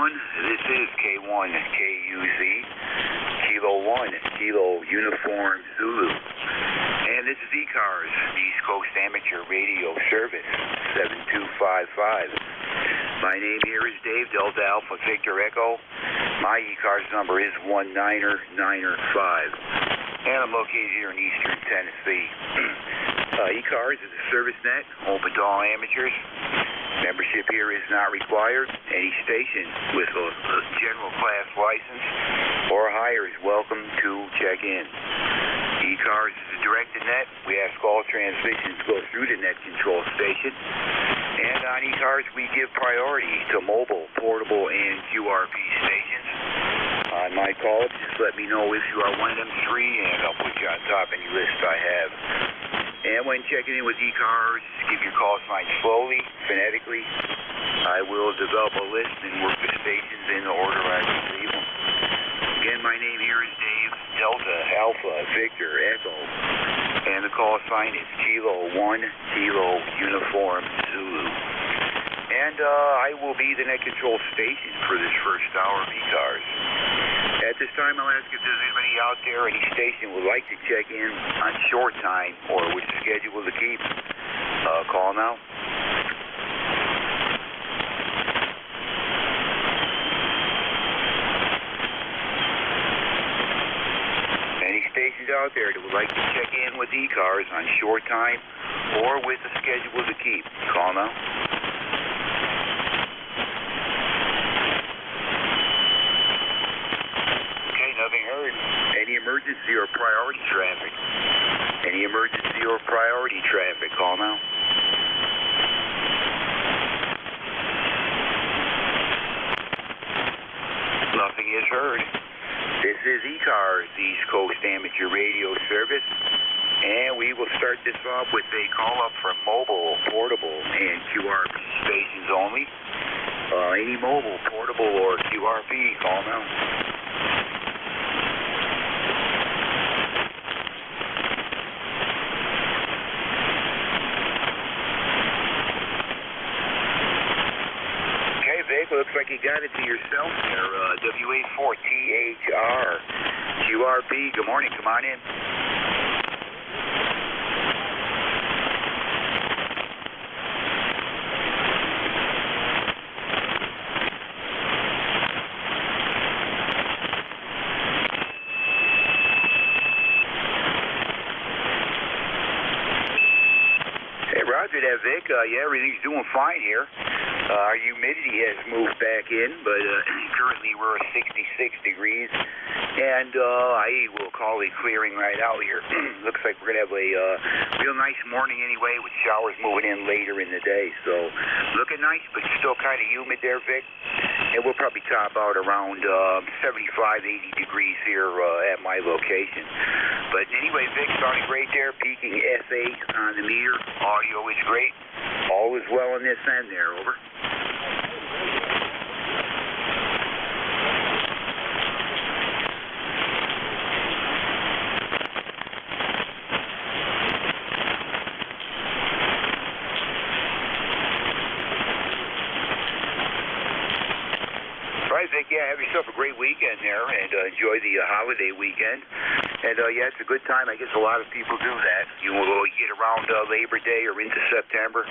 This is K1KUZ, Kilo 1, Kilo Uniform Zulu. And this is ECARS, the East Coast Amateur Radio Service, 7255. My name here is Dave, Delta Alpha Victor Echo. My ECARS number is 19905. And I'm located here in Eastern Tennessee. ECARS is a service net, open to all amateurs. Membership here is not required. Any station with a general class license or higher is welcome to check in. ECARS is a directed net. We ask all transmissions go through the net control station. And on ECARS, we give priority to mobile, portable, and QRP stations. On my call, just let me know if you are one of them three, and I'll put you on top of any list I have. And when checking in with ECARS, give your call sign slowly, phonetically. I will develop a list and work the stations in the order I receive them. Again, my name here is Dave, Delta, Alpha, Victor, Echo. And the call sign is Kilo 1, Kilo Uniform Zulu. And I will be the net control station for this first hour of ECARS. At this time, I'll ask if there's anybody out there, any station would like to check in on short time or with schedule to keep. Call now. Any stations out there that would like to check in with ECARS on short time or with a schedule to keep. Call now. Nothing heard. Any emergency or priority traffic? Any emergency or priority traffic? Call now. Nothing is heard. This is ECARS, the East Coast Amateur Radio Service, and we will start this off with a call-up for mobile, portable, and QRP stations only. Any mobile, portable, or QRP, call now. Looks like you got it to yourself there. WA4THR QRP. Good morning. Come on in. Hey, Roger that, Vic. Yeah, everything's doing fine here. Our humidity has moved back in, but currently we're at 66 degrees, and I will call it clearing right out here. Looks like we're going to have a real nice morning anyway, with showers moving in later in the day. So looking nice, but still kind of humid there, Vic. And we'll probably top out around 75, 80 degrees here at my location. But anyway, Vic, sounding great there, peaking S8 on the meter. Audio is great. All is well on this end there, over. All right, Vic, yeah, have yourself a great weekend there, and enjoy the holiday weekend. And, yeah, it's a good time. I guess a lot of people do that. You get around Labor Day or into September,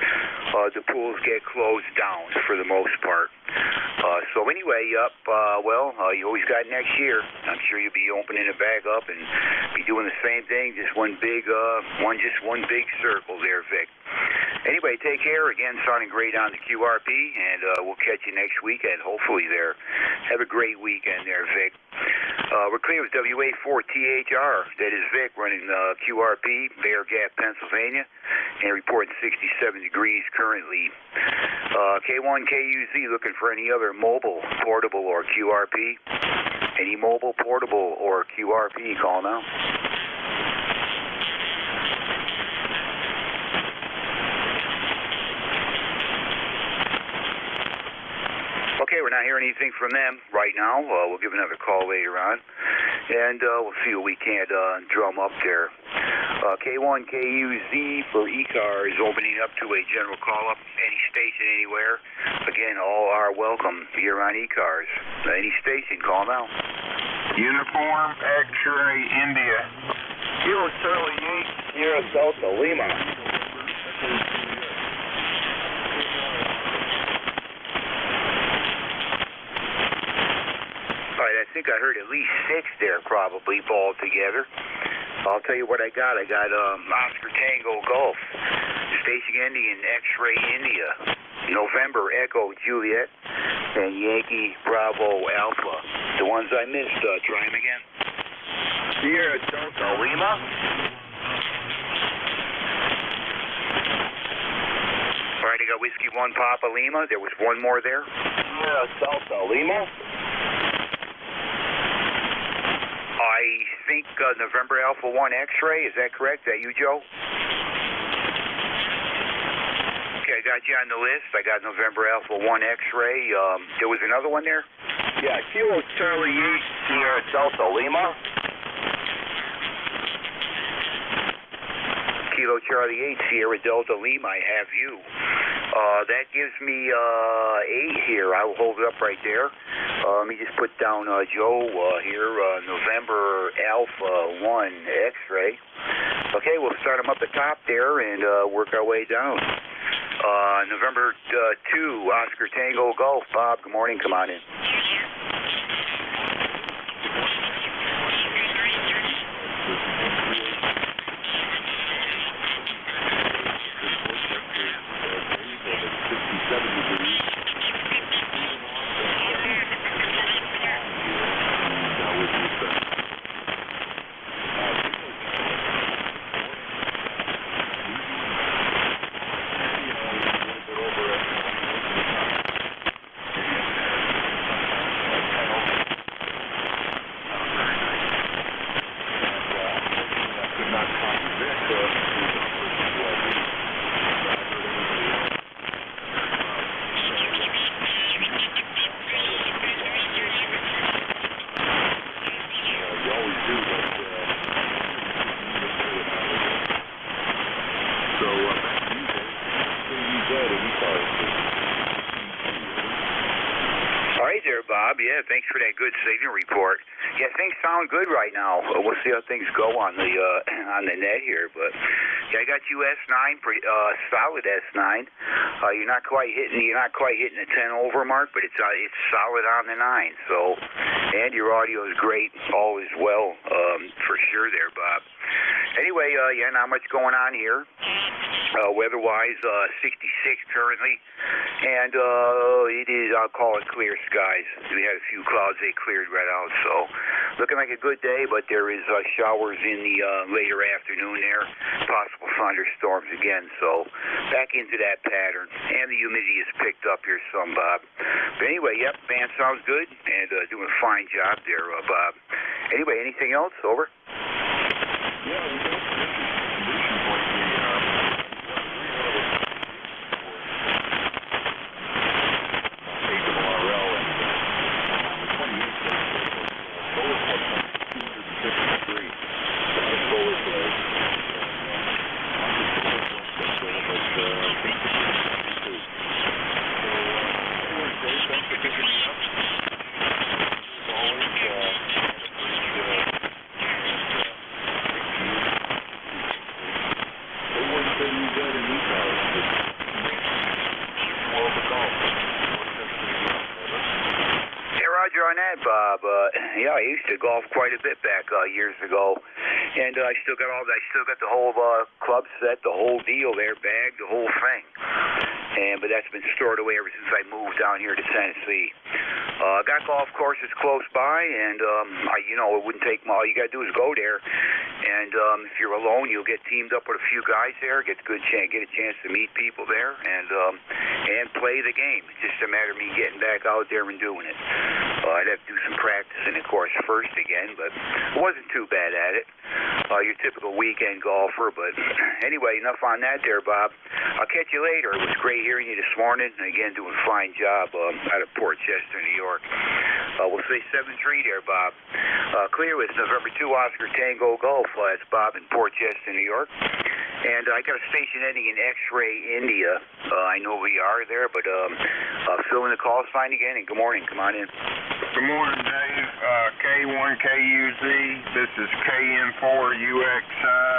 the pools get closed down for the most part. So anyway, you always got next year. I'm sure you'll be opening it back up and be doing the same thing, just one big circle there, Vic. Anyway, take care. Again, sounding great on the QRP, and we'll catch you next weekend, hopefully there. Have a great weekend there, Vic. We're clear with WA4THR. That is Vic running QRP, Bear Gap, Pennsylvania, and reporting 67 degrees currently. K1KUZ looking for any other mobile, portable, or QRP. Any mobile, portable, or QRP, call now. Okay, we're not hearing anything from them right now. We'll give another call later on. and we'll see what we can drum up there. K1KUZ for ECARS opening up to a general call-up, any station, anywhere. Again, all are welcome here on ECARS. Any station, call now. Uniform X-ray India. Kilo Charlie 8, Sierra Delta Lima. I think I heard at least 6 there probably balled together. I'll tell you what I got. I got Oscar Tango Golf, Station Indian X-Ray India, November Echo Juliet, and Yankee Bravo Alpha. The ones I missed, try them again. Sierra Delta Lima. All right, I got Whiskey 1 Papa Lima. There was one more there. Sierra Delta Lima. I think November Alpha 1 X-Ray, is that correct? Is that you, Joe? Okay, I got you on the list. I got November Alpha 1 X-Ray. There was another one there? Yeah, Kilo Charlie 8, Sierra Delta Lima. Kilo Charlie 8, Sierra Delta Lima, I have you. That gives me 8 here. I will hold it up right there. Let me just put down Joe here, November Alpha 1 X-Ray. Okay, we'll start them up the top there and work our way down. November 2, Oscar Tango Golf. Bob, good morning. Come on in. Bob, yeah, thanks for that good signal report. Yeah, things sound good right now. We'll see how things go on the net here, but yeah, I got you S9, pretty solid S9. You're not quite hitting the 10 over mark, but it's solid on the 9. So, and your audio is great, all is well, for sure there, Bob. Anyway, yeah, not much going on here. Weather-wise, 66 currently, and it is, I'll call it clear skies. We had a few clouds, they cleared right out, so looking like a good day, but there is showers in the later afternoon there, possible thunderstorms again, so back into that pattern, and the humidity has picked up here some, Bob. But anyway, yep, band sounds good, and doing a fine job there, Bob. Anyway, anything else? Over? Yeah, On that, Bob. Yeah, I used to golf quite a bit back years ago, and I still got the whole club set, the whole deal there, bag, the whole thing. But that's been stored away ever since I moved down here to Tennessee. Got golf courses close by, and it wouldn't take all you got to do is go there. And if you're alone, you'll get teamed up with a few guys there, get a chance to meet people there, and play the game. It's just a matter of me getting back out there and doing it. I'd have to do some practicing, of course, first again, but I wasn't too bad at it. Your typical weekend golfer, but anyway, enough on that there, Bob. I'll catch you later. It was great hearing you this morning. Again, doing a fine job out of Port Chester, New York. We'll say 7-3 there, Bob. Clear with November 2 Oscar Tango Golf. That's Bob in Port Chester, New York. And I got a station ending in X-Ray, India. I know we are there, but fill in the call sign again, and good morning. Come on in. Good morning, Dave. K1KUZ. This is KN4UXI.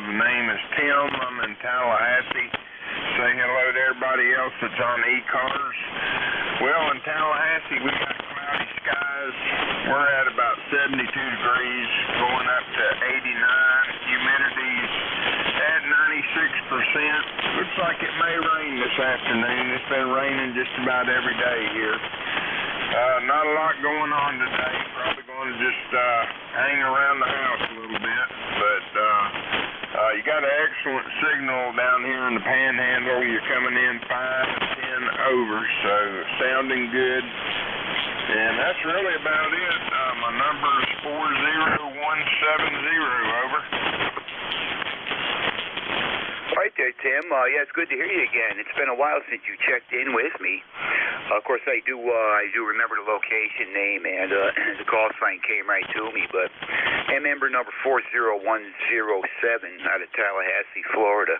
The name is Tim. I'm in Tallahassee. Say hello to everybody else that's on ECARS. Well, in Tallahassee, we got cloudy skies. We're at about 72 degrees, going up to 89. Humidity's at 96%. Looks like it may rain this afternoon. It's been raining just about every day here. Not a lot going on today. Probably going to just hang around the house a little bit. But you got an excellent signal down here in the Panhandle. You're coming in 5 and 10 over, so sounding good. And that's really about it. My number is 40170. Over. All right there, Tim. Yeah, it's good to hear you again. It's been a while since you checked in with me. Of course, I do remember the location name, and the call sign came right to me. But I member number 40107 out of Tallahassee, Florida.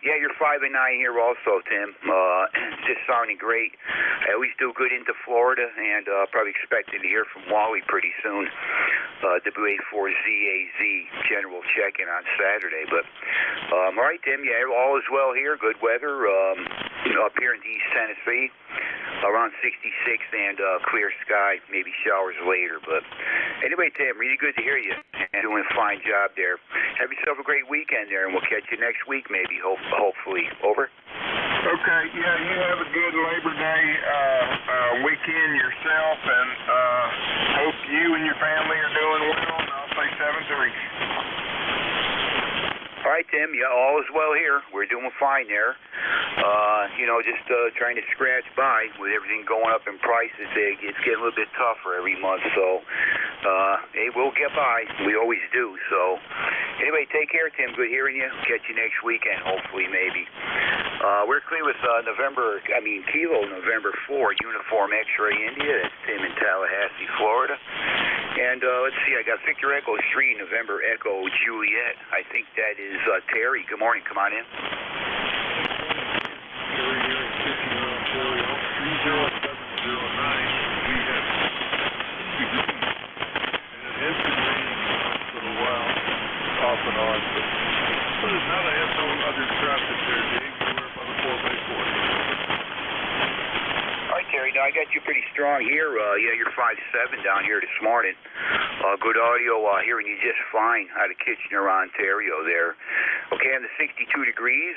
Yeah, you're 5 and 9 here also, Tim. Just sounding great. I always do good into Florida, and probably expecting to hear from Wally pretty soon. W84ZAZ general check-in on Saturday. But all right, Tim. Yeah, all is well here. Good weather up here in East Tennessee. Around 66 and clear sky, maybe showers later. But anyway, Tim, really good to hear you. And doing a fine job there. Have yourself a great weekend there, and we'll catch you next week, maybe, hopefully. Over. Okay, yeah, you have a good Labor Day weekend yourself, and hope you and your family are doing well, and I'll say 7-3. All right, Tim. Yeah, all is well here. We're doing fine there. Just trying to scratch by with everything going up in prices. It's getting a little bit tougher every month, so hey, we'll get by. We always do. So anyway, take care, Tim. Good hearing you. Catch you next weekend, hopefully, maybe. We're clear with Kilo November 4, Uniform X-Ray India. That's Tim in Tallahassee, Florida. And let's see, I got Victor Echo 3, November Echo Juliet. I think that is Terry. Good morning. Come on in. Terry here at 30709. We have 60 degrees. And it has been raining for a while, off and on. But it's not, I have no other traffic there, Dave. We're about a 4x4. All right, Terry. Now I got you pretty strong here. Yeah, you're 5'7" down here this morning. Good audio. Hearing you just fine out of Kitchener, Ontario. There. Okay, on the 62 degrees.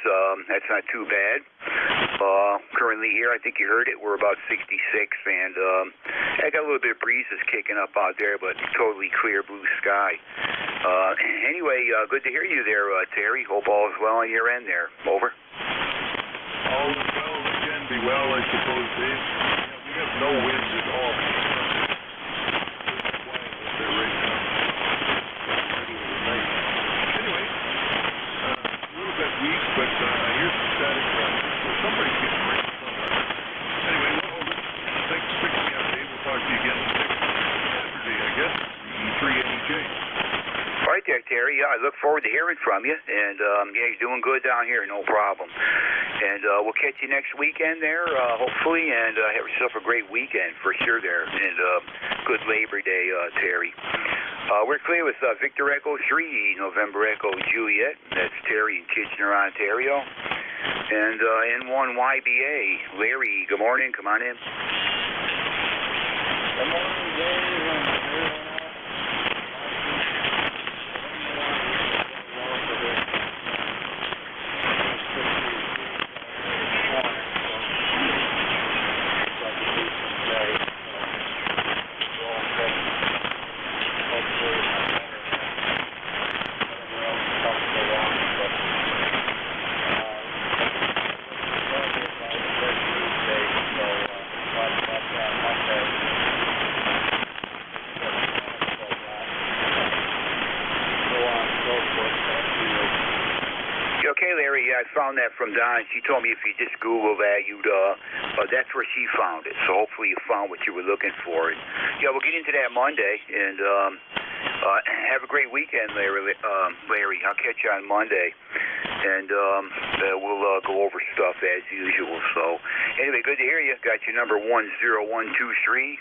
That's not too bad. Currently here, I think you heard it. We're about 66, and I got a little bit of breezes kicking up out there, but totally clear blue sky. Anyway, good to hear you there, Terry. Hope all is well on your end there. Over. All is well. It can be well, I suppose, Dave. We have no wind at all. Anyway, a little bit weak, but here's the static traffic. So somebody's getting rain somewhere. Anyway, we'll hold it. Thanks for picking me up, Dave. We'll talk to you again next Saturday, I guess. E3NJ. All right there, Terry. Yeah, I look forward to hearing from you. And, yeah, you're doing good down here, no problem. And we'll catch you next weekend there, hopefully, and have yourself a great weekend for sure there. And good Labor Day, Terry. We're clear with Victor Echo 3, November Echo Juliet. That's Terry in Kitchener, Ontario. And N1YBA. Larry, good morning. Come on in. Good morning, Dave. found that from Don. She told me if you just Google that, you'd that's where she found it. So hopefully you found what you were looking for. And, yeah, we'll get into that Monday. And have a great weekend, Larry. I'll catch you on Monday. And we'll go over stuff as usual. So anyway, good to hear you. Got your number 10123,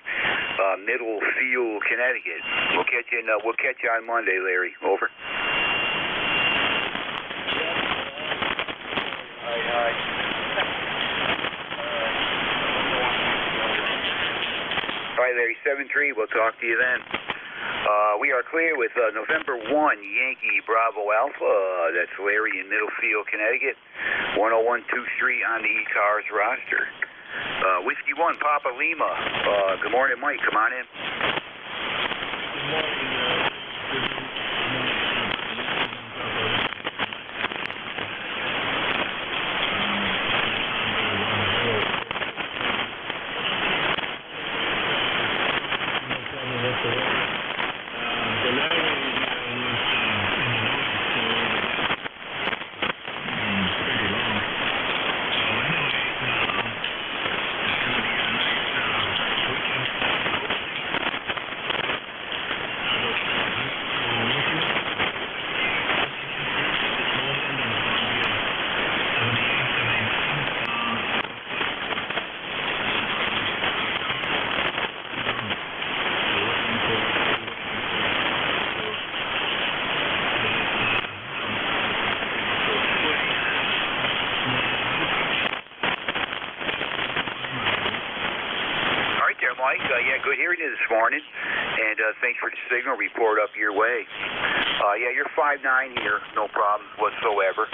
Middlefield, Connecticut. We'll catch you on Monday, Larry. Over. All right, Larry, 7-3. We'll talk to you then. We are clear with November 1, Yankee Bravo Alpha. That's Larry in Middlefield, Connecticut. 10123 on the ECARS roster. Whiskey 1, Papa Lima. Good morning, Mike. Come on in. Good morning. Mike. Yeah, good hearing you this morning, and thanks for the signal report up your way. Yeah, you're 5'9" here, no problems whatsoever.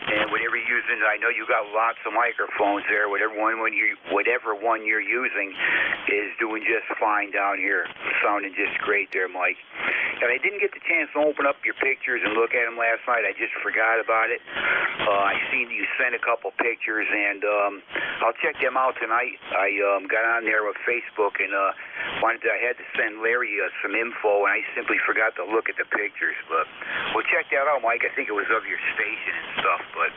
And whatever you're using, I know you got lots of microphones there. Whatever one you're using is doing just fine down here. Sounding just great there, Mike. And I didn't get the chance to open up your pictures and look at them last night. I just forgot about it. I seen you sent a couple pictures, and I'll check them out tonight. I got on there with Facebook and I had to send Larry some info, and I simply forgot to look at the pictures. But we'll check that out, Mike. I think it was of your station and stuff. But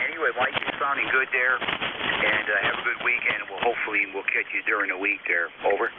anyway, Mike, you're sounding good there, and have a good weekend. Hopefully we'll catch you during the week there. Over.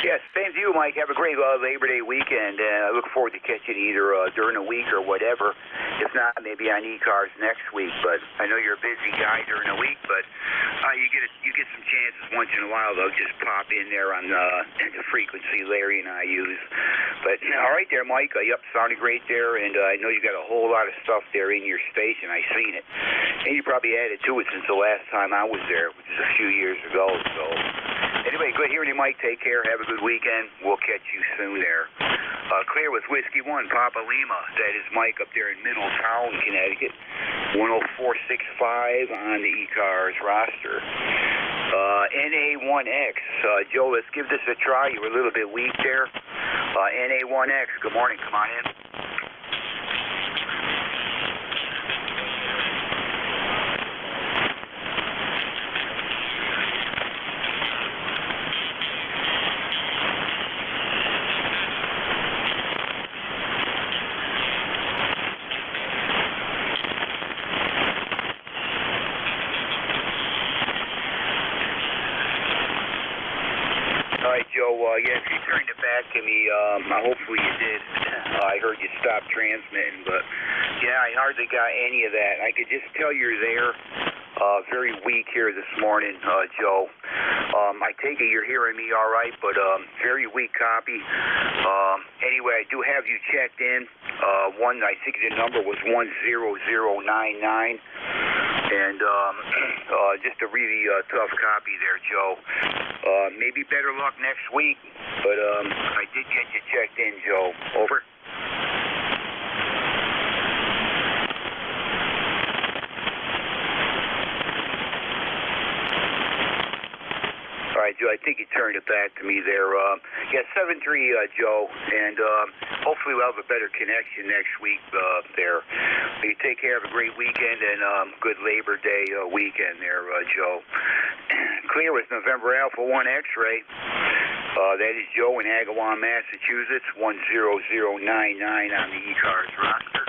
Yes, same to you, Mike. Have a great Labor Day weekend, and I look forward to catching you either during the week or whatever. If not, maybe on ECARS next week. But I know you're a busy guy during the week, but you get some chances once in a while. They'll just pop in there on the frequency Larry and I use. But all right there, Mike. Yep, sounded great there, and I know you got a whole lot of stuff there in your station. I seen it, and you probably added to it since the last time I was there, which is a few years ago. So anyway, good hearing you, Mike. Take care. Have a good weekend. We'll catch you soon there. Clear with Whiskey 1, Papa Lima. That is Mike up there in Middletown, Connecticut. 10465 on the ECARS roster. NA1X. Joe, let's give this a try. You were a little bit weak there. NA1X, good morning. Come on in. All right, Joe, yeah, if you turned it back to me, hopefully you did. I heard you stop transmitting, but, yeah, I hardly got any of that. I could just tell you're there. Very weak here this morning, Joe. I take it you're hearing me all right, but very weak copy. Anyway, I do have you checked in. I think the number was 10099. And just a really tough copy there, Joe. Maybe better luck next week, but I did get you checked in, Joe. Over. All right, Joe, I think you turned it back to me there. Yeah, 7-3, Joe, and hopefully we'll have a better connection next week there. You take care, have a great weekend, and good Labor Day weekend there, Joe. Clear with November Alpha 1 X-ray. That is Joe in Agawam, Massachusetts, 10099 on the ECARS roster.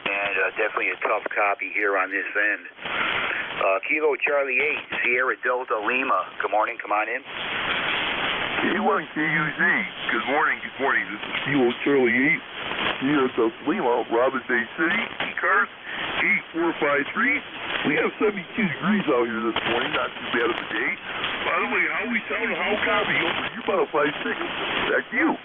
And definitely a tough copy here on this end. Kilo Charlie 8, Sierra Delta Lima. Good morning, come on in. K1 KUZ. Good morning. This is Kilo Charlie 8, Sierra Delta Lima, Robin Bay City, ECARS 8453. We have 72 degrees out here this morning, not too bad of a day. By the way, how we sound, how copy? Over, you're about a 5-6. Back to you.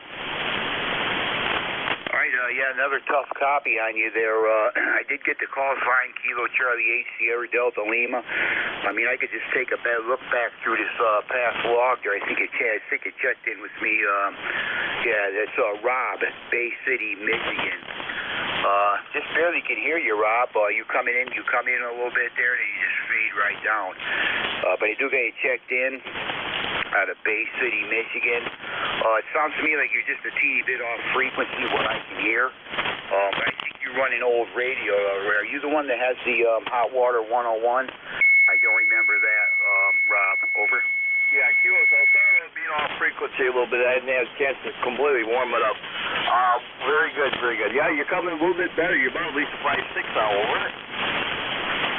All right, yeah, another tough copy on you there. I did get the call sign, Kilo Charlie 8, Sierra Delta Lima. I mean, I could just take a better look back through this past log there. I think it checked in with me. Yeah, that's Rob, Bay City, Michigan. Just barely can hear you, Rob. You come in a little bit there, and you just fade right down. But I do get you checked in out of Bay City, Michigan. It sounds to me like you're just a teeny bit off frequency, what I can hear. But I think you run an old radio. Are you the one that has the Hot Water 101? I don't remember that, Rob. Over. Yeah, Kilo, so sorry about being off frequency a little bit. I didn't have a chance to completely warm it up. Very good. Yeah, you're coming a little bit better. You're about at least a 5-6 now, over it.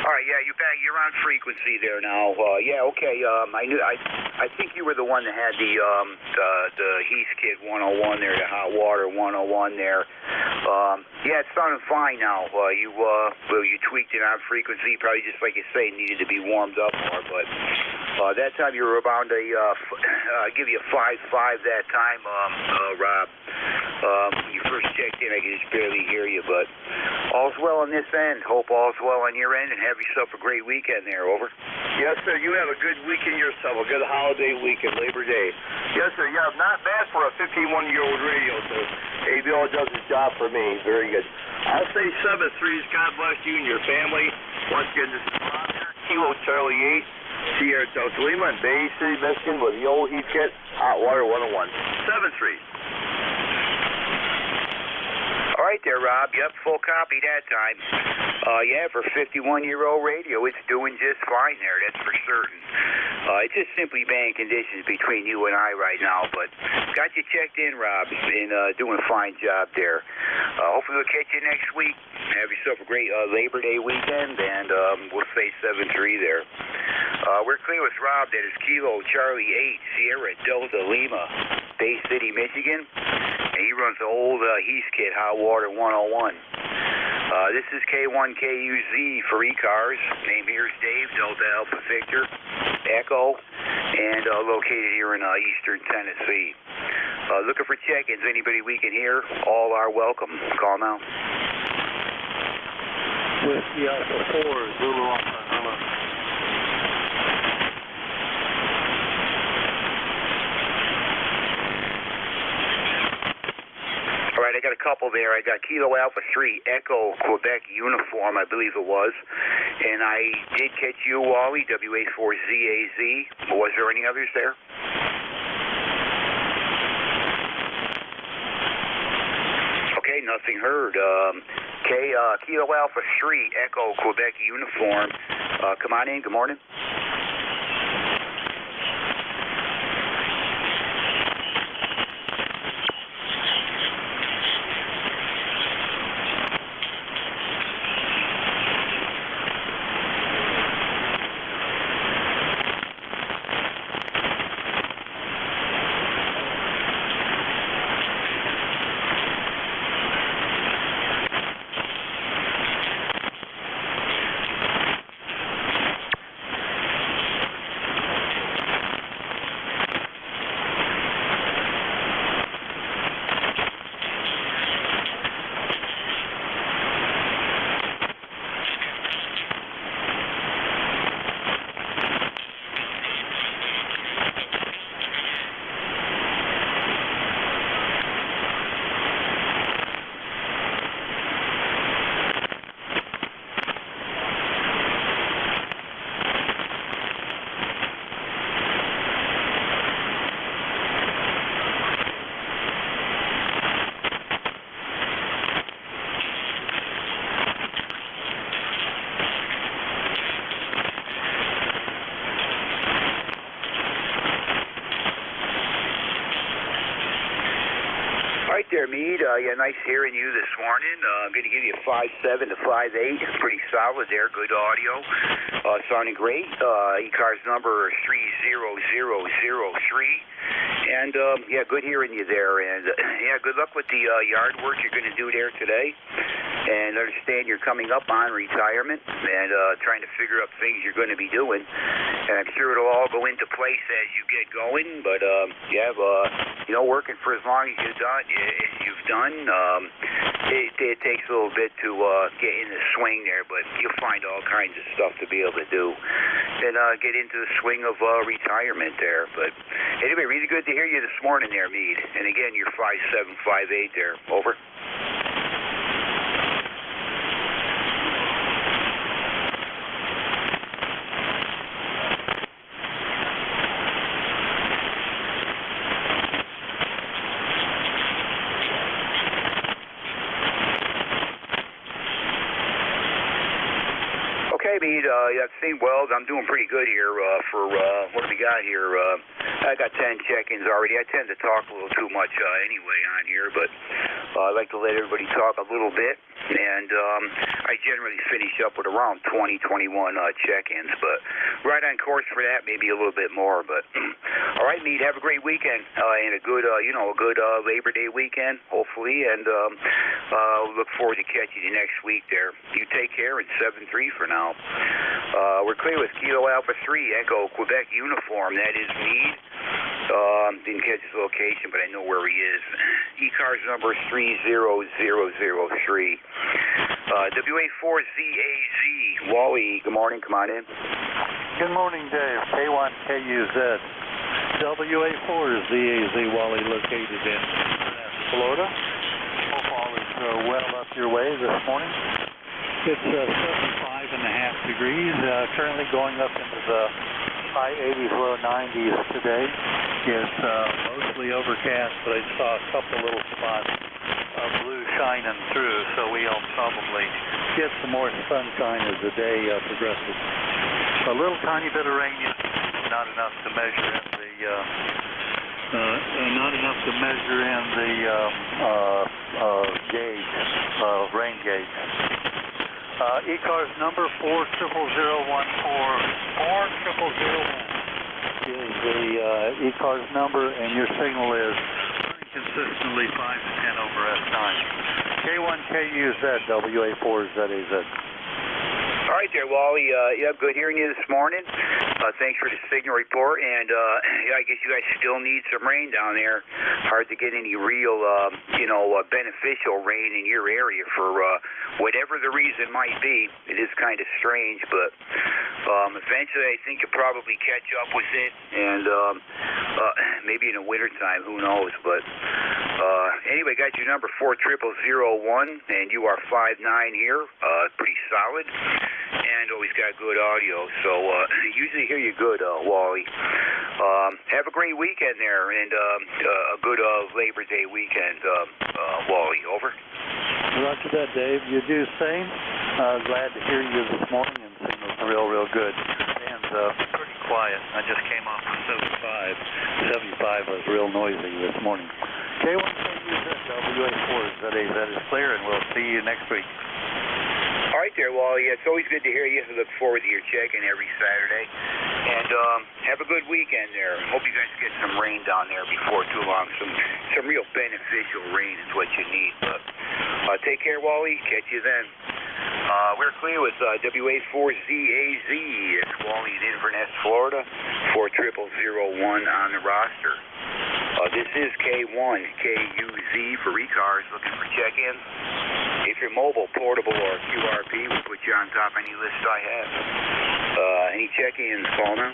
All right, yeah, you're back. You're on frequency there now. Yeah, okay. I think you were the one that had the Heath Kit 101 there, the Hot Water 101 there. Yeah, it's sounding fine now. You tweaked it on frequency, probably just like you say, needed to be warmed up more. But that time you were bound to give you a 5.5 that time, Rob. When you first checked in, I could just barely hear you, but all's well on this end. Hope all's well on your end, and have yourself a great weekend there. Over. Yes, sir. You have a good weekend yourself, a good holiday weekend, Labor Day. Yes, sir. Yeah, not bad for a 51-year-old radio, so ABO does his job for me. Very good. I'll say 7-3. God bless you and your family. Once again, this is Rob here, Kilo Charlie 8, Sierra Delta Lima, in Bay City, Michigan, with the old Heath Kit, Hot Water 101. 7-3. All right there, Rob. Yep, full copy that time. Yeah, for 51-year-old radio, it's doing just fine there, that's for certain. It's just simply bad conditions between you and I right now, but got you checked in, Rob, and doing a fine job there. Hopefully we'll catch you next week. Have yourself a great Labor Day weekend, and we'll say 7-3 there. We're clear with Rob. That is Kilo Charlie 8, Sierra Delta Lima, Bay City, Michigan. And he runs the old Heath Kit Hot Water 101. This is K1KUZ for ECARS. Name here is Dave, Delta Alpha Victor, Echo, and located here in eastern Tennessee. Looking for check-ins. Anybody we can hear, all are welcome. Call now. Whiskey Alpha 4, Zulu Alpha, hello. All right, I got a couple there. I got Kilo Alpha 3, Echo, Quebec Uniform, I believe it was. And I did catch you, Wally, WA4ZAZ. Was there any others there? Okay, nothing heard. Kilo Alpha 3, Echo, Quebec Uniform. Come on in, good morning. Yeah, nice hearing you this morning. I'm going to give you a 5.7 to 5.8. Pretty solid there. Good audio. Sounding great. ECARS number 30003. And, yeah, good hearing you there. And, yeah, good luck with the yard work you're going to do there today. And understand you're coming up on retirement and trying to figure out things you're going to be doing. And I'm sure it'll all go into place as you get going. But, yeah, you know, working for as long as you've done, it takes a little bit to get in the swing there. But you'll find all kinds of stuff to be able to do and get into the swing of retirement there. But anyway, really good to hear you this morning there, Meade. And again, you're 5.7, 5.8 there. Over. Okay, Meade, yeah, same Wells. I'm doing pretty good here for what do we got here? I got 10 check-ins already. I tend to talk a little too much anyway on here, but I like to let everybody talk a little bit. And I generally finish up with around 20, 21 check-ins, but right on course for that, maybe a little bit more. But all right, Meade, have a great weekend and a good, you know, a good Labor Day weekend, hopefully. And look forward to catching you next week there. You take care and 7-3 for now. We're clear with Kilo Alpha 3 Echo Quebec uniform. That is Meade. Didn't catch his location, but I know where he is. ECARS number 30003. WA4ZAZ. Wally, good morning. Come on in. Good morning, Dave. K1KUZ. WA4ZAZ, Wally, located in Florida. Hope all is well up your way this morning. It's 75.5 degrees, currently going up into the high 80s, low 90s today. It's mostly overcast, but I saw a couple little spots of blue shining through, so we'll probably get some more sunshine as the day progresses. A little tiny bit of rain, not enough to measure in the gauge, rain gauge. ECARS number 40001 is the ECARS number, and your signal is pretty consistently 5 to 10 over S9. K1KUZ, WA4ZAZ. All right there, Wally. Yeah, good hearing you this morning. Thanks for the signal report. And yeah, I guess you guys still need some rain down there. Hard to get any real, you know, beneficial rain in your area for whatever the reason might be. It is kind of strange, but eventually I think you'll probably catch up with it. And maybe in the wintertime, who knows. But anyway, got your number 40001, and you are 5'9" here. Pretty solid. And always got good audio, so usually hear you good, Wally. Have a great weekend there, and a good Labor Day weekend, Wally. Over. Roger that, Dave. You do the same. Glad to hear you this morning, and signal's real good. And pretty quiet. I just came off of 75. 75 was real noisy this morning. K1KUZ, WA4ZAZ is clear, and we'll see you next week. All right there, Wally. It's always good to hear you. I look forward to your check-in every Saturday. And have a good weekend there. Hope you guys get some rain down there before too long. Some real beneficial rain is what you need. But take care, Wally. Catch you then. We're clear with WA4ZAZ. It's Wally in Inverness, Florida. 40001 on the roster. This is K1KUZ for ECARS, looking for check-ins. If you're mobile, portable, or QRP, we'll put you on top of any list I have. Any check-ins, call now.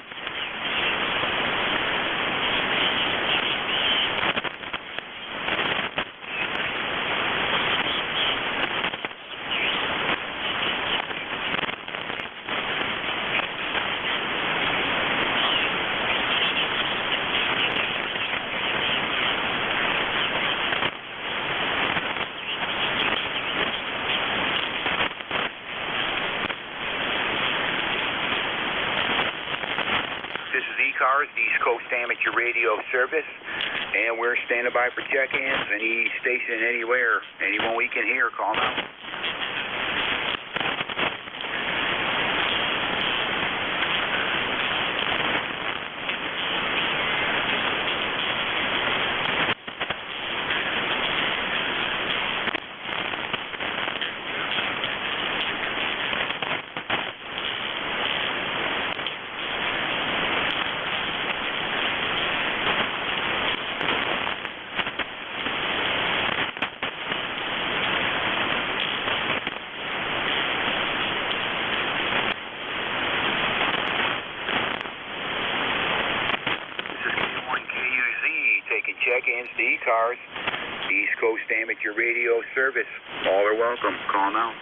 ECARS, the East Coast Amateur Radio Service. And we're standing by for check-ins. Any station, anywhere, anyone we can hear, call now. Taking check-ins to ECARS, East Coast Amateur Radio Service. All are welcome. Call now.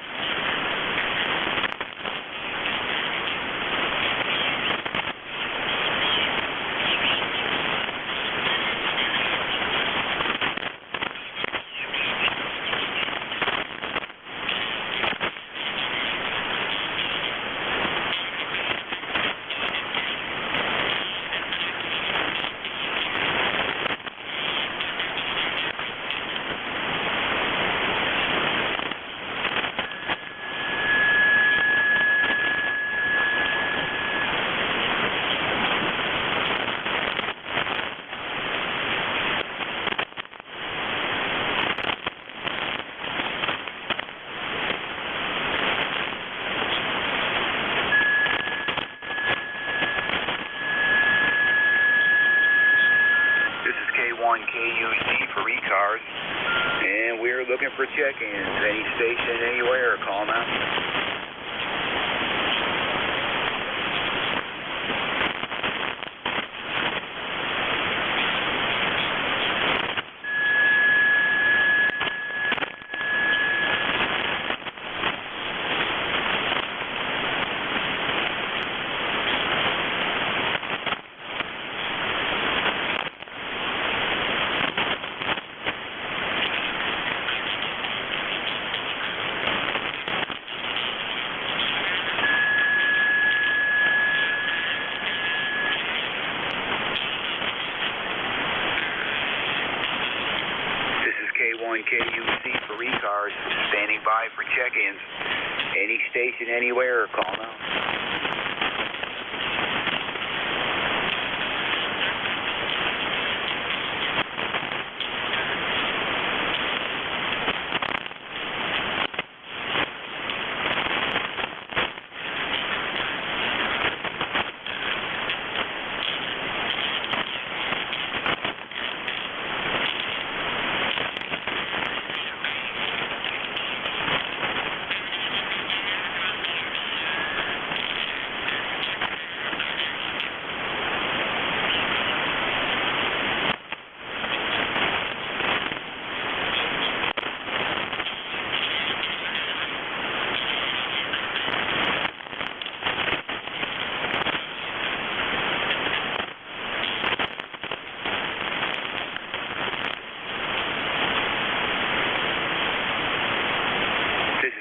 KUZ for ECARS, and we're looking for check-ins. Any station, anywhere, call now. KUZ for ECARS, standing by for check-ins. Any station, anywhere, call now.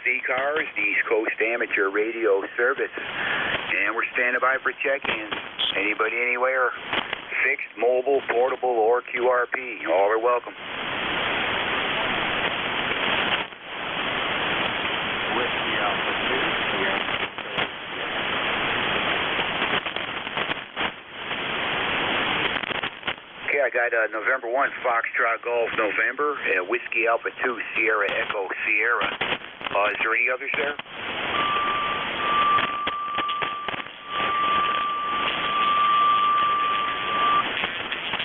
ECARS, the East Coast Amateur Radio Service, and we're standing by for check-ins. Anybody, anywhere, fixed, mobile, portable, or QRP, all are welcome. Okay, I got November 1, Foxtrot Golf November, Whiskey Alpha 2, Sierra Echo Sierra. Is there any others there?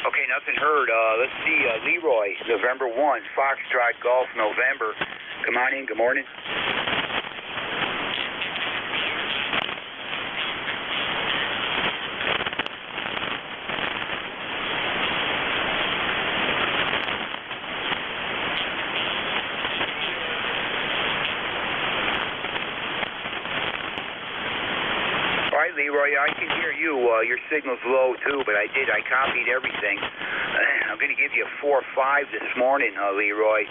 Okay, nothing heard. Let's see, Leroy, November 1, Foxtrot Golf November. Come on in, good morning. Leroy, I can hear you. Your signal's low, too, but I copied everything. I'm going to give you a 4.5 this morning, Leroy.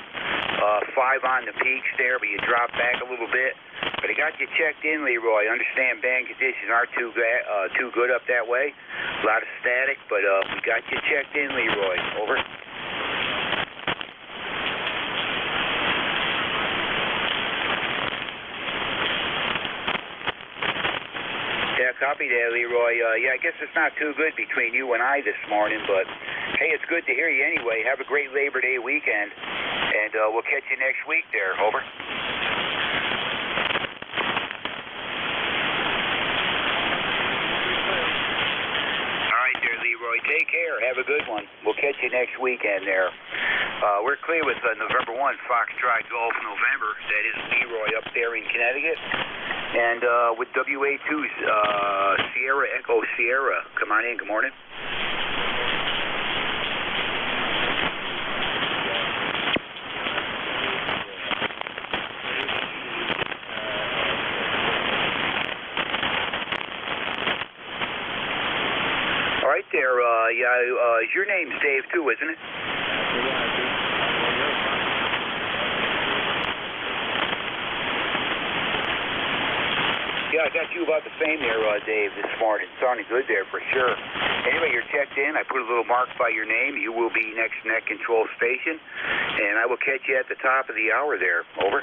5 on the peaks there, but you dropped back a little bit. But I got you checked in, Leroy. I understand band conditions aren't too good up that way. A lot of static, but we got you checked in, Leroy. Over. copy that, Leroy. Yeah, I guess it's not too good between you and I this morning, but hey, it's good to hear you anyway. Have a great Labor Day weekend, and we'll catch you next week there. Over. All right there, Leroy. Take care. Have a good one. We'll catch you next weekend there. We're clear with November 1, Foxtrot Golf November. That is Leroy up there in Connecticut. And with WA2, Sierra Echo Sierra. Come on in. Good morning. All right there. Yeah, your name's Dave too, isn't it? Yeah, I got you about the same there, Dave, this morning. Sounding good there for sure. Anyway, you're checked in. I put a little mark by your name. You will be next net control station, and I will catch you at the top of the hour there. Over.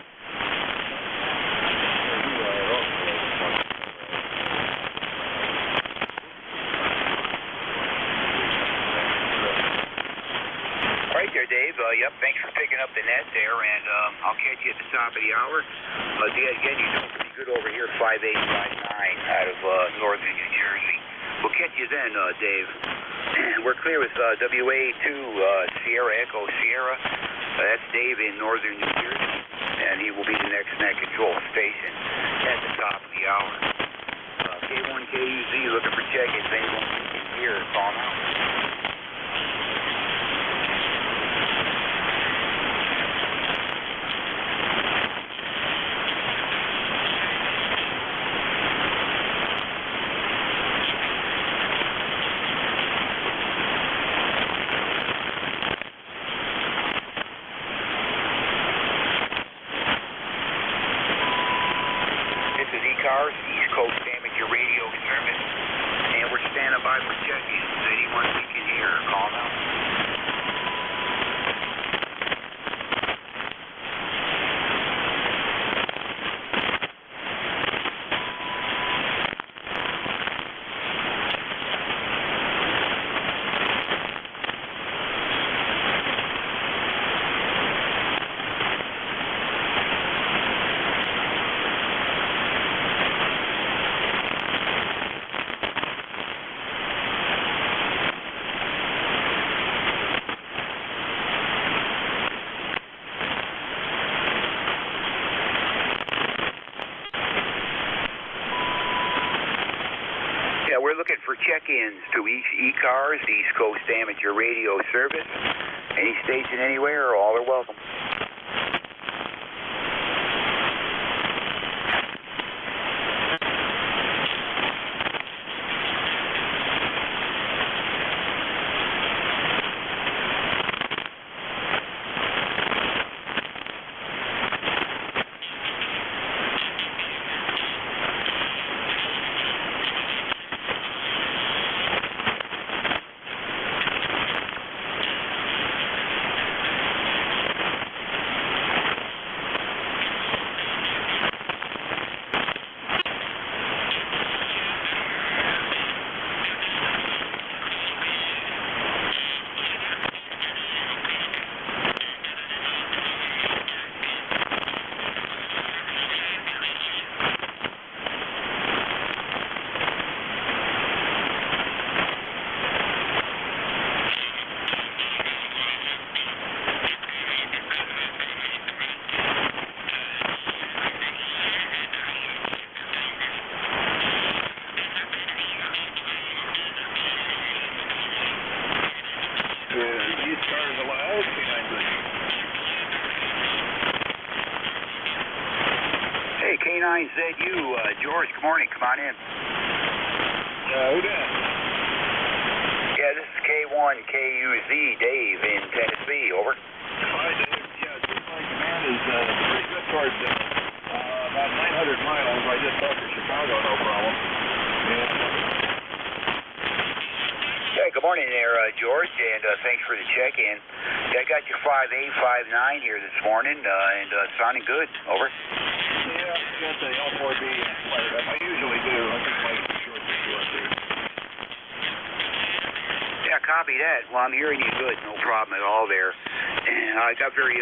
All right there, Dave. Yep, thanks for picking up the net there, and I'll catch you at the top of the hour. Again, you're doing pretty good over here, 5859 out of northern New Jersey. We'll catch you then, Dave. We're clear with WA2 Sierra Echo Sierra. That's Dave in northern New Jersey, and he will be the next net control station at the top of the hour. K1KUZ looking for check-ins. Anyone you can hear, call now. ECARS, East Coast Amateur Radio Service, and we're standing by for check-ins. Anyone we can hear, call now. We're looking for check-ins to ECARS, East Coast Amateur Radio Service. Any station anywhere, all are welcome. Hey, K9ZU, George, good morning. Come on in. Who that? Yeah, this is K1KUZ, Dave in Tennessee. Over. Hi, Dave. Yeah, my command is pretty good towards about 900 miles. I just talked to Chicago, no problem. Hey, good morning there, George, and thanks for the check-in. Yeah, I got you 5859 here this morning, and sounding good. Over. Yeah, I got the L4B fired up. I usually do. I just like short. copy that. Well, I'm hearing you good. No problem at all there. And I got pretty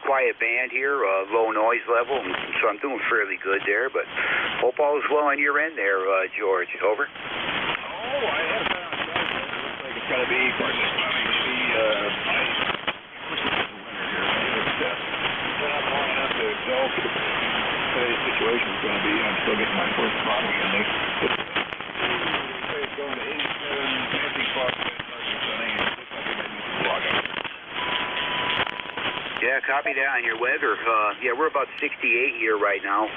quiet band here, low noise level, so I'm doing fairly good there. But hope all is well on your end there, George. Over. Oh, I have found it. Looks like it's going to be partly cloudy, maybe ice. Not long enough to tell what today's situation is going to be. I'm still getting my first throttle again. It's going to 87, fancy clock, partly sunny, and it looks like it may be some fog out there. Yeah, copy that on your weather. Yeah, we're about 68 here right now.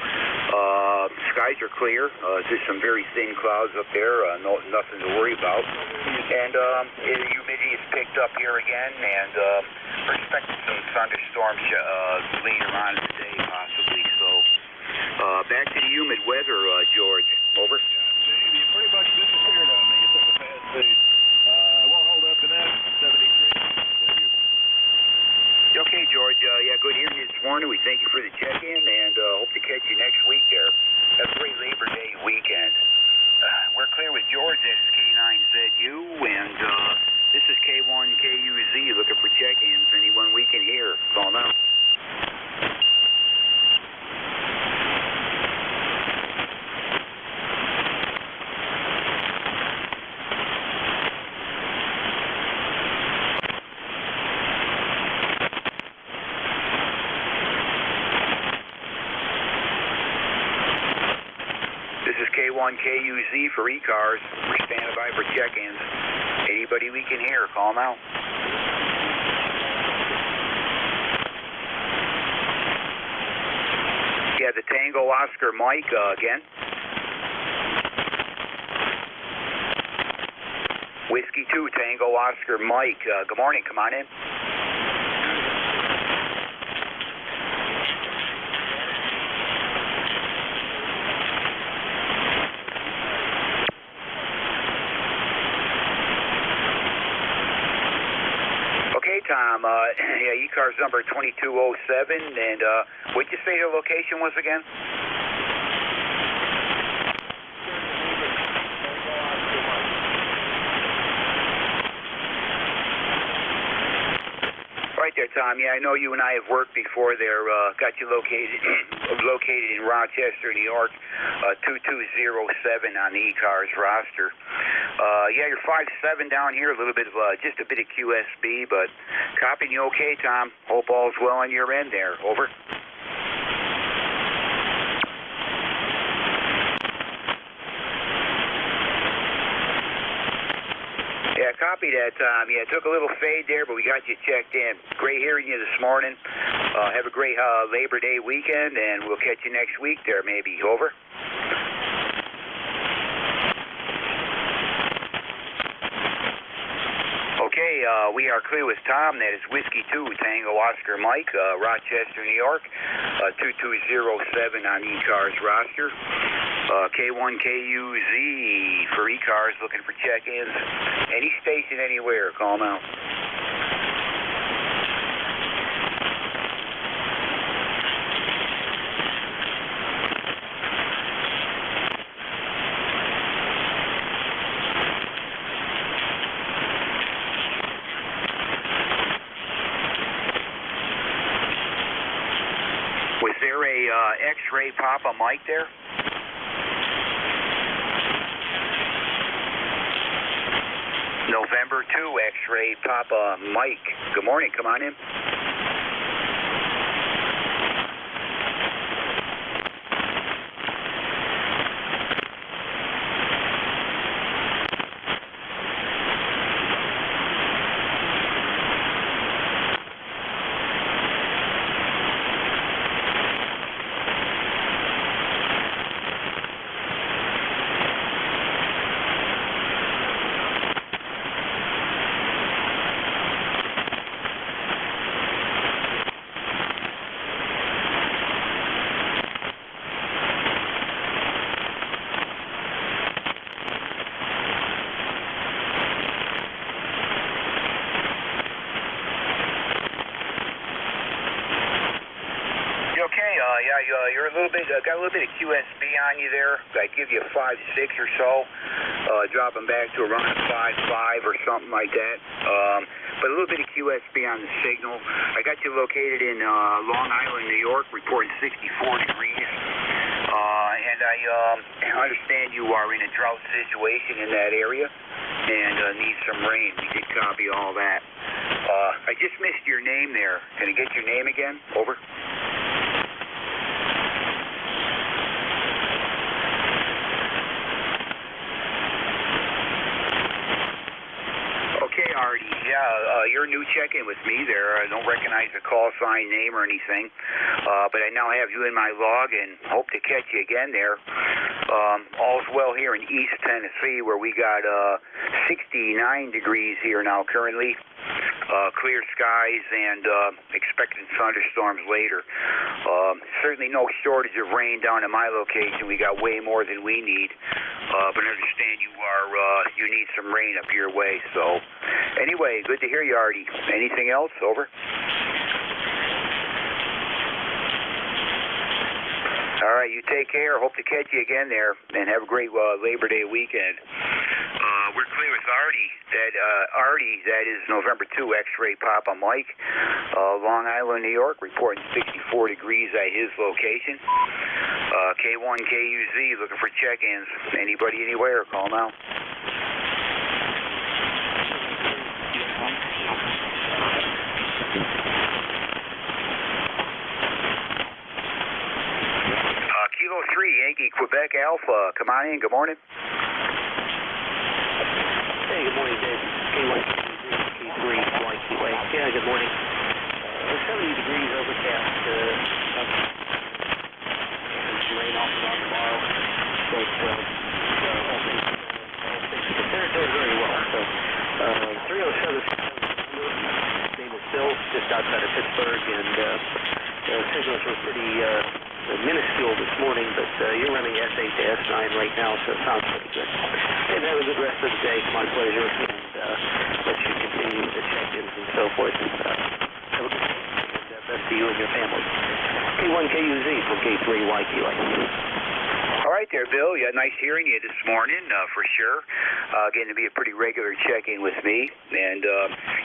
Skies are clear. Just some very thin clouds up there. Nothing to worry about. And the humidity is picked up here again, and we're expecting some thunderstorms later on in the day, possibly. So back to the humid weather, George. Over. Yeah, Dave, you pretty much disappeared on me. You took a fast speed. Won't hold up to that. 73. Okay, George. Yeah, good hearing you this morning. We thank you for the check-in, and hope to catch you next week there. Have a great Labor Day weekend. We're clear with George. That's K9ZU, and this is K1KUZ looking for check-ins. Anyone we can hear, call now. This is K1KUZ for ECARS. We're standing by for check-ins. Anybody we can hear, call now. Yeah, the Tango Oscar Mike again. Whiskey 2, Tango Oscar Mike. Good morning, come on in. Okay, Tom. Yeah, ECARS number 2207, and what'd you say your location was again? Right there, Tom. Yeah, I know you and I have worked before there. Got you located in Rochester, New York, 2207 on the ECARS roster. Yeah, you're 5'7" down here, a little bit of just a bit of QSB, but copying you okay, Tom. Hope all's well on your end there. Over. Yeah, copy that, Tom. Yeah, it took a little fade there, but we got you checked in. Great hearing you this morning. Have a great Labor Day weekend, and we'll catch you next week there, maybe. Over. Okay, we are clear with Tom. That is Whiskey 2, Tango Oscar Mike, Rochester, New York, 2207 on ECARS roster. K1KUZ for ECARS looking for check-ins. Any station, anywhere, call now. Was there a X-ray Papa Mike there? November 2, X-ray Papa Mike. Good morning, come on in. Yeah, you're a little bit, got a little bit of QSB on you there. I'd give you a 5.6 or so, dropping back to around a 5.5 or something like that. But a little bit of QSB on the signal. I got you located in Long Island, New York, reporting 64 degrees. And I understand you are in a drought situation in that area and need some rain. You did copy all that. I just missed your name there. Can I get your name again? Over. Okay, Artie. Yeah, you're a new check-in with me there. I don't recognize the call sign, name, or anything. But I now have you in my log and hope to catch you again there. All's well here in East Tennessee, where we got 69 degrees here now currently. Clear skies and expecting thunderstorms later. Certainly no shortage of rain down in my location. We got way more than we need. But I understand you need some rain up your way. So anyway, good to hear you, Artie. Anything else? Over. All right, you take care. Hope to catch you again there, and have a great Labor Day weekend. We're clear with Artie. That is November 2 X-ray Papa Mike, Long Island, New York, reporting 64 degrees at his location. K1 KUZ looking for check-ins. Anybody anywhere? Call now. Kilo 3, Yankee, Quebec Alpha. Come on in. Good morning. Hey, good morning, Dave. K1, K3, YQA. Yeah, good morning. 70 degrees overcast. Some rain off and on tomorrow. So all things prepared very well. So 307 name is Bill, just outside of Pittsburgh, and signals were pretty minuscule this morning, but you're running S8 to S9 right now, so it sounds pretty good. And have a good rest of the day. My pleasure, and let you continue with the check-ins and so forth. Have a good day, and best to you and your family. K1KUZ from K3 YQA. All right there, Bill. Yeah, nice hearing you this morning, for sure. Getting to be a pretty regular check-in with me. And,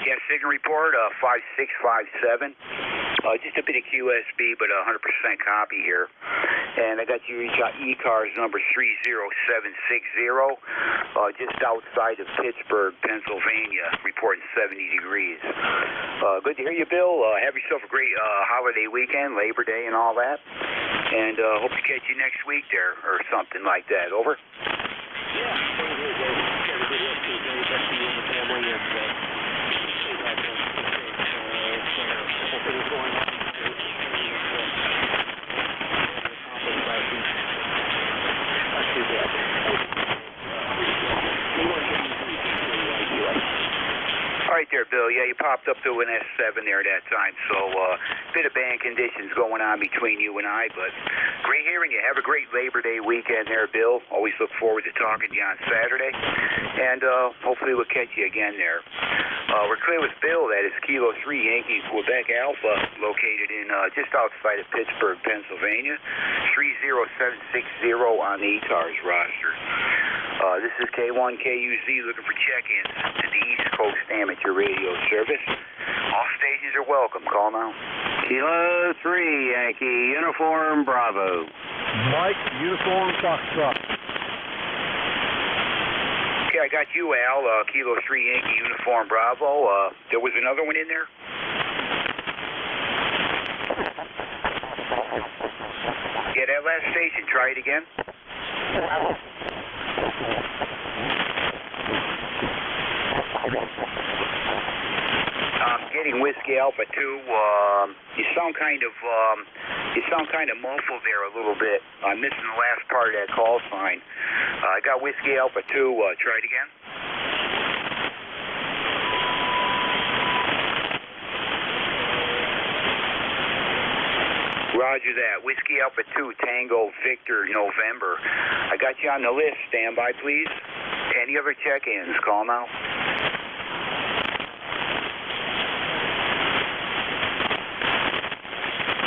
yeah, signal report, 5657. Just a bit of QSB, but 100% copy here. And I got you ECARS number 30760, just outside of Pittsburgh, Pennsylvania, reporting 70 degrees. Good to hear you, Bill. Have yourself a great holiday weekend, Labor Day and all that. And hope to catch you next week there or something like that. Over. Yeah, thank you, Dave. Have a good rest of the day. Best to you and the family, and things going on. Not too bad. All right there, Bill. Yeah, you popped up to an S7 there at that time, so bit of band conditions going on between you and I, but great hearing you. Have a great Labor Day weekend there, Bill. Always look forward to talking to you on Saturday, and hopefully we'll catch you again there. We're clear with Bill. That is Kilo 3 Yankee Quebec Alpha, located in just outside of Pittsburgh, Pennsylvania, 30760 on the ECARS roster. This is K1 KUZ looking for check-ins to the East Coast Amateur Radio Service. All stations are welcome. Call now. Kilo 3 Yankee Uniform Bravo. Mike, Uniform Foxtrot. Okay, I got you, Al. Kilo 3 Yankee Uniform Bravo. There was another one in there? Yeah, that last station. Try it again. I'm getting Whiskey Alpha 2. You sound kind of muffled there a little bit. I'm missing the last part of that call sign. I got Whiskey Alpha 2. Try it again. Roger that. Whiskey Alpha 2, Tango Victor, November. I got you on the list. Stand by, please. Any other check-ins? Call now.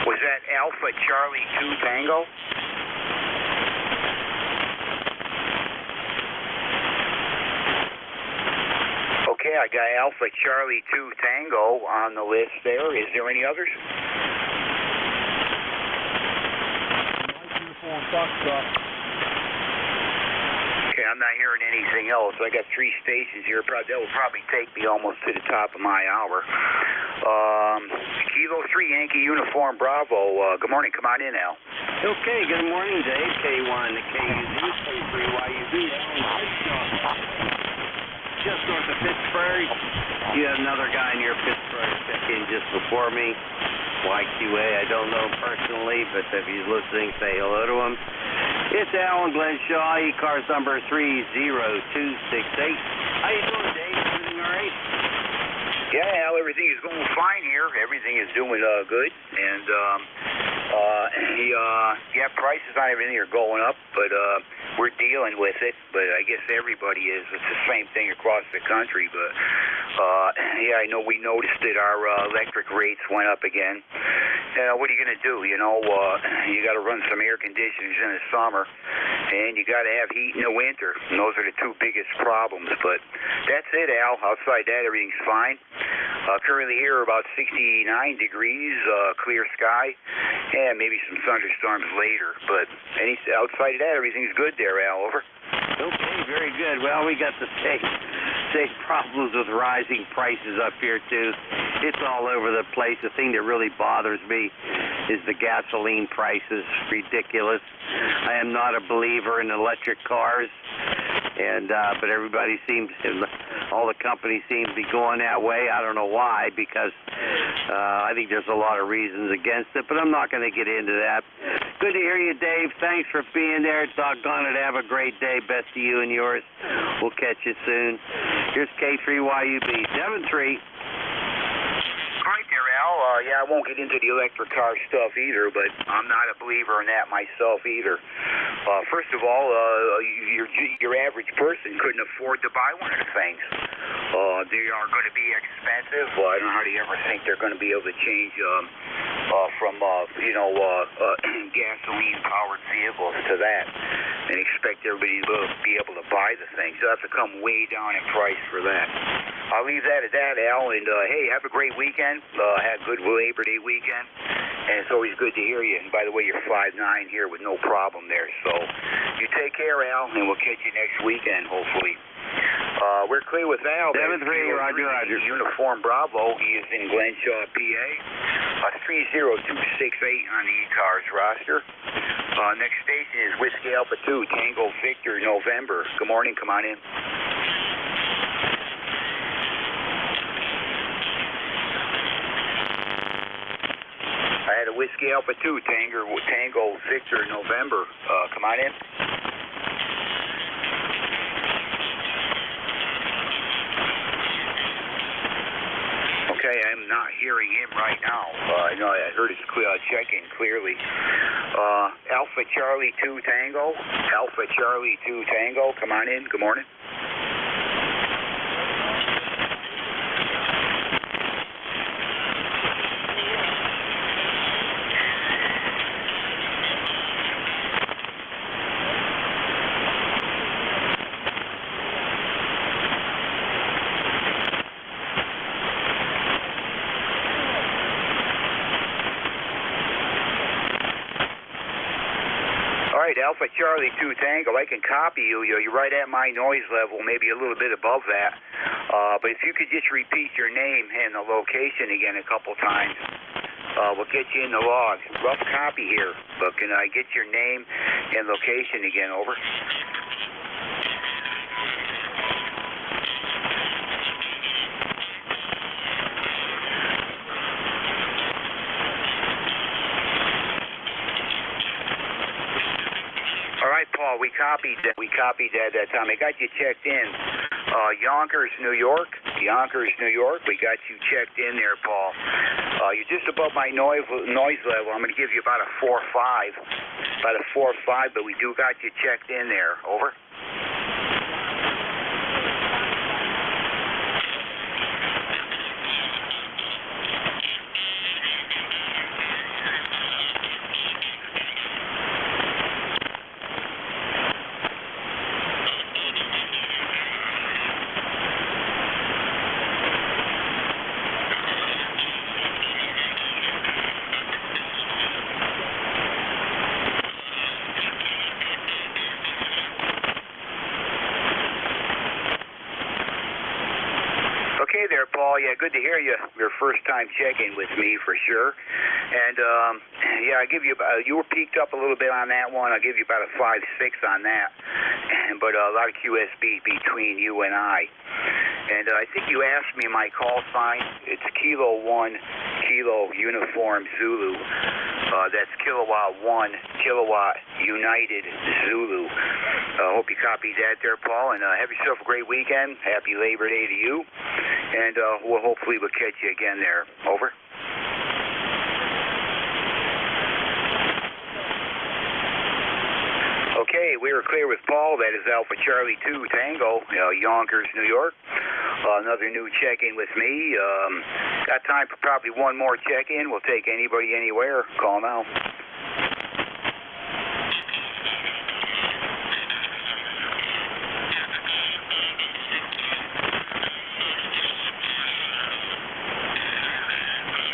Was that Alpha Charlie 2 Tango? Okay, I got Alpha Charlie 2 Tango on the list there. Is there any others? Uniform Foxtrot. Okay, I'm not hearing anything else. I got 3 stations here. That will probably take me almost to the top of my hour. Kilo 3 Yankee Uniform Bravo. Good morning. Come on in, Al. Okay, good morning, Dave. K1 to KUZ, K3YUZ. Just north of Pittsburgh. You have another guy near Pittsburgh check in just before me. YQA, I don't know him personally, but if he's listening, say hello to him. It's Alan Glenshaw, ECARS number 30268. How you doing, Dave? Everything all right? Yeah, Al, everything is going fine here. Everything is doing good. And, yeah, prices on everything are going up, but we're dealing with it. But I guess everybody is. It's the same thing across the country. But, yeah, I know we noticed that our electric rates went up again. What are you going to do? You know, you got to run some air conditioners in the summer, and you got to have heat in the winter. And those are the 2 biggest problems. But that's it, Al. Outside that, everything's fine. Currently here about 69 degrees, clear sky, and maybe some thunderstorms later. But outside of that, everything's good there, Al. Over. Okay, very good. Well, we got the same problems with rising prices up here, too. It's all over the place. The thing that really bothers me is the gasoline prices. Ridiculous. I am not a believer in electric cars, and but everybody seems to, all the companies seem to be going that way. I don't know why, because I think there's a lot of reasons against it, but I'm not going to get into that. Good to hear you, Dave. Thanks for being there. Doggone it. Have a great day. Best to you and yours. We'll catch you soon. Here's K3YUB 73. All right there, Al. Yeah, I won't get into the electric car stuff either, but I'm not a believer in that myself either. First of all, your average person couldn't afford to buy one of the things. They are going to be expensive. I don't know how do you ever think they're going to be able to change from gasoline-powered vehicles to that and expect everybody to be able to buy the things. They'll have to come way down in price for that. I'll leave that at that, Al, and hey, have a great weekend. Have a good Labor Day weekend, and it's always good to hear you. And by the way, you're 5'9" here with no problem there. So you take care, Al, and we'll catch you next weekend, hopefully. We're clear with Al. 7-3, Roger. Uniform Bravo. He is in Glenshaw, PA. 30268 on the ECARS roster. Next station is Whiskey Alpha 2, Tango Victor, November. Good morning. Come on in. I had a Whiskey Alpha 2, Tango Victor, November. Come on in. Okay, I'm not hearing him right now. I know I heard his check-in clearly. Alpha Charlie 2 Tango. Alpha Charlie 2 Tango. Come on in. Good morning. Alpha Charlie 2 Tango, I can copy you. You're right at my noise level, maybe a little bit above that. But if you could just repeat your name and the location again a couple times, we'll get you in the log. Rough copy here, but can I get your name and location again? Over. All right, Paul, we copied that. That time. I got you checked in. Yonkers, New York. Yonkers, New York. We got you checked in there, Paul. You're just above my noise level. I'm going to give you about a 4.5. About a 4.5, but we do got you checked in there. Over. Paul. Yeah, good to hear you. Your first time checking with me for sure. And yeah, I give you about, you were peaked up a little bit on that one. I'll give you about a 5-6 on that. But a lot of QSB between you and I. And I think you asked me my call sign. It's Kilo 1, Kilo Uniform Zulu. That's Kilowatt 1, Kilowatt United Zulu. Hope you copied that there, Paul. And have yourself a great weekend. Happy Labor Day to you. And hopefully we'll catch you again there. Over. Okay, we are clear with Paul. That is Alpha Charlie 2 Tango, Yonkers, New York. Another new check-in with me. Got time for probably one more check-in. We'll take anybody, anywhere. Call now.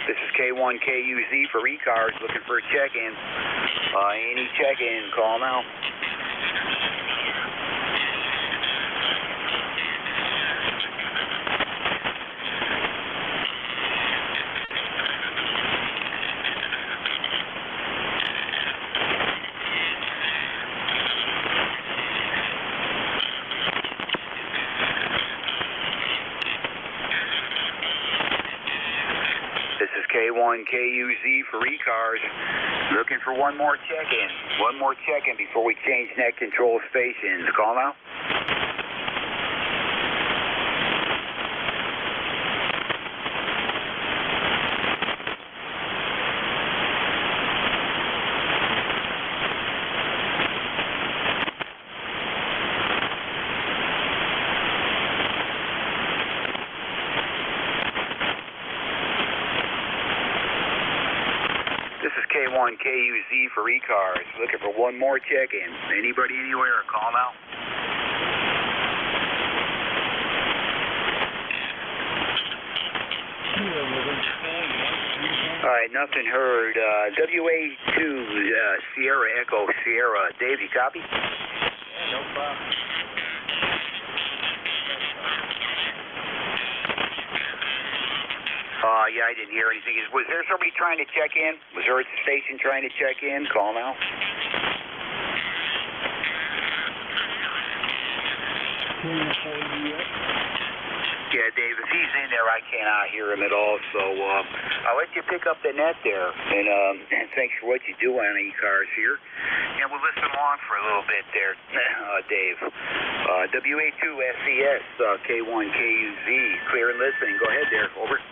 This is K1KUZ for ECARS, looking for a check-in. Any check-in, call now. This is K1KUZ for ECARS. Looking for one more check-in. One more check-in before we change net control stations. Call now. This is K1KUZ for ECARS. Looking for one more check-in. Anybody, anywhere, call now. All right, nothing heard. WA2 Sierra Echo Sierra. Dave, you copy? Yeah, no problem. Yeah, I didn't hear anything. Was there somebody trying to check in? Was there a station trying to check in? Call now. NJ2US. Yeah, Dave, if he's in there, I cannot hear him at all. So I'll let you pick up the net there. And thanks for what you do on ECARS here. And we'll listen along for a little bit there, Dave. WA2 SES, K1KUZ, clear and listening. Go ahead there. Over.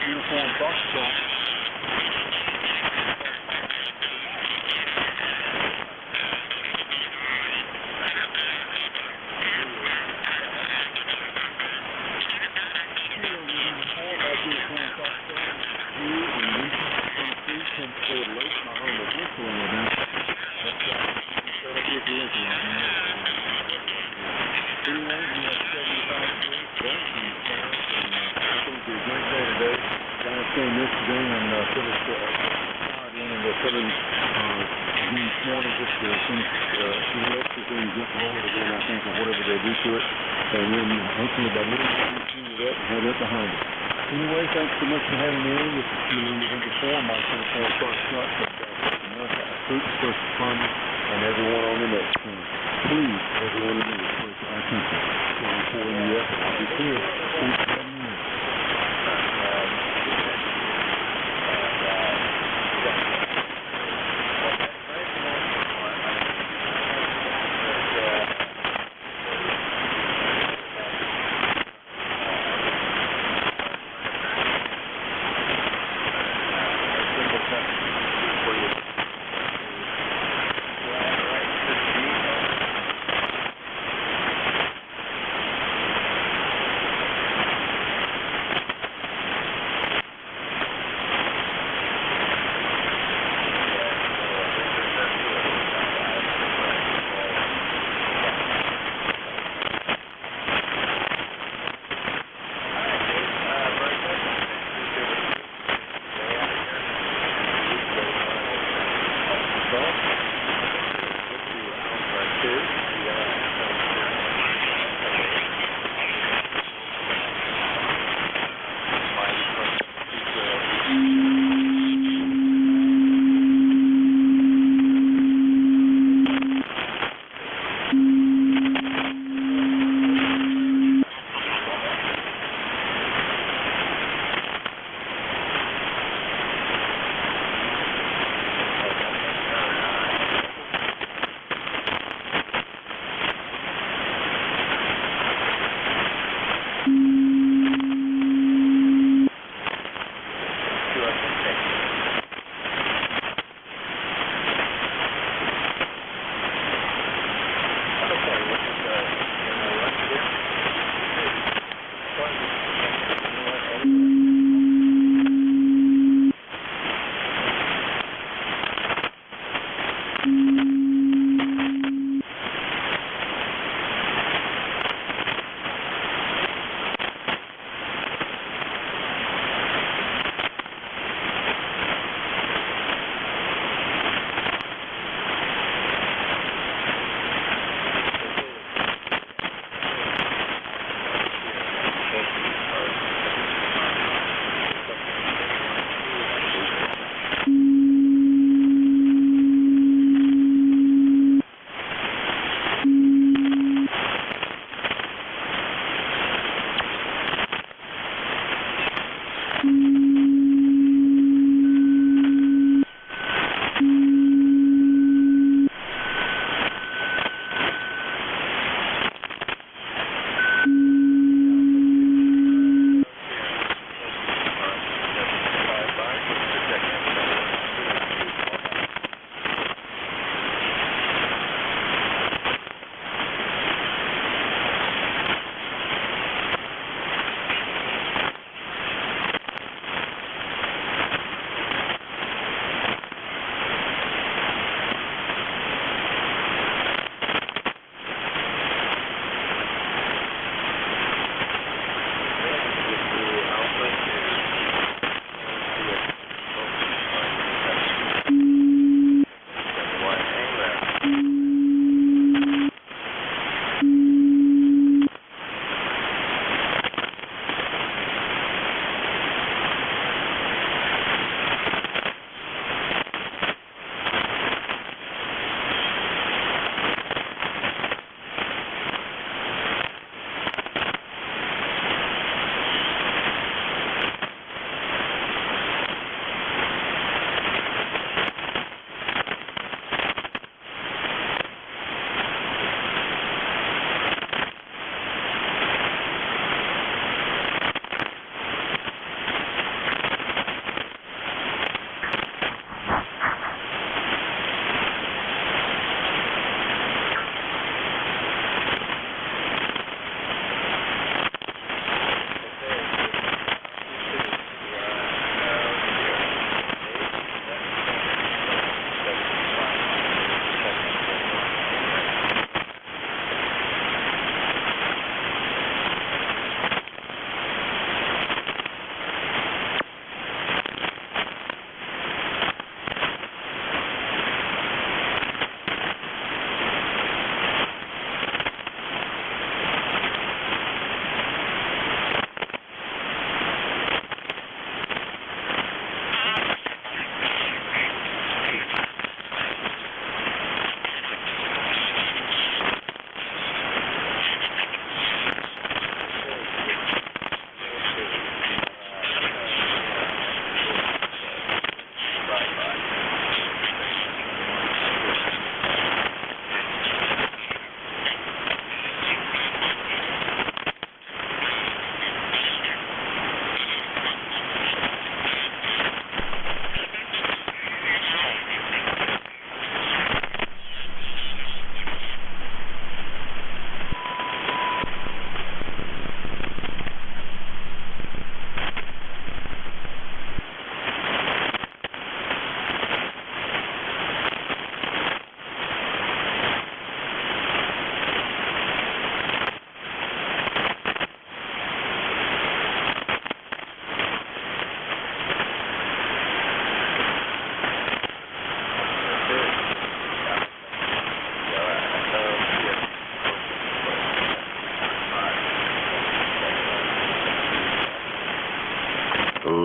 Uniform box stop. Yesterday and finished in and filling this morning just to finish the electrical and get rolled again, I think, or whatever they do to it. And then hopefully by middle of the clean it up and have that behind us. Anyway, thanks so much for having me in. This is Number 4, my 24 first shot. Troops, first responders, and everyone on the next team. Please, everyone in the first attention. So I'm 4 in the effort. I'll be clear. Thanks for having me in.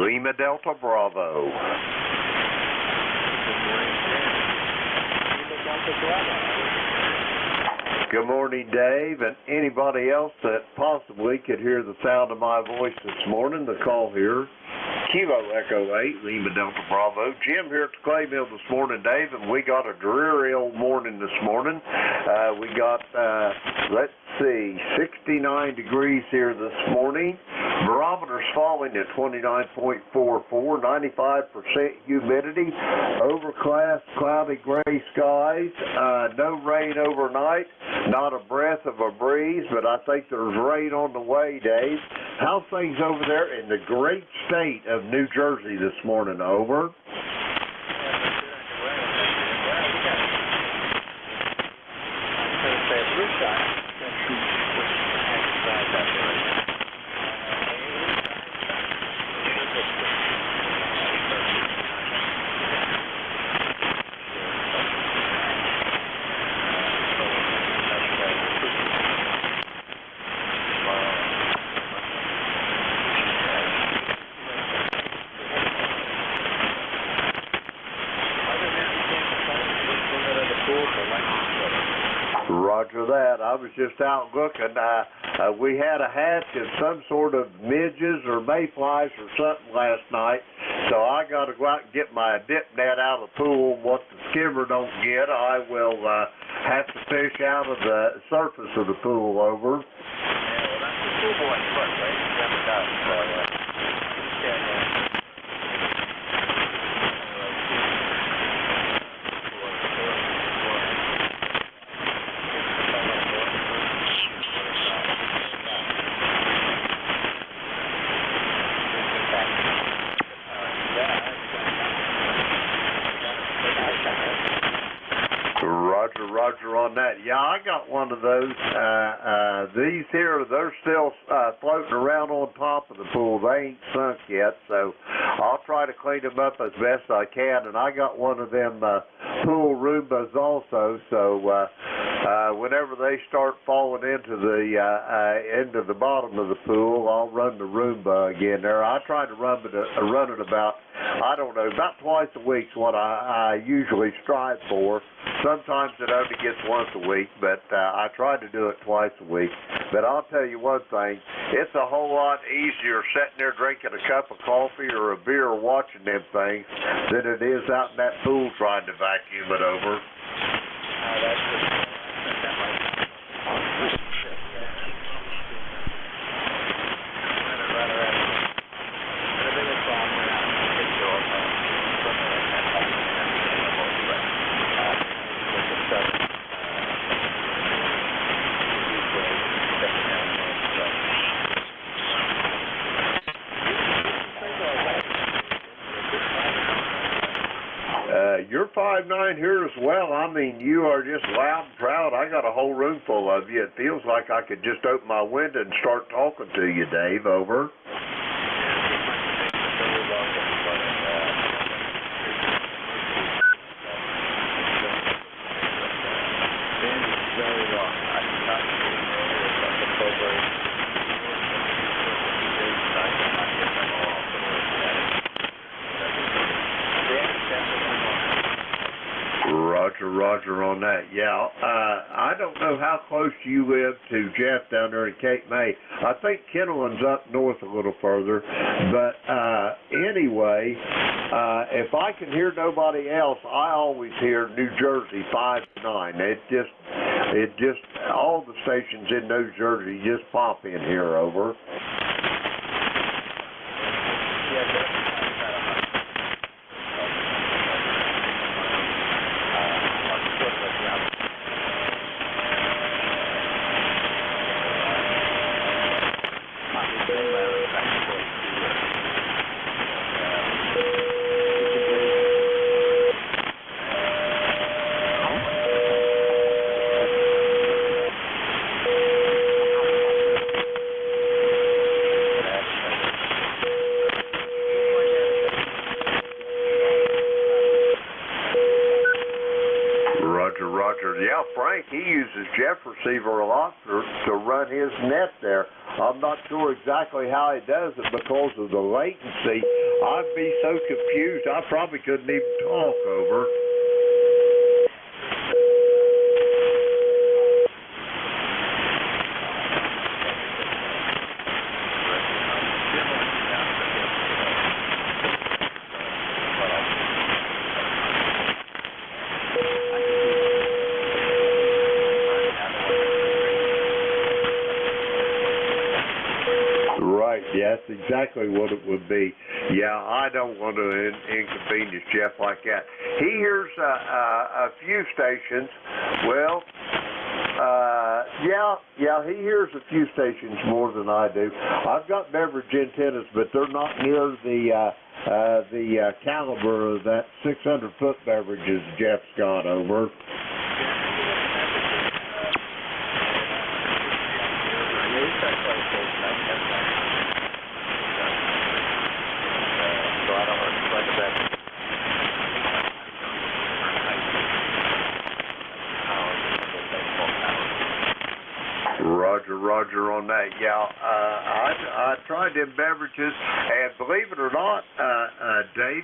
Lima Delta Bravo. Good morning, Dave, and anybody else that possibly could hear the sound of my voice this morning, the call here. Kilo Echo 8, Lima Delta Bravo. Jim here at the clay mill this morning, Dave, and we got a dreary old morning this morning. We got, let's see, 69 degrees here this morning. Barometer's falling at 29.44, 95% humidity, overcast, cloudy gray skies, no rain overnight, not a breath of a breeze, but I think there's rain on the way, Dave. How's things over there in the great state of New Jersey this morning? Over. Roger that. I was just out looking. We had a hatch of some sort of midges or mayflies or something last night, so I got to go out and get my dip net out of the pool. What the skimmer don't get, I will have to fish out of the surface of the pool over. Yeah, well, that's the pool boy first, right? You haven't got it, so, Roger on that. Yeah, I got one of those. These here, they're still floating around on top of the pool. They ain't sunk yet, so I'll try to clean them up as best I can. And I got one of them pool Roombas also, so whenever they start falling into the bottom of the pool, I'll run the Roomba again there. I try to run it about, I don't know, about twice a week is what I usually strive for. Sometimes it only gets once a week, but I try to do it twice a week. But I'll tell you one thing, it's a whole lot easier sitting there drinking a cup of coffee or a beer watching them things than it is out in that pool trying to vacuum it over. You're 5'9" here as well. I mean, you are just loud and proud. I got a whole room full of you. It feels like I could just open my window and start talking to you, Dave. Over. Roger on that. Yeah, I don't know how close you live to Jeff down there in Cape May. I think Kenneland's up north a little further. But anyway, if I can hear nobody else, I always hear New Jersey 5 to 9. It just all the stations in New Jersey just pop in here. Over. Roger. Yeah, Frank, he uses Jeff receiver a lot to run his net there. I'm not sure exactly how he does it because of the latency. I'd be so confused, I probably couldn't even talk. Over. Right, yeah, that's exactly what it would be. Yeah, I don't want to inconvenience Jeff like that. He hears a few stations. Well, yeah, he hears a few stations more than I do. I've got beverage antennas, but they're not near the caliber of that 600-foot beverages Jeff's got. Over. Roger on that. Yeah, I tried them beverages, and believe it or not, Dave,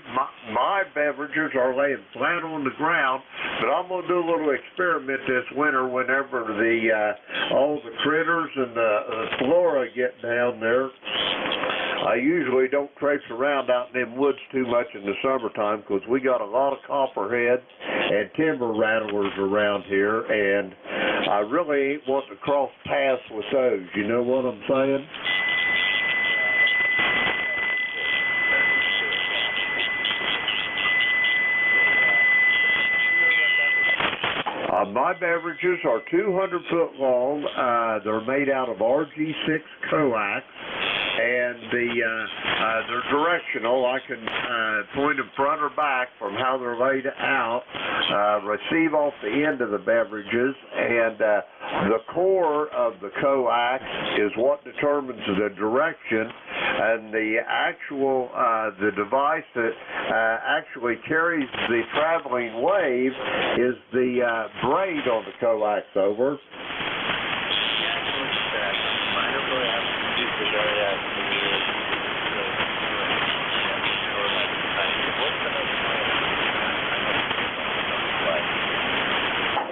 my beverages are laying flat on the ground, but I'm going to do a little experiment this winter whenever all the critters and the flora get down there. I usually don't traipse around out in them woods too much in the summertime because we got a lot of copperhead and timber rattlers around here, and I really ain't wanting to cross paths with those. You know what I'm saying? My beverages are 200 foot long. They're made out of RG6 coax, and they're directional. I can point them front or back from how they're laid out, receive off the end of the beverages, and the core of the coax is what determines the direction, and the actual the device that actually carries the traveling wave is the braid on the coax. Over.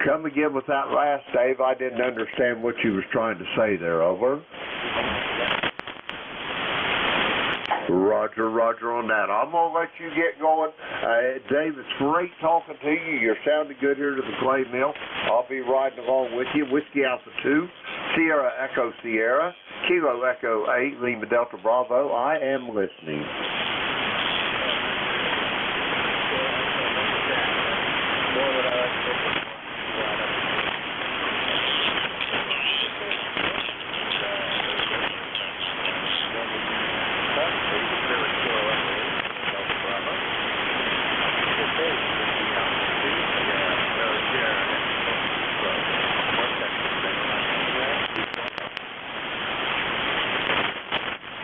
Come again with that last, Dave. I didn't understand what you was trying to say there. Over. Roger on that. I'm going to let you get going. Dave, it's great talking to you. You're sounding good here to the clay mill. I'll be riding along with you. Whiskey Alpha 2, Sierra Echo Sierra, Kilo Echo 8, Lima Delta Bravo. I am listening.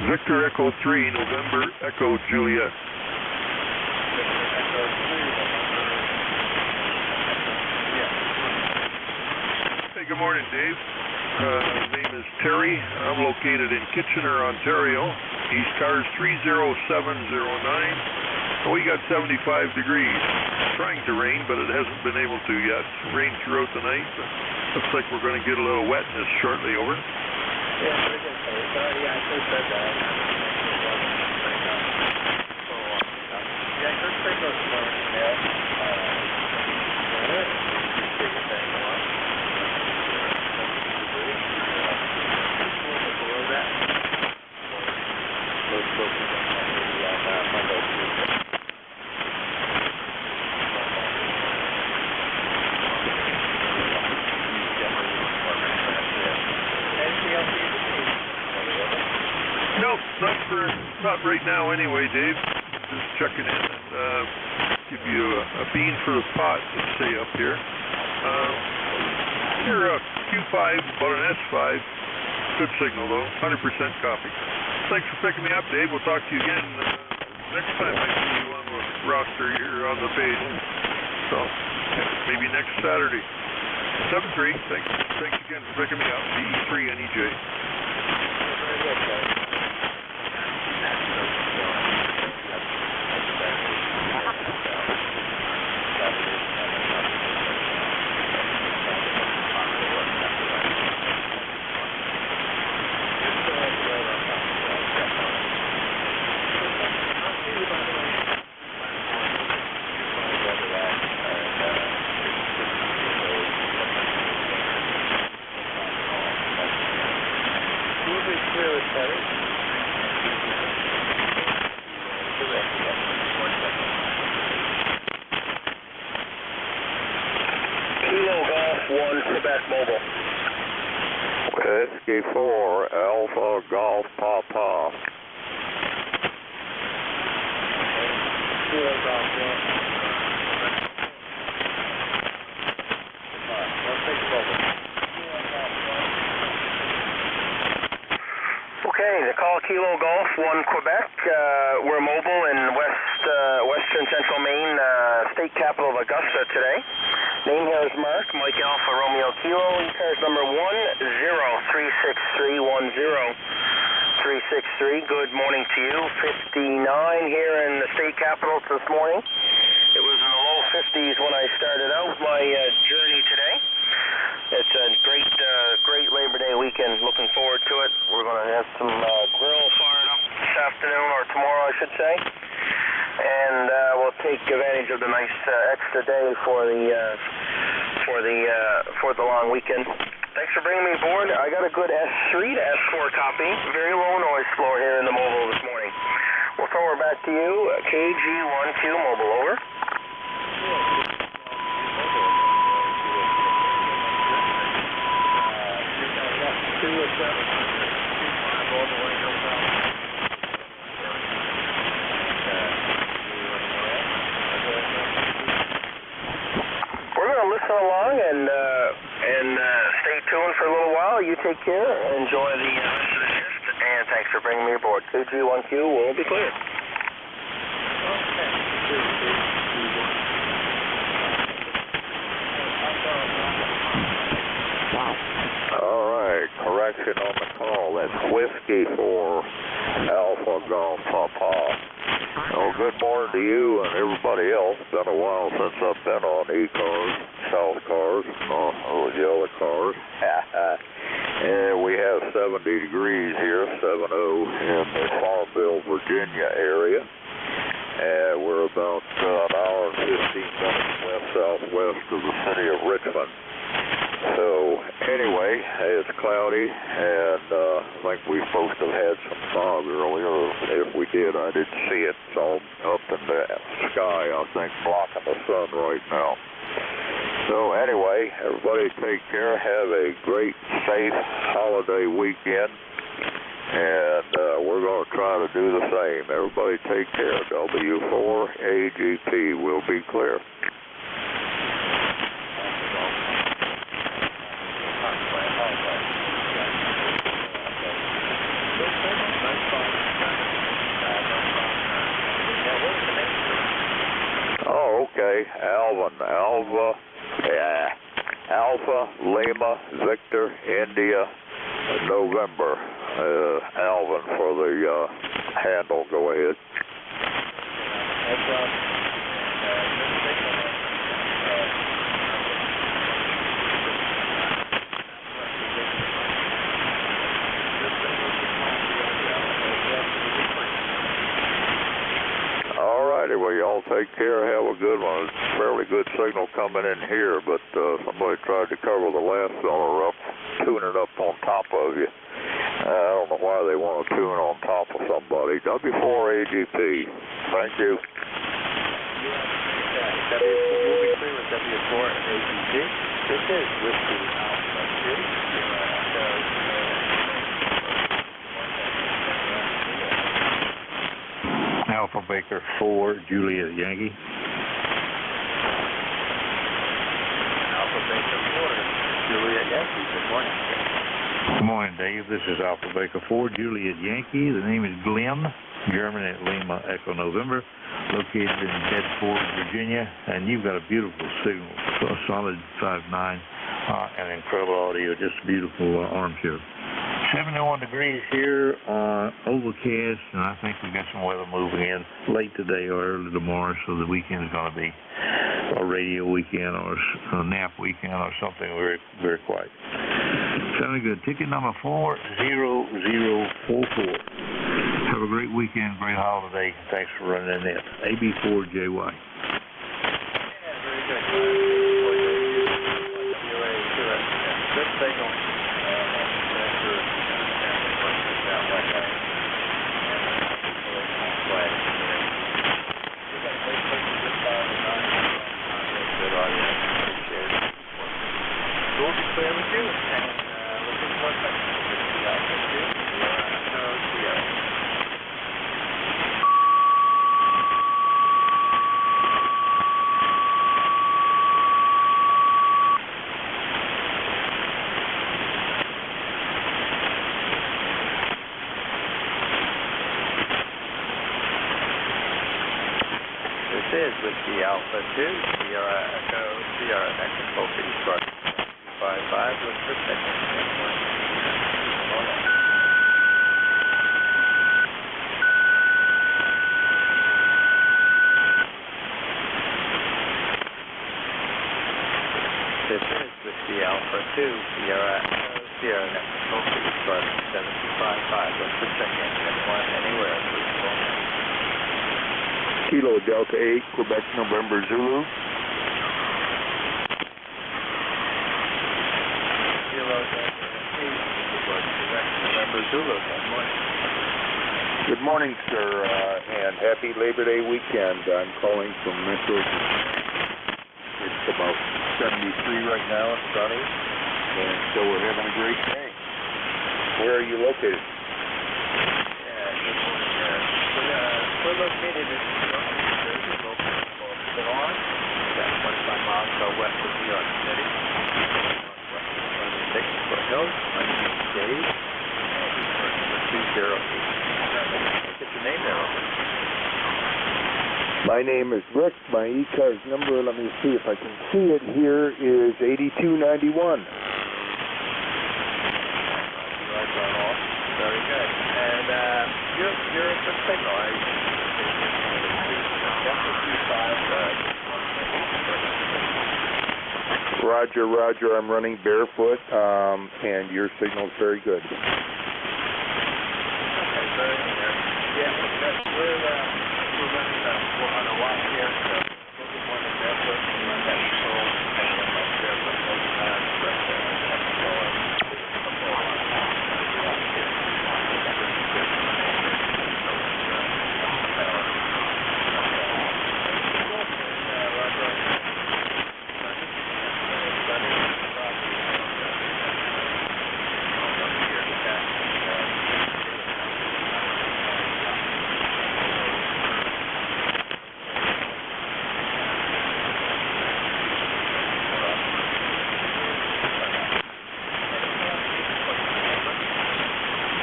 Victor Echo 3, November Echo Juliet. Hey, good morning, Dave. Name is Terry. I'm located in Kitchener, Ontario. ECARS 30709. We got 75 degrees. It's trying to rain, but it hasn't been able to yet. Rain throughout the night. Looks like we're going to get a little wetness shortly. Over. Yeah, very good. Yeah, I just said that. Yeah, just take those photos, man. Below that. Nope, not right now anyway, Dave. Just checking in and give you a bean for the pot, let's say, up here. You're a Q5, about an S5. Good signal, though. 100% copy. Thanks for picking me up, Dave. We'll talk to you again next time I see you on the roster here on the page. So, maybe next Saturday. 7-3. Thanks again for picking me up. DE3 NEJ. Kilo Golf 1, Quebec Mobile. Whiskey 4, Alpha Golf Papa. Kilo Golf 1. Okay, the call Kilo Golf 1 Quebec. We're mobile in western central Maine, state capital of Augusta today. Name here is Mark, Mike Alpha Romeo Kilo, ECARS number 1036310. Good morning to you. 59 here in the state capital this morning. It was in the low 50s when I started out my journey today. It's a great Labor Day weekend. Looking forward to it. We're going to have some grill fired up this afternoon, or tomorrow, I should say. And we'll take advantage of the nice extra day for the long weekend. Thanks for bringing me aboard. I got a good S3 to S4 copy. Very low noise floor here in the mobile this morning. We'll throw her back to you. KG12 mobile, over. We're going to listen along and stay tuned for a little while. You take care. Enjoy the rest of the shift, and thanks for bringing me aboard. KG1Q will be cleared. All right, correction on the call. That's Whiskey 4, Alpha Golf Papa. Well, good morning to you and everybody else. Been a while since I've been on ECARS, South Cars, those yellow cars. And we have 70 degrees here, 70 in the Farmville, Virginia area. And we're about an hour and 15 minutes west-southwest of the city of Richmond. So, anyway, it's cloudy, and I think we're supposed to have had some fog earlier. If we did, I didn't see it. It's all up in the sky, I think, blocking the sun right now. So, anyway, everybody take care. Have a great, safe holiday weekend, and we're going to try to do the same. Everybody take care. W4AGP will be clear. Oh, okay. Alpha, Lima, Victor, India, November. Alvin for the handle. Go ahead. Well, y'all take care. Have a good one. It's a fairly good signal coming in here, but somebody tried to cover the last fella up, tuning up on top of you. I don't know why they want to tune on top of somebody. W4AGP. Thank you. We'll be clear with W4AGP. This is Whiskey Alpha Baker 4, Juliet Yankee. Alpha Baker 4, Juliet Yankee. Good morning. Good morning, Dave. This is Alpha Baker 4, Juliet Yankee. The name is Glenn, German at Lima Echo November, located in Bedford, Virginia, and you've got a beautiful signal, a solid 5.9, and incredible audio, just a beautiful armchair. 71 degrees here, overcast, and I think we got some weather moving in late today or early tomorrow, so the weekend is going to be a radio weekend or a nap weekend or something very, very quiet. Sounding good. Ticket number 40044. Have a great weekend, great holiday. Thanks for running in there. AB4JY. Good signal. We'll be clear with you, and looking for the Alpha 2, Sierra. This is Whiskey Alpha 2, Sierra Echo, Sierra Mexico, Pittsburgh. 55, look for second. This is Whiskey Alpha 2, Sierra Echo, Sierra Mexico, Pittsburgh. 755, look for second. Anyone, anywhere, please call. Kilo Delta 8, Quebec, November, Zulu. Good morning, sir, and happy Labor Day weekend. I'm calling from Metro. It's about 73 right now, it's sunny, and so we're having a great day. Where are you located? Good morning, we're located in New York, New Jersey, local called Salon, about 25 miles southwest of New York City. Northwest of 6 foothills. My name is Dave. Get your name there, over. My name is Rick. My ECARS number, let me see if I can see it here, is 8291. Very good. And you're a good signal. Roger, Roger. I'm running barefoot, and your signal's very good. Yeah, we're running on a watch here, so we'll get more than barefoot and run that control and run my barefoot all the time, but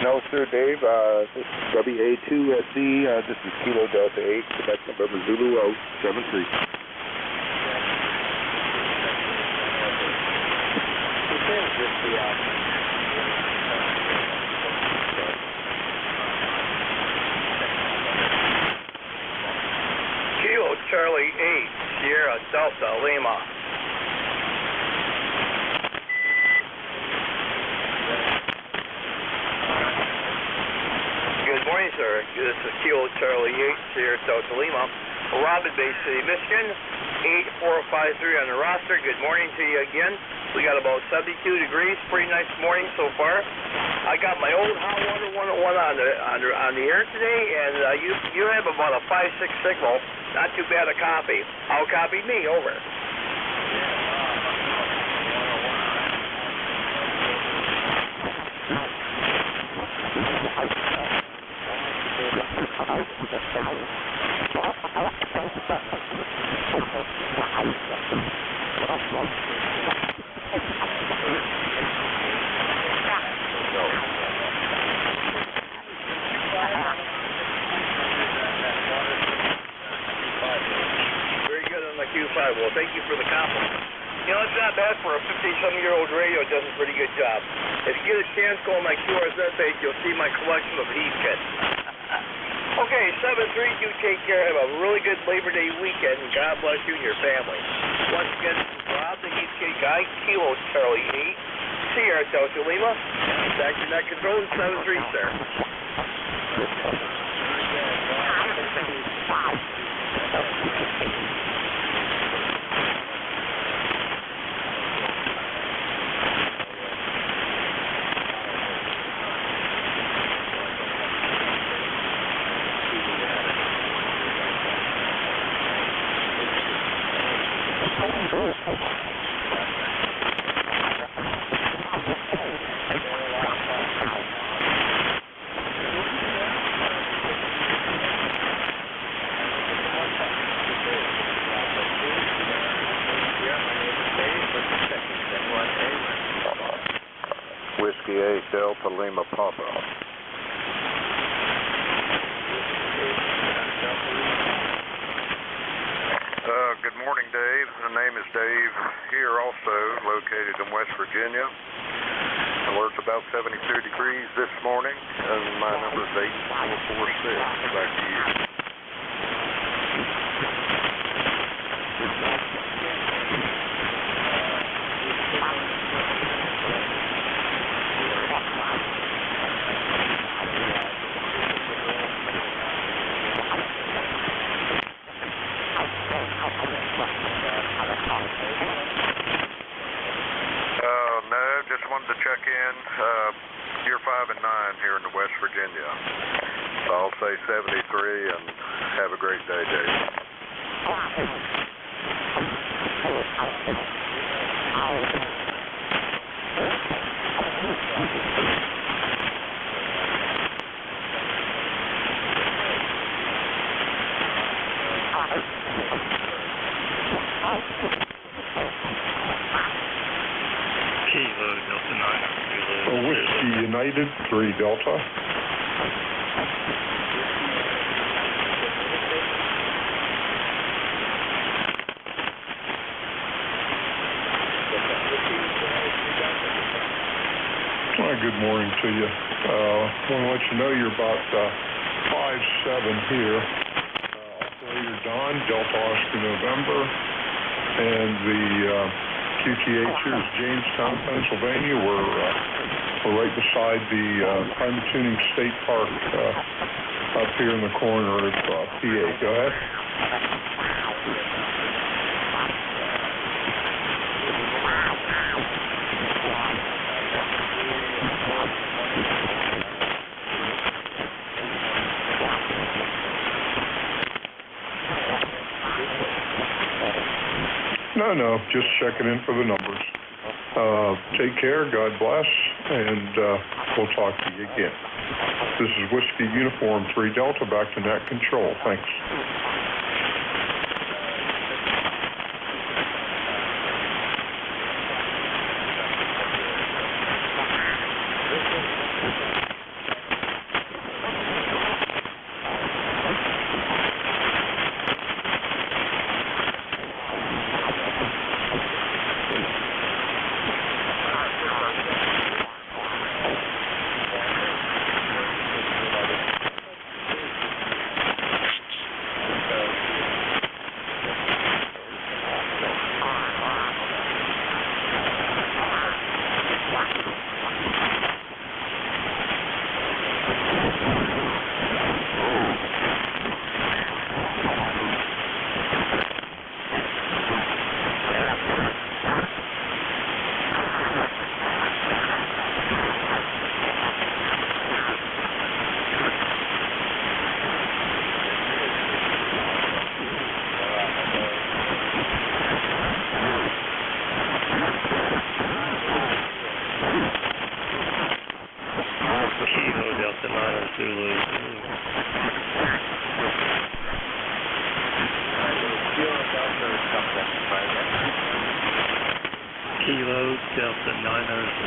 No, sir, Dave. This is WA2SC. This is Kilo Delta 8, Quebec, November, Zulu 073. Kilo Charlie 8, Sierra Delta Lima. Good morning, sir. This is Kilo Charlie 8, Sierra Delta Lima. Robin Bay City, Michigan. 8453 on the roster. Good morning to you again. We got about 72 degrees. Pretty nice morning so far. I got my old hot water 101 on the air today, and you have about a 5-6 signal. Not too bad a copy. I'll copy me. Over. Very good on the Q5. Well, thank you for the compliment. You know, it's not bad for a 50-some-year-old radio. It does a pretty good job. If you get a chance, go on my QRZ page, you'll see my collection of heat kits. Okay, 7-3, you take care. Have a really good Labor Day weekend, and God bless you and your family. Once again, this is Rob, the Heat Kit Guy, Kilo Charlie 8, Sierra Delta Lima. Back to net control, 7-3, sir. Whiskey 8 Delta Lima Papa. Good morning, Dave. The name is Dave, here also located in West Virginia. Well, it's about 72 degrees this morning, and my number is 8446. Back to you. No, just wanted to check in. You're 5 and 9 here in the West Virginia. So I'll say 73 and have a great day, Dave. Kilo Delta 9. Whiskey United 3 Delta. Good morning to you. Want to let you know you're about 5-7 here. Operator Don, Delta Oscar November, and the QTH here is Jamestown, Pennsylvania. We're right beside the Climate Tuning State Park up here in the corner of PA. Go ahead. No, just checking in for the numbers. Take care, God bless, and we'll talk to you again. This is Whiskey Uniform 3 Delta, back to net control. Thanks. Kilo Delta 901. Kilo Delta 901.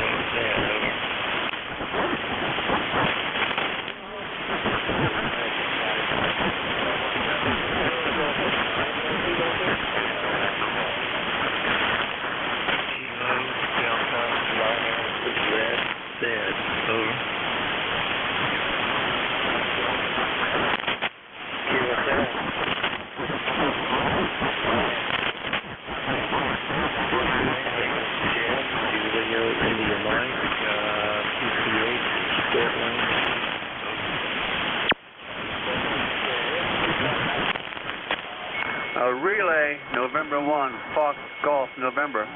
relay, November 1, Fox Golf, November.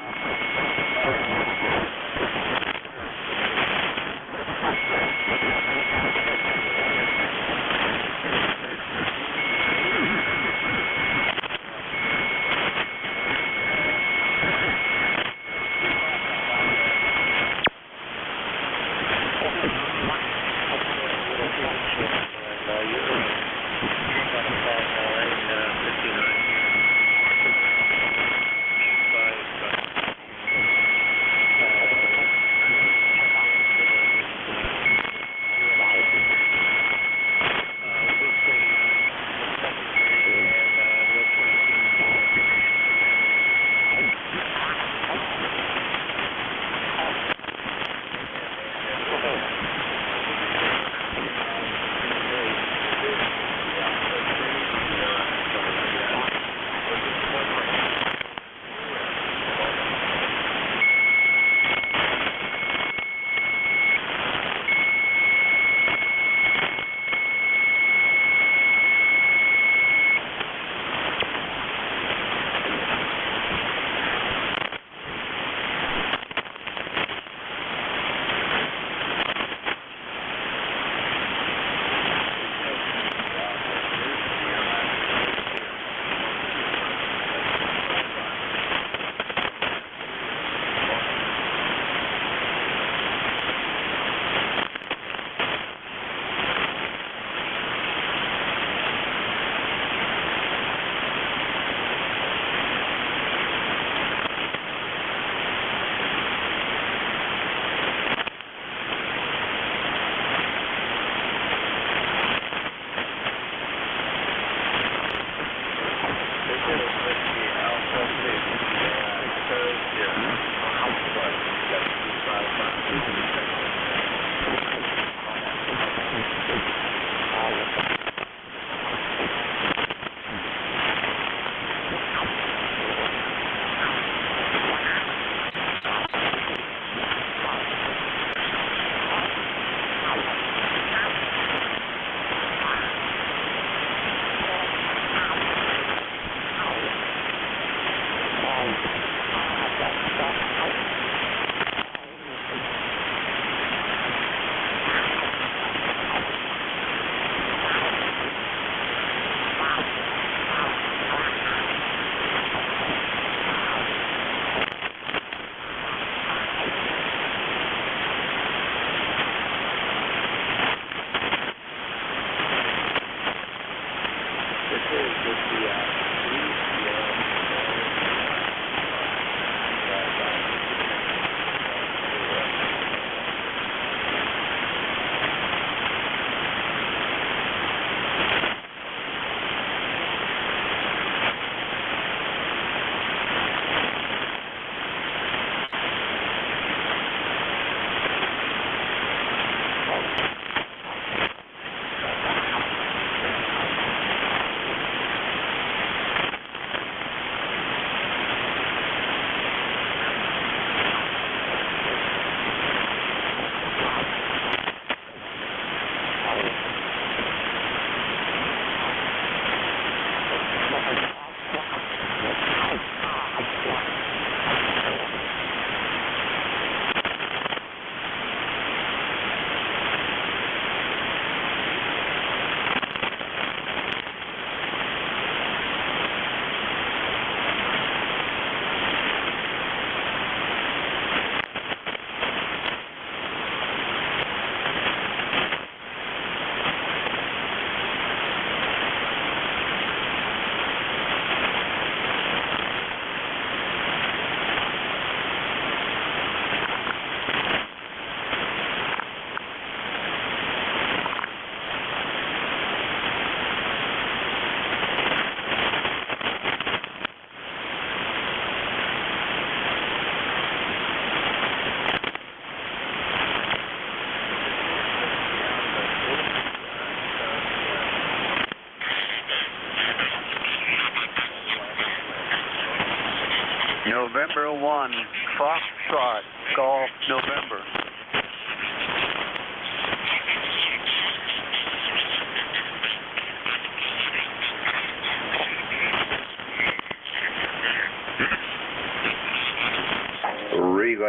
November 1, Foxtrot, Golf, November.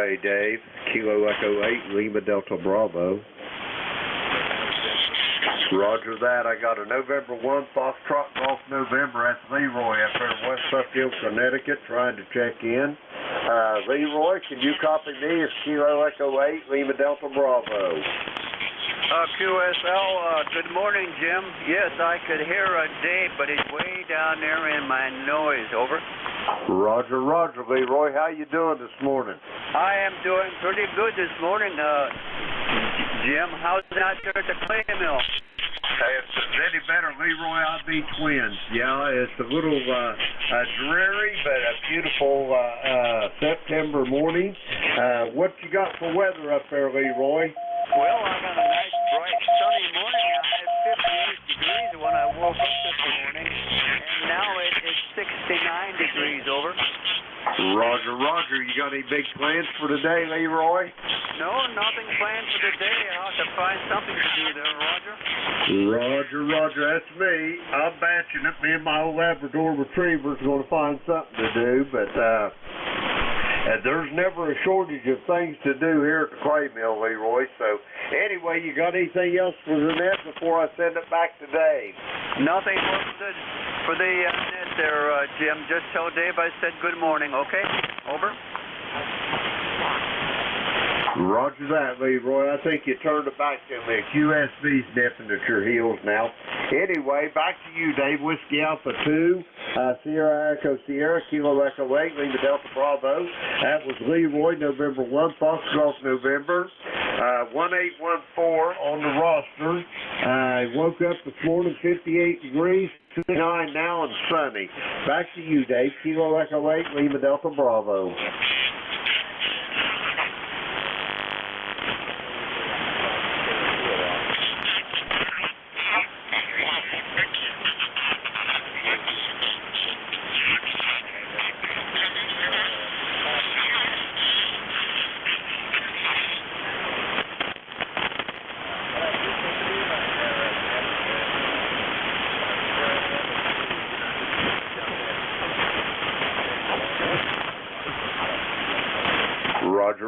way, Dave. Kilo Echo 8, Lima Delta Bravo. Roger that. I got a November 1 Foxtrot Golf November. That's Leroy up there in West Suffield, Connecticut, trying to check in. Leroy, can you copy me? It's Kilo Echo 8, Lima Delta Bravo. QSL, good morning, Jim. Yes, I could hear Dave, but he's way down there in my noise. Over. Roger, Roger, Leroy. How you doing this morning? I am doing pretty good this morning, Jim. How's it out there at the clay mill? It's any better, Leroy. I'll be twins. Yeah, it's a little dreary, but a beautiful September morning. What you got for weather up there, Leroy? Well, I got a nice, bright, sunny morning. I had 58 degrees when I woke up this morning, and now it's 69 degrees. Over. Roger, Roger. You got any big plans for today, Leroy? No, nothing planned for today. I'll have to find something to do there, Roger. Roger, Roger. That's me. I'm batching it. Me and my old Labrador Retriever's going to find something to do, but there's never a shortage of things to do here at the clay mill, Leroy. So, anyway, you got anything else for the net before I send it back to Dave? Nothing for the net there, Jim. Just tell Dave I said good morning, okay? Over. Roger that, Leroy. I think you turned it back to me. QSB's nipping at your heels now. Anyway, back to you, Dave. Whiskey Alpha 2, Sierra Echo Sierra, Kilo Echo 8, Lima Delta Bravo. That was Leroy, November 1, Foxtrot November. 1814 on the roster. I woke up this morning, 58 degrees, 69 now, and sunny. Back to you, Dave. Kilo Echo 8, Lima Delta Bravo.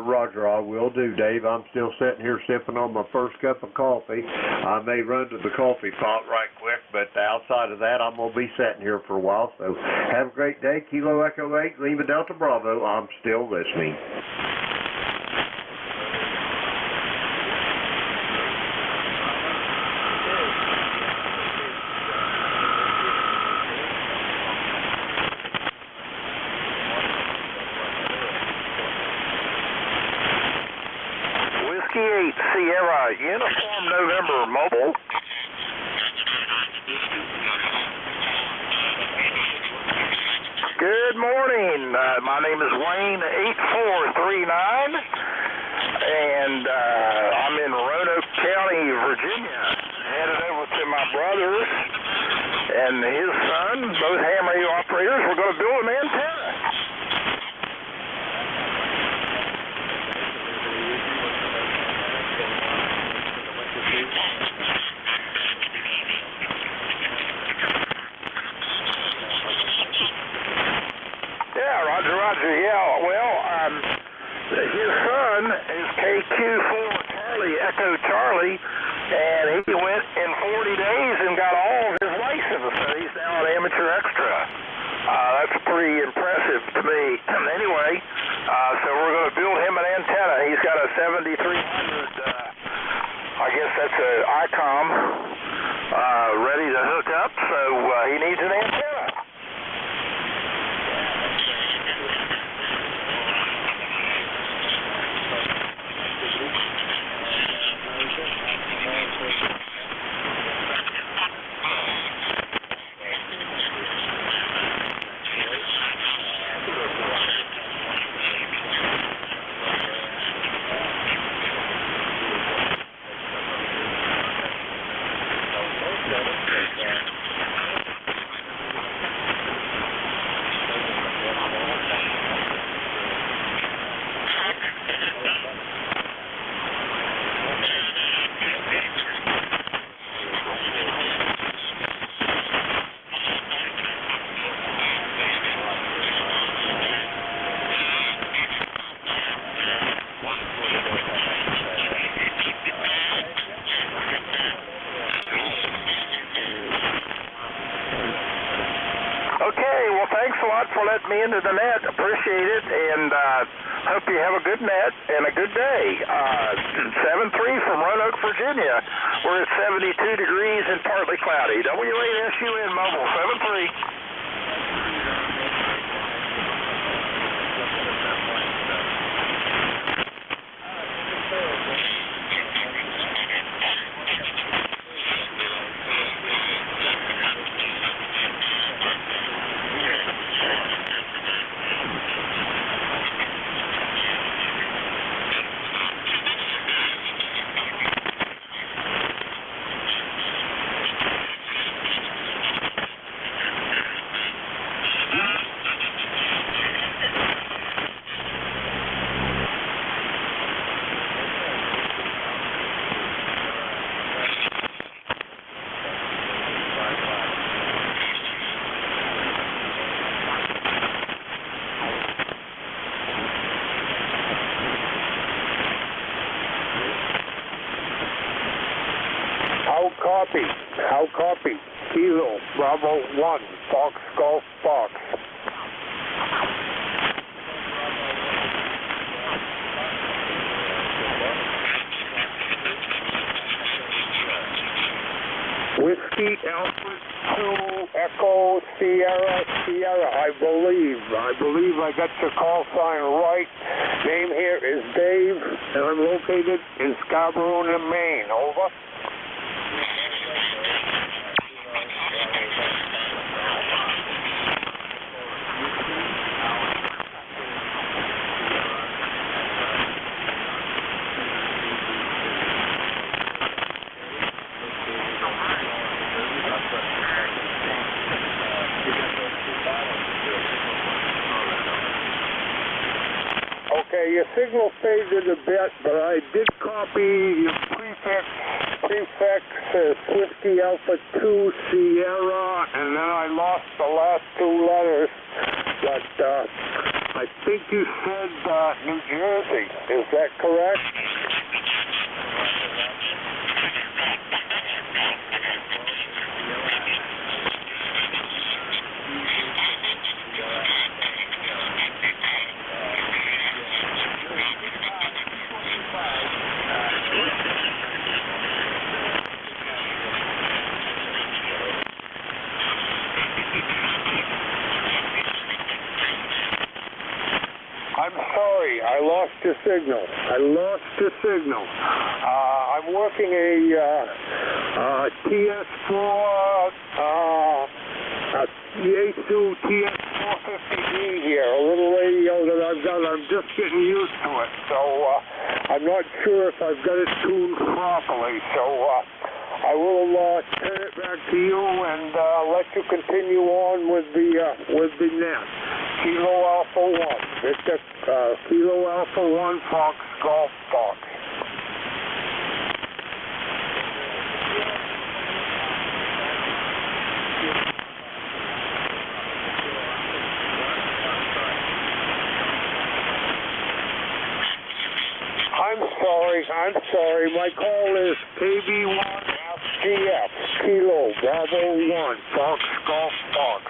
Roger, I will do, Dave. I'm still sitting here sipping on my first cup of coffee. I may run to the coffee pot right quick, but outside of that, I'm going to be sitting here for a while. So have a great day. Kilo Echo 8, Lima Delta Bravo. I'm still listening. Sierra Uniform November Mobile. Good morning. My name is Wayne 8439, and I'm in Roanoke County, Virginia. Headed over to my brother's and his son, both ham radio operators. We're going to build an antenna. Roger, yeah. Well, his son is KQ4 Charlie, Echo Charlie, and he went in 40 days and got all of his license, so he's now an amateur extra. That's pretty impressive to me. Anyway, so we're going to build him an antenna. He's got a 7300, I guess that's an ICOM, ready to hook up, so he needs an antenna. a lot for letting me into the net. Appreciate it, and hope you have a good net and a good day. 7-3 from Roanoke, Virginia. We're at 72 degrees and partly cloudy. WASUN Mobile, 7-3. How copy? Kilo, Bravo 1, Fox Golf Fox. Whiskey Alpha 2 Echo Sierra Sierra, I believe I got your call sign right. Name here is Dave, and I'm located in Scarborough, Maine. Over. Okay, your signal faded a bit, but I did copy your prefix as Whiskey Alpha 2 Sierra, and then I lost the last two letters, but I think you said New Jersey. Is that correct? I'm sorry, I lost your signal. I'm working a TS4, Yaesu TS450D here, a little radio that I've got. I'm just getting used to it, so I'm not sure if I've got it tuned properly. So I will turn it back to you and let you continue on with the net. Kilo Alpha 1, Victor, Kilo Alpha 1, Fox Golf Fox. I'm sorry, my call is KB1 FGF, Kilo Bravo 1, Fox Golf Fox.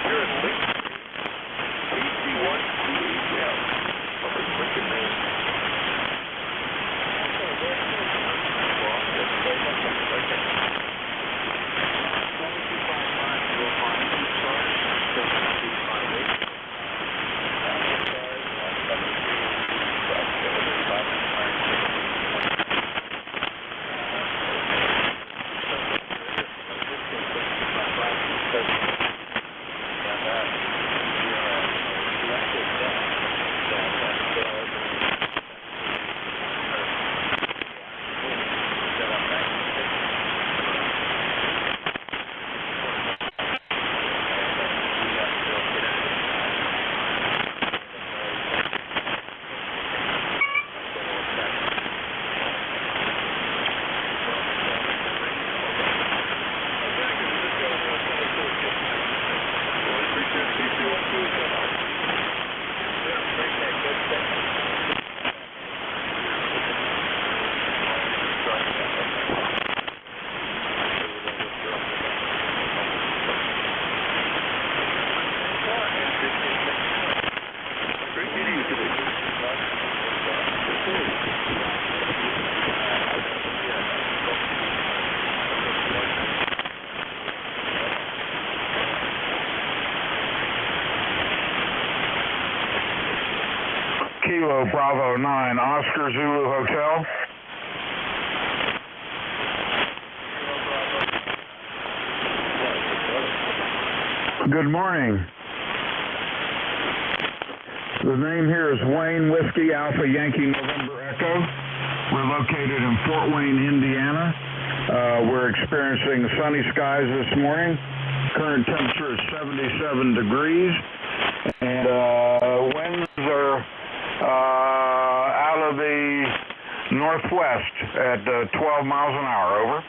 You're in Lincoln, EC1UHL. Somebody's Lincoln name. Kilo Bravo 9, Oscar Zulu Hotel. Good morning. The name here is Wayne Whiskey Alpha Yankee November Echo. We're located in Fort Wayne, Indiana. We're experiencing sunny skies this morning. Current temperature is 77 degrees. And winds are out of the northwest at 12 miles an hour. Over.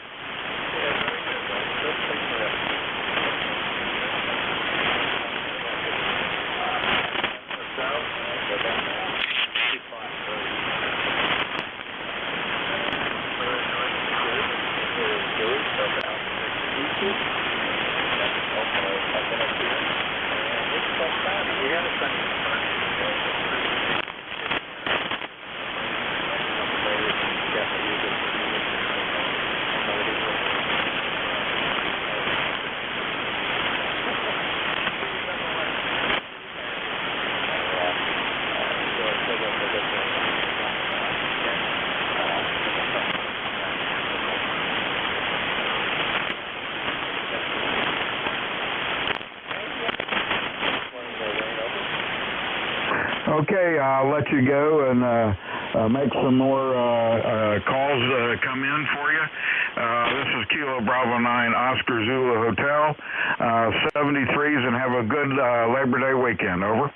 Okay, I'll let you go and make some more calls come in for you. This is Kilo Bravo 9, Oscar Zulu Hotel, 73s, and have a good Labor Day weekend. Over.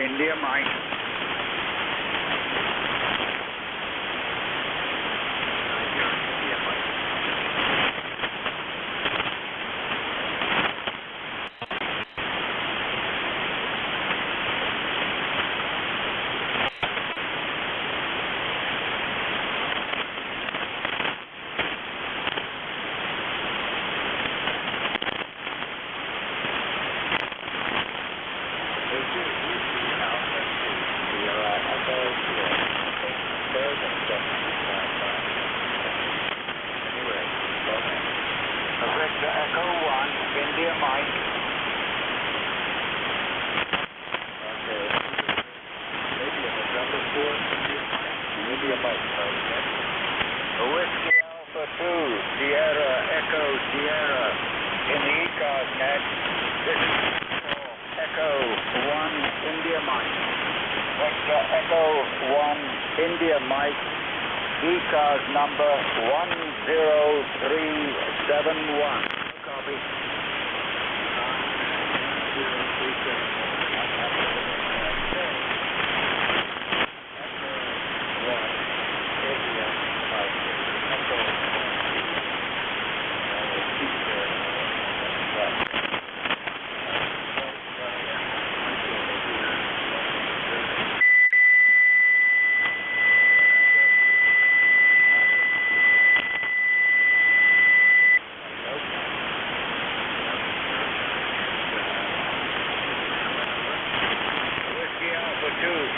India Mike. Echo 1, India Mike. Okay. Maybe a November 4th, India Mike. Whiskey Alpha 2, Sierra Echo Sierra in the ECARS net. This is Echo 1, India Mike. Victor Echo 1, India Mike. ECARS number 10371. Copy.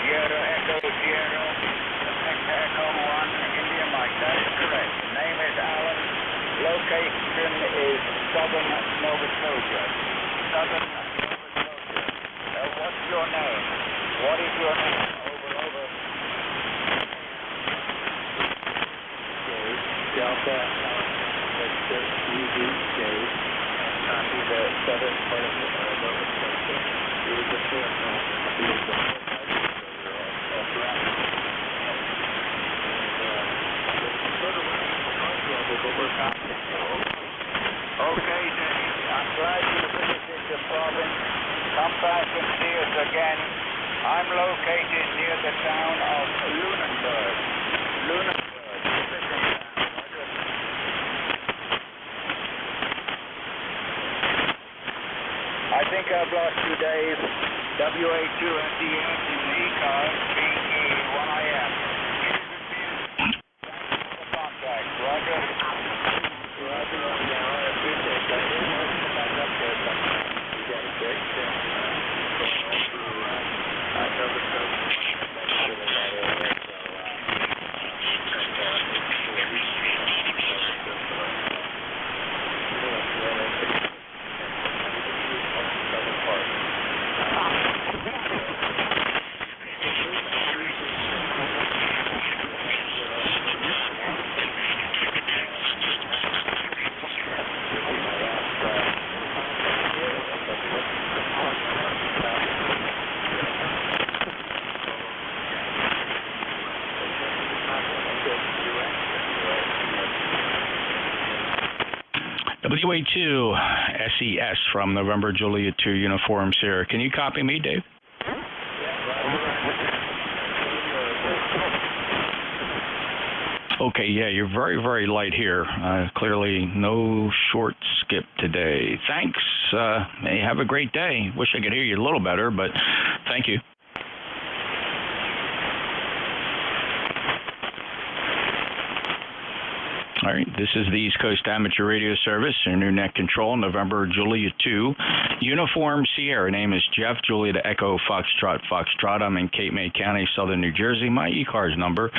Sierra Echo Sierra, Echo 1, India Mike. That is correct. Name is Alan. Location is Southern Nova Scotia. Southern Nova Scotia. What's your name? What is your name? Over. Delta Victor EVJ. Copy the southern part of Nova Scotia. It is the fourth one. Okay, Dave. I'm glad you visited the province. Come back and see us again. I'm located near the town of Lunenburg. I think I've lost you, Dave. WA2FDS in the ECARS, BE1IM. Contact. Roger. I appreciate that. Back up there sometime. You got a break down. Nova Scotia. Southern part. NJ2 SES from November Juliet 2 Uniform Sierra. Can you copy me, Dave? Okay, yeah, you're very, very light here. Clearly no short skip today. Thanks. Hey, have a great day. Wish I could hear you a little better, but thank you. All right, this is the East Coast Amateur Radio Service, Internet Control, November Juliet 2, Uniform Sierra. Name is Jeff, Juliet Echo Foxtrot Foxtrot. I'm in Cape May County, Southern New Jersey. My ECARS number,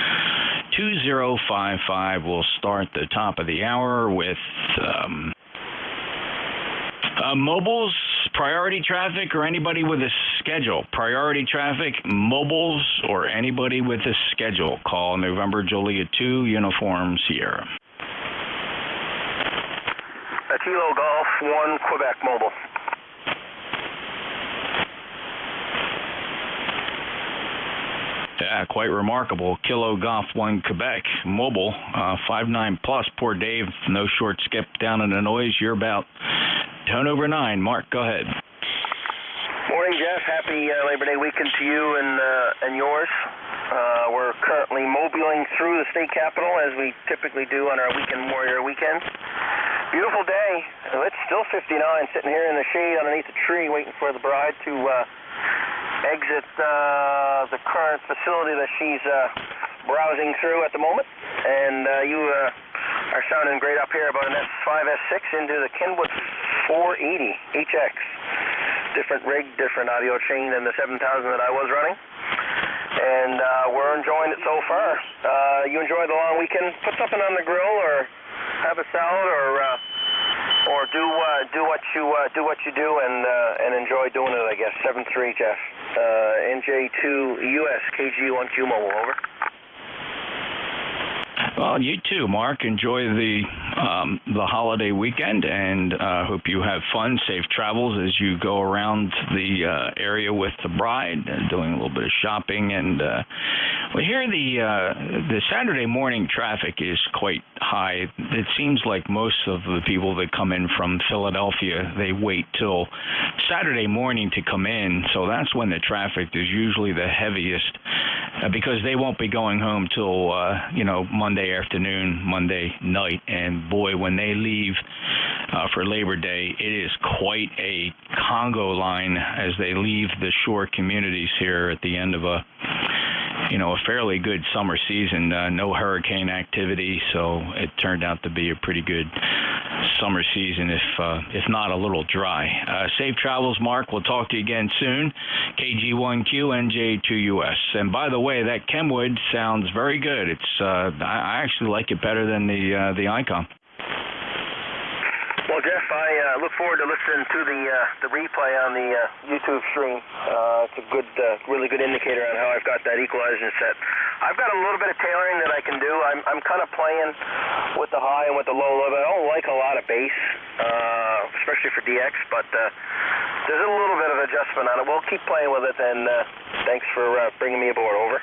2055. We'll start the top of the hour with mobiles, priority traffic, or anybody with a schedule. Priority traffic, mobiles, or anybody with a schedule. Call November Juliet 2, Uniform Sierra. Kilo Golf 1, Quebec Mobile. Yeah, quite remarkable. Kilo Golf 1, Quebec Mobile, 5-9 plus. Poor Dave, no short skip down in the noise. You're about 10 over 9. Mark, go ahead. Morning, Jeff. Happy Labor Day weekend to you and yours. We're currently mobiling through the state capitol as we typically do on our Weekend Warrior weekends. Beautiful day. It's still 59, sitting here in the shade underneath a tree waiting for the bride to exit the current facility that she's browsing through at the moment. And you are sounding great up here about an S5, S6 into the Kenwood 480 HX. Different rig, different audio chain than the 7000 that I was running. And we're enjoying it so far. You enjoy the long weekend? Put something on the grill or have a salad or do what you do and enjoy doing it, I guess. 7-3, Jeff. NJ2US KG1Q Mobile, over. Well, you too, Mark. Enjoy the holiday weekend, and hope you have fun, safe travels as you go around the area with the bride, doing a little bit of shopping. And well, here the Saturday morning traffic is quite high. It seems like most of the people that come in from Philadelphia, they wait till Saturday morning to come in, so that's when the traffic is usually the heaviest, because they won't be going home till Monday afternoon, Monday night, and boy, when they leave for Labor Day, it is quite a Congo line as they leave the shore communities here at the end of a fairly good summer season. No hurricane activity, so it turned out to be a pretty good summer season, if not a little dry. Safe travels, Mark. We'll talk to you again soon. KG1Q, NJ2US. And by the way, that Kenwood sounds very good. It's I actually like it better than the Icon. Well, Jeff, I look forward to listening to the replay on the YouTube stream. It's a good, really good indicator on how I've got that equalizer set. I've got a little bit of tailoring that I can do. I'm kind of playing with the high and with the low level. I don't like a lot of bass, especially for DX, but there's a little bit of adjustment on it. We'll keep playing with it, and thanks for bringing me aboard. Over.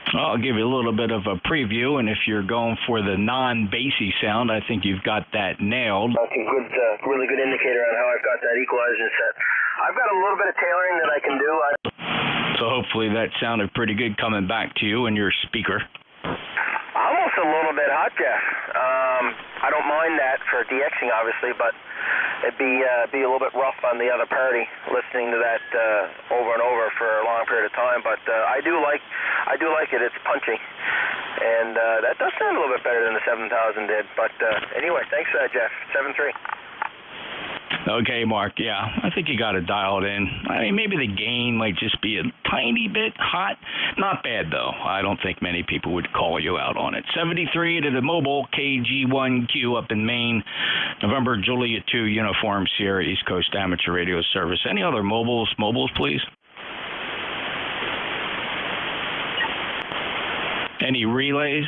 I'll give you a little bit of a preview, and if you're going for the non-bassy sound, I think you've got that nailed. That's a good, really good indicator on how I've got that equalizer set. I've got a little bit of tailoring that I can do. So hopefully that sounded pretty good coming back to you and your speaker. Almost a little bit hot, Jeff. I don't mind that for DXing, obviously, but it'd be a little bit rough on the other party listening to that over and over for a long period of time. But I do like it. It's punchy, and that does sound a little bit better than the 7000 did. But anyway, thanks for that, Jeff. 7-3. Okay, Mark, yeah, I think you got to dial it in. I mean, maybe the gain might just be a tiny bit hot. Not bad, though. I don't think many people would call you out on it. 73 to the mobile, KG1Q up in Maine, November Juliet 2, Uniform Sierra, East Coast Amateur Radio Service. Any other mobiles, please? Any relays?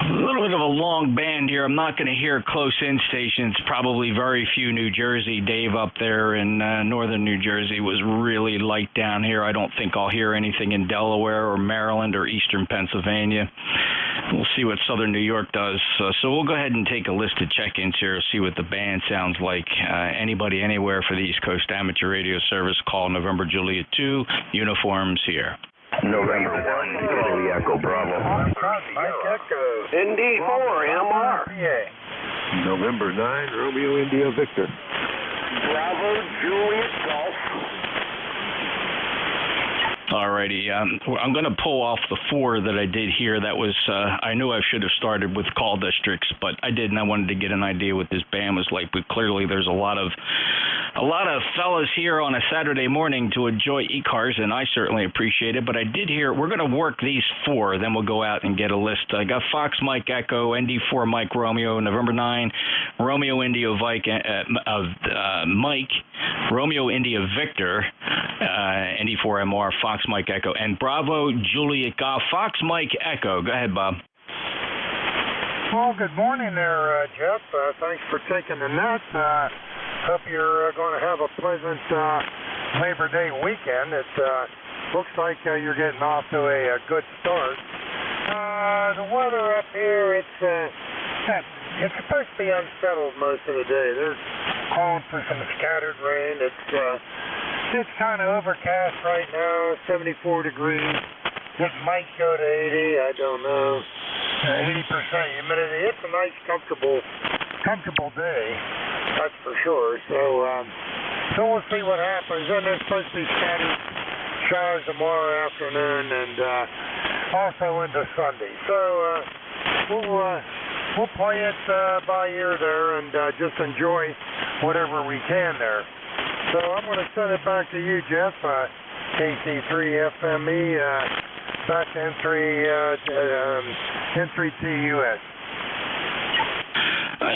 A little little bit of a long band here. I'm not going to hear close-in stations, probably very few New Jersey. Dave up there in northern New Jersey was really light down here. I don't think I'll hear anything in Delaware or Maryland or eastern Pennsylvania. We'll see what southern New York does. So we'll go ahead and take a list of check-ins here, see what the band sounds like. Anybody anywhere for the East Coast Amateur Radio Service, call November Juliet 2, uniforms here. November 1, Charlie Echo Bravo. Mike Echo. ND4, MR. November 9, Romeo India Victor. Bravo Juliet Golf. Alrighty, I'm going to pull off the 4 that I did here. That was, I knew I should have started with call districts, but I didn't. I wanted to get an idea what this band was like. But clearly, there's a lot of fellas here on a Saturday morning to enjoy ECARS, and I certainly appreciate it. But I did hear we're going to work these 4, then we'll go out and get a list. I got Fox Mike Echo, ND4 Mike Romeo, November 9, Romeo India Mike, Romeo India Victor, ND4 MR, Fox Mike Echo, and Bravo Juliet Golf, Fox Mike Echo. Go ahead, Bob. Well, good morning there, Jeff. Thanks for taking the net. Hope you're going to have a pleasant Labor Day weekend. It looks like you're getting off to a good start. The weather up here, it's supposed to be unsettled most of the day. They're calling for some scattered rain. It's kind of overcast right now, 74 degrees. It might go to 80, I don't know. 80% humidity. It's a nice, comfortable day, that's for sure. So we'll see what happens. And there's supposed to be scattered showers tomorrow afternoon and also into Sunday. So we'll play it by ear there and just enjoy whatever we can there. So I'm going to send it back to you, Jeff. KC3FME, back to NJ2US.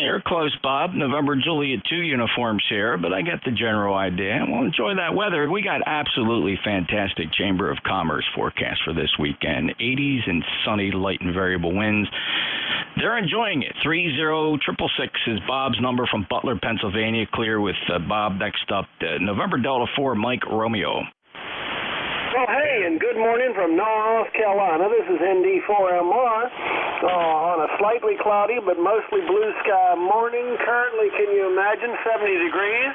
You're close, Bob. November Juliet 2 uniforms here, but I get the general idea. We'll enjoy that weather. We got absolutely fantastic Chamber of Commerce forecast for this weekend. 80s and sunny, light and variable winds. They're enjoying it. 30666 is Bob's number from Butler, Pennsylvania. Clear with Bob. Next up, November Delta 4, Mike Romeo. Oh, hey, and good morning from North Carolina. This is ND4MR on a slightly cloudy but mostly blue sky morning. Currently, can you imagine, 70 degrees.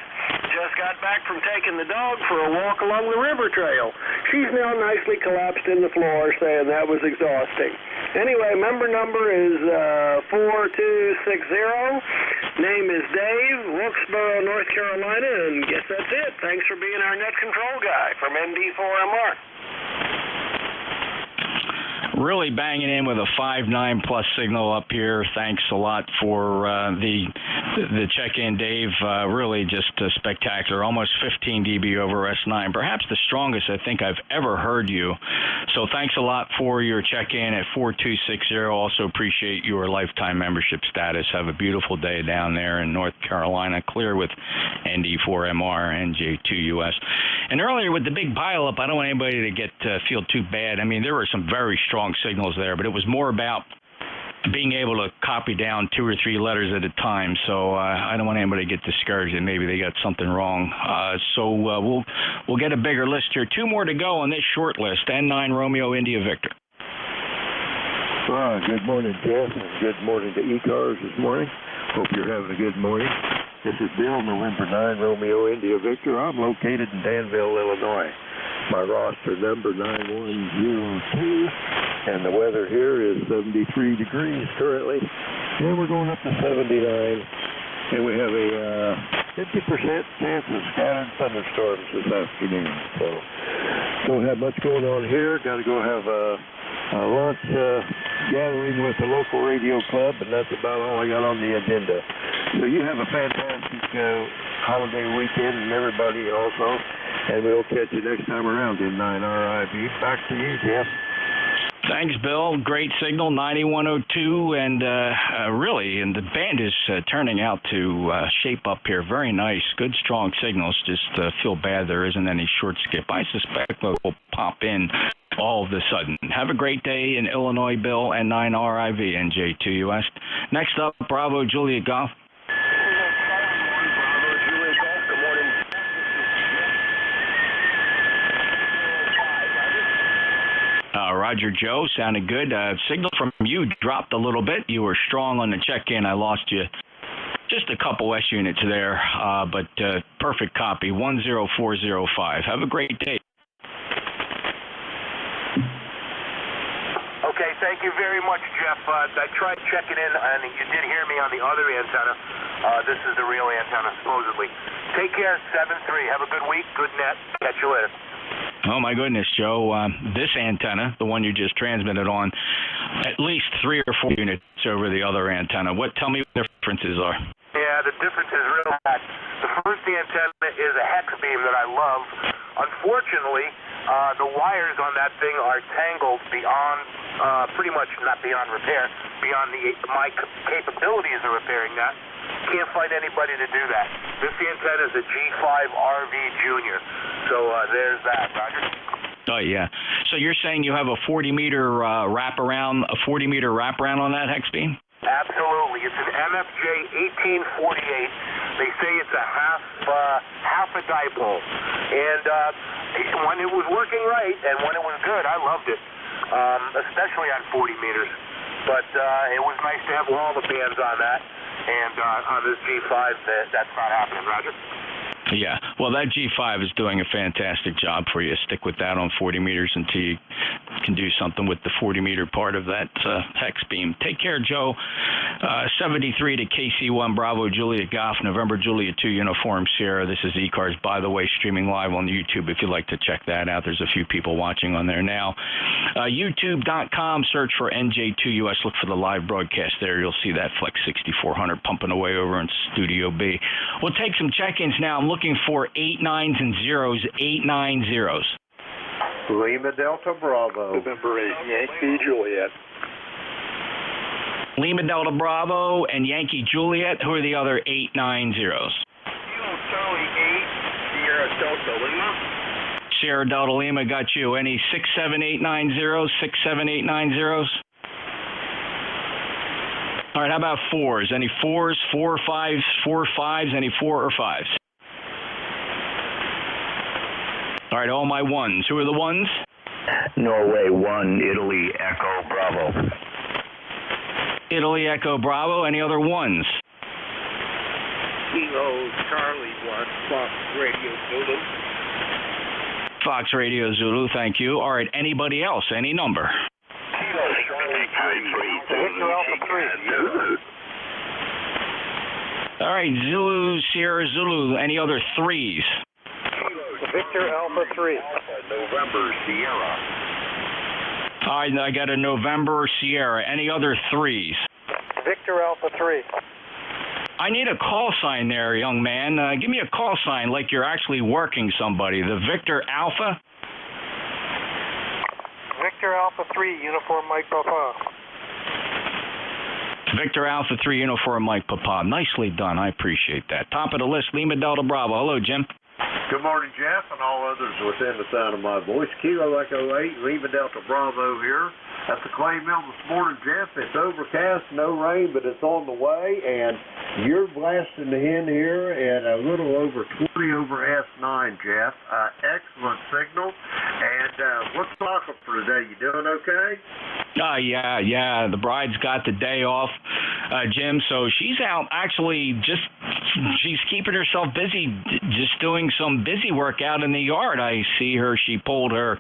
Just got back from taking the dog for a walk along the river trail. She's now nicely collapsed in the floor, saying that was exhausting. Anyway, member number is 4260. Name is Dave, Wilkesboro, North Carolina, and guess that's it. Thanks for being our net control guy from ND4MR. Really banging in with a 5.9 plus signal up here. Thanks a lot for the check-in, Dave. Really just spectacular. Almost 15 dB over S9. Perhaps the strongest I think I've ever heard you. So thanks a lot for your check-in at 4260. Also appreciate your lifetime membership status. Have a beautiful day down there in North Carolina. Clear with ND4MR, NJ2US. And earlier with the big pileup, I don't want anybody to feel too bad. I mean, there were some very strong signals there, but it was more about being able to copy down 2 or 3 letters at a time. So I don't want anybody to get discouraged that maybe they got something wrong. So we'll get a bigger list here. 2 more to go on this short list. N9 Romeo India Victor. Good morning, Jeff, and good morning to ECARS this morning. Hope you're having a good morning. This is Bill, November 9 Romeo India Victor. I'm located in Danville, Illinois. My roster number 9102, and the weather here is 73 degrees currently, and we're going up to 79, and we have a 50% chance of scattered thunderstorms this afternoon. So don't have much going on here. Got to go have a lunch gathering with the local radio club, and that's about all I got on the agenda. So you have a fantastic holiday weekend, and everybody also. And we'll catch you next time around in 9RIV. Back to you, Jeff. Thanks, Bill. Great signal, 9102, and really, and the band is turning out to shape up here. Very nice, good, strong signals. Just feel bad there isn't any short skip. I suspect those will pop in all of a sudden. Have a great day in Illinois, Bill, and 9RIV, NJ2US. Next up, Bravo Juliet Golf. Roger Joe, sounded good. Signal from you dropped a little bit. You were strong on the check-in. I lost you just a couple S units there, but perfect copy, 10405. Have a great day. Okay, thank you very much, Jeff. I tried checking in, and you did hear me on the other antenna. This is the real antenna, supposedly. Take care, 7-3. Have a good week, good net. Catch you later. Oh, my goodness, Joe. This antenna, the one you just transmitted on, at least 3 or 4 units over the other antenna. Tell me what the differences are. Yeah, the difference is real bad. The first antenna is a hex beam that I love. Unfortunately, the wires on that thing are tangled beyond, pretty much not beyond repair, beyond my capabilities of repairing that. Can't find anybody to do that. This antenna is a G5RV Junior. So there's that, Roger. Oh, yeah. So you're saying you have a 40-meter wraparound on that hex beam? Absolutely. It's an MFJ 1848. They say it's a half a dipole. And when it was working right and when it was good, I loved it, especially on 40 meters. But it was nice to have all the bands on that. And on this G5, that's not happening, Roger. Yeah, well, that G5 is doing a fantastic job for you. Stick with that on 40 meters until you can do something with the 40-meter part of that hex beam. Take care, Joe. 73 to KC1 Bravo Juliet Golf, November Juliet 2 Uniform Sierra. This is ECARS, by the way, streaming live on YouTube if you'd like to check that out. There's a few people watching on there now. YouTube.com, search for NJ2US. Look for the live broadcast there. You'll see that Flex 6400 pumping away over in Studio B. We'll take some check-ins now. I'm looking for 8 9s and 0s, 8 9 zeros. Lima Delta Bravo. November 8, Yankee Juliet. Lima Delta Bravo and Yankee Juliet. Who are the other 8 9 zeros? Charlie 8, Sierra Delta Lima. Sierra Delta Lima, got you. Any 6 7 8 9 zeros, 6 7 8 9 zeros? All right, how about 4s? Any 4s, 4 5s, 4 5s, any 4 or 5s? All right, all my 1s. Who are the 1s? Norway 1, Italy Echo Bravo. Italy Echo Bravo. Any other 1s? Kilo Charlie 1, Fox Radio Zulu. Fox Radio Zulu, thank you. All right, anybody else? Any number? Kilo Charlie 3, Victor Alpha 3. All right, Zulu, Sierra Zulu. Any other 3s? Victor Alpha 3. November Sierra. All right, I got a November Sierra. Any other 3s? Victor Alpha 3. I need a call sign there, young man. Give me a call sign like you're actually working somebody. The Victor Alpha? Victor Alpha 3, Uniform Mike Papa. Victor Alpha 3, Uniform Mike Papa. Nicely done. I appreciate that. Top of the list, Lima Delta Bravo. Hello, Jim. Good morning, Jeff, and all others within the sound of my voice. Kilo Echo 8, Lima Delta Bravo here. At the clay mill this morning, Jeff. It's overcast, no rain, but it's on the way, and you're blasting in here at a little over 20 over S9, Jeff. Excellent signal. And what's talking for today? You doing okay? Yeah. The bride's got the day off, Jim, so she's out actually she's keeping herself busy, just doing some busy work out in the yard. I see her, she pulled her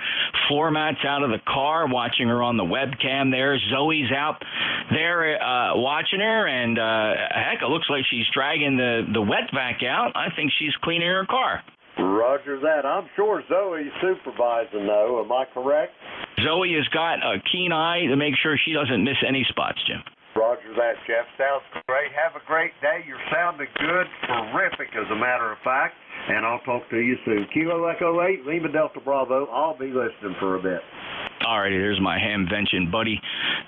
floor mats out of the car, watching her on the webcam there. Zoe's out there watching her, and heck, it looks like she's dragging the wet vac out. I think she's cleaning her car. Roger that. I'm sure Zoe's supervising, though. Am I correct? Zoe has got a keen eye to make sure she doesn't miss any spots, Jim. Roger that, Jeff. Sounds great. Have a great day. You're sounding good, terrific, as a matter of fact. And I'll talk to you soon. Kilo Echo 8, Lima Delta Bravo. I'll be listening for a bit. All righty, there's my hamvention buddy.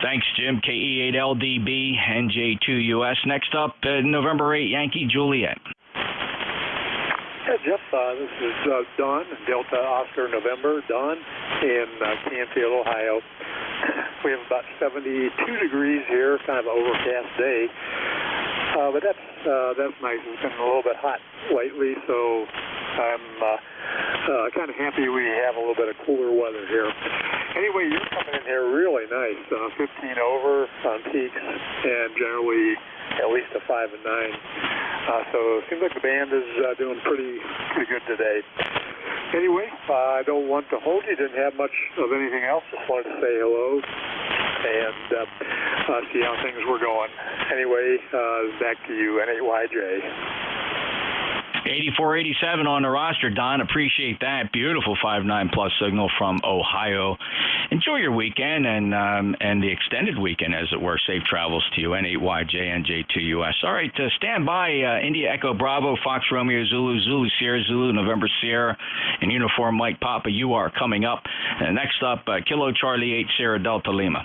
Thanks, Jim. KE8LDB, NJ2US. Next up, November 8, Yankee Juliet. Jeff, this is Don, Delta Oscar November, Don, in Canfield, Ohio. We have about 72 degrees here, kind of an overcast day, but that's nice. It's been a little bit hot lately, so I'm kind of happy we have a little bit of cooler weather here. Anyway, you're coming in here really nice, 15 over on peaks, and generally at least a 5 and 9. So it seems like the band is doing pretty good today. Anyway, I don't want to hold you. Didn't have much of anything else. Just wanted to say hello and see how things were going. Anyway, back to you, N8YJ. 8487 on the roster, Don. Appreciate that. Beautiful 5.9 plus signal from Ohio. Enjoy your weekend and the extended weekend, as it were. Safe travels to you. N8YJ, NJ2US. All right, stand by. India Echo Bravo, Fox Romeo Zulu, Zulu Sierra Zulu, November Sierra, in uniform Mike Papa. You are coming up. Next up, Kilo Charlie 8 Sierra Delta Lima.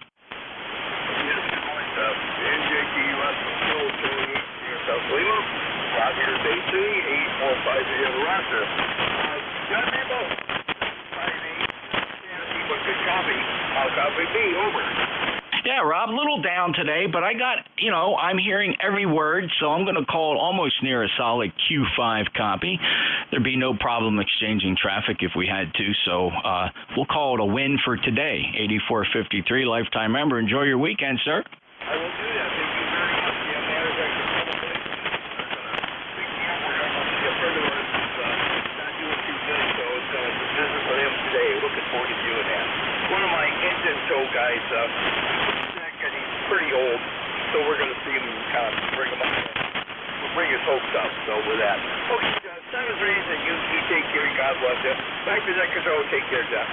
NJ2US, Kilo Charlie 8 Sierra Delta Lima. Roger, day 3, 845 on the roster. Got me about 5-8. But good copy. I'll copy me, over. Yeah, Rob, a little down today, but I got, I'm hearing every word, so I'm going to call it almost near a solid Q5 copy. There'd be no problem exchanging traffic if we had to, so we'll call it a win for today. 8453, lifetime member. Enjoy your weekend, sir. I will do that. Thank you very much. Yeah, matter of fact, looking forward to doing that. One of my engine tow guys, he's pretty old, so we're going to see him kind of bring him up. We'll bring his hopes up, so with that. Okay, Jeff, that was the reason you take care. God bless you. Back to that control. Take care, Jeff.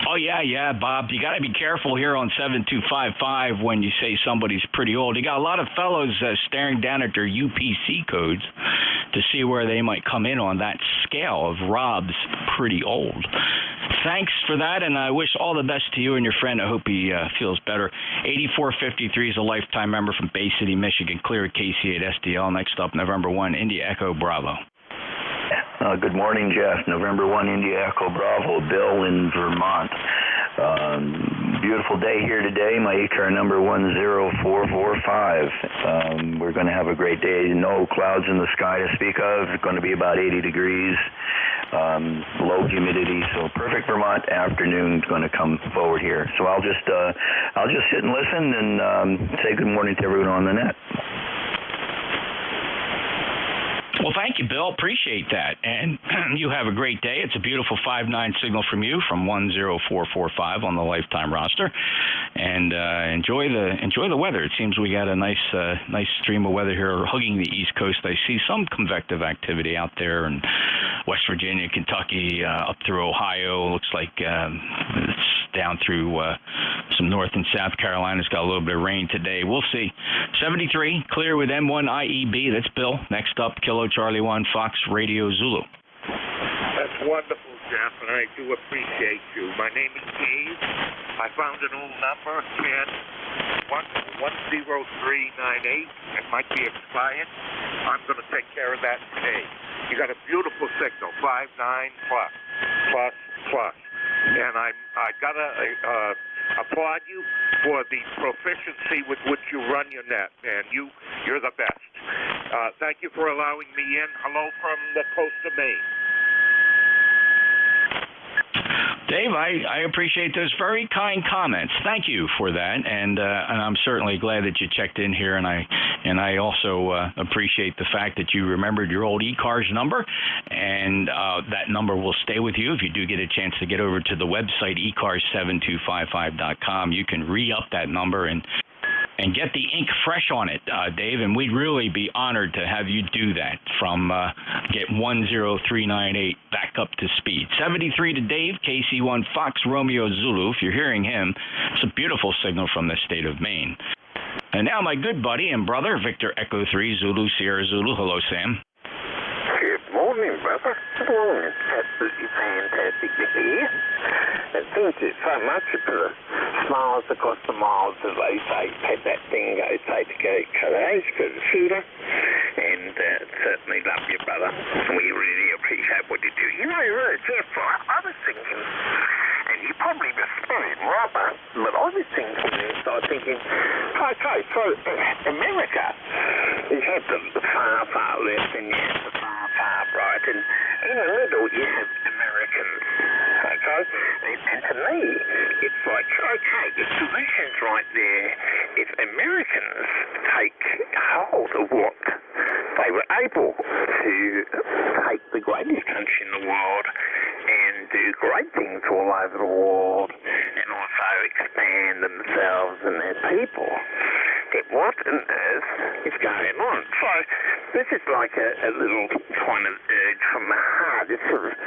Oh, yeah, Bob. You got to be careful here on 7255 when you say somebody's pretty old. You got a lot of fellows staring down at their UPC codes to see where they might come in on that scale of Rob's pretty old. Thanks for that, and I wish all the best to you and your friend. I hope he feels better. 8453 is a lifetime member from Bay City, Michigan. Clear at KC8 SDL. Next up, November 1, India Echo Bravo. Good morning, Jeff. November 1, India Echo Bravo, Bill in Vermont. Beautiful day here today. My ECAR number 10445. We're going to have a great day. No clouds in the sky to speak of. It's going to be about 80 degrees. Low humidity, so perfect Vermont afternoon is going to come forward here. So I'll just sit and listen and say good morning to everyone on the net. Well, thank you, Bill. Appreciate that. And you have a great day. It's a beautiful 5.9 signal from you from 10445 on the lifetime roster. And enjoy the weather. It seems we got a nice stream of weather here hugging the East Coast. I see some convective activity out there in West Virginia, Kentucky, up through Ohio. Looks like it's down through some North and South Carolina's got a little bit of rain today. We'll see. 73, clear with M1IEB. That's Bill. Next up, Kilo Charlie 1, Fox Radio Zulu. That's wonderful, Jeff, and I do appreciate you. My name is Dave. I found an old number, 10398. It might be expired. I'm going to take care of that today. You got a beautiful signal, 5.9 plus. And I got to applaud you for the proficiency with which you run your net, and you're the best. Thank you for allowing me in. Hello from the coast of Maine. Dave, I appreciate those very kind comments. Thank you for that, and I'm certainly glad that you checked in here, and I also appreciate the fact that you remembered your old ECARS number, and that number will stay with you if you do get a chance to get over to the website ECARS7255.com. You can re-up that number and get the ink fresh on it, Dave, and we'd really be honored to have you do that from get 10398 back up to speed. 73 to Dave, KC1 Fox Romeo Zulu. If you're hearing him, it's a beautiful signal from the state of Maine. And now my good buddy and brother, Victor Echo 3 Zulu Sierra Zulu. Hello, Sam. Good morning, brother. Good morning. Absolutely fantastic to hear. And thank you so much for smiles across the miles, as they say. Had that thing go take to go courage for the shooter. and certainly love you, brother. We really appreciate what you do. You know, Jeff, I was thinking, and you probably misspelled it rather, but I was thinking this. I was thinking, okay, so America, you have the far, far left and you have the far, far right, and in the middle you have Americans, okay? And to me, it's like, okay, the solution's right there. If Americans take hold of what they were able to take the greatest country in the world and do great things all over the world and also expand themselves and their people, then what on earth is going on? So this is like a little kind of urge from the heart. It's sort of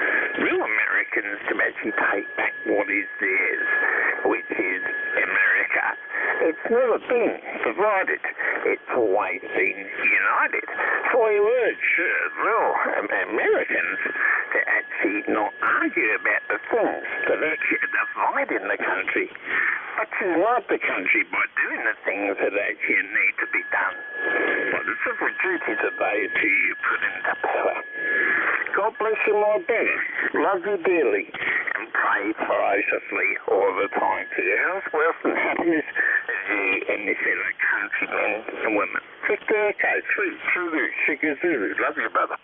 real Americans to actually take back what is theirs, which is America. It's never been divided. It's always been united. So I urge real Americans to actually not argue about the things that actually divide in the country, but to love the country by doing the things that actually need to be done. Well, the civil duty today to you put into power. God bless you, my brother. Love you dearly and pray ferociously all the time for your health, wealth and happiness as you and your fellow countrymen and women. Victor, okay, Zulu, Sugar Zulu. Love you, brother.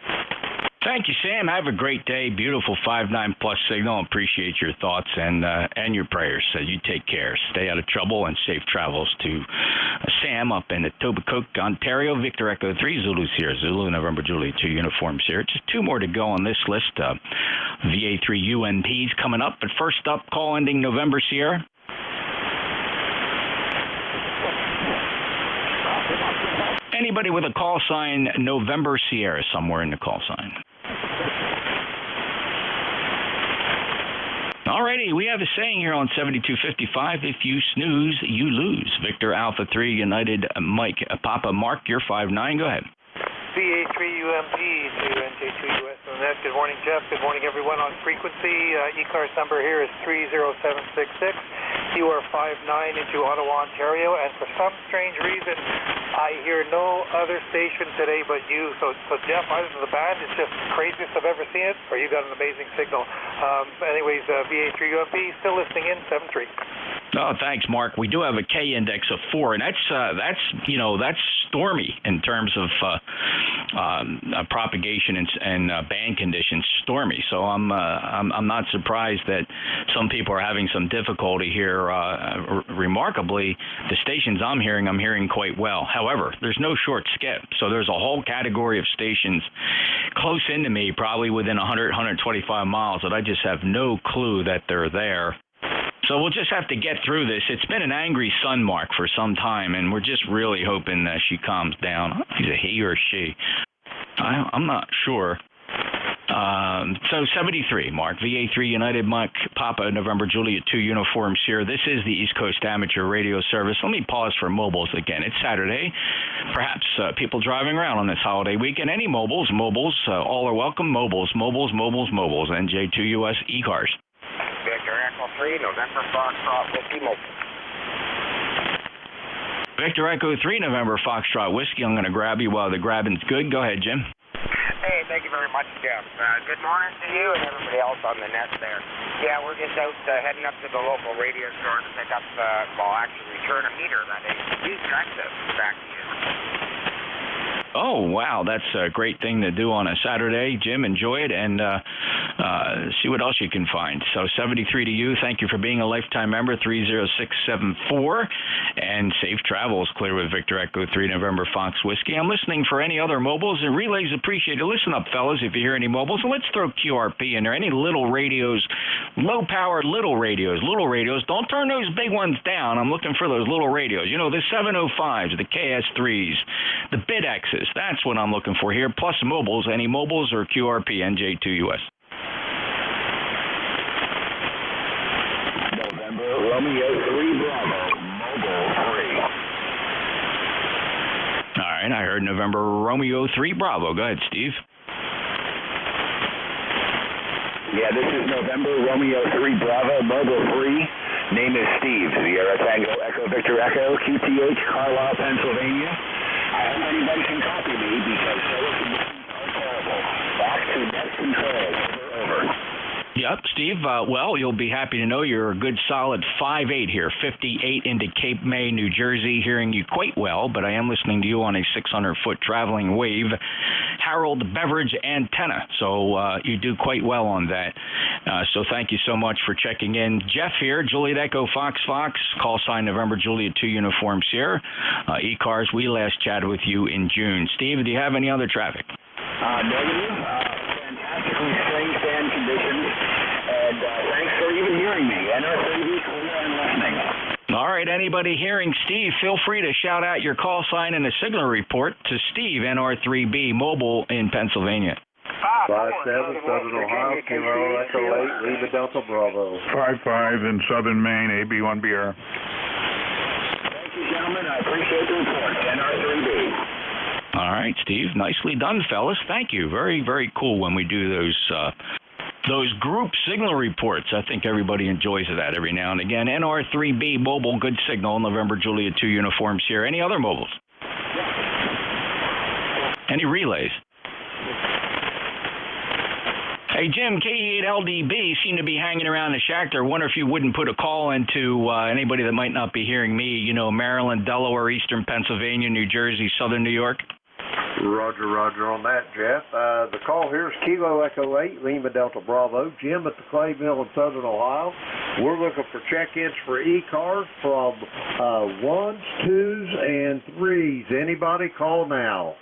Thank you, Sam. Have a great day. Beautiful 5-9 plus signal. Appreciate your thoughts and your prayers. So you take care. Stay out of trouble and safe travels to Sam up in Etobicoke, Ontario. Victor Echo 3, Zulu Sierra Zulu, November Juliet 2 uniform Sierra. Just two more to go on this list. VA3 UNP's coming up. But first up, call ending November Sierra. Anybody with a call sign November Sierra somewhere in the call sign. Alrighty, we have a saying here on 7255, if you snooze, you lose. Victor Alpha 3 United Mike Papa Mark, you're 5-9, go ahead. VA3 UMP to NJ2US on that. Good morning, Jeff. Good morning, everyone on frequency. ECARS number here is 30766. You are 5-9 into Ottawa, Ontario, and for some strange reason, I hear no other station today but you. So Jeff, either the band is just the craziest I've ever seen it, or you got an amazing signal. Anyways, VA3 UMP still listening in 7-3. Oh, thanks, Mark. We do have a K index of 4, and that's stormy in terms of propagation and band conditions. Stormy. So I'm not surprised that some people are having some difficulty here. Remarkably, the stations I'm hearing quite well. However, there's no short skip, so there's a whole category of stations close into me, probably within 100, 125 miles, that I just have no clue that they're there. So we'll just have to get through this. It's been an angry sun, Mark, for some time, and we're just really hoping that she calms down. Is it he or she? I'm not sure. So 73, Mark. VA3 United Mike Papa November Juliet 2 uniform Sierra. This is the East Coast Amateur Radio Service. Let me pause for mobiles again. It's Saturday. Perhaps people driving around on this holiday weekend. Any mobiles, all are welcome. Mobiles. NJ2US ECARS. Victor Echo 3, November Foxtrot Whiskey Mobile. Victor Echo 3, November Foxtrot Whiskey. I'm going to grab you while the grabbing's good. Go ahead, Jim. Hey, thank you very much, Jeff. Good morning to you and everybody else on the net there. Yeah, we're just out heading up to the local radio store to pick up, return a meter that is used access back to you. Oh, wow. That's a great thing to do on a Saturday. Jim, enjoy it and see what else you can find. So 73 to you. Thank you for being a lifetime member, 30674. And safe travels, clear with Victor Echo 3 November Fox Whiskey. I'm listening for any other mobiles and relays appreciated. Listen up, fellas, if you hear any mobiles. And let's throw QRP in there. Any little radios, low-powered little radios. Don't turn those big ones down. I'm looking for those little radios. You know, the 705s, the KS3s, the BidXs. That's what I'm looking for here, plus mobiles. Any mobiles or QRP, NJ2US. November Romeo 3 Bravo, Mobile 3. All right, I heard November Romeo 3 Bravo. Go ahead, Steve. Yeah, this is November Romeo 3 Bravo, Mobile 3. Name is Steve. Sierra Tango Echo Victor Echo, QTH, Carlisle, Pennsylvania. I hope anybody can copy me because service conditions are terrible. Back to net control. Over. Yep, Steve. Well, you'll be happy to know you're a good solid 5'8" here, 58 into Cape May, New Jersey, hearing you quite well, but I am listening to you on a 600-foot traveling wave Harold Beverage antenna, so you do quite well on that. So thank you so much for checking in. Jeff here, Juliet Echo Fox, call sign November Juliet 2 Uniform Sierra. ECARS, we last chatted with you in June. Steve, do you have any other traffic? Negative. Fantastically strange band conditions. And thanks for even hearing me. NR3B, clear and listening. All right, anybody hearing Steve, feel free to shout out your call sign and a signal report to Steve, NR3B, mobile in Pennsylvania. 57, Southern Ohio, Kilo Echo 8, Lima Delta Bravo. 55 in Southern Maine, AB1BR. Thank you, gentlemen. I appreciate the report. NR3B. All right, Steve. Nicely done, fellas. Thank you. Very, very cool when we do those group signal reports. I think everybody enjoys that every now and again. NR3B, mobile, good signal, November Juliet 2 uniforms here. Any other mobiles? Any relays? Hey, Jim, K8LDB seem to be hanging around the shack there. Wonder if you wouldn't put a call into anybody that might not be hearing me, you know, Maryland, Delaware, Eastern Pennsylvania, New Jersey, Southern New York. Roger on that, Jeff. The call here is Kilo Echo 8, Lima Delta Bravo. Jim at the Clay Mill in Southern Ohio. We're looking for check-ins for ECARS from 1s, 2s, and 3s. Anybody call now.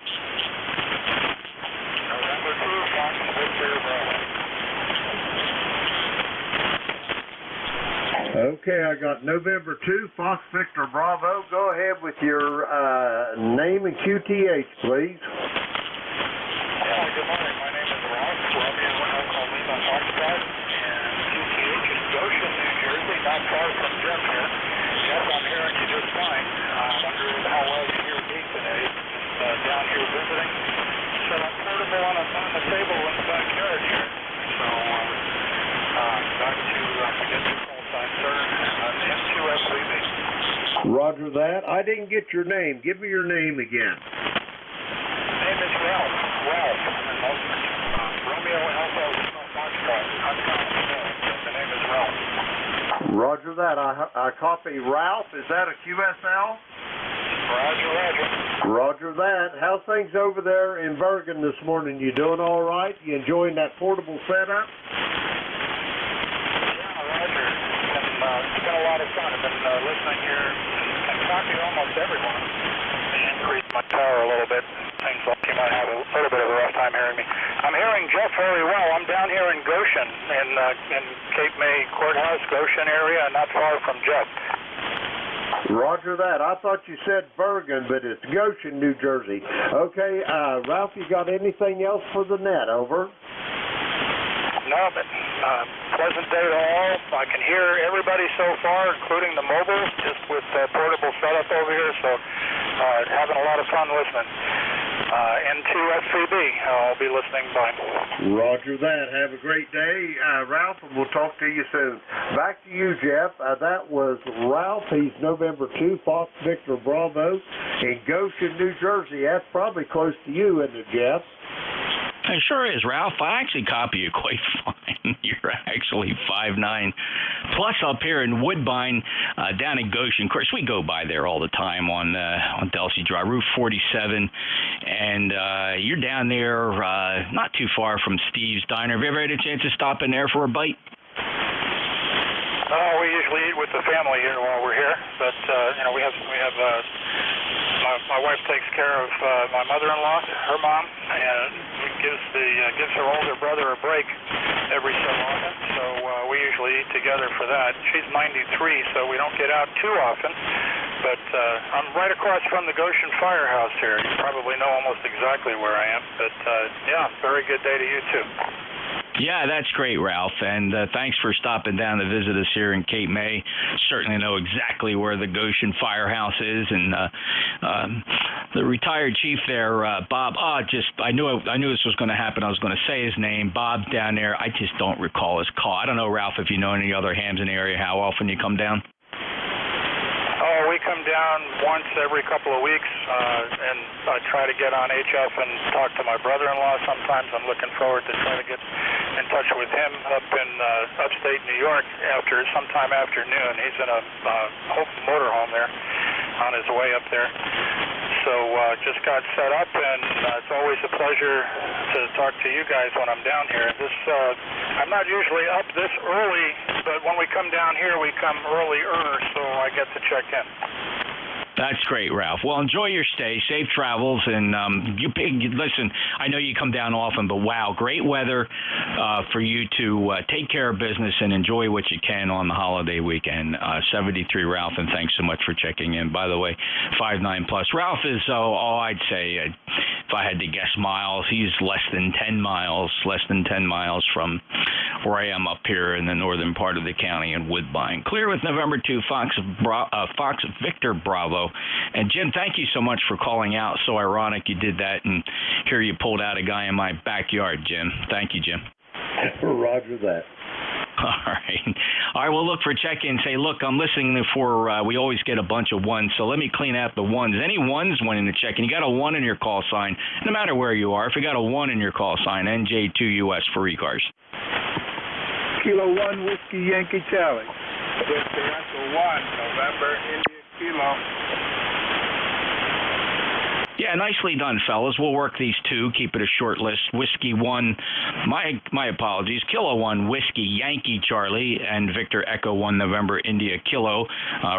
Okay, I got November 2, Fox Victor Bravo. Go ahead with your name and QTH, please. Good morning. My name is Ross. Romeo Echo Lima Foxtrot, and QTH is Goshen, New Jersey, not far from Jeff here. Jeff, I'm hearing you just fine. I wonder how well you hear me today. Just down here visiting. Set up portable on the table in the backyard here. So, back to get your call sign, sir. NJ2US leaving. Roger that. I didn't get your name. Give me your name again. Name is Ralph. Romeo Alpha Lima Foxtrot. The name is Ralph. Roger that. I copy Ralph. Is that a QSL? Roger that. How's things over there in Bergen this morning? You doing all right? You enjoying that portable setup? Yeah, Roger. It's been a lot of fun. I've been listening here and talking to almost everyone. They increased my power a little bit. Seems like you might have a little bit of a rough time hearing me. I'm hearing Jeff very well. I'm down here in Goshen, in Cape May Courthouse, Goshen area, not far from Jeff. Roger that. I thought you said Bergen, but it's Goshen, New Jersey. Okay, Ralph, you got anything else for the net? Over. No, but pleasant day to all. I can hear everybody so far, including the mobiles, just with portable setup over here, so having a lot of fun listening. N2SCB, I'll be listening by. Roger that. Have a great day, Ralph, and we'll talk to you soon. Back to you, Jeff. That was Ralph. He's November 2, Fox Victor Bravo in Goshen, New Jersey. That's probably close to you, isn't it, Jeff? It sure is, Ralph. I actually copy you quite fine. You're actually 5'9", plus up here in Woodbine, down in Goshen. Of course, we go by there all the time on Delsey Drive, Route 47, and you're down there not too far from Steve's Diner. Have you ever had a chance to stop in there for a bite? We usually eat with the family here while we're here, but we have my wife takes care of my mother-in-law, her mom, and gives her older brother a break every so often. So we usually eat together for that. She's 93, so we don't get out too often. But I'm right across from the Goshen Firehouse here. You probably know almost exactly where I am. But yeah, very good day to you too. Yeah, that's great, Ralph, and thanks for stopping down to visit us here in Cape May. Certainly know exactly where the Goshen Firehouse is, and the retired chief there, Bob. I knew this was going to happen. I was going to say his name, Bob, down there. I just don't recall his call. I don't know, Ralph, if you know any other hams in the area. How often you come down? Oh, we usually come down once every couple of weeks, and I try to get on HF and talk to my brother-in-law sometimes. I'm looking forward to trying to get in touch with him up in upstate New York sometime after noon. He's in a motorhome there on his way up there. So just got set up, and it's always a pleasure to talk to you guys when I'm down here. I'm not usually up this early, but when we come down here, we come earlier, so I get to check in. That's great, Ralph. Well, enjoy your stay. Safe travels. And listen, I know you come down often, but wow, great weather for you to take care of business and enjoy what you can on the holiday weekend. 73 Ralph, and thanks so much for checking in. By the way, 5'9 plus. Ralph is, I'd say, if I had to guess miles, he's less than 10 miles from where I am up here in the northern part of the county in Woodbine. Clear with November 2, Fox Victor Bravo. And Jim, thank you so much for calling out. So ironic you did that, and here you pulled out a guy in my backyard, Jim. Thank you, Jim. Roger that. All right, well, look for check-in. Say, look, I'm listening for, we always get a bunch of ones, so let me clean out the ones. Any ones wanting to check in, you got a 1 in your call sign, no matter where you are. If you got a 1 in your call sign, NJ2US for ECARS. Kilo 1, Whiskey Yankee Charlie. Whiskey Echo 1, November, India Kilo. Yeah, nicely done, fellas. We'll work these two. Keep it a short list. Whiskey 1, my apologies. Kilo 1, Whiskey Yankee Charlie, and Victor Echo 1, November India Kilo.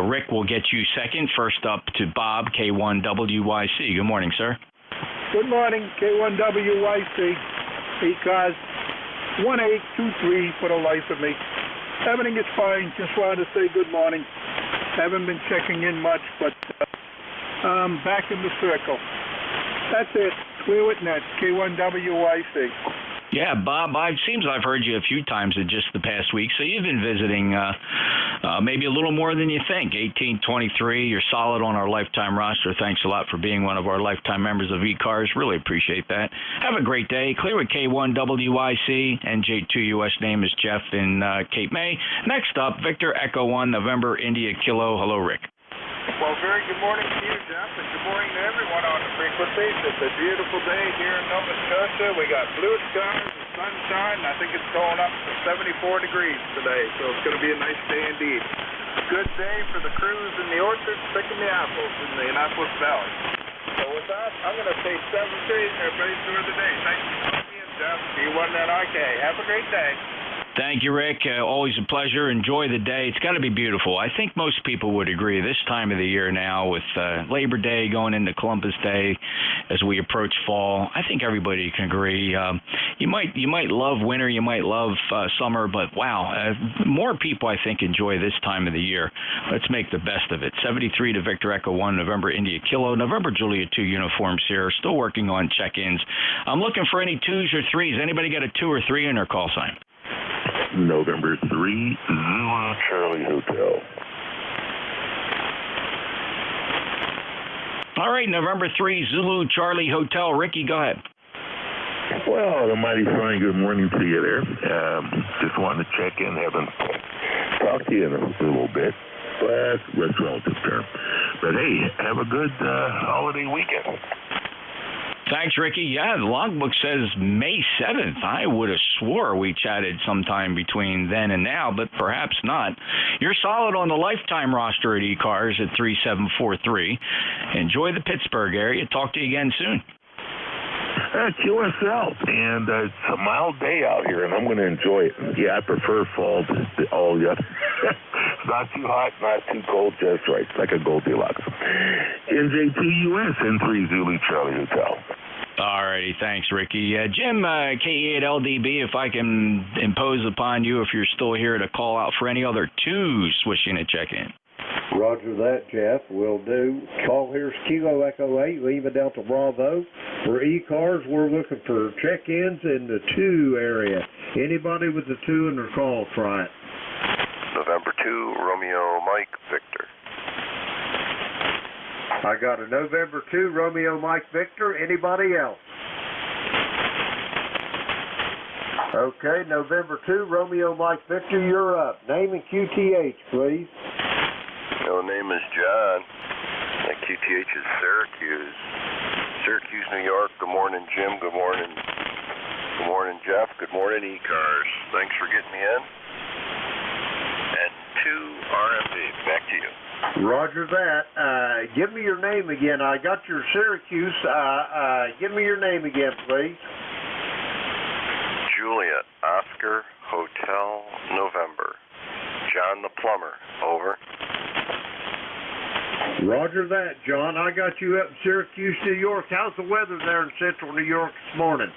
Rick will get you second. First up to Bob, K1WYC. Good morning, sir. Good morning, K1WYC. ECARS 1823 for the life of me. Everything is fine. Just wanted to say good morning. Haven't been checking in much, but back in the circle. That's it. Clear with net. K1WYC. Yeah, Bob, it seems I've heard you a few times in just the past week, so you've been visiting maybe a little more than you think. 1823, you're solid on our lifetime roster. Thanks a lot for being one of our lifetime members of ECARS. Really appreciate that. Have a great day. Clear with K1WYC. NJ2US name is Jeff in Cape May. Next up, Victor Echo 1, November India Kilo. Hello, Rick. Well, very good morning to you, Jeff, and good morning to everyone on the frequencies. It's a beautiful day here in Nova Scotia. We got blue skies and sunshine. I think it's going up to 74 degrees today, so it's going to be a nice day indeed. Good day for the crews in the orchards picking the apples in the Annapolis Valley. So with that, I'm going to say 7-3 and everybody enjoy the day. Thanks for calling me in, Jeff. K1NRK. Have a great day. Thank you, Rick. Always a pleasure. Enjoy the day. It's got to be beautiful. I think most people would agree this time of the year now with Labor Day going into Columbus Day as we approach fall. I think everybody can agree. You might love winter, you might love summer, but wow, more people I think enjoy this time of the year. Let's make the best of it. 73 to Victor Echo 1, November India Kilo, November Juliet 2 uniforms here. Still working on check-ins. I'm looking for any 2s or 3s. Anybody got a 2 or 3 in their call sign? November 3, Zulu Charlie Hotel. All right, November 3, Zulu Charlie Hotel. Ricky, go ahead. Well, a mighty fine good morning to you there. Just wanted to check in. Haven't talked to you in a little bit, but that's relative term. But hey, have a good holiday weekend. Thanks, Ricky. Yeah, the logbook says May 7th. I would have swore we chatted sometime between then and now, but perhaps not. You're solid on the lifetime roster at ECARS at 3743. Enjoy the Pittsburgh area. Talk to you again soon. It's USL, and it's a mild day out here, and I'm going to enjoy it. Yeah, I prefer fall to all the other. It's not too hot, not too cold, just right. It's like a Goldilocks. NJ2US, N3 Zulu Charlie Hotel. All righty, thanks, Ricky. Jim, K8LDB, if I can impose upon you, if you're still here, to call out for any other 2s wishing to check in. Roger that, Jeff. Will do. Call here's Kilo Echo 8, leave it down to Bravo. For ECARS, we're looking for check-ins in the 2 area. Anybody with the 2 in their call, try it. November 2, Romeo Mike Victor. I got a November 2, Romeo Mike Victor. Anybody else? Okay, November 2, Romeo Mike Victor, you're up. Name and QTH, please. Hello, name is John. My QTH is Syracuse. Syracuse, New York. Good morning, Jim. Good morning. Good morning, Jeff. Good morning, ECARS. Thanks for getting me in. And 2 RMD. Back to you. Roger that. Give me your name again. I got your Syracuse. Give me your name again, please. Juliet, Oscar, Hotel, November. John the plumber. Over. Roger that, John. I got you up in Syracuse, New York. How's the weather there in central New York this morning?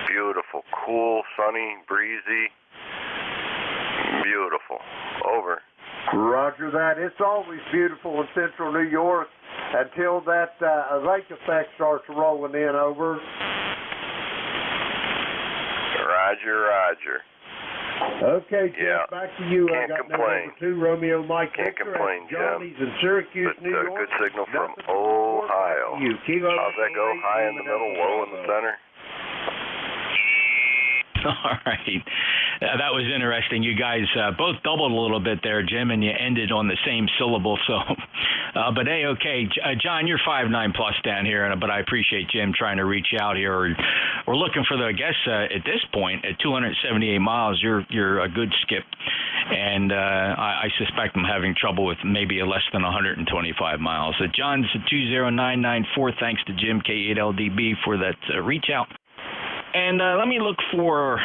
Beautiful. Cool, sunny, breezy. Beautiful. Over. Roger that. It's always beautiful in central New York until that lake effect starts rolling in. Over. Roger, roger. Okay, Jeff, back to you. Can't I got complain. number 2, Romeo Mike. Can't Victor complain, at Johnny's in Syracuse, New York. Good signal from Ohio. How's that go? High in the middle, low in the center? All right. That was interesting. You guys both doubled a little bit there, Jim, and you ended on the same syllable. So, but hey, okay. John, you're 5'9" plus down here, but I appreciate Jim trying to reach out here. We're looking for I guess, at this point, at 278 miles, you're a good skip. And I suspect I'm having trouble with maybe less than 125 miles. John's 20994. Thanks to Jim, K8LDB, for that reach out. And let me look for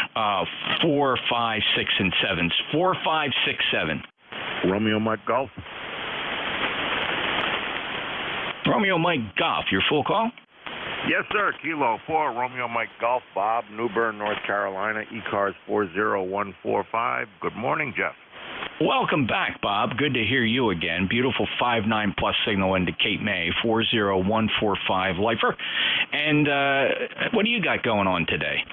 4, 5, 6, and 7s. 4, 5, 6, 7. Romeo Mike Golf. Romeo Mike Golf, your full call? Yes, sir. Kilo 4, Romeo Mike Golf, Bob, New Bern, North Carolina, ECARS 40145. Good morning, Jeff. Welcome back, Bob. Good to hear you again. Beautiful 5-9 plus signal into Cape May, 40145 Lifer. And what do you got going on today?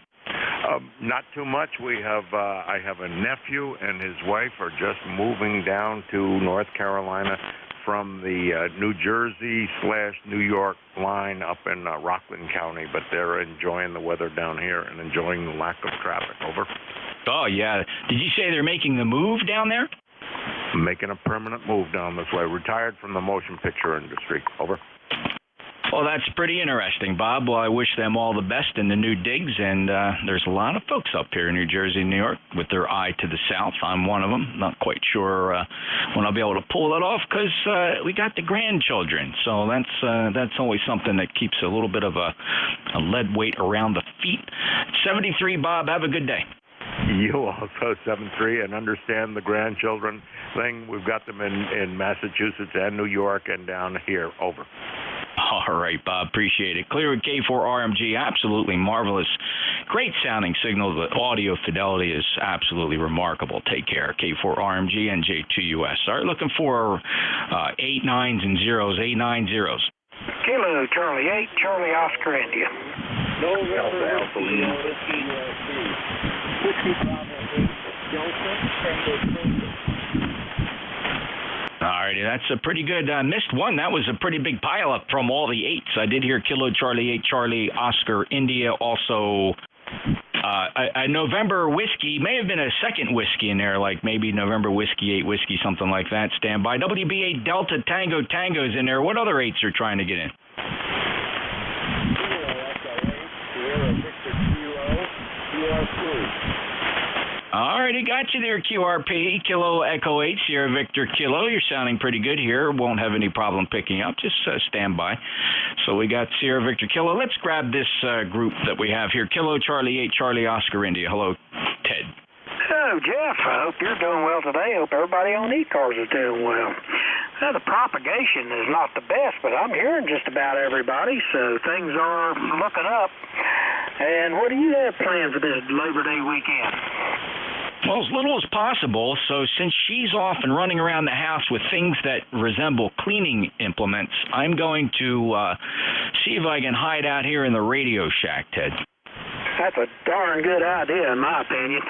Not too much. I have a nephew and his wife are just moving down to North Carolina from the New Jersey/New York line up in Rockland County, but they're enjoying the weather down here and enjoying the lack of traffic. Over. Oh, yeah. Did you say they're making the move down there? Making a permanent move down this way. Retired from the motion picture industry. Over. Well, that's pretty interesting, Bob. Well, I wish them all the best in the new digs, and there's a lot of folks up here in New Jersey, New York, with their eye to the south. I'm one of them. Not quite sure when I'll be able to pull that off because we got the grandchildren. So that's always something that keeps a little bit of a lead weight around the feet. 73, Bob. Have a good day. You also 7-3 and understand the grandchildren thing. We've got them in Massachusetts and New York and down here. Over. All right, Bob. Appreciate it. Clear with K4RMG. Absolutely marvelous. Great sounding signal. The audio fidelity is absolutely remarkable. Take care. K4RMG, NJ2US. All right, looking for 8 9s and 0s. 8 9 0s. Kilo Charlie 8, Charlie Oscar India. Whiskey Bravo 8, Delta, Tango. All righty, that's a pretty good. Missed one. That was a pretty big pileup from all the 8s. I did hear Kilo Charlie 8, Charlie Oscar India. Also, a November whiskey. May have been a second whiskey in there, like maybe November whiskey 8 whiskey, something like that. Stand by. WB8 Delta Tango Tango's in there. What other 8s are trying to get in? All righty, got you there, QRP, Kilo Echo 8, Sierra Victor Kilo. You're sounding pretty good here. Won't have any problem picking up. Just stand by. So we got Sierra Victor Kilo. Let's grab this group that we have here. Kilo Charlie 8, Charlie Oscar India. Hello, Ted. Hello, Jeff. I hope you're doing well today. Hope everybody on ECARS is doing well. The propagation is not the best, but I'm hearing just about everybody, so things are looking up. And what do you have planned for this Labor Day weekend? Well, as little as possible. So since she's off and running around the house with things that resemble cleaning implements, I'm going to see if I can hide out here in the Radio Shack, Ted. That's a darn good idea, in my opinion.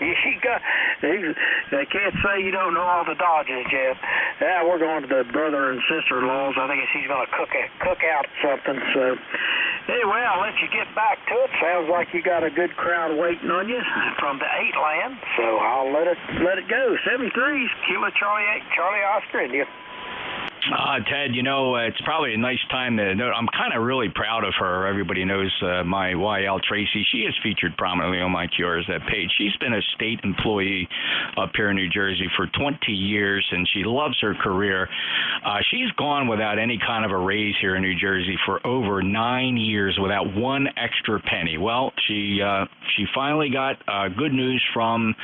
They can't say you don't know all the dodges, Jeff. Yeah, we're going to the brother and sister-in-laws. I think she's going to cook out something. So, Hey, well, I'll let you get back to it. Sounds like you got a good crowd waiting on you from the 8 land, so I'll let it go. 73's Kilo Charlie 8, Charlie Oscar, India. Ted, it's probably a nice time to note. I'm kind of really proud of her. Everybody knows my YL Tracy. She is featured prominently on my QRs page. She's been a state employee up here in New Jersey for 20 years, and she loves her career. She's gone without any kind of a raise here in New Jersey for over 9 years without one extra penny. Well, she finally got good news from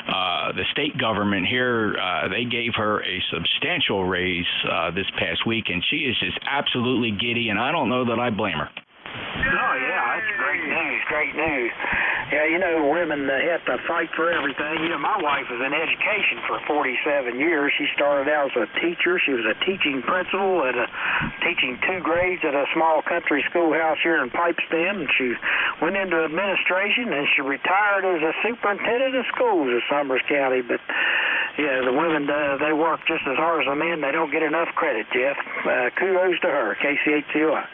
the state government here. They gave her a substantial raise this past week, and she is just absolutely giddy, and I don't know that I blame her. Oh, yeah, that's great news. Yeah, women have to fight for everything. My wife was in education for 47 years. She started out as a teacher. She was a teaching principal teaching 2 grades at a small country schoolhouse here in Pipestem, and she went into administration, and she retired as a superintendent of schools in Summers County. But, yeah, the women, they work just as hard as the men. They don't get enough credit, Jeff. Kudos to her, KCHCOI.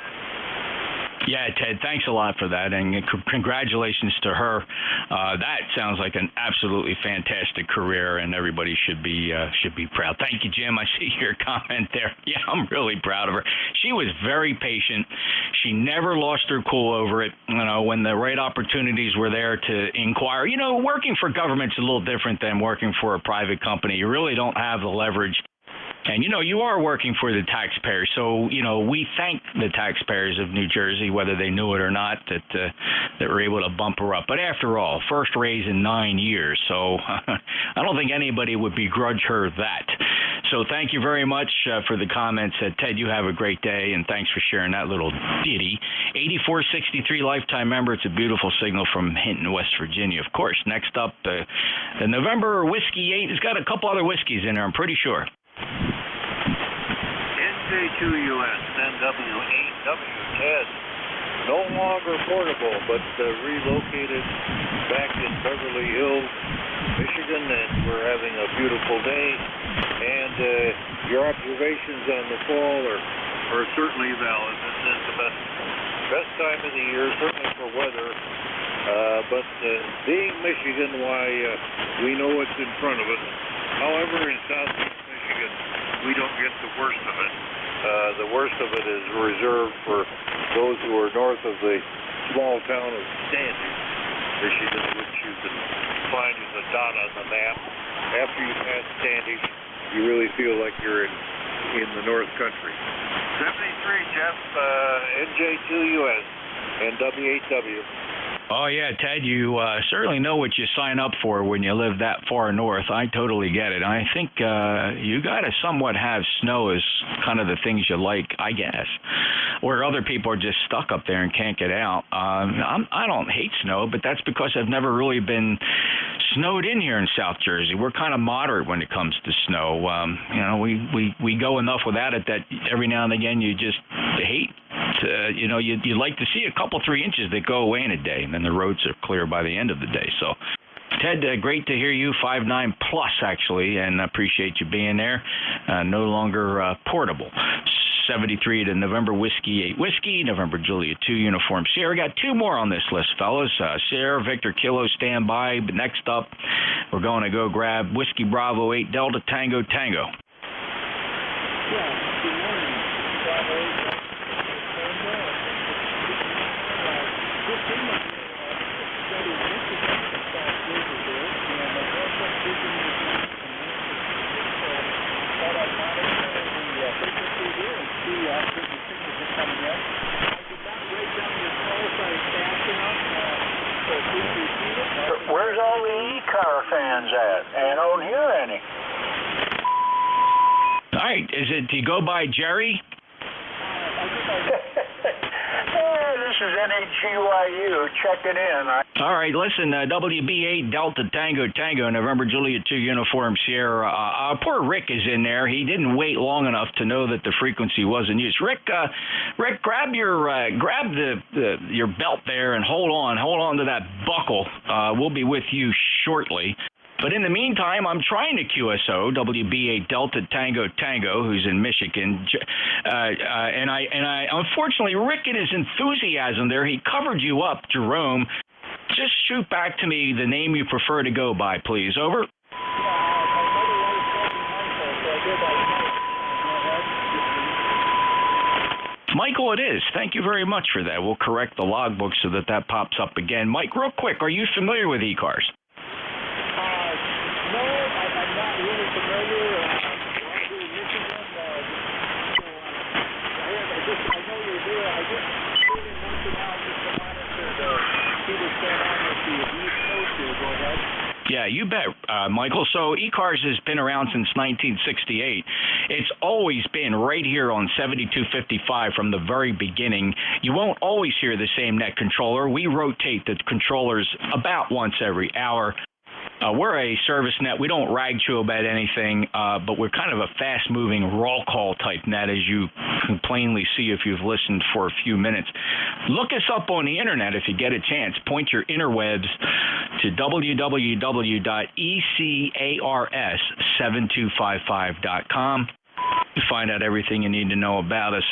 Yeah, Ted, thanks a lot for that, and congratulations to her. That sounds like an absolutely fantastic career, and everybody should be proud. Thank you, Jim. I see your comment there. Yeah, I'm really proud of her. She was very patient. She never lost her cool over it. When the right opportunities were there to inquire. Working for government's a little different than working for a private company. You really don't have the leverage. And, you are working for the taxpayers. So, we thank the taxpayers of New Jersey, whether they knew it or not, that were able to bump her up. But after all, first raise in 9 years. So I don't think anybody would begrudge her that. So thank you very much for the comments. Ted, you have a great day, and thanks for sharing that little ditty. 8463 lifetime member. It's a beautiful signal from Hinton, West Virginia. Of course, next up, the November Whiskey 8. It's got a couple other whiskeys in there, I'm pretty sure. NJ2US, NW8W, Ted. No longer portable, but relocated back in Beverly Hills, Michigan, and we're having a beautiful day. And your observations on the fall are certainly valid. This is the best time of the year, certainly for weather. But being Michigan, why, we know what's in front of us. However, in southeast Michigan, we don't get the worst of it. The worst of it is reserved for those who are north of the small town of Standish, Michigan, which you can find as a dot on the map. After you pass Standish, you really feel like you're in the North Country. 73, Jeff, NJ2US, NW8W. Oh, yeah, Ted, you certainly know what you sign up for when you live that far north. I totally get it. I think you got to somewhat have snow as kind of the things you like, I guess, where other people are just stuck up there and can't get out. I don't hate snow, but that's because I've never really been snowed in here in South Jersey. We're kind of moderate when it comes to snow. We go enough without it that every now and again you just hate. You'd like to see a couple, 3 inches that go away in a day, and then the roads are clear by the end of the day. So, Ted, great to hear you, 5'9" plus, actually, and appreciate you being there. No longer portable. 73 to November Whiskey 8 Whiskey, November Julia 2 Uniform Sierra. Got 2 more on this list, fellas. Sierra, Victor, Kilo, stand by. But next up, we're going to go grab Whiskey Bravo 8 Delta Tango Tango. Yeah, good morning. Bravo 8 Delta Tango. This signal study Michigan from South Jersey here, and the Northwest Vision is thought I'd monitor the frequency here and see how good the signals are coming in. I did not break down your call sign fast enough, so please repeat it. Where's all the ECAR fans at? And I don't hear any. All right, do you go by Jerry? This is NJ2US checking in. All right, listen, WB8 Delta Tango Tango, November Julia 2 Uniform Sierra. Poor Rick is in there. He didn't wait long enough to know that the frequency wasn't used. Rick, grab your belt there and hold on to that buckle. We'll be with you shortly. But in the meantime, I'm trying to QSO WB8 Delta Tango Tango, who's in Michigan, and I unfortunately, Rick, in his enthusiasm there, he covered you up, Jerome. Just shoot back to me the name you prefer to go by, please. Over. Michael, it is. Thank you very much for that. We'll correct the logbook so that pops up again. Mike, real quick, are you familiar with ECARS? No, I'm not really familiar. Roger, Michigan. I know you're there. I just really want to now just to monitor see what's going on with the East Coast here. Go ahead. Yeah, you bet, Michael. So ECARS has been around since 1968. It's always been right here on 7255 from the very beginning. You won't always hear the same net controller. We rotate the controllers about once every hour. We're a service net. We don't rag chew about anything, but we're kind of a fast-moving roll call type net, as you can plainly see if you've listened for a few minutes. Look us up on the internet if you get a chance. Point your interwebs to www.ECARS7255.com. You find out everything you need to know about us.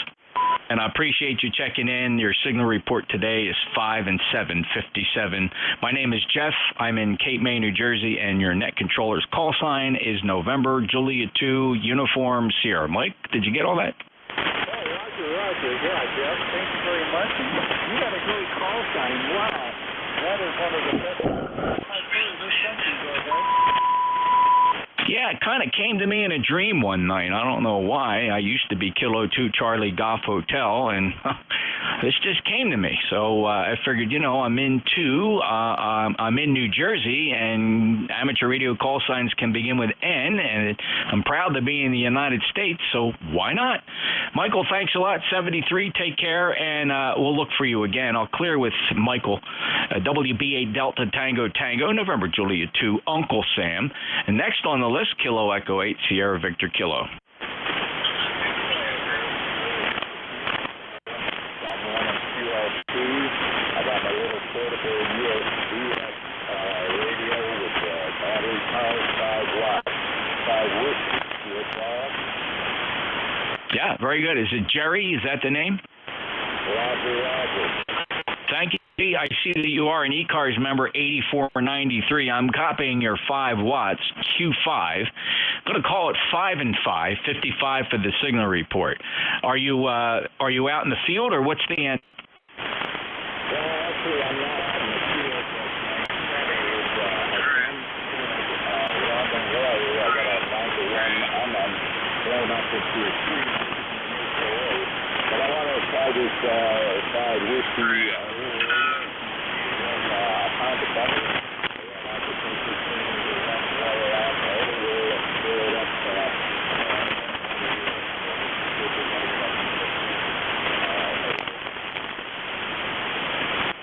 And I appreciate you checking in. Your signal report today is 5 and 757. My name is Jeff. I'm in Cape May, New Jersey, and your net controller's call sign is November Julia 2 Uniform Sierra. Mike, did you get all that? Roger. Yeah, Jeff. Thank you very much. You got a great call sign. Wow. That is one of the best I've heard in this country. Go ahead. Yeah, it kind of came to me in a dream one night. I don't know why. I used to be Kilo 2 Charlie Golf Hotel, and this just came to me. So I figured, I'm in New Jersey, and amateur radio call signs can begin with N, and I'm proud to be in the United States, so why not? Michael, thanks a lot. 73, take care, and we'll look for you again. I'll clear with Michael. WB8 Delta Tango Tango, November Julia 2, Uncle Sam. And next on the list, Kilo Echo 8 Sierra Victor Kilo. I got my little portable USB radio with battery power, 5 watts, 5 Yeah, very good. Is it Jerry? Is that the name? Roger. Thank you. I see that you are an ECARS member 8493. I'm copying your 5 watts, Q5. I'm going to call it 5 and 5, 55 for the signal report. Are you out in the field, or what's the end? Well, actually, I'm not out in the field. I got a 9-to-1. I'm blown up into a tree. But I want to try this 5 whiskey.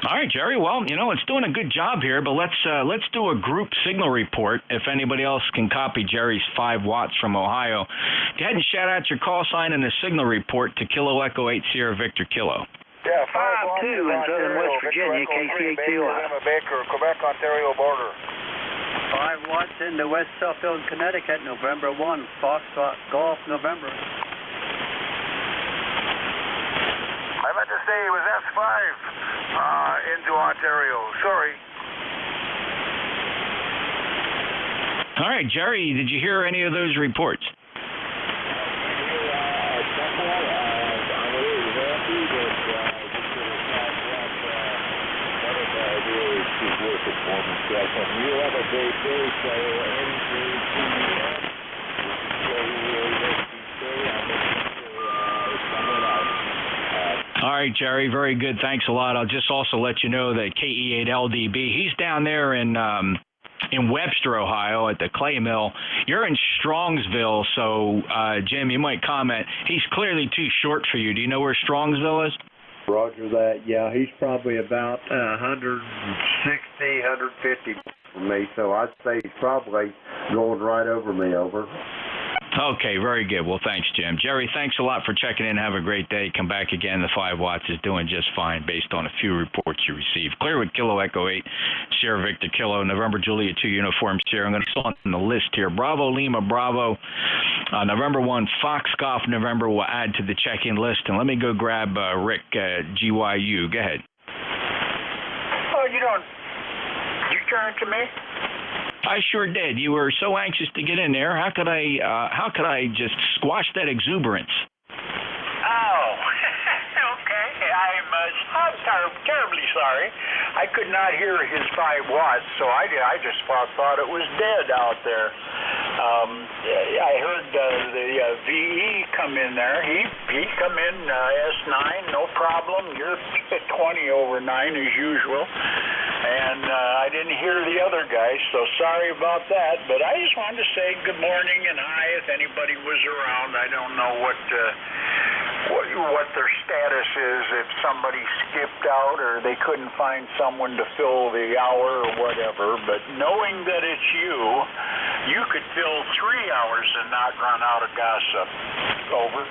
All right, Jerry. Well, it's doing a good job here, but let's do a group signal report. If anybody else can copy Jerry's 5 watts from Ohio, go ahead and shout out your call sign and the signal report to Kilo Echo 8 Sierra Victor Kilo. Yeah, 5-2 in southern West Virginia, KCHDY. Baker, Quebec, Ontario border. 5 watts into West Suffield, Connecticut, November 1, Foxtrot Golf, November. I meant to say it was S5 into Ontario. Sorry. All right, Jerry, did you hear any of those reports? You have a great day, so NJ2US. All right, Jerry, very good. Thanks a lot. I'll just also let you know that KE8LDB, he's down there in Webster, Ohio, at the clay mill. You're in Strongsville, so Jim, you might comment. He's clearly too short for you. Do you know where Strongsville is? Roger that. Yeah, he's probably about 160, 150 from me, so I'd say he's probably going right over me. Over. Okay, very good. Well, thanks, Jim. Jerry, thanks a lot for checking in. Have a great day. Come back again. The 5 watts is doing just fine based on a few reports you received. Clearwood Kilo Echo 8, Sierra Victor Kilo, November Juliet 2 Uniform Sierra. I'm going to start on the list here. Bravo Lima Bravo, November 1, Fox Golf November will add to the check-in list. And let me go grab Rick GYU. Go ahead. Oh, you turned to me? I sure did. You were so anxious to get in there. How could I just squash that exuberance? Oh, okay. I'm terribly sorry. I could not hear his 5 watts, so I just thought it was dead out there. I heard the VE come in there. He come in S9, no problem. You're at 20 over 9 as usual. And I didn't hear the other guys, so sorry about that. But I just wanted to say good morning and hi if anybody was around. I don't know what their status is, if somebody skipped out or they couldn't find someone to fill the hour or whatever. But knowing that it's you could fill 3 hours and not run out of gossip. Over.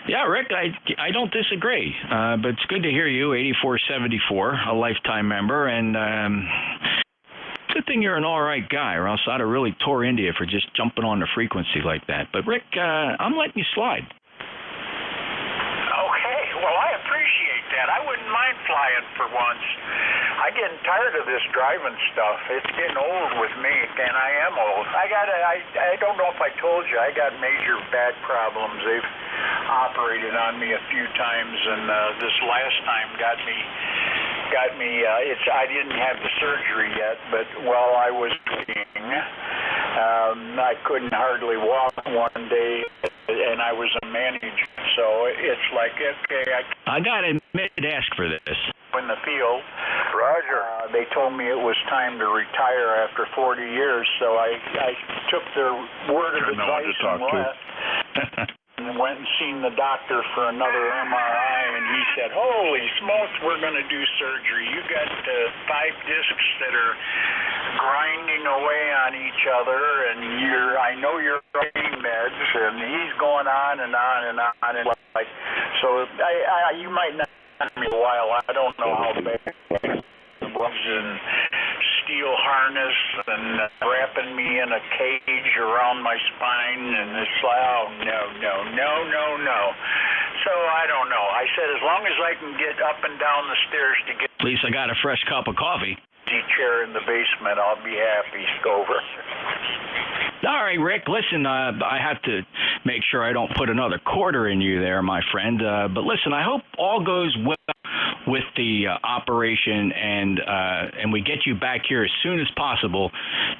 Yeah, Rick, I don't disagree, but it's good to hear you, 8474, a lifetime member, and good thing you're an all right guy, or else I'd have really tore into you for just jumping on the frequency like that. But, Rick, I'm letting you slide. Okay, well, I appreciate that. I wouldn't mind flying for once. I'm getting tired of this driving stuff. It's getting old with me, and I am old. I don't know if I told you, I got major back problems. They've operated on me a few times, and this last time got me. I didn't have the surgery yet, but while I was waiting, I couldn't hardly walk one day, and I was a manager. So it's like, okay, I got to admit, ask for this. In the field, Roger. They told me it was time to retire after 40 years, so I took their word of advice and left. And went and seen the doctor for another MRI, and he said, holy smokes, we're going to do surgery. You got 5 discs that are grinding away on each other, and I know you're taking meds, and he's going on and on and on. And like, so you might not have me a while. I don't know how bad. And steel harness and wrapping me in a cage around my spine, and it's like, oh, no. So I don't know. I said as long as I can get up and down the stairs to get... At least I got a fresh cup of coffee. ...chair in the basement, I'll be happy. Over. All right, Rick, listen, I have to make sure I don't put another quarter in you there, my friend. But listen, I hope all goes well with the operation, and we get you back here as soon as possible,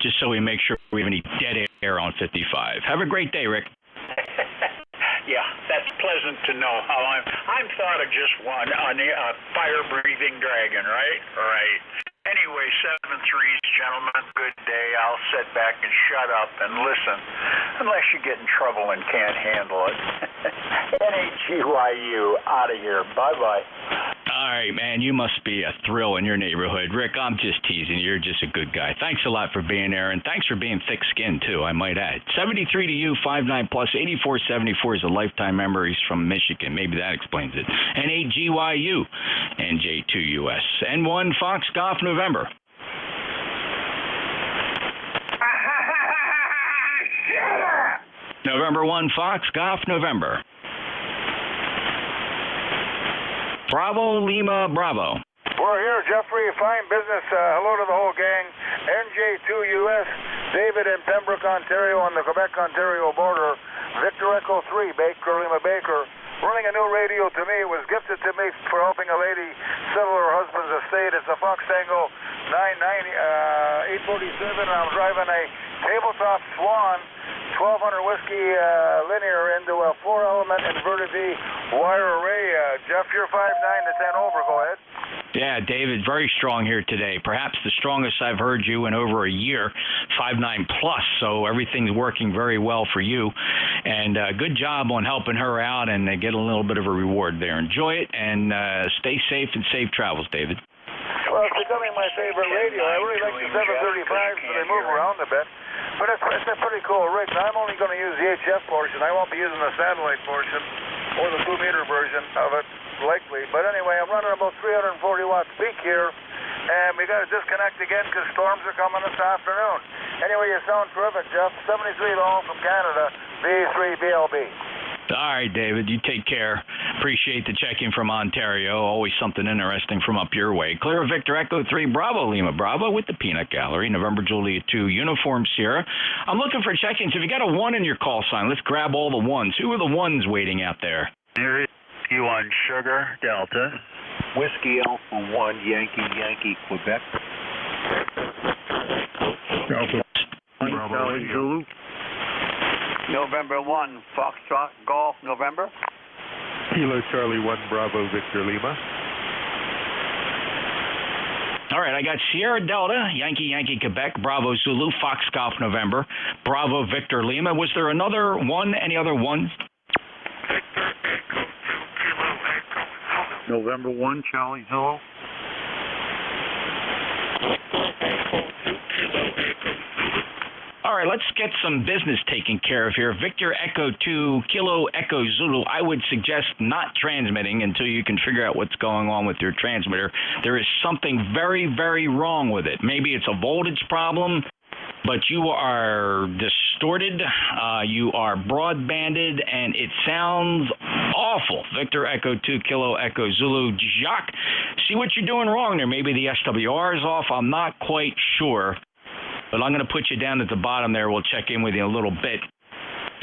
just so we make sure we have any dead air on 55. Have a great day, Rick. Yeah, that's pleasant to know how I'm thought of just one, a fire-breathing dragon, right? Right. Anyway, 7-3s, gentlemen, good day. I'll sit back and shut up and listen, unless you get in trouble and can't handle it. NJYU, out of here. Bye-bye. All right, man, you must be a thrill in your neighborhood. Rick, I'm just teasing. You're just a good guy. Thanks a lot for being there, and thanks for being thick-skinned, too, I might add. 73 to you, 59+, 8474 is a lifetime member. He's from Michigan. Maybe that explains it. N8GYU, NJ2US. N1 Fox Golf November. November 1 Fox Golf November. Bravo Lima Bravo. We're here, Jeffrey. Fine business. Hello to the whole gang. NJ2US, David in Pembroke, Ontario, on the Quebec-Ontario border. Victor Echo 3, Baker Lima Baker. Running a new radio to me. It was gifted to me for helping a lady settle her husband's estate. It's a Fox Tango 847. I'm driving a tabletop Swan 1200 whiskey linear into a 4-element inverted V wire array. Jeff, you're 5'9" to 10 over. Go ahead. Yeah, David, very strong here today. Perhaps the strongest I've heard you in over a year, 5'9+. So everything's working very well for you. And good job on helping her out, and get a little bit of a reward there. Enjoy it, and stay safe and safe travels, David. Well, it's becoming my favorite radio. I really like the 735s, but they move around a bit. But it's a pretty cool rig. Now, I'm only going to use the HF portion. I won't be using the satellite portion or the 2-meter version of it, likely. But anyway, I'm running about 340 watts peak here, and we got to disconnect again because storms are coming this afternoon. Anyway, you sound terrific, Jeff. 73 long from Canada, B3BLB. All right, David, you take care. Appreciate the check-in from Ontario. Always something interesting from up your way. Clear Victor Echo 3, Bravo Lima Bravo with the Peanut Gallery, November Juliet 2, Uniform Sierra. I'm looking for check-ins. If you got a 1 in your call sign, let's grab all the 1s. Who are the 1s waiting out there? There is Q1 Sugar Delta, Whiskey Alpha 1, Yankee Quebec. Alpha Bravo Zulu. November 1, Foxtrot Golf, November. Kilo Charlie 1, Bravo Victor Lima. All right, I got Sierra Delta, Yankee Quebec, Bravo Zulu, Fox Golf November, Bravo Victor Lima. Was there another 1? Any other 1s? November 1, Charlie Zulu. All right, let's get some business taken care of here. Victor Echo 2, Kilo Echo Zulu. I would suggest not transmitting until you can figure out what's going on with your transmitter. There is something very, very wrong with it. Maybe it's a voltage problem, but you are distorted, you are broadbanded, and it sounds awful. Victor Echo 2, Kilo Echo Zulu. Jacques, see what you're doing wrong there. Maybe the SWR is off. I'm not quite sure. But I'm going to put you down at the bottom there. We'll check in with you in a little bit.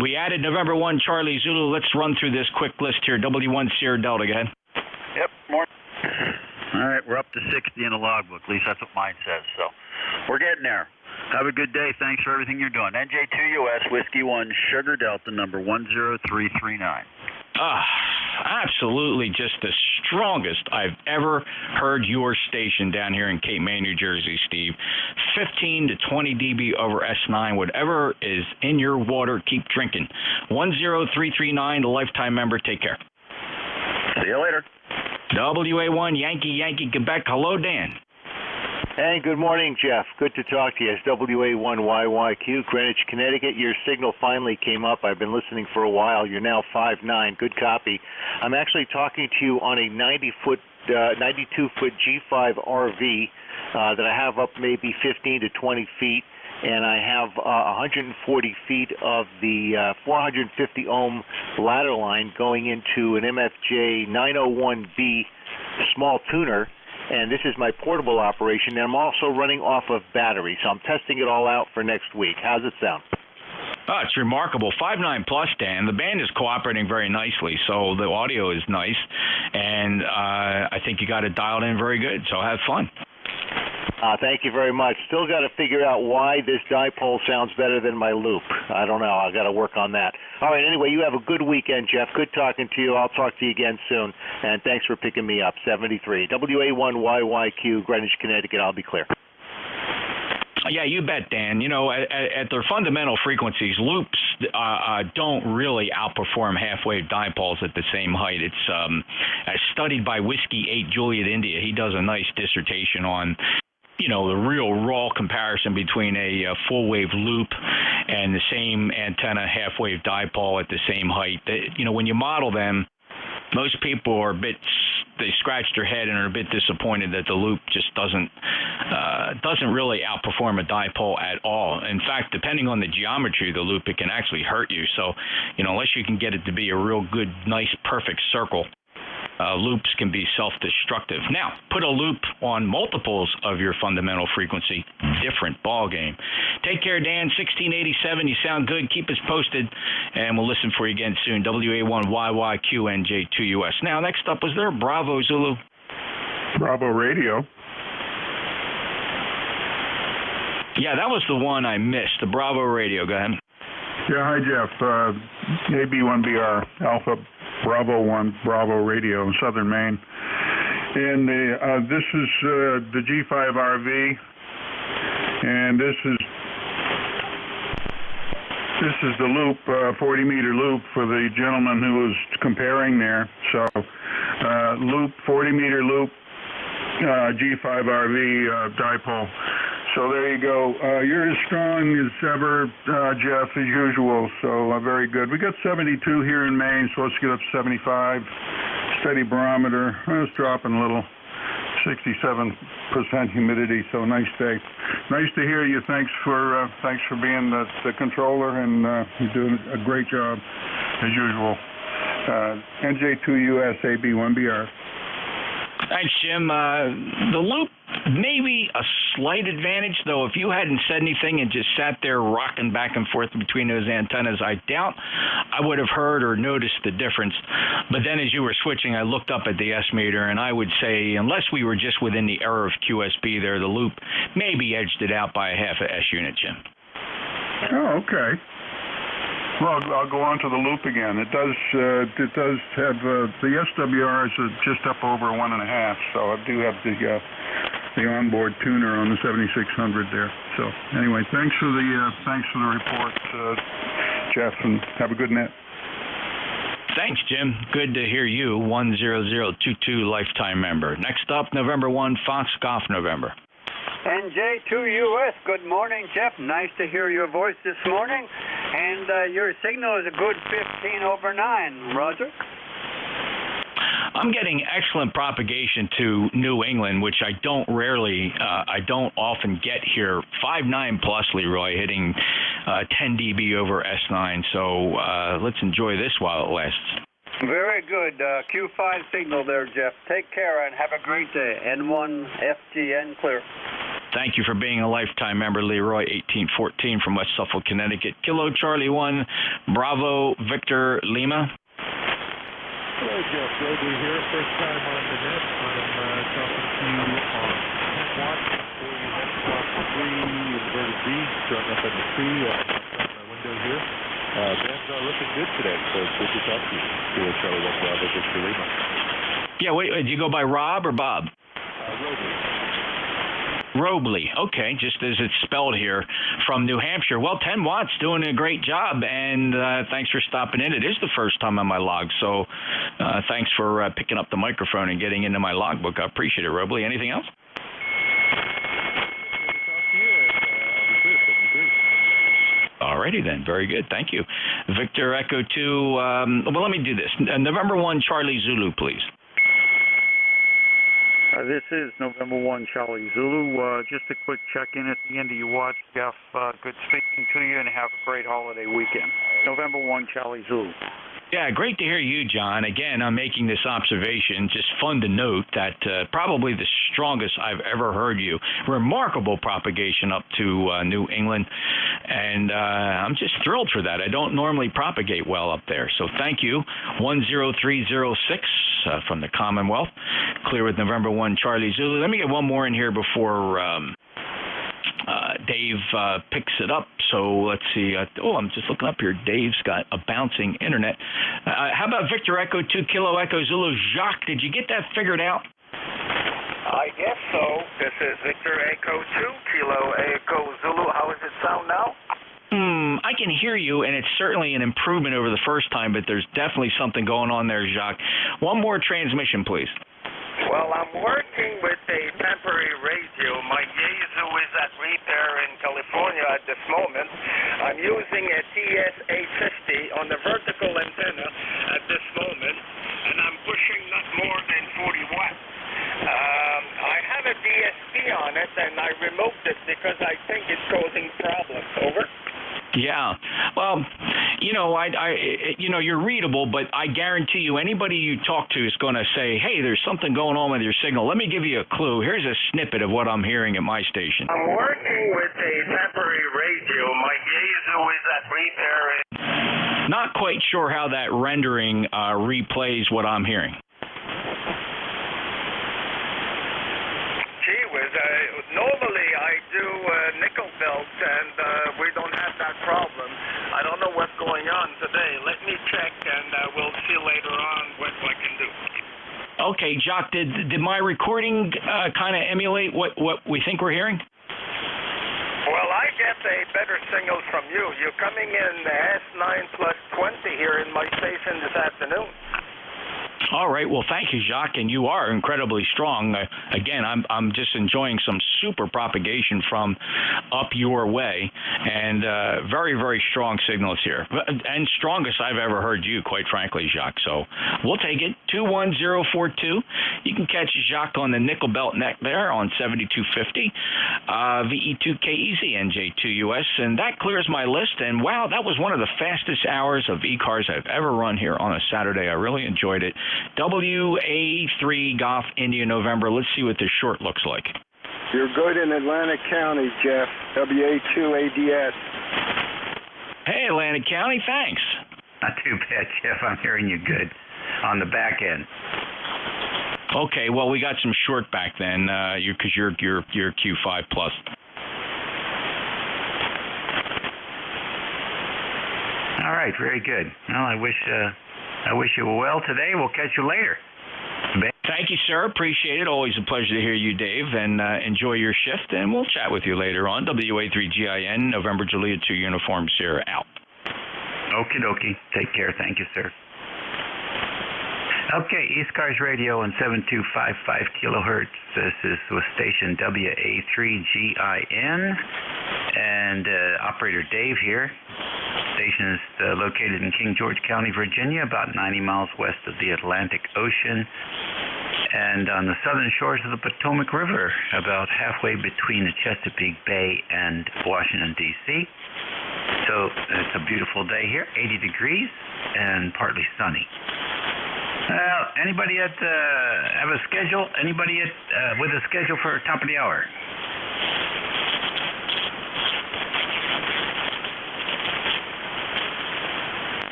We added November 1, Charlie Zulu. Let's run through this quick list here. W1 Sierra Delta, go ahead. Yep, morning. All right, we're up to 60 in the logbook. At least that's what mine says. So we're getting there. Have a good day. Thanks for everything you're doing. NJ2US, Whiskey 1, Sugar Delta, number 10339. Absolutely just the strongest I've ever heard your station down here in Cape May, New Jersey, Steve. 15 to 20 dB over S9. Whatever is in your water, keep drinking. 10339, the lifetime member. Take care. See you later. WA1, Yankee Quebec. Hello, Dan. Hey, good morning, Jeff. Good to talk to you. It's WA1YYQ, Greenwich, Connecticut. Your signal finally came up. I've been listening for a while. You're now 5'9". Good copy. I'm actually talking to you on a 92-foot G5 RV that I have up maybe 15 to 20 feet, and I have 140 feet of the 450 ohm ladder line going into an MFJ 901B small tuner. And this is my portable operation, and I'm also running off of battery, so I'm testing it all out for next week. How's it sound? Oh, it's remarkable. 5.9 plus, Dan. The band is cooperating very nicely, so the audio is nice, and I think you got it dialed in very good, so have fun. Thank you very much. Still got to figure out why this dipole sounds better than my loop. I don't know. I've got to work on that. All right, anyway, you have a good weekend, Jeff. Good talking to you. I'll talk to you again soon. And thanks for picking me up. 73. WA1YYQ, Greenwich, Connecticut. I'll be clear. Yeah, you bet, Dan. You know, at their fundamental frequencies, loops don't really outperform half-wave dipoles at the same height. It's studied by Whiskey 8 Juliet India. He does a nice dissertation on, you know, the real raw comparison between a full-wave loop and the same antenna half-wave dipole at the same height. You know, when you model them, most people are they scratch their head and are a bit disappointed that the loop just doesn't really outperform a dipole at all. In fact, depending on the geometry of the loop, it can actually hurt you. So, you know, unless you can get it to be a real good, nice, perfect circle, loops can be self-destructive. Now, put a loop on multiples of your fundamental frequency, different ball game. Take care, Dan. 1687, you sound good. Keep us posted, and we'll listen for you again soon. WA1YYQ NJ2US. Now, next up, was there a Bravo Zulu? Bravo Radio. Yeah, that was the one I missed, the Bravo Radio. Go ahead. Yeah, hi, Jeff. AB1BR, Alpha Bravo 1, Bravo Radio in Southern Maine. And this is the G5 RV, and this is the loop, 40-meter loop for the gentleman who was comparing there. So loop, 40-meter loop, G5 RV dipole. So there you go. You're as strong as ever, Jeff, as usual. So very good. We got 72 here in Maine, so let's get up to 75. Steady barometer. It's dropping a little. 67% humidity. So nice day. Nice to hear you. Thanks for being the controller, and you're doing a great job as usual. NJ2US AB1BR. Thanks, Jim. The loop, maybe a slight advantage, though. If you hadn't said anything and just sat there rocking back and forth between those antennas, I doubt I would have heard or noticed the difference. But then as you were switching, I looked up at the S meter, and I would say, unless we were just within the error of QSB there, the loop maybe edged it out by a half a S unit, Jim. Oh, okay. Well, I'll go on to the loop again. It does have the SWR is just up over 1.5, so I do have the onboard tuner on the 7600 there. So anyway, thanks for the report, Jeff, and have a good net. Thanks, Jim. Good to hear you. 10022 lifetime member. Next up, November 1, Fox Golf November. NJ2US, good morning, Jeff. Nice to hear your voice this morning. And your signal is a good 15 over 9. Roger? I'm getting excellent propagation to New England, which I don't often get here. 5.9 plus, Leroy, hitting 10 dB over S9. So let's enjoy this while it lasts. Very good. Q5 signal there, Jeff. Take care and have a great day. N1 FGN clear. Thank you for being a lifetime member, Leroy, 1814 from West Suffolk, Connecticut. Kilo Charlie 1, Bravo, Victor, Lima. Hello, Jeff. Roby here. First time on the net. I'm talking to you on 10 watts before you head across the 3 inverted B, showing up in the tree outside my window here. Bands are looking good today, so it's good to talk to you. Kilo Charlie 1, Bravo, Victor, Lima. Yeah, wait, do you go by Rob or Bob? Roby. Robley, okay, just as it's spelled here, from New Hampshire. Well, 10 watts, doing a great job, and thanks for stopping in. It is the first time on my log, so thanks for picking up the microphone and getting into my logbook. I appreciate it, Robley. Anything else? Alrighty then, very good, thank you. Victor Echo 2, well, let me do this. November 1, Charlie Zulu, please. This is November 1, Charlie Zulu. Just a quick check-in at the end of your watch, Jeff. Good speaking to you, and have a great holiday weekend. November 1, Charlie Zulu. Yeah, great to hear you, John. Again, I'm making this observation. Just fun to note that probably the strongest I've ever heard you. Remarkable propagation up to New England, and I'm just thrilled for that. I don't normally propagate well up there, so thank you. 10306 from the Commonwealth. Clear with November 1, Charlie Zulu. Let me get one more in here before Dave picks it up. So let's see. I'm just looking up here. Dave's got a bouncing internet. How about Victor Echo 2 Kilo Echo Zulu? Jacques, did you get that figured out? I guess so. This is Victor Echo 2 Kilo Echo Zulu. How does it sound now? I can hear you, and it's certainly an improvement over the first time, but there's definitely something going on there, Jacques. One more transmission, please. Well, I'm working with a temporary radio. My Yaesu is at repair in California at this moment. I'm using a TS-850 on the vertical antenna at this moment, and I'm pushing not more than 40 watts. I have a DSP on it, and I removed it because I think it's causing problems. Over. Yeah. Well, you're readable, but I guarantee you anybody you talk to is going to say, hey, there's something going on with your signal. Let me give you a clue. Here's a snippet of what I'm hearing at my station. I'm working with a temporary radio. My Yaesu is at repair. Not quite sure how that rendering replays what I'm hearing. Gee whiz, normally I do nickel belts, and we don't have that problem. I don't know what's going on today. Let me check, and we'll see later on what I can do. Okay, Jacques, did my recording kind of emulate what we think we're hearing? Well, I get a better signal from you. You're coming in S9 plus 20 here in my station this afternoon. All right. Well, thank you, Jacques, and you are incredibly strong. Again, I'm just enjoying some super propagation from up your way, and very, very strong signals here, and strongest I've ever heard you, quite frankly, Jacques. So we'll take it. 21042. You can catch Jacques on the Nickel Belt neck there on 7250 VE2KEZ NJ2US, and that clears my list. And wow, that was one of the fastest hours of ECARS I've ever run here on a Saturday. I really enjoyed it. WA3 Golf India November. Let's see what this short looks like. You're good in Atlantic County, Jeff. WA2ADS. Hey, Atlantic County, thanks. Not too bad, Jeff. I'm hearing you good on the back end. Okay, well, we got some short back then, because you're Q5 plus. All right, very good. Well, I wish you well today. We'll catch you later. Thank you, sir. Appreciate it. Always a pleasure to hear you, Dave, and enjoy your shift, and we'll chat with you later on. WA3GIN, November Juliet 2 Uniform Sierra out. Okie dokie. Take care. Thank you, sir. Okay, ECARS Radio on 7255 kilohertz. This is with station WA3GIN, and operator Dave here. Station is located in King George County, Virginia, about 90 miles west of the Atlantic Ocean, and on the southern shores of the Potomac River, about halfway between the Chesapeake Bay and Washington, D.C. So it's a beautiful day here, 80 degrees and partly sunny. Anybody have a schedule? Anybody with a schedule for top of the hour?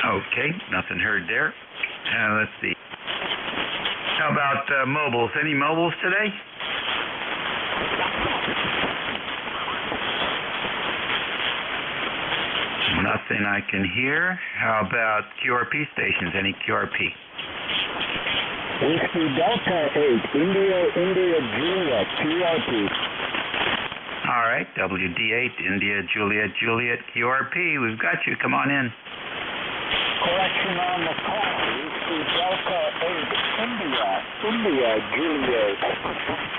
Okay, nothing heard there. Let's see. How about mobiles? Any mobiles today? Nothing I can hear. How about QRP stations? Any QRP? Whiskey Delta 8, India Juliet, QRP. All right, WD8, India Juliet, QRP. We've got you. Come on in. Correction on the call. Whiskey Delta 8, India Juliet.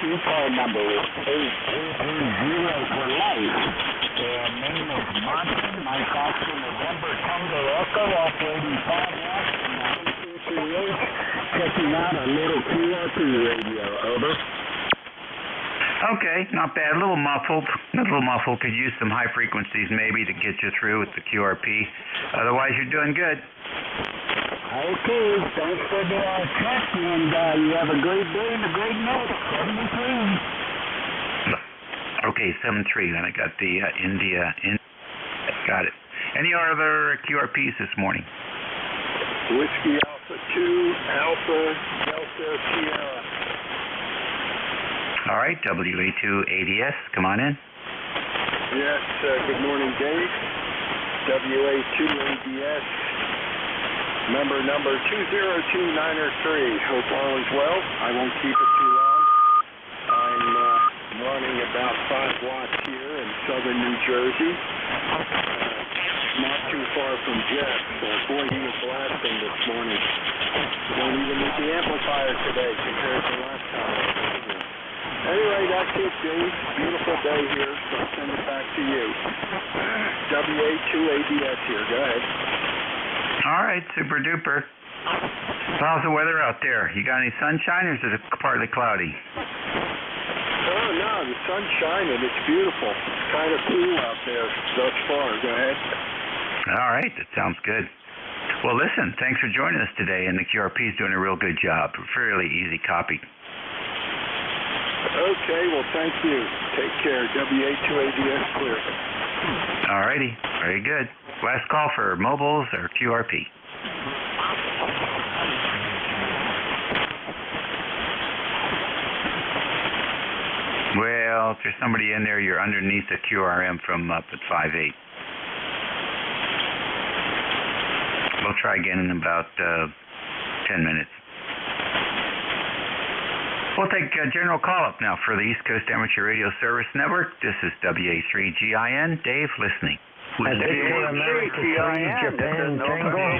ECAR number is 880 for life. Their name is Martin. My Foxtrot November Tango Echo off 85 watts. Checking out a little QRP radio, over. Okay, not bad. A little muffled. Could use some high frequencies maybe to get you through with the QRP. Otherwise, you're doing good. Okay, thanks for the check, and you have a great day and a great night. 73. Okay, 73. Then I got the India. Got it. Any other QRPs this morning? Whiskey Alpha 2, Alpha Delta Sierra. All right, WA2ADS, come on in. Yes, good morning, Dave. WA2ADS, number 202903. Hope all is well. I won't keep it too long. I'm running about 5 watts here in southern New Jersey. Not too far from Jeff. Boy, he was blasting this morning. Don't even need the amplifier today compared to last time. Anyway, that's it, Dave. Beautiful day here, so I'll send it back to you. WA2ADS here. Go ahead. All right, super duper. How's the weather out there? You got any sunshine, or is it partly cloudy? Oh, no, the sun's shining. It's beautiful. It's kind of cool out there thus far. Go ahead. All right, that sounds good. Well, listen, thanks for joining us today, and the QRP is doing a real good job. Fairly easy copy. Okay, well, thank you. Take care. WA2ADS clear. All righty, very good. Last call for mobiles or QRP. Well, if there's somebody in there, you're underneath the QRM from up at 5.8. We'll try again in about 10 minutes. We'll take a general call-up now for the East Coast Amateur Radio Service Network. This is WA3GIN. Dave, listening. WA3GIN, this is November 1,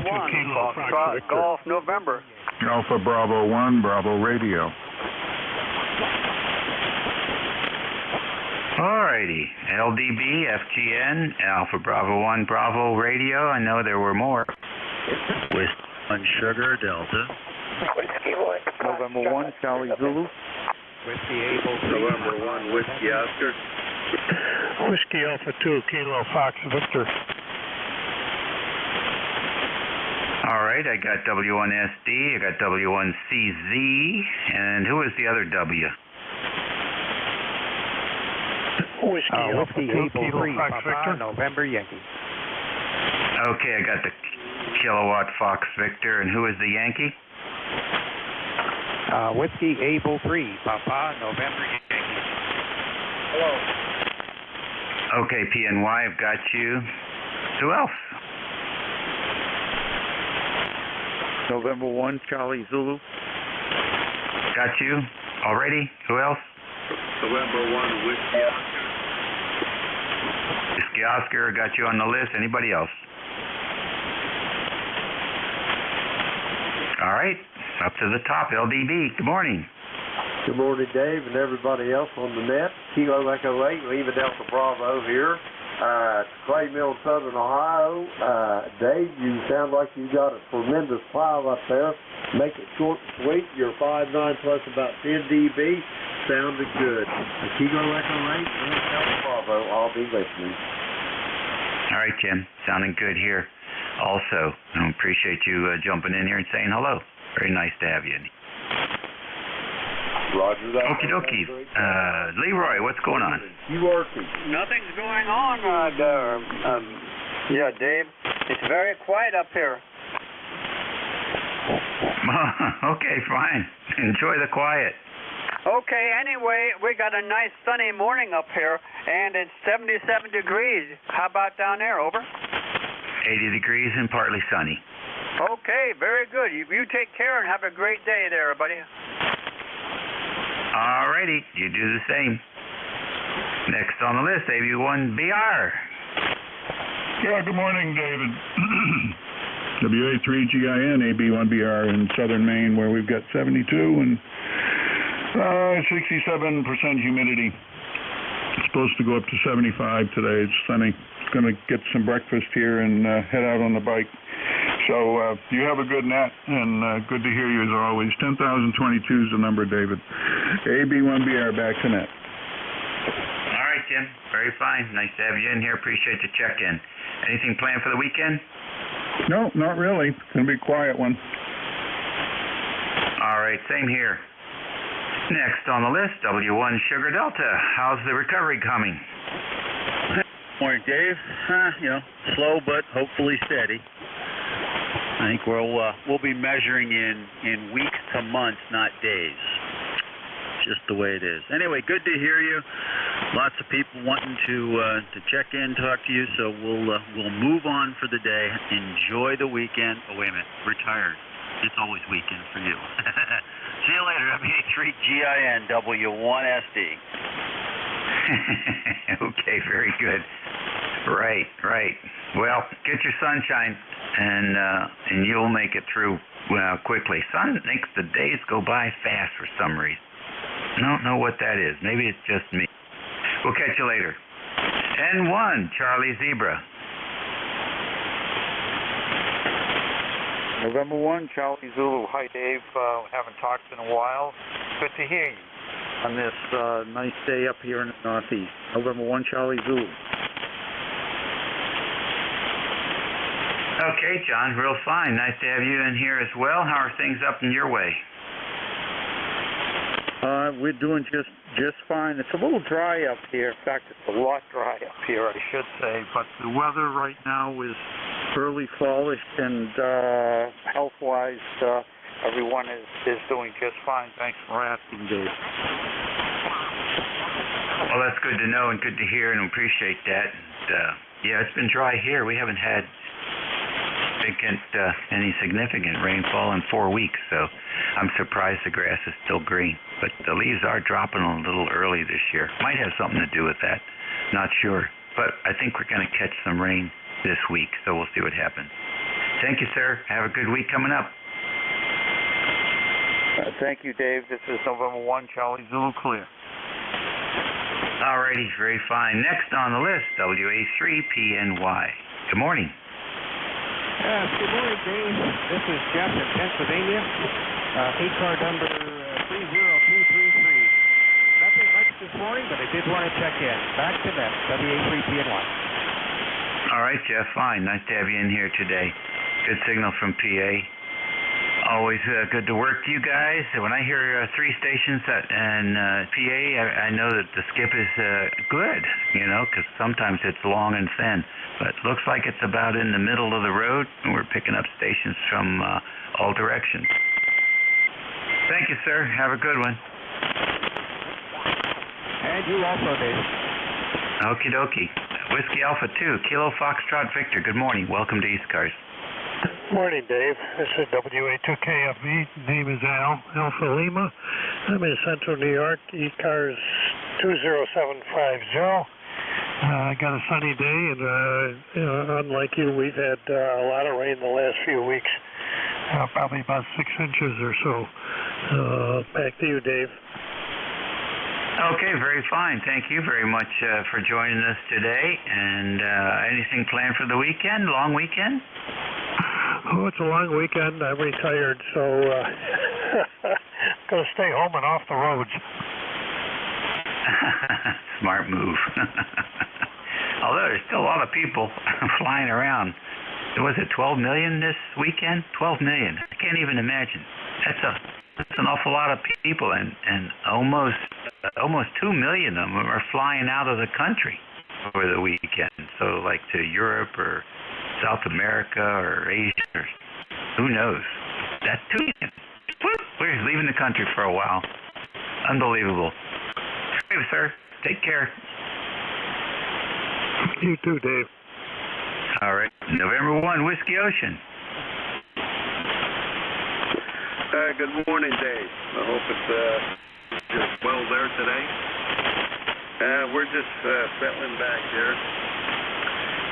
Foxtrot Golf November. Alpha Bravo 1, Bravo Radio. Alrighty, LDB, FGN, Alpha Bravo 1, Bravo Radio. I know there were more. With 1 Sugar Delta. November 1, Charlie Zulu. Whiskey Able. November 1, Whiskey Oscar. Whiskey Alpha 2, Kilo Fox Victor. Alright, I got W1SD, I got W1CZ, and who is the other W? Whiskey Able 3, Fox Papa, Victor. November Yankee. Okay, I got the Kilowatt Fox Victor, and who is the Yankee? Whiskey Able 3, Papa, November Yankee. Hello. Okay, PNY, I've got you. Who else? November 1, Charlie Zulu. Got you already? Who else? November 1, Whiskey Oscar. Whiskey Oscar, got you on the list. Anybody else? All right, up to the top, LDB. Good morning. Good morning, Dave, and everybody else on the net. Kilo Echo 8, Lima Delta Bravo here. Clay Mill, Southern Ohio. Dave, you sound like you got a tremendous pile up there. Make it short and sweet. You're 5'9" plus about 10 dB. Sounded good. Kilo Echo 8, Lima Delta Bravo. I'll be listening. All right, Jim. Sounding good here. Also, I appreciate you jumping in here and saying hello. Very nice to have you. Roger that. Okie dokie. Leroy, what's going on? Nothing's going on, yeah, Dave. It's very quiet up here. Okay, fine. Enjoy the quiet. Okay, anyway, we got a nice sunny morning up here, and it's 77 degrees. How about down there, over? 80 degrees and partly sunny. Okay, very good. You take care and have a great day there, buddy. All righty, you do the same. Next on the list, AB1BR. Yeah, good morning, David. WA3GIN, AB1BR in southern Maine, where we've got 72 and 67% humidity. It's supposed to go up to 75 today. It's sunny. Going to get some breakfast here and head out on the bike. So you have a good net, and good to hear you as always. 10,022 is the number, David. AB1BR, back to net. All right, Jim. Very fine. Nice to have you in here. Appreciate the check-in. Anything planned for the weekend? No, not really. It's going to be a quiet one. All right, same here. Next on the list, W1 Sugar Delta. How's the recovery coming? Morning, Dave. Slow but hopefully steady. I think we'll be measuring in weeks to months, not days. Just the way it is. Anyway, good to hear you. Lots of people wanting to check in, talk to you. So we'll move on for the day. Enjoy the weekend. Oh, wait a minute. Retired. It's always weekend for you. See you later. WA3GIN W1SD. Okay, very good. Right. Well, get your sunshine, and you'll make it through quickly. Sun makes the days go by fast for some reason. I don't know what that is. Maybe it's just me. We'll catch you later. N1, Charlie Zebra. November 1, Charlie Zulu. Hi, Dave. Haven't talked in a while. Good to hear you on this nice day up here in the Northeast. November 1, Charlie Zulu. Okay, John, real fine. Nice to have you in here as well. How are things up in your way? We're doing just fine. It's a little dry up here. In fact, it's a lot dry up here, I should say. But the weather right now is early fallish, and health-wise, everyone is doing just fine. Thanks for asking, Dave. Well, that's good to know and good to hear, and appreciate that. Yeah, it's been dry here. We haven't had any significant rainfall in 4 weeks, so I'm surprised the grass is still green. But the leaves are dropping a little early this year. Might have something to do with that. Not sure. But I think we're going to catch some rain this week, so we'll see what happens. Thank you, sir. Have a good week coming up. Thank you, Dave. This is November 1, Charlie Zulu Clear. Alrighty, very fine. Next on the list, WA3PNY. Good morning. Good morning, Dave. This is Jeff in Pennsylvania. ECAR number 30233. Nothing much this morning, but I did want to check in. Back to that, WA3PNY. All right, Jeff, fine. Nice to have you in here today. Good signal from PA. Always good to work you guys. When I hear 3 stations and PA, I know that the skip is good, you know, because sometimes it's long and thin. But it looks like it's about in the middle of the road, and we're picking up stations from all directions. Thank you, sir. Have a good one. And you also, Dave. Okie dokie. Whiskey Alpha 2, Kilo Foxtrot Victor. Good morning. Welcome to ECARS. Morning, Dave. This is WA2KFV. Name is Al, Alpha Lima. I'm in Central New York, ECARS 20750. I got a sunny day, and unlike you, we've had a lot of rain the last few weeks, probably about 6 inches or so. Back to you, Dave. Okay, very fine. Thank you very much for joining us today. And anything planned for the weekend? Long weekend? Oh, it's a long weekend. I'm retired, so going to stay home and off the roads. Smart move. Although there's still a lot of people flying around. Was it 12 million this weekend? 12 million. I can't even imagine. That's an awful lot of people, and almost 2 million of them are flying out of the country over the weekend. So like to Europe or South America or Asia, or who knows? That's 2 million. We're leaving the country for a while. Unbelievable. Hey, sir. Take care. You too, Dave. All right. November 1, Whiskey Ocean. Good morning, Dave. I hope it's just well there today. We're just settling back here.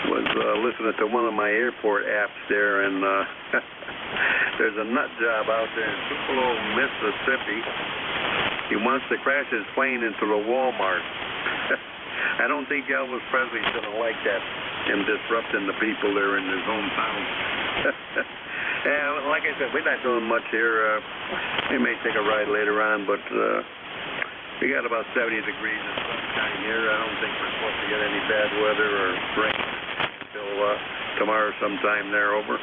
Was listening to one of my airport apps there, and there's a nut job out there in Tupelo, Mississippi. He wants to crash his plane into the Walmart. I don't think Elvis Presley's going to like that, him disrupting the people there in his hometown. Like I said, we're not doing much here. We may take a ride later on, but we got about 70 degrees and sunshine here. I don't think we're supposed to get any bad weather or rain until tomorrow sometime there, over.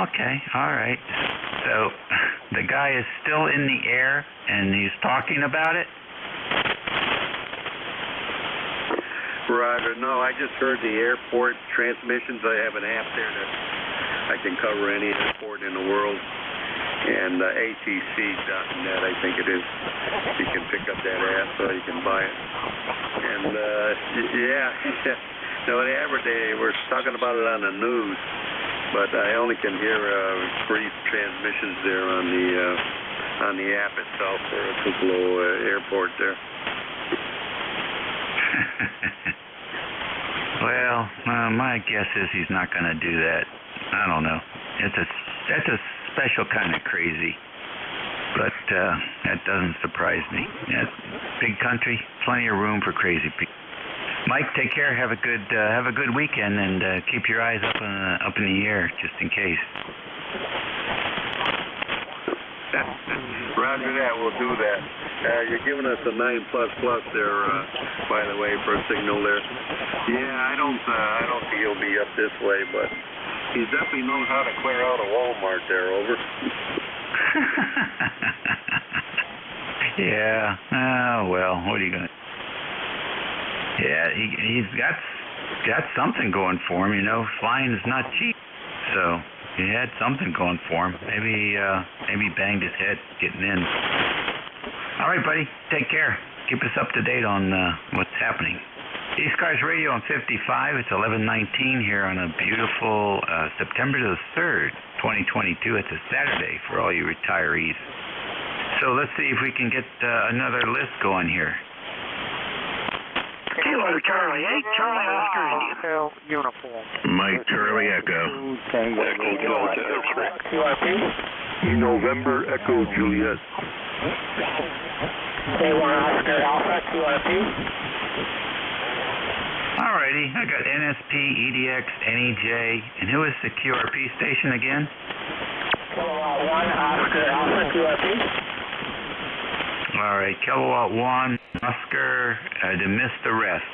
Okay, all right. So the guy is still in the air, and he's talking about it? Roger. No, I just heard the airport transmissions. I have an app there that I can cover any airport in the world. And ATC.net, I think it is. You can pick up that app so you can buy it. And, no, they were talking about it on the news, but I only can hear brief transmissions there on the app itself for Tupelo Airport there. Well, my guess is he's not going to do that. I don't know. That's a special kind of crazy, but that doesn't surprise me. Yeah, big country, plenty of room for crazy people. Mike, take care. Have a good weekend, and keep your eyes up in the air just in case. Roger that. We'll do that. You're giving us a 9++ there, by the way, for a signal there. Yeah, I don't think he'll be up this way, but he definitely knows how to clear out a Walmart there, over. Yeah. Oh well. What are you gonna? Yeah, he's got something going for him. You know, flying is not cheap, so he had something going for him. Maybe banged his head getting in. All right, buddy. Take care. Keep us up to date on what's happening. ECARS Radio on 55. It's 11:19 here on a beautiful September the 3rd, 2022. It's a Saturday for all you retirees. So let's see if we can get another list going here. Kilo Charlie 8, Charlie Oscar India. Uniform. Mike Charlie Echo. QRP. November Echo Juliet. K1 Oscar Alpha, QRP. Alrighty, I got NSP, EDX, NEJ, and who is the QRP station again? Kilowatt 1 Oscar Alpha, QRP. Alright, Kilowatt 1, Oscar, I missed the rest.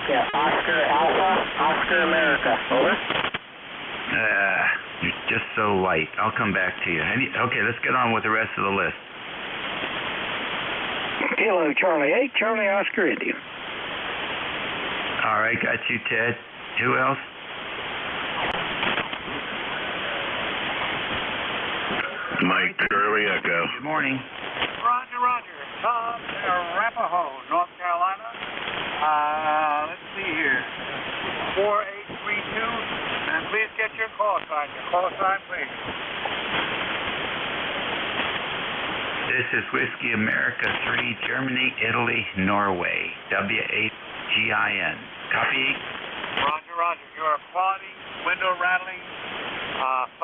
Yeah, Oscar Alpha, Oscar America. Over. You're just so light. I'll come back to you. Okay, let's get on with the rest of the list. Kilo Charlie 8, Charlie Oscar India. All right, got you, Ted. Who else? Mike Charlie Echo. Good morning. Roger, Roger. Tom, Arapahoe, North Carolina. Let's see here. 4832. And please get your call sign. Your call sign, please. This is Whiskey America 3, Germany, Italy, Norway. W8GIN. Copy? Roger, Roger. You're a quality window rattling 5-9.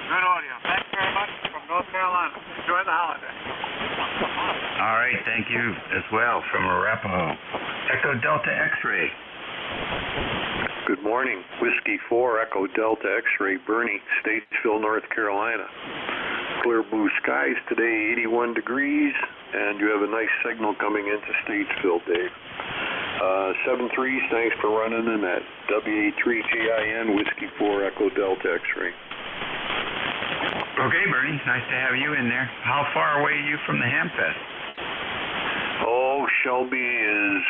Good audio. Thanks very much from North Carolina. Enjoy the holiday. All right, thank you as well from Arapahoe. Echo Delta X-Ray. Good morning. Whiskey 4, Echo Delta X-Ray, Bernie, Statesville, North Carolina. Clear blue skies today, 81 degrees, and you have a nice signal coming into Statesville, Dave. 73s, thanks for running in that. WA3GIN, Whiskey 4, Echo Delta X-Ray. Okay, Bernie, nice to have you in there. How far away are you from the Hamfest? Oh, Shelby is,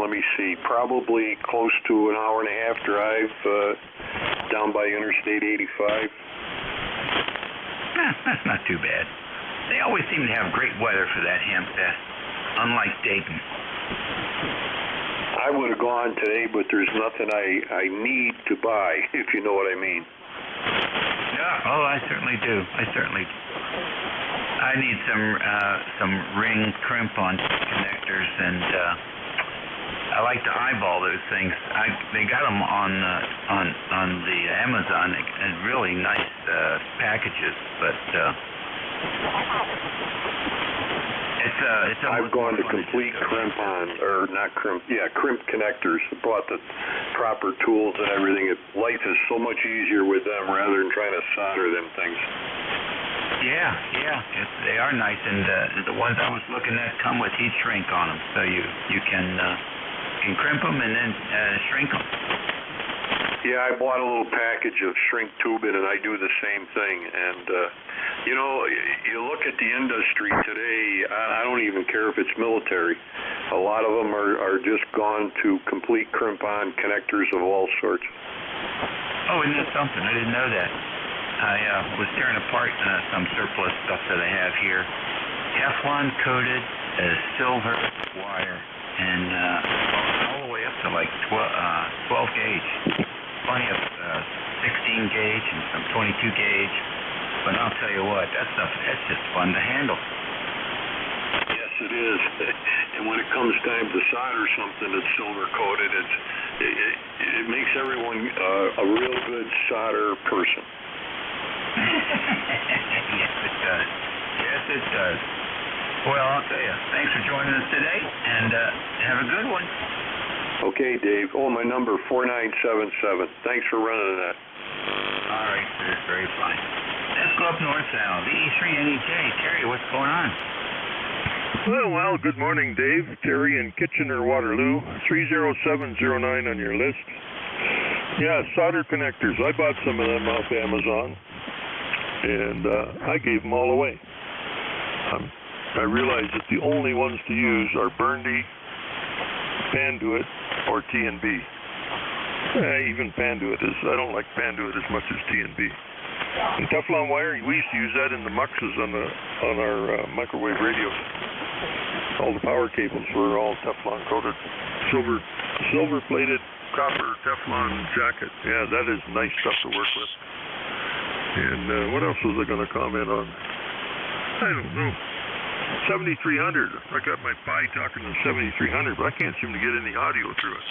let me see, probably close to an hour and a half drive down by Interstate 85. That's not too bad. They always seem to have great weather for that Hamfest, unlike Dayton. I would have gone today, but there's nothing I need to buy, if you know what I mean. Yeah, oh, I certainly do. I need some ring crimp-on connectors, and I like to eyeball those things. They got them on the Amazon, and really nice packages, but it's I've gone to complete crimp-on, or not crimp, yeah, crimp connectors. Bought the proper tools and everything. Life is so much easier with them rather than trying to solder them things. Yeah, they are nice, and the ones I was looking at come with heat shrink on them, so you can crimp them and then shrink them. Yeah, I bought a little package of shrink tubing, and I do the same thing. And you look at the industry today. I don't even care if it's military. A lot of them are just gone to complete crimp-on connectors of all sorts. Oh, isn't that something? I didn't know that. I was tearing apart some surplus stuff that I have here. Teflon coated silver wire, and all the way up to like 12 gauge. Plenty of 16 gauge and some 22 gauge. But I'll tell you what, that's just fun to handle. Yes, it is. And when it comes time to solder something that's silver coated, it makes everyone a real good solder person. Yes, it does. Well, I'll tell you, thanks for joining us today, and have a good one. Okay, Dave. Oh, my number, 4977. Thanks for running that. All right, sir. Very fine. Let's go up north now. The E3NEJ. Terry, what's going on? Well, good morning, Dave. Terry in Kitchener, Waterloo. 30709 on your list. Yeah, solder connectors. I bought some of them off Amazon, and I gave them all away. I realized that the only ones to use are Burndy, Panduit, or T&B. Even Panduit I don't like Panduit as much as T&B. And Teflon wire, we used to use that in the muxes on our microwave radios. All the power cables were all Teflon coated. Silver plated copper Teflon jacket. Yeah, that is nice stuff to work with. And what else was I going to comment on? I don't know. 7300. I got my pie talking to 7300, but I can't seem to get any audio through it.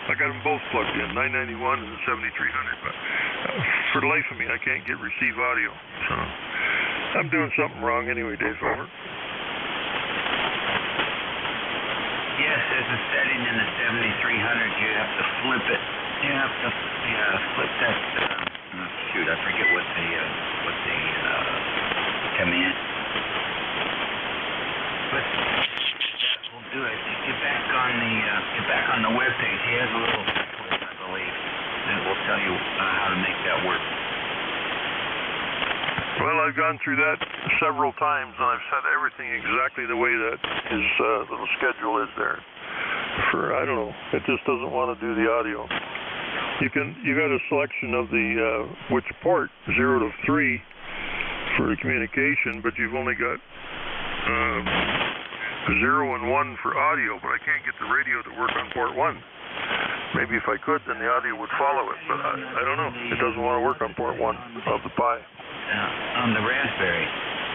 I got them both plugged in, 991 and the 7300, but for the life of me, I can't get receive audio. So I'm doing something wrong anyway, Dave. Over. Yes, there's a setting in the 7300. You have to flip it. You have to flip that. Shoot, I forget what the command. But that will do it. Get back on the web page. He has a little checklist, I believe, that will tell you how to make that work. Well, I've gone through that several times, and I've set everything exactly the way that his little schedule is there. I don't know, it just doesn't want to do the audio. You got a selection of the which port 0 to 3 for the communication, but you've only got 0 and 1 for audio, but I can't get the radio to work on port 1. Maybe if I could, then the audio would follow it, but I don't know. It doesn't want to work on port 1 of the Pi. On the Raspberry,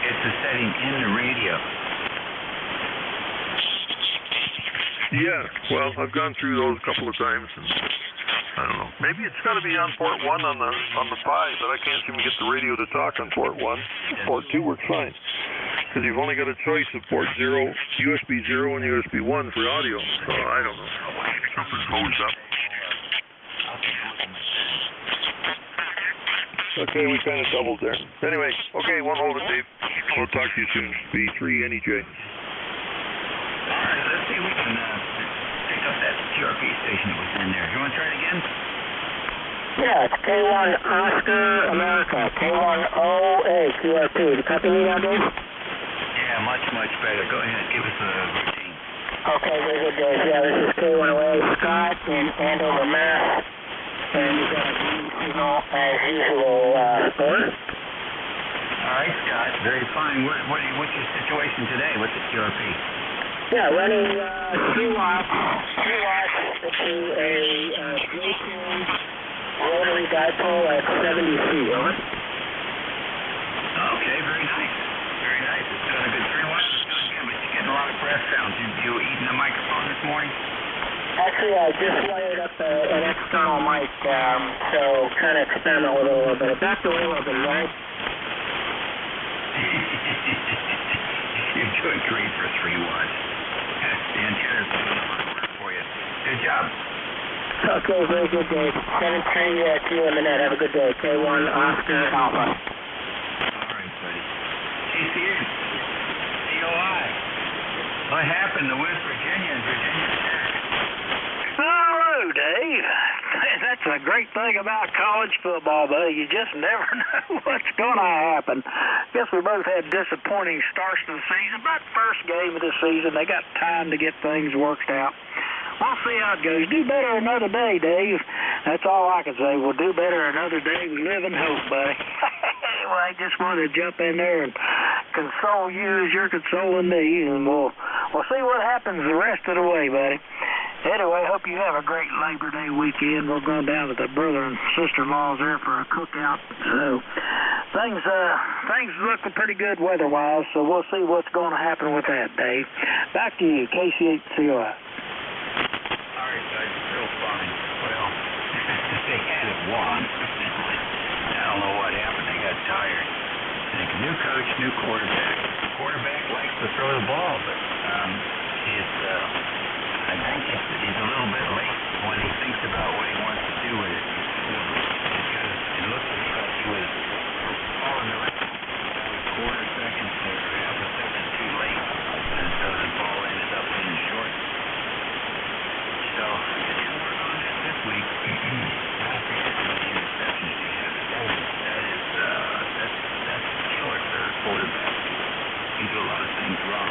it's a setting in the radio. Yeah, well, I've gone through those a couple of times, and I don't know. Maybe it's got to be on port 1 on the Pi, but I can't seem to get the radio to talk on port 1. Port 2 works fine, because you've only got a choice of port 0, USB 0 and USB 1 for audio. So I don't know. Something's hosed up. Okay, we kind of doubled there. Anyway, okay, one hold it, Dave. We'll talk to you soon. B3 NJ. All right, let's see if we can pick up that QRP station that was in there. You want to try it again? Yeah, it's K1 Oscar America, K1OA QRP. You copy me now, Dave? Yeah, much better. Go ahead, give us a routine. Okay, very good, Dave. Yeah, this is K1OA Scott in Andover, Mass. And you've got a green signal as usual, Thor. All right, Scott, very fine. What's your situation today with the QRP? Yeah, running 3 watts to a J2 rotary dipole at 70 feet, over. Okay, very nice. Very nice. It's doing a good 3 watts. It's doing good, but you're getting a lot of breath sounds. You eating the microphone this morning? Actually, I just wired up an external mic, so kind of experiment with it a little bit. Back away a little bit, right? You're doing great for 3 watts. The antenna's doing a lot of work for you. Good job. Okay, very good, Dave. 7-3 to you in the net. Have a good day. K1 Oscar Alpha. All right, buddy. KCU, COI. What happened to West Virginia and Virginia Tech? Hello, Dave. That's a great thing about college football, buddy. You just never know what's going to happen. Guess we both had disappointing starts to the season, but first game of the season, they got time to get things worked out. We'll see how it goes. Do better another day, Dave. That's all I can say. We'll do better another day. We live in hope, buddy. Well, I just wanted to jump in there and console you as you're consoling me, and we'll see what happens the rest of the way, buddy. Anyway, hope you have a great Labor Day weekend. We're going down to the brother and sister-in-laws there for a cookout. So things looking pretty good weather-wise, so we'll see what's going to happen with that, Dave. Back to you, KC8COI. All right, guys, real fine. Well, they had it won. I don't know what happened. They got tired. I think new coach, new quarterback. The quarterback likes to throw the ball, but I think he's a little bit late when he thinks about what he wants to do with it. Because it looked to me like he was falling the right quarter seconds or half a second too late, and so the ball ended up being short. So he didn't work on that this week. I forget how many interceptions he had. That's a killer for a quarterback. He do a lot of things wrong.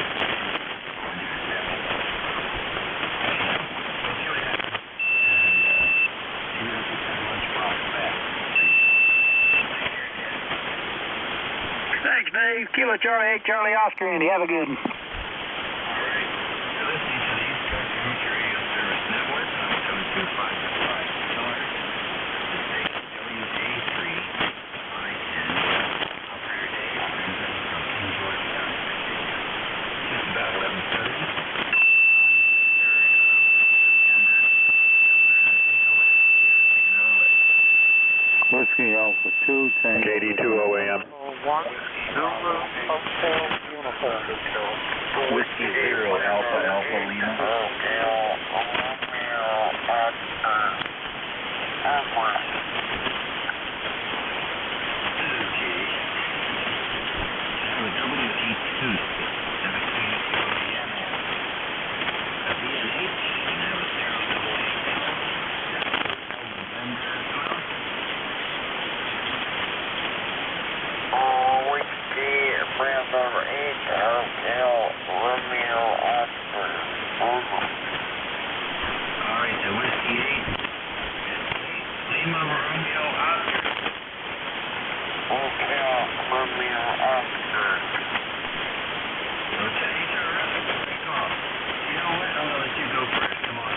Thanks, Dave. Kilo Charlie 8 Charlie Oscar, and have a good one. All right. You're listening to the East Coast Community Radio Service Network on 725.5 kilohertz. The station WA3 I-10. Operator Dave brings us from King George County, Virginia. Just about 11:30 on the 3rd of September. Whiskey Alpha 2, Tango. KD2 OAM. Whiskey Zero Alpha Alpha Lima. Number 8, Hotel Romeo Oscar. Over. All right, so Whiskey 8. Lima Romeo Oscar. Hotel Romeo Oscar. Okay, terrific. Take off. You know what? I'm going to let you go first. Come on.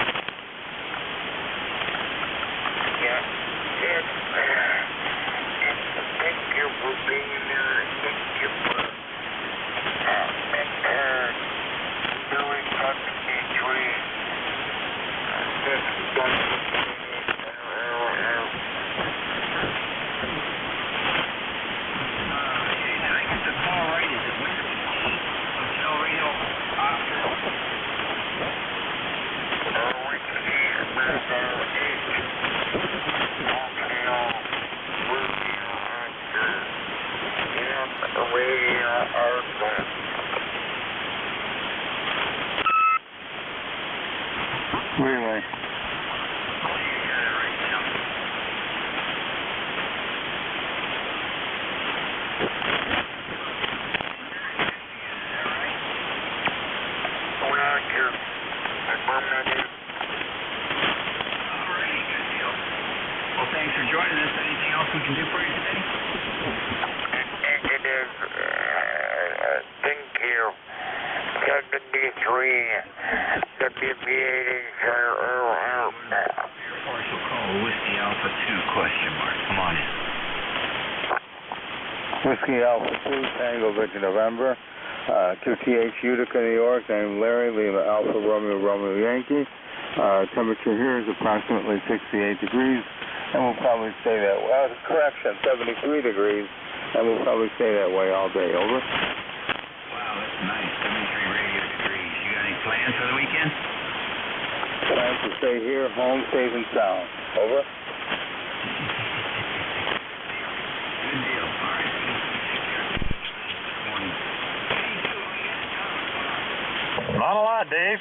Yeah. Thank you for being there. Thank you for doing something between this gun. I get the call right. Is it Whiskey Hotel Radio Oscar? Whiskey Bravo 8 Hotel Radio Oscar. Relay. Well, thanks for joining us. Anything else we can do for you today? It is, thank you. 73 WB80 Partial call Whiskey Alpha 2 question mark. Come on in. Whiskey Alpha 2, Tango Victor November. QTH Utica, New York. Name Larry, Lima Alpha Romeo Romeo Yankee. Temperature here is approximately 68 degrees, and we'll probably stay that way. Correction, 73 degrees, and we'll probably stay that way all day. Over. Wow, that's nice. 73 radio degrees. You got any plans for the weekend? Plans to stay here, home, safe and sound. Over. Good deal. All right. Not a lot, Dave.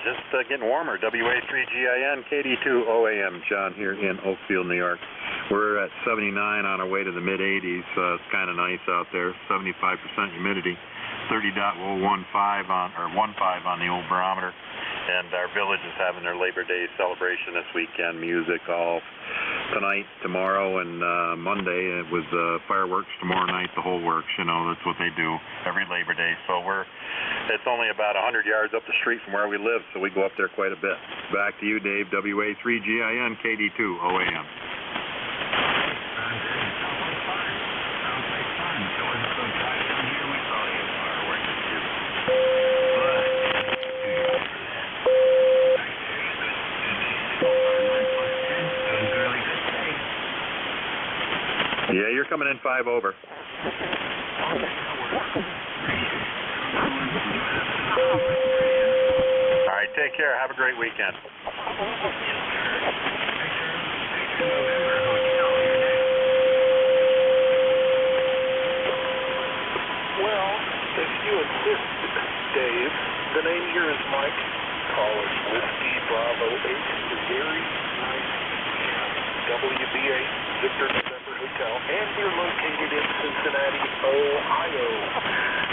Just getting warmer. WA3GIN, KD2 OAM. John here in Oakfield, New York. We're at 79 on our way to the mid-80s. It's kind of nice out there. 75% humidity. 30.015 on the old barometer. And our village is having their Labor Day celebration this weekend. Music, golf. Tonight, tomorrow, and Monday with fireworks. Tomorrow night, the whole works. You know, that's what they do every Labor Day. So it's only about 100 yards up the street from where we live, so we go up there quite a bit. Back to you, Dave. WA3GIN, KD2 OAM. Yeah, you're coming in 5 over. All right, take care. Have a great weekend. Well, if you insist, Dave, the name here is Mike. College Whiskey Bravo 8, very nice WB8 Victor November Hotel, and we're located in Cincinnati, Ohio.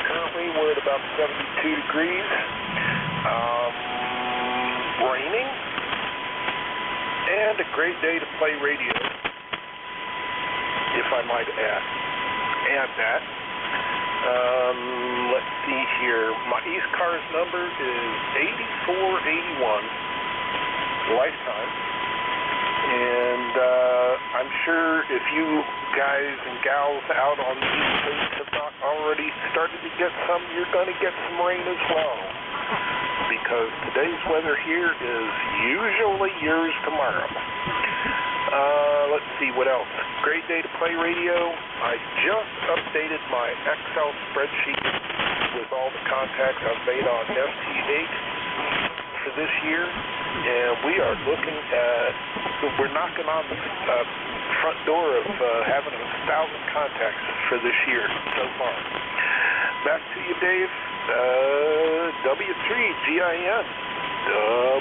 Currently, we're at about 72 degrees, raining, and a great day to play radio, if I might add that. Let's see here. My ECARS number is 8481, lifetime. And I'm sure if you guys and gals out on the East Coast have not already started to get some, you're going to get some rain as well. because today's weather here is usually yours tomorrow. Let's see what else. Great day to play radio. I just updated my Excel spreadsheet with all the contacts I've made on FT8 for this year, and we're knocking on the front door of having 1,000 contacts for this year so far. Back to you, Dave. W3GIN,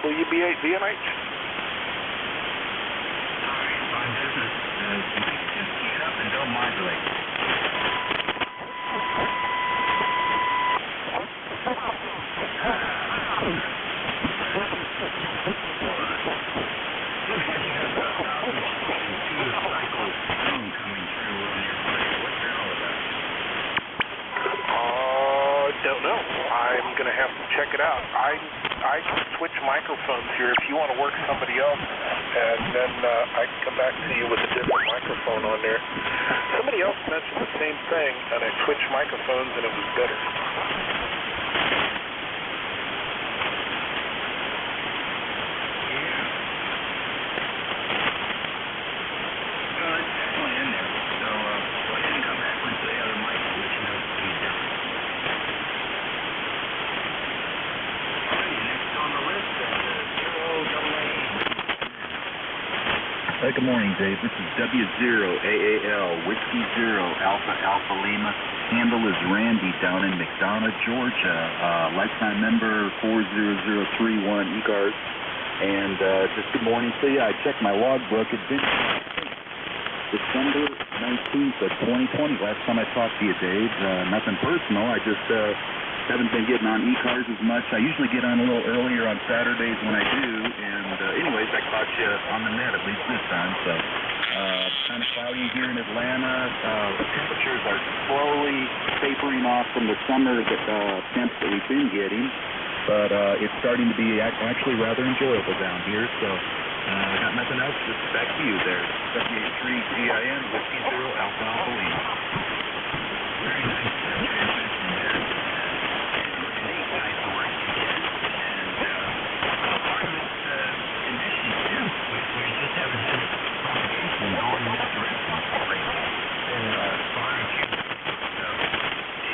WB8 VNH. Business. Just key it up and don't modulate. Don't know. I'm going to have to check it out. I can switch microphones here if you want to work somebody else, and then I can come back to you with a different microphone on there. Somebody else mentioned the same thing, and I switched microphones, and it was better. Good morning, Dave. This is W0AAL, Whiskey 0, Alpha Alpha Lima. Handle is Randy down in McDonough, Georgia. Lifetime member 40031 ECARS. And just good morning to you. I checked my logbook. It's been December 19th of 2020. Last time I talked to you, Dave. Nothing personal. I just haven't been getting on ECARS as much. I usually get on a little earlier on Saturdays when I do. And anyways, I caught you on the net at least this time. So kind of cloudy here in Atlanta. Temperatures are slowly tapering off from the summer temps that we've been getting. But it's starting to be actually rather enjoyable down here. So I got nothing else. Just back to you there. W3GIN, Whiskey 0, Alpha Alpha Lima. Very nice transmission there. Nice to work again. And part of it's conditions too. We just haven't had propagation going in that direction lately. Barbecue. So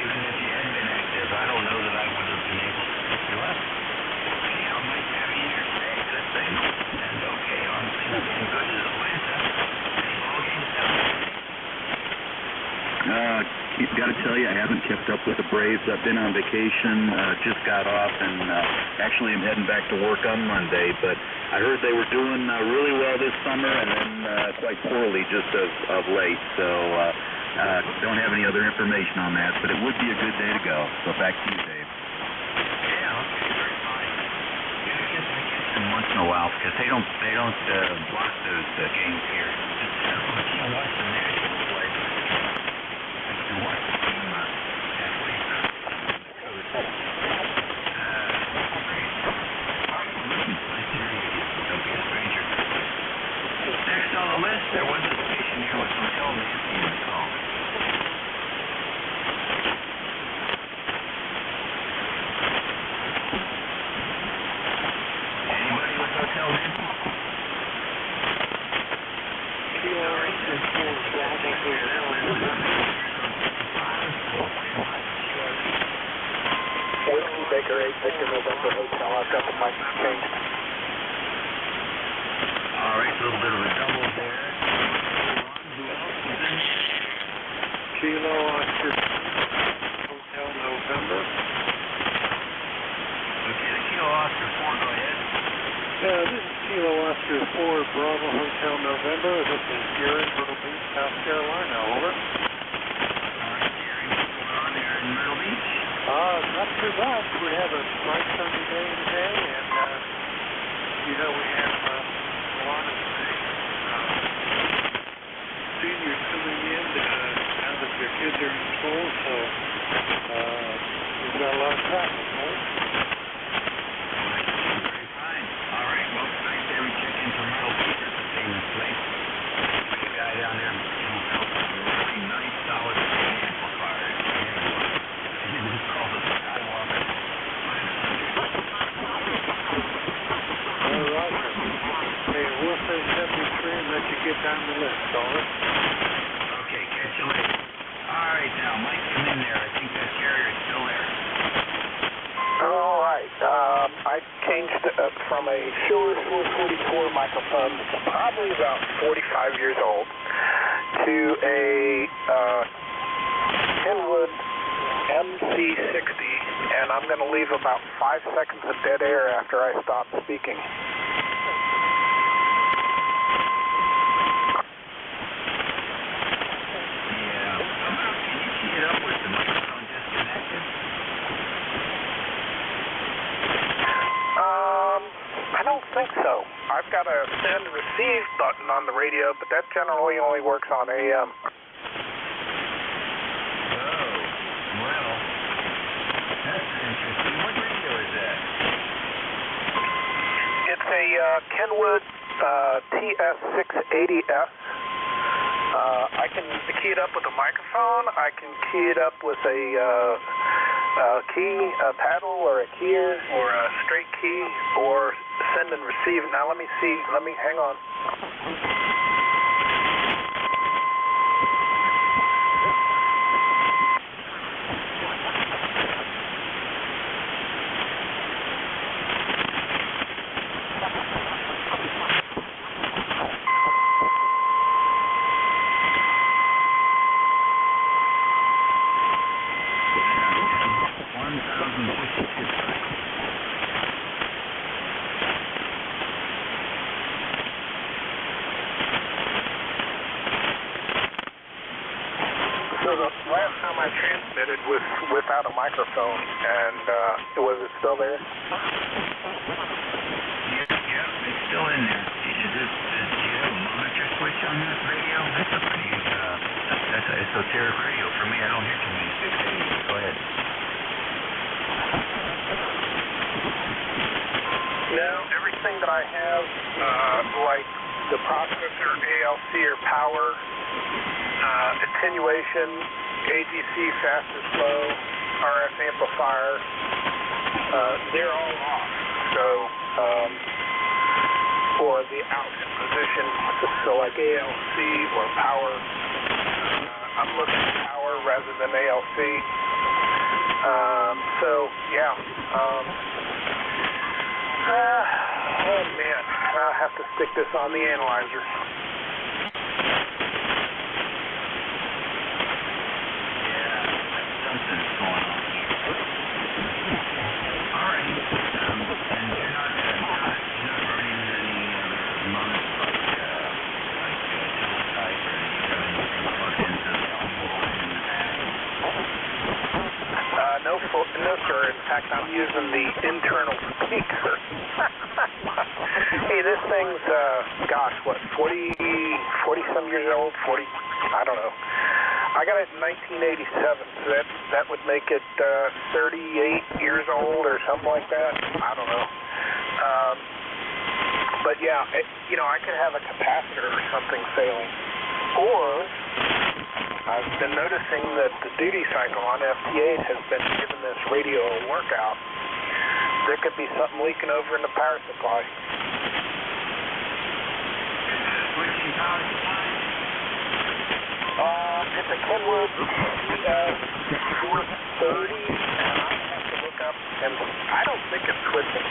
even if you had been active, I don't know that I would have been able to pick you up. Anyhow, nice having you here today. Good thing. And okay, on things getting good in Atlanta. Any ball games down there? Got to tell you, I haven't kept up with the Braves. I've been on vacation, just got off, and actually I'm heading back to work on Monday. But I heard they were doing really well this summer, and then quite poorly just of late. So don't have any other information on that, but it would be a good day to go. So back to you, Dave. Yeah, okay, very fine. You gotta get them once in a while because they don't block those games here. Just can't watch the Nationals play. To watch the team halfway through the coast. Don't be a stranger. Next on the list, there was a station here with Hotel Nancy in the call. Anybody with Hotel Nancy? Whiskey Baker 8, Victor November Hotel. I've got the mic changed. All right, a little bit of a double there. Kilo Oscar Hotel November. Okay, the Kilo Oscar 4, go ahead. This is Kilo Oscar 4 Bravo Hotel November. This is Gary, Myrtle Beach, South Carolina. Over. All right, Gary, what's going on there in Myrtle Beach? Not too much. We have a nice sunny day today, and we have a lot of seniors coming in now that their kids are in school, so we've got a lot of traffic, right? Very fine. All right, well, nice to have you check in from Myrtle Beach. That's a famous place. There's a guy down there who built a really nice solid amplifier. And it's called the Skywalker 500. get down the list, caller. Okay, catch you later. All right, now, Mike, come in there. I think that carrier is still there. All right. I changed from a Shure 444 microphone that's probably about 45 years old to a Kenwood MC60, and I'm going to leave about 5 seconds of dead air after I stop speaking. I don't think so. I've got a send receive button on the radio, but that generally only works on AM. Well, that's interesting. What radio is that? It's a Kenwood TS680S. I can key it up with a microphone. I can key it up with a paddle or a keyer or a straight key or send and receive. Now let me see. Hang on. So the last time I transmitted was without a microphone, and was it still there? Yeah, it's still in there. Do you have a monitor switch on that radio? That's a pretty, that's an esoteric radio. For me, I don't hear too many 680s. Go ahead. No, everything that I have, like the processor, ALC or power, attenuation, AGC, fast or slow, RF amplifier, they're all off. So, for the out position, so like ALC or power, I'm looking at power rather than ALC. So, yeah. Oh man, I'll have to stick this on the analyzer. Something's going on. All right. And you're not running any monitors like teletype or you have anything plugged into the line in the back? No, sir. In fact, I'm using the internal speaker. Hey, this thing's, gosh, what, 40-some years old? 40, I don't know. I got it in 1987, so that would make it 38 years old or something like that. I don't know. But yeah, I could have a capacitor or something failing. Or I've been noticing that the duty cycle on FT8 has been giving this radio a workout. There could be something leaking over in the power supply. Switching power supply? It's a Kenwood TS430, and I have to look up, and I don't think it's switching,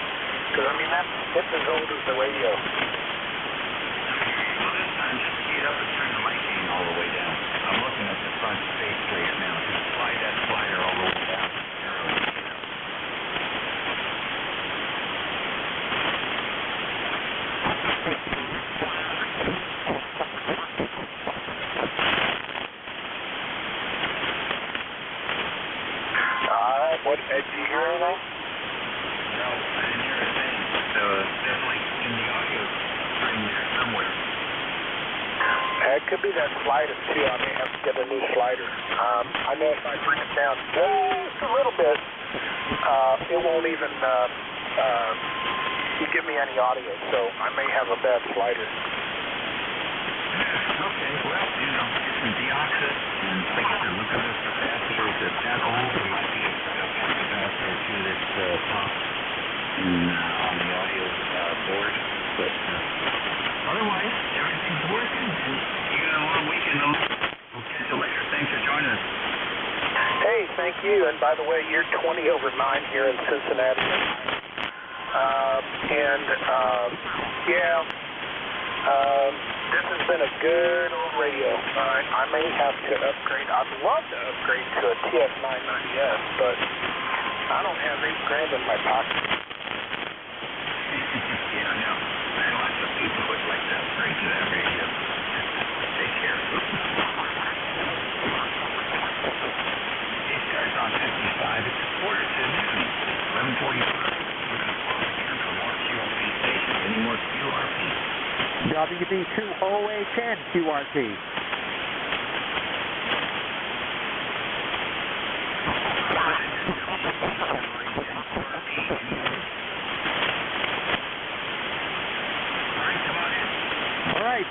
because I mean it's as old as the radio. Well, this time just key it up and turn the mic gain all the way down. I'm looking at the front space plate now. Just slide that slider all the way down. What, did you hear anything? No, I didn't hear a thing. So it's definitely in the audio string there somewhere. It could be that slider too. I may have to get a new slider. I know if I bring it down just a little bit, it won't even give me any audio. So I may have a bad slider. Okay, well, get some deoxit, and like I said, look at this capacitor. Is it that old? There might be a capacitor or two that's popped on the audio board, but otherwise, everything's working. thank you. And by the way, you're 20 over 9 here in Cincinnati. This has been a good old radio. I may have to upgrade. I'd love to upgrade to a TS990S, but I don't have $8,000 in my pocket. Yeah, I know. I know lots of people would like to upgrade to that radio. Take care. ECARS on 55. It's 11:45. We're going to close here for more QRP stations. Any more QRP? WB2OA10 QRT. All right,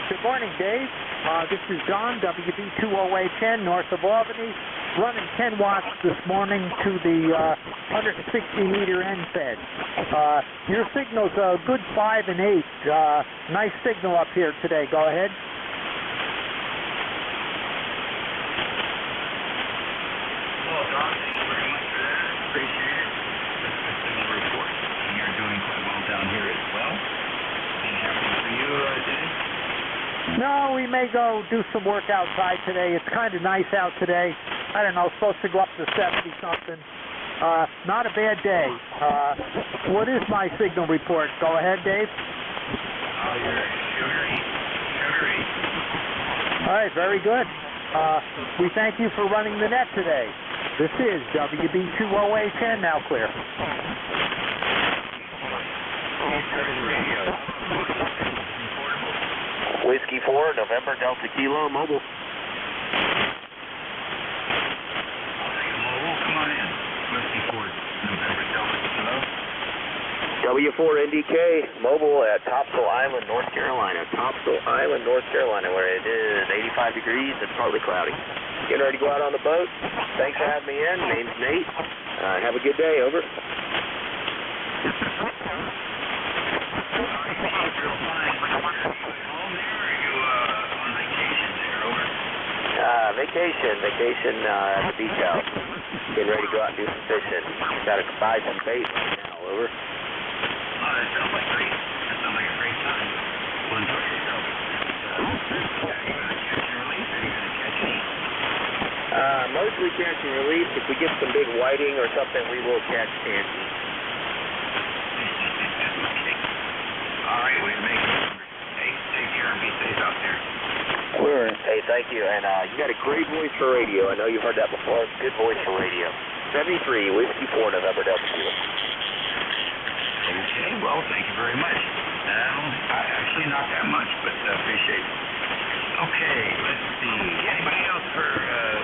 good morning, Dave. This is John, WB2OA10, north of Albany, running 10 watts this morning to the 160-meter end fed. Your signal's a good 5 and 8. Nice signal up here today. Go ahead. Well, Don, thank you very much for that. Appreciate it. That's a signal report. And you're doing quite well down here as well. Any happening for you today? No, we may go do some work outside today. It's kind of nice out today. I don't know, supposed to go up to 70-something. Not a bad day. What is my signal report? Go ahead, Dave. You're sugary. All right, very good. We thank you for running the net today. This is WB2OA10, now clear. Whiskey 4, November Delta Kilo, mobile. Come on in. Whiskey 4, November Delta Kilo. W4NDK, mobile at Topsail Island, North Carolina. Topsail Island, North Carolina, where it is 85 degrees and partly cloudy. Getting ready to go out on the boat. Thanks for having me in. Name's Nate. Have a good day. Over. Vacation at the beach house. Getting ready to go out and do some fishing. Got to buy some bait right now. Over. Oh, that sounds like great. That sounds like a great time. Well, enjoy yourself. Are you going to catch and release, or are you going to catch any? Mostly catch and release. If we get some big whiting or something, we will catch tansy. Okay. All right, way to make it. Hey, take care and be safe out there. Hey, thank you. And you got a great voice for radio. I know you've heard that before. Good voice for radio. 73, Whiskey 4, November Delta Kilo. Okay, well, thank you very much. Actually, not that much, but appreciate it. Okay, let's see. Anybody else for,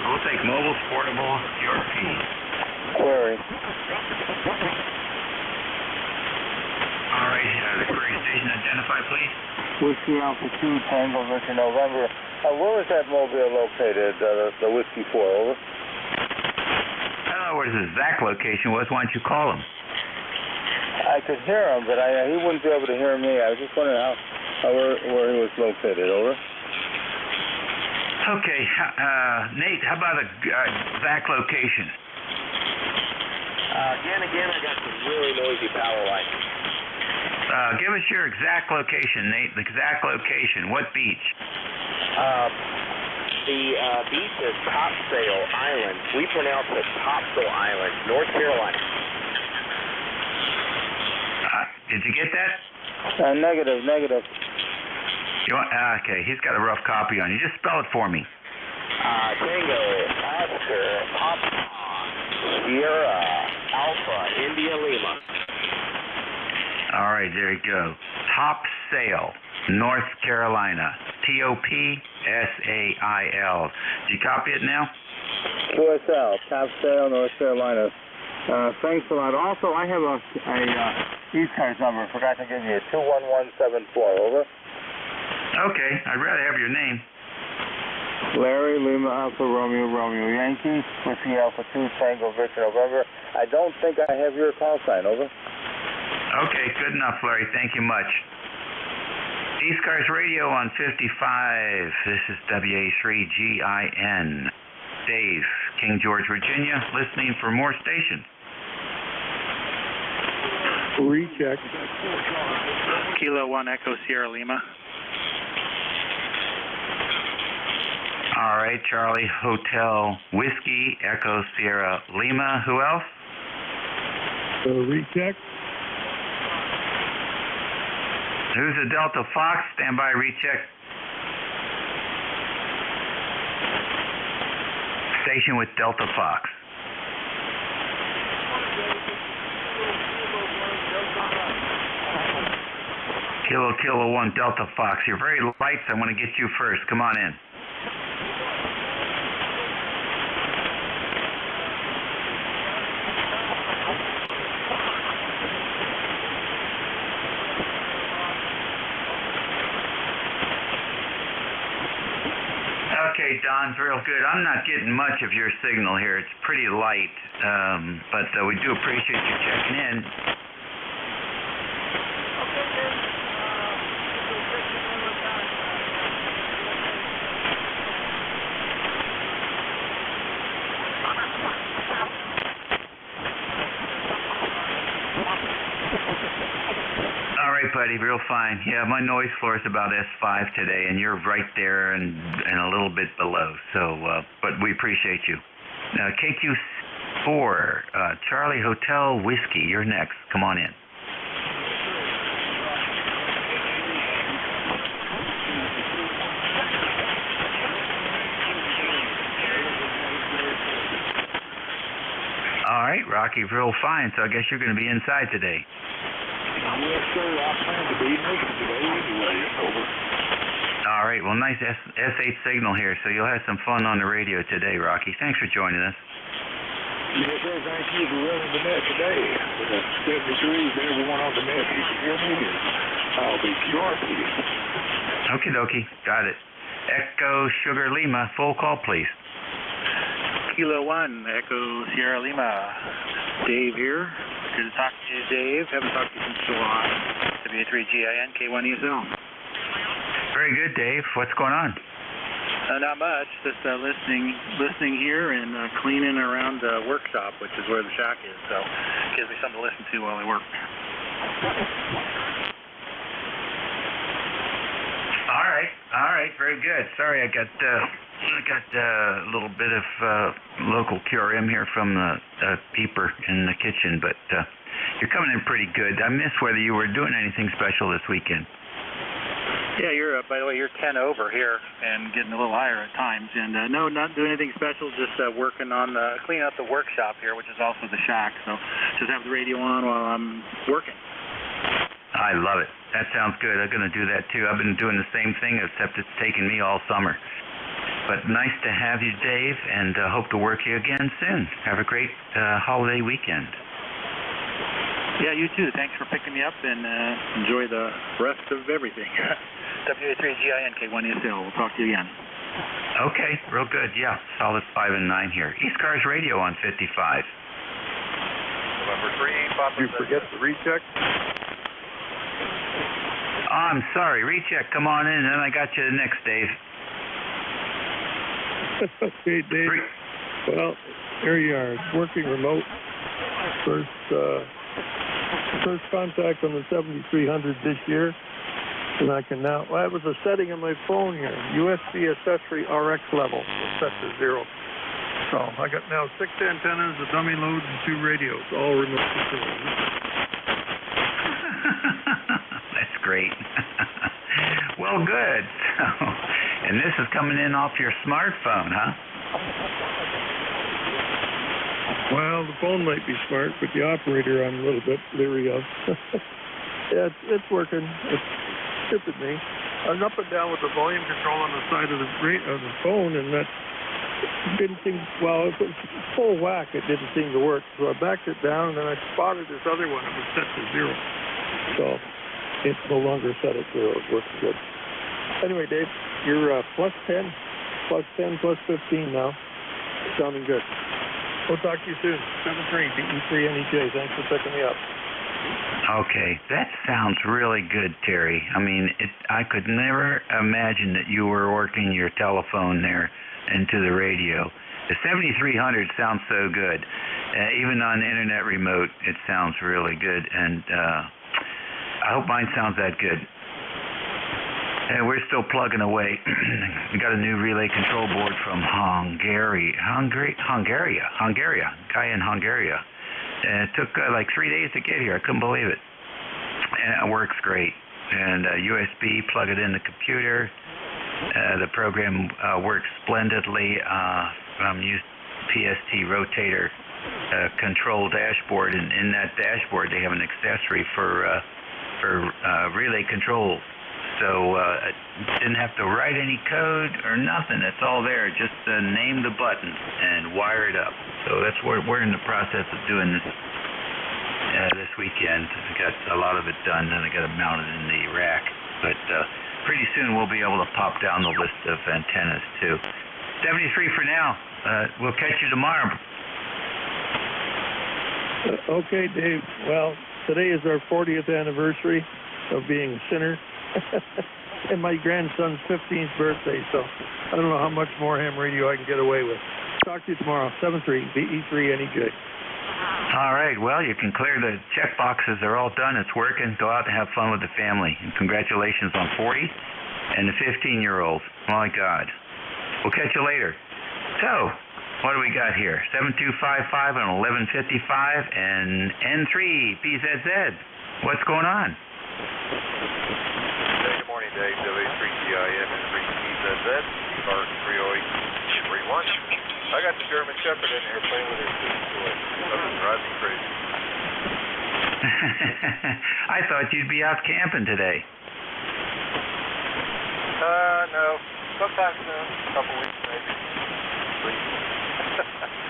we'll take mobile, portable, QRP. Query. All right, the query station identify, please. Whiskey Alpha 2, Tango Victor November. Where is that mobile located, the Whiskey 4, over? I don't know where his exact location was. Why don't you call him? I could hear him, but he wouldn't be able to hear me. I was just wondering where he was located, over? Okay, Nate, how about a exact location? Again, I got some really noisy power lines. Give us your exact location, Nate. The exact location. What beach? The beach is Topsail Island. We pronounce it Topsail Island, North Carolina. Did you get that? Negative. You want, okay, he's got a rough copy on you. Just spell it for me. Tango, Oscar, Papa, Sierra, Alpha, India, Lima. All right, there you go. Topsail, North Carolina. TOPSAIL. Did you copy it now? QSL, Topsail, North Carolina. Thanks a lot. Also, I have a ECARS number. Forgot to give you 21174. Over. Okay, I'd rather have your name. Larry, Lima, Alpha, Romeo, Yankee, Whiskey Alpha 2, Tango, Victor, November. I don't think I have your call sign. Over. Okay, good enough, Larry. Thank you much. ECARS Radio on 55. This is WA3GIN. Dave, King George, Virginia, listening for more stations. Recheck. Kilo 1 Echo Sierra Lima. All right, Charlie Hotel Whiskey Echo Sierra Lima. Who else? Recheck. Who's a Delta Fox? Stand by, recheck. Station with Delta Fox. Kilo 1 Delta Fox. You're very light, so I'm going to get you first. Come on in. Okay, Don, real good. I'm not getting much of your signal here. It's pretty light, but we do appreciate you checking in. All right, buddy, real fine. Yeah, my noise floor is about S5 today, and you're right there and a little bit below. So, but we appreciate you. KQ4, Charlie Hotel Whiskey, you're next. Come on in. All right, Rocky, real fine. So I guess you're going to be inside today. Yes, sir. I plan to be making today anyway. Over. All right. Well, nice S8 signal here, so you'll have some fun on the radio today, Rocky. Thanks for joining us. Yes, sir. Thank you for running the net today. 73, everyone on the net, you can hear me, and I'll be sure to you. Okie dokie. Got it. Echo Sugar Lima, full call, please. Kilo 1, Echo Sierra Lima. Dave here. Good to talk to you, Dave. Haven't talked to you since July. W3GIN, K1ESL. Very good, Dave. What's going on? Not much. Just listening here and cleaning around the workshop, which is where the shack is. So it gives me something to listen to while I work. All right. Very good. Sorry, I got a little bit of local QRM here from the peeper in the kitchen, but you're coming in pretty good. I missed whether you were doing anything special this weekend. Yeah, by the way, you're 10 over here and getting a little higher at times. And no, not doing anything special, just working on cleaning up the workshop here, which is also the shack. So just have the radio on while I'm working. I love it. That sounds good. I'm going to do that too. I've been doing the same thing, except it's taken me all summer. But nice to have you, Dave, and hope to work you again soon. Have a great holiday weekend. Yeah, you too. Thanks for picking me up, and enjoy the rest of everything. WA3GIN, K1ESL. We'll talk to you again. Okay, real good. Yeah, solid 5 and 9 here. ECARS Radio on 55. November 3, Papa. Did you forget the recheck? Oh, I'm sorry. Recheck. Come on in, and I got you next, Dave. Okay, Dave. Well, there you are. It's working remote. First contact on the 7300 this year. And I can now, well, it was a setting on my phone here. USB accessory RX level was set to 0. So I got now 6 antennas, a dummy load, and 2 radios, all remote controlled. That's great. Well, good. So, and this is coming in off your smartphone, huh? Well, the phone might be smart, but the operator I'm a little bit leery of. Yeah, it's working. It's stupid me. I was up and down with the volume control on the side of the phone, and that didn't seem, well, if it was full whack, it didn't seem to work. So I backed it down, and then I spotted this other one. It was set to 0. So it's no longer set at 0. It works good. Anyway, Dave, you're plus 10, plus 15 now. Sounding good. We'll talk to you soon. 7-3, BE3NEJ. Thanks for picking me up. Okay, that sounds really good, Terry. I mean, I could never imagine that you were working your telephone there into the radio. The 7300 sounds so good. Even on internet remote, it sounds really good, and I hope mine sounds that good. And we're still plugging away. We got a new relay control board from Hungary. Guy in Hungary. And it took like 3 days to get here. I couldn't believe it. And it works great. And USB, plug it in the computer. The program works splendidly. I'm using PST rotator control dashboard, and in that dashboard they have an accessory for relay control. So I didn't have to write any code or nothing. It's all there. Just name the button and wire it up. So that's what we're in the process of doing this weekend. I got a lot of it done, and I got it mounted in the rack. But pretty soon we'll be able to pop down the list of antennas too. 73 for now. We'll catch you tomorrow. Okay, Dave. Well, today is our 40th anniversary of being Sinner. And my grandson's 15th birthday, so I don't know how much more ham radio I can get away with. Talk to you tomorrow, 7-3, BE3NEJ. All right, well, you can clear the check boxes. They're all done. It's working. Go out and have fun with the family. And congratulations on 40 and the 15-year-old. My God. We'll catch you later. So, what do we got here? 7255 and 1155 and N3 PZZ. What's going on? Good morning, Dave. W3GIN and 3PZZ, ECARS 30831. I got the German Shepherd in here playing with his big toy. That drives me crazy. I thought you'd be out camping today. No. Sometime soon. A couple weeks, maybe. Please.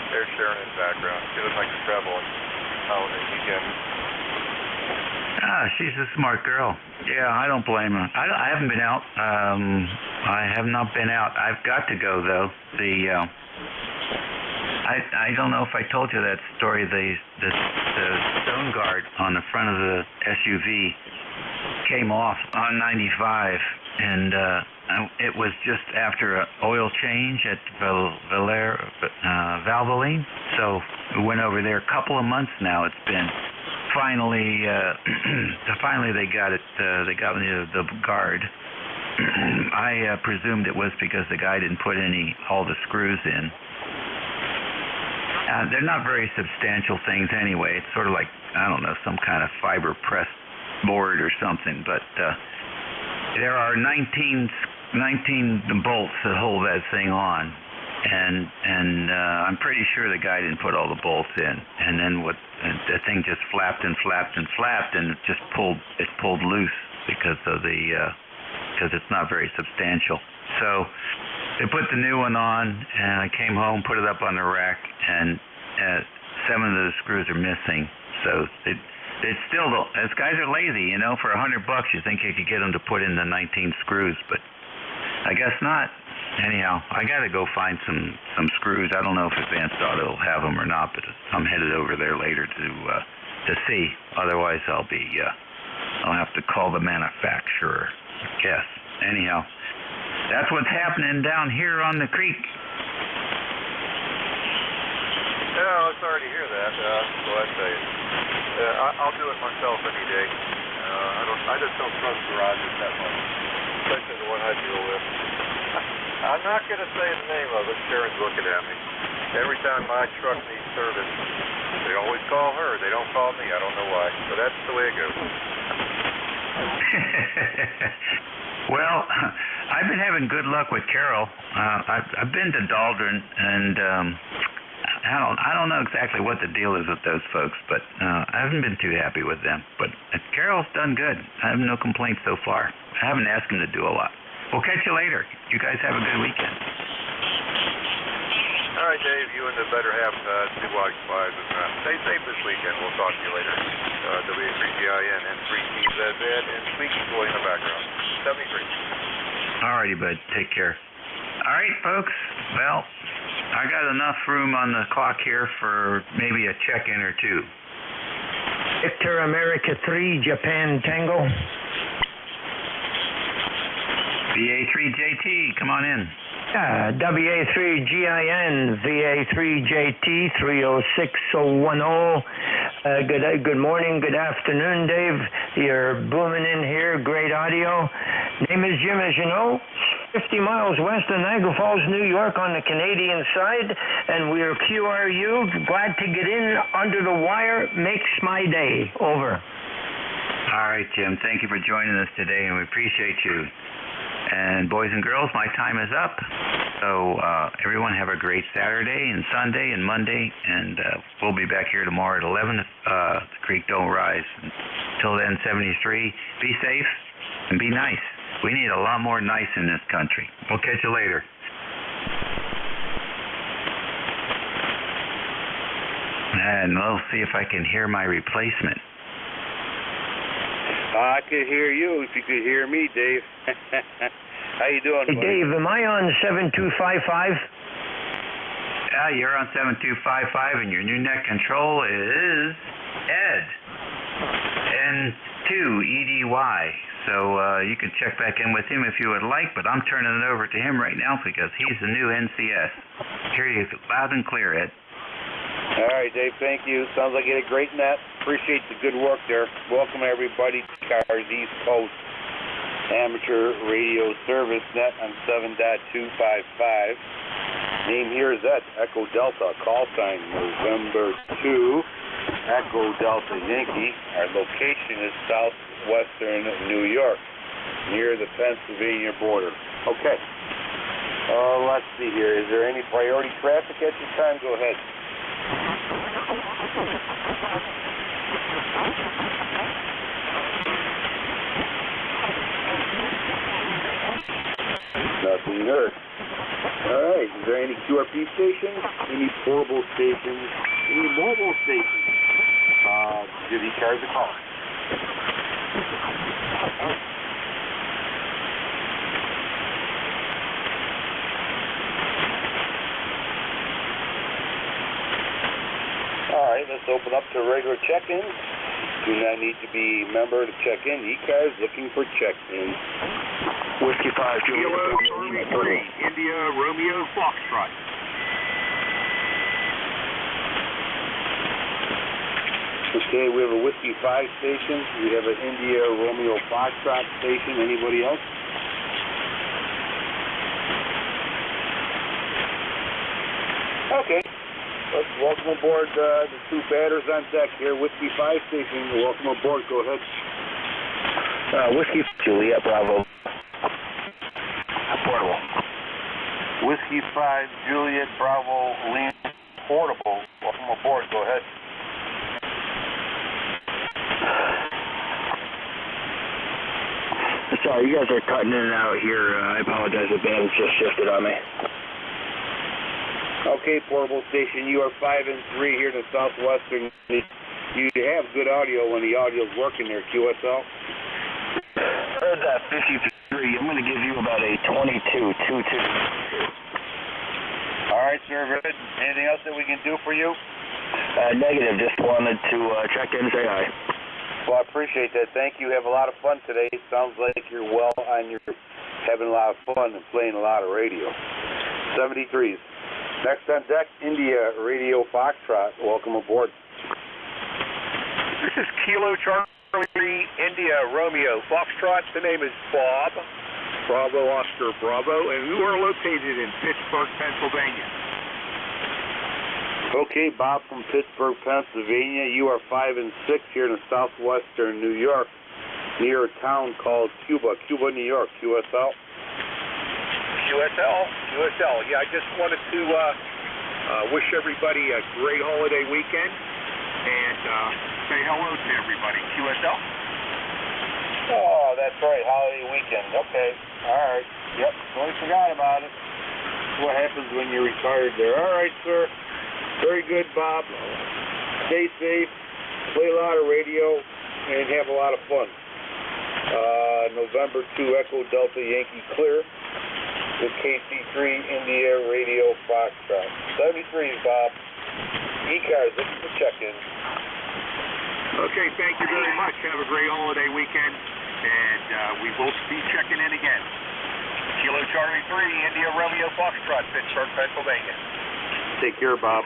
They're sharing in the background. She looks like she's traveling holiday weekend. Ah, she's a smart girl. Yeah, I don't blame her. I haven't been out. I have not been out. I've got to go though. I don't know if I told you that story. The stone guard on the front of the SUV came off on 95, and it was just after an oil change at Valvoline. So we went over there a couple of months now. It's been. Finally, they got it. They got the guard. I presumed it was because the guy didn't put all the screws in. They're not very substantial things anyway. It's sort of like, I don't know, some kind of fiber press board or something. But there are 19 bolts that hold that thing on. And I'm pretty sure the guy didn't put all the bolts in. And then the thing just flapped and flapped and flapped, and it pulled loose because it's not very substantial. So they put the new one on, and I came home, put it up on the rack, and 7 of the screws are missing. So it's still, these guys are lazy, you know. For $100, you think you could get them to put in the 19 screws, but I guess not. Anyhow, I got to go find some screws. I don't know if Advanced Auto will have them or not, but I'm headed over there later to see. Otherwise, I'll have to call the manufacturer, I guess. Anyhow, that's what's happening down here on the creek. Yeah, it's sorry to hear that. Well, I tell you, I'll do it myself any day. I just don't trust garages that much, especially the one I deal with. I'm not going to say the name of it. Sharon's looking at me. Every time my truck needs service, they always call her. They don't call me. I don't know why. But that's the way it goes. Well, I've been having good luck with Carol. I've been to Daldron, and I don't know exactly what the deal is with those folks, but I haven't been too happy with them. But Carol's done good. I have no complaints so far. I haven't asked him to do a lot. We'll catch you later. You guys have a good weekend. All right, Dave, you and the better half do watch live, and stay safe this weekend. We'll talk to you later. W3GIN and 3PZZ and squeaky toy in the background. 73. All righty, bud. Take care. All right, folks. Well, I got enough room on the clock here for maybe a check-in or two. Victor America 3, Japan Tango. BA3JT, come on in. WA3GIN, VA3JT, 306010. Good morning, good afternoon, Dave. You're booming in here, great audio. Name is Jim, as you know. 50 miles west of Niagara Falls, New York on the Canadian side, and we're QRU. Glad to get in under the wire. Makes my day. Over. All right, Jim. Thank you for joining us today, and we appreciate you. And boys and girls, my time is up. So everyone have a great Saturday and Sunday and Monday, and we'll be back here tomorrow at 11 if the creek don't rise. Until then, 73. Be safe and be nice. We need a lot more nice in this country. We'll catch you later. And we'll see if I can hear my replacement. I could hear you if you could hear me, Dave. How you doing, buddy? Hey, Dave, am I on 7255? Yeah, you're on 7255, and your new net control is Ed. N2EDY. So you can check back in with him if you would like, but I'm turning it over to him right now because he's the new NCS. Hear you loud and clear, Ed. All right, Dave, thank you. Sounds like you had a great net. Appreciate the good work there. Welcome, everybody, to ECARS East Coast Amateur Radio Service Net on 7.255. Name here is Ed, Echo Delta, call sign November 2, Echo Delta Yankee. Our location is southwestern New York, near the Pennsylvania border. Okay. Let's see here. Is there any priority traffic at this time? Go ahead. Nothing heard. All right. Is there any QRP stations? Any portable stations? Any mobile stations? Give ECARS a call. All right, let's open up to regular check-ins. Do not need to be a member to check in. ECARS looking for check-ins. Whiskey 5, Kilo Charlie 3, India Romeo Foxtrot. Okay, we have a Whiskey 5 station. We have an India Romeo Foxtrot station. Anybody else? Okay. Let's welcome aboard the two batters on deck here. Whiskey 5 station. Welcome aboard. Go ahead. Whiskey Juliet Bravo. Portable. Whiskey 5 Juliet Bravo Lima Portable. Welcome aboard. Go ahead. Sorry, you guys are cutting in and out here. I apologize. The band's just shifted on me. Okay, portable station. You are 5 and 3 here in the southwestern. You have good audio when the audio's working there, QSL. Heard that 53. I'm going to give you about a 22.22. All right, sir. Good. Anything else that we can do for you? Negative. Just wanted to check in and say hi. Well, I appreciate that. Thank you. Have a lot of fun today. It sounds like you're well on your having a lot of fun and playing a lot of radio. 73s. Next on deck, India Radio Foxtrot. Welcome aboard. This is Kilo Charlie India Romeo Foxtrot. The name is Bob. Bravo Oscar Bravo, and we are located in Pittsburgh, Pennsylvania. Okay, Bob from Pittsburgh, Pennsylvania. You are 5 and 6 here in the southwestern New York, near a town called Cuba, New York. QSL. QSL. Yeah, I just wanted to wish everybody a great holiday weekend and say hello to everybody. QSL. Oh, that's right, holiday weekend. Okay, all right. Yep, totally forgot about it. That's what happens when you're retired there. All right, sir. Very good, Bob. Stay safe, play a lot of radio, and have a lot of fun. November 2, Echo Delta Yankee clear with KC3 India Radio Foxtrot. 73s, Bob. ECARS, looking for check-in. Okay, thank you very much. Have a great holiday weekend, and we will be checking in again. Kilo Charlie 3, India Romeo Foxtrot, Pittsburgh, Pennsylvania. Take care, Bob.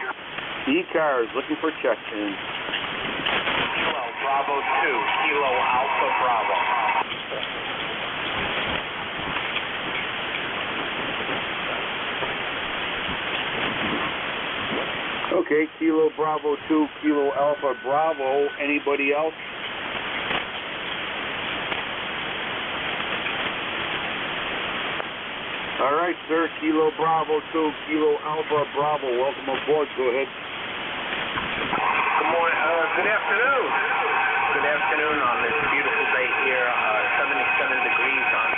ECARS, looking for check-in. Kilo Bravo 2, Kilo Alpha Bravo. Okay, Kilo Bravo 2, Kilo Alpha Bravo. Anybody else? All right, sir. Kilo Bravo 2, Kilo Alpha Bravo. Welcome aboard. Go ahead. Good morning. Good afternoon. Good afternoon on this beautiful day here. 77 degrees on.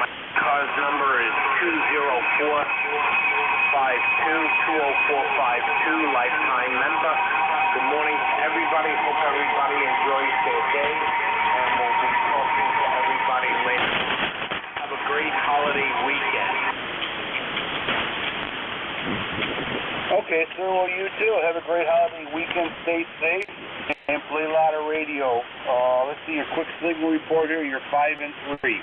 My car's number is 20452, lifetime member. Good morning to everybody. Hope everybody enjoys their day, and we'll be talking to everybody later. Have a great holiday weekend. Okay, sir. Well, you too. Have a great holiday weekend. Stay safe and play a lot of radio. Let's see your quick signal report here. You're 5 and 3.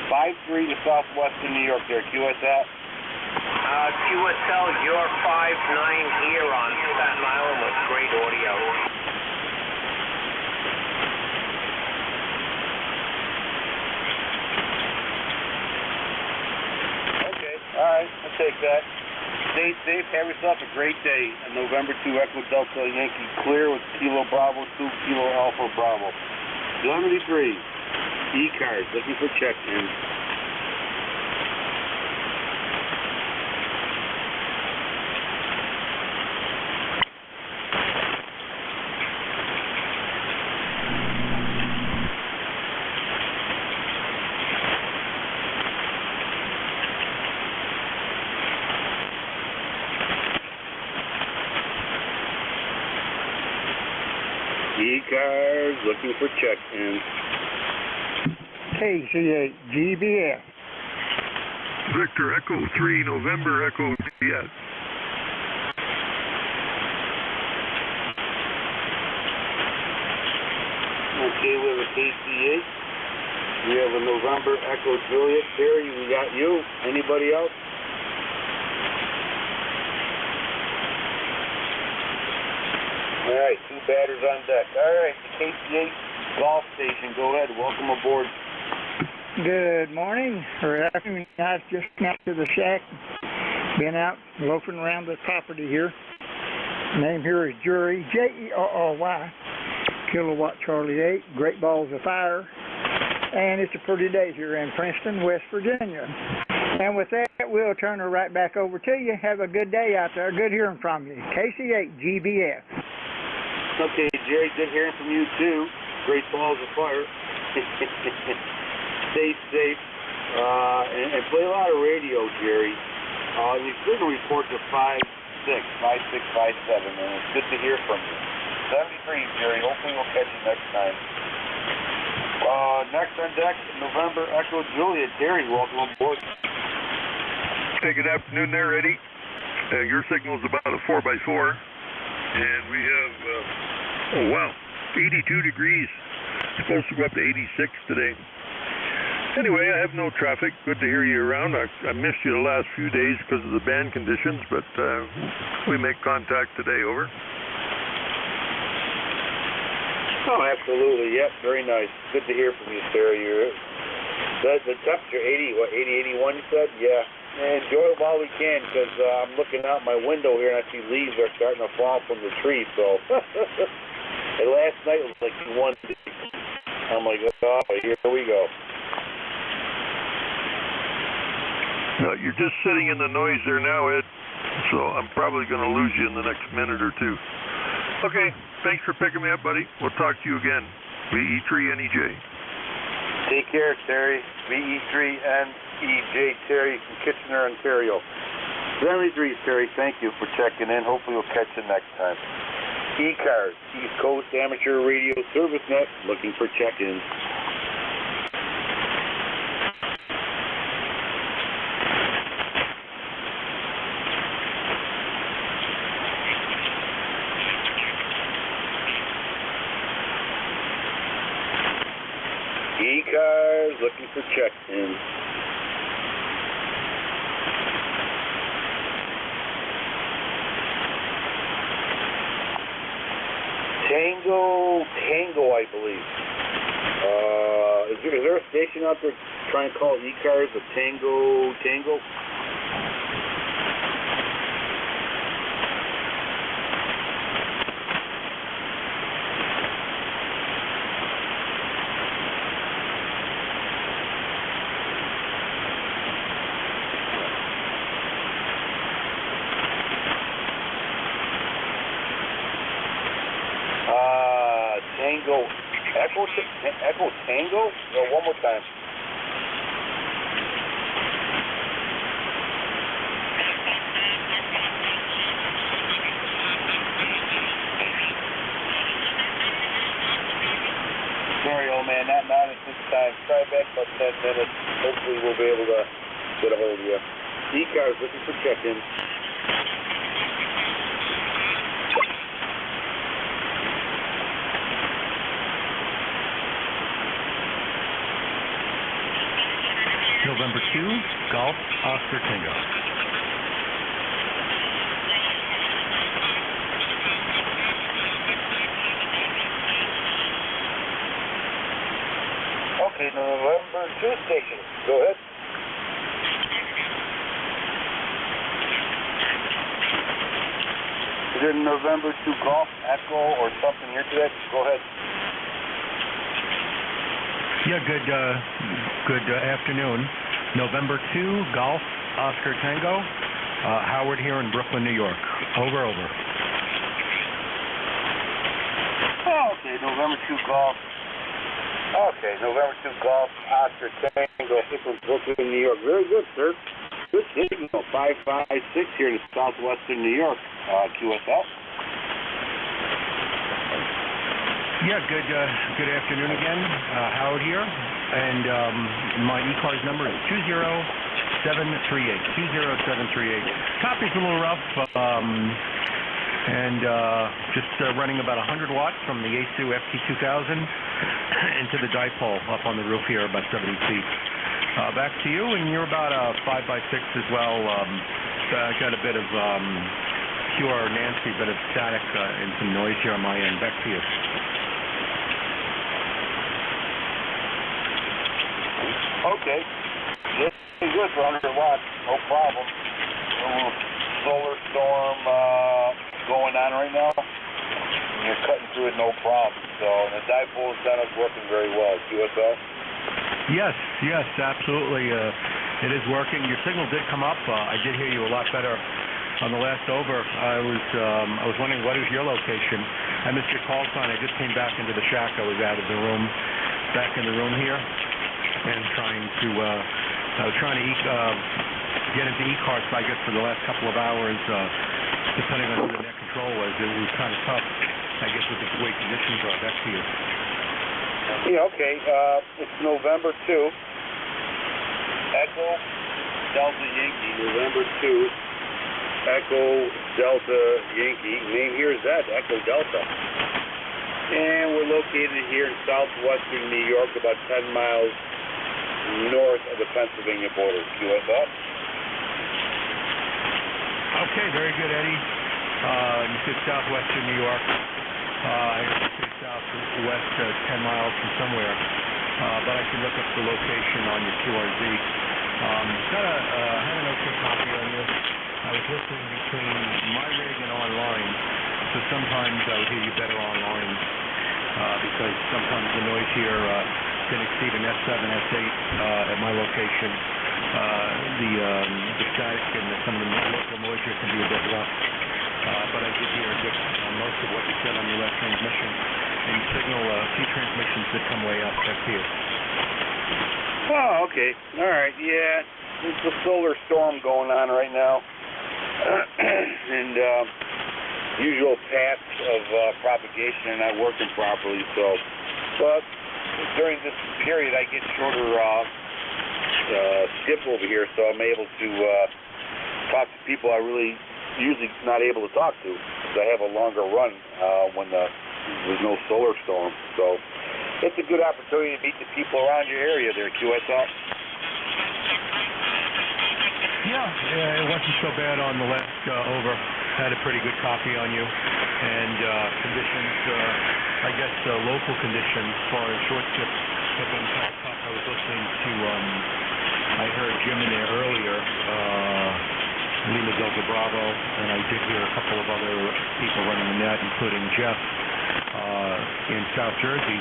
5-3 to southwestern New York there. QSL. QSL, you're 5-9 here on Staten Island with great audio. Okay, all right. I'll take that. Stay safe. Have yourself a great day. November 2, Echo Delta Yankee clear with Kilo Bravo 2, Kilo Alpha Bravo. 73, ECARS, looking for check-in. ECARS, looking for check-in. KC8 GBS. Victor Echo 3, November Echo yes. Okay, we have a KC8. We have a November Echo Juliet. Terry, we got you. Anybody else? All right, 2 batters on deck. All right, the KC8 Golf Station. Go ahead. Welcome aboard. Good morning or afternoon. I've just got to the shack. Been out loafing around the property here. Name here is Jury, J-E-R-R-Y, Kilowatt Charlie 8, Great Balls of Fire. And it's a pretty day here in Princeton, West Virginia. And with that, we'll turn her right back over to you. Have a good day out there. Good hearing from you. KC8 GBS. Okay, Jerry, good hearing from you too. Great Balls of Fire. Stay safe and play a lot of radio, Jerry. You should report to 5657, and it's good to hear from you. 73, Jerry. Hopefully we'll catch you next time. Next on deck, November Echo Juliet. Terry, welcome aboard. Hey, good afternoon there, Eddie. Your signal is about a 4x4, and we have, 82 degrees. It's supposed to go up to 86 today. Anyway, I have no traffic. Good to hear you around. I missed you the last few days because of the band conditions, but we make contact today. Over. Oh, absolutely. Yep, very nice. Good to hear from you, Sarah. The temperature, 80, 81, you said? Yeah. And enjoy it while we can, because I'm looking out my window here and I see leaves are starting to fall from the tree. So, and last night was like 1. I'm like, oh, here we go. You're just sitting in the noise there now, Ed, so I'm probably going to lose you in the next minute or two. Okay, thanks for picking me up, buddy. We'll talk to you again. VE3NEJ. Take care, Terry. VE3NEJ, Terry from Kitchener, Ontario. 73, Terry, thank you for checking in. Hopefully we'll catch you next time. ECARS, East Coast Amateur Radio Service Net, looking for check-ins. ECARS, looking for check-ins. Tango, I believe. Is there a station out there trying to call it ECARS, a Tango? Echo Tango? No, one more time. Sorry, old man, not at this time. Try back about 10 minutes. Hopefully we'll be able to get a hold of you. ECARS looking for check-ins. November 2, Golf, Oscar Tango. Okay, November 2 station. Go ahead. Is there November 2 Golf, Echo, or something here today? Go ahead. Yeah, good afternoon. November 2, Golf, Oscar Tango. Howard here in Brooklyn, New York. Over. Oh, okay, November 2 Golf. Okay, November 2 Golf, Oscar Tango, from Brooklyn, New York. Very good, sir. Good signal. 556 here in southwestern New York. QSL. Yeah, good afternoon again. Howard here, and my ECARS number is 20738. Copy's a little rough, and just running about 100 watts from the A2 FT2000 into the dipole up on the roof here, about 70 feet. Back to you, and you're about 5x6 as well. Got a bit of pure Nancy, bit of static and some noise here on my end. Back to you. Okay. This is good for 100 watts. No problem. A little solar storm going on right now. And you're cutting through it no problem. So the dipole is working very well. QSL? Yes, absolutely. It is working. Your signal did come up. I did hear you a lot better on the last over. I was wondering, what is your location? I missed your call sign. I just came back into the shack. I was out of the room, back in the room here, and I was trying to get into ECARS, I guess, for the last couple of hours, depending on who the net control was. It was kind of tough, I guess, with the way conditions are. Back to you. Yeah, okay. It's November 2. Echo Delta Yankee, November 2. Echo Delta Yankee. Name here is that, Echo Delta. And we're located here in southwestern New York, about 10 miles north of the Pennsylvania border. QSL? Okay, very good, Eddie. You said southwestern New York. I say southwest 10 miles from somewhere, but I can look up the location on your QRZ. Had an okay copy on you. I was listening between my rig and online, so sometimes I would hear you better online, because sometimes the noise here can exceed an S7, S8 at my location. The static and some of the local noise here can be a bit rough. But I did hear most of what you said on your last transmission, and you signal a few transmissions that come way up. Back to you. Oh, okay. All right. Yeah, there's a solar storm going on right now, and usual paths of propagation are not working properly. So, but during this period, I get shorter skip over here, so I'm able to talk to people I really usually not able to talk to, because I have a longer run when there's no solar storm. So it's a good opportunity to meet the people around your area there, QSL. Yeah, it wasn't so bad on the last over. Had a pretty good copy on you. and conditions, I guess local conditions as far as short ships have been kind of tough. I was listening to, I heard Jim in there earlier, Lima Delta Bravo, and I did hear a couple of other people running the net, including Jeff in South Jersey,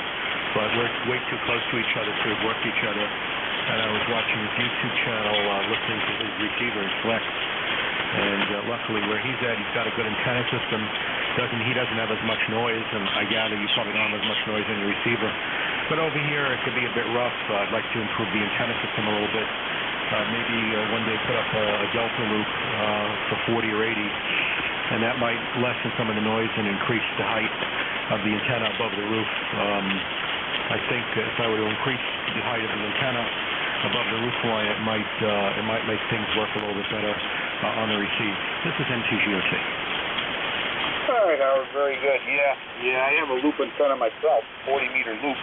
but we're way too close to each other to have worked each other. And I was watching his YouTube channel, listening to his receiver, Flex. And luckily, where he's at, he's got a good antenna system. He doesn't have as much noise, and I gather you probably don't have as much noise on your receiver. But over here, it could be a bit rough. I'd like to improve the antenna system a little bit. Maybe one day put up a delta loop for 40 or 80, and that might lessen some of the noise and increase the height of the antenna above the roof. I think if I were to increase the height of the antenna above the roof line, it might make things work a little bit better on the receive. This is NTGOT. All right, Howard, very good. Yeah, I have a loop antenna myself, 40-meter loop,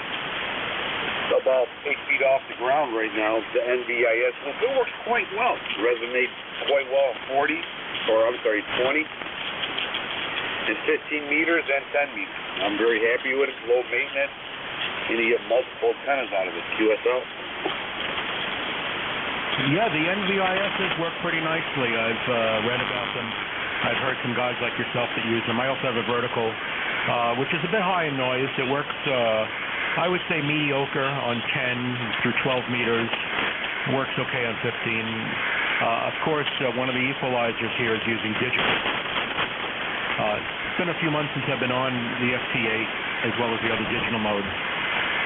about 8 feet off the ground right now. The NBIS loop. It works quite well. Resonates quite well at 20, and 15 meters and 10 meters. I'm very happy with it. Low maintenance, and you get multiple antennas out of it. QSL. Yeah, the NVISs work pretty nicely. I've read about them. I've heard some guys like yourself that use them. I also have a vertical, which is a bit high in noise. It works, I would say, mediocre on 10 through 12 meters. It works okay on 15. Of course, one of the equalizers here is using digital. It's been a few months since I've been on the FT8 as well as the other digital modes.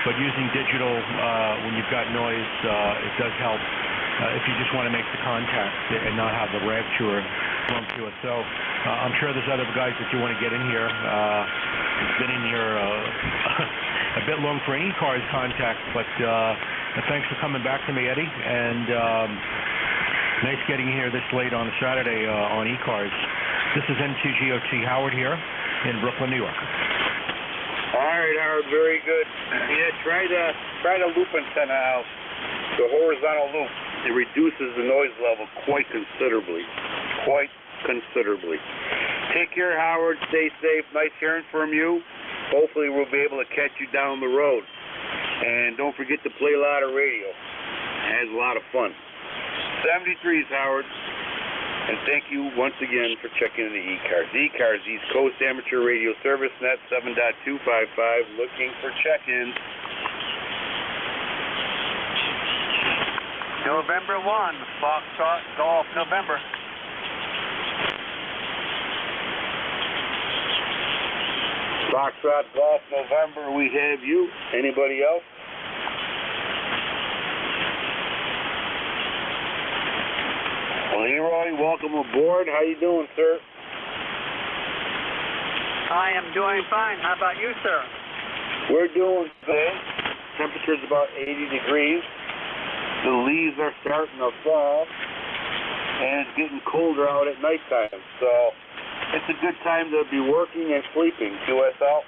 But using digital when you've got noise, it does help. If you just want to make the contact and not have the rapture run through it. So I'm sure there's other guys that you want to get in here. It's been in here a bit long for an ECARS contact, but thanks for coming back to me, Eddie. And nice getting here this late on a Saturday on ECARS. This is NTGOT Howard here in Brooklyn, New York. All right, Howard, very good. Yeah, try the loop antenna out. The horizontal loop. It reduces the noise level quite considerably. Take care, Howard. Stay safe. Nice hearing from you. Hopefully we'll be able to catch you down the road. And don't forget to play a lot of radio. It has a lot of fun. 73s, Howard. And thank you once again for checking in the ECARS. ECARS, East Coast Amateur Radio Service Net 7.255, looking for check-ins. November 1, Foxtrot Golf, November. Foxtrot Golf, November, we have you. Anybody else? Leroy, welcome aboard. How you doing, sir? I am doing fine. How about you, sir? We're doing good. Temperature's about 80 degrees. The leaves are starting to fall, and it's getting colder out at nighttime. So it's a good time to be working and sleeping. QSL?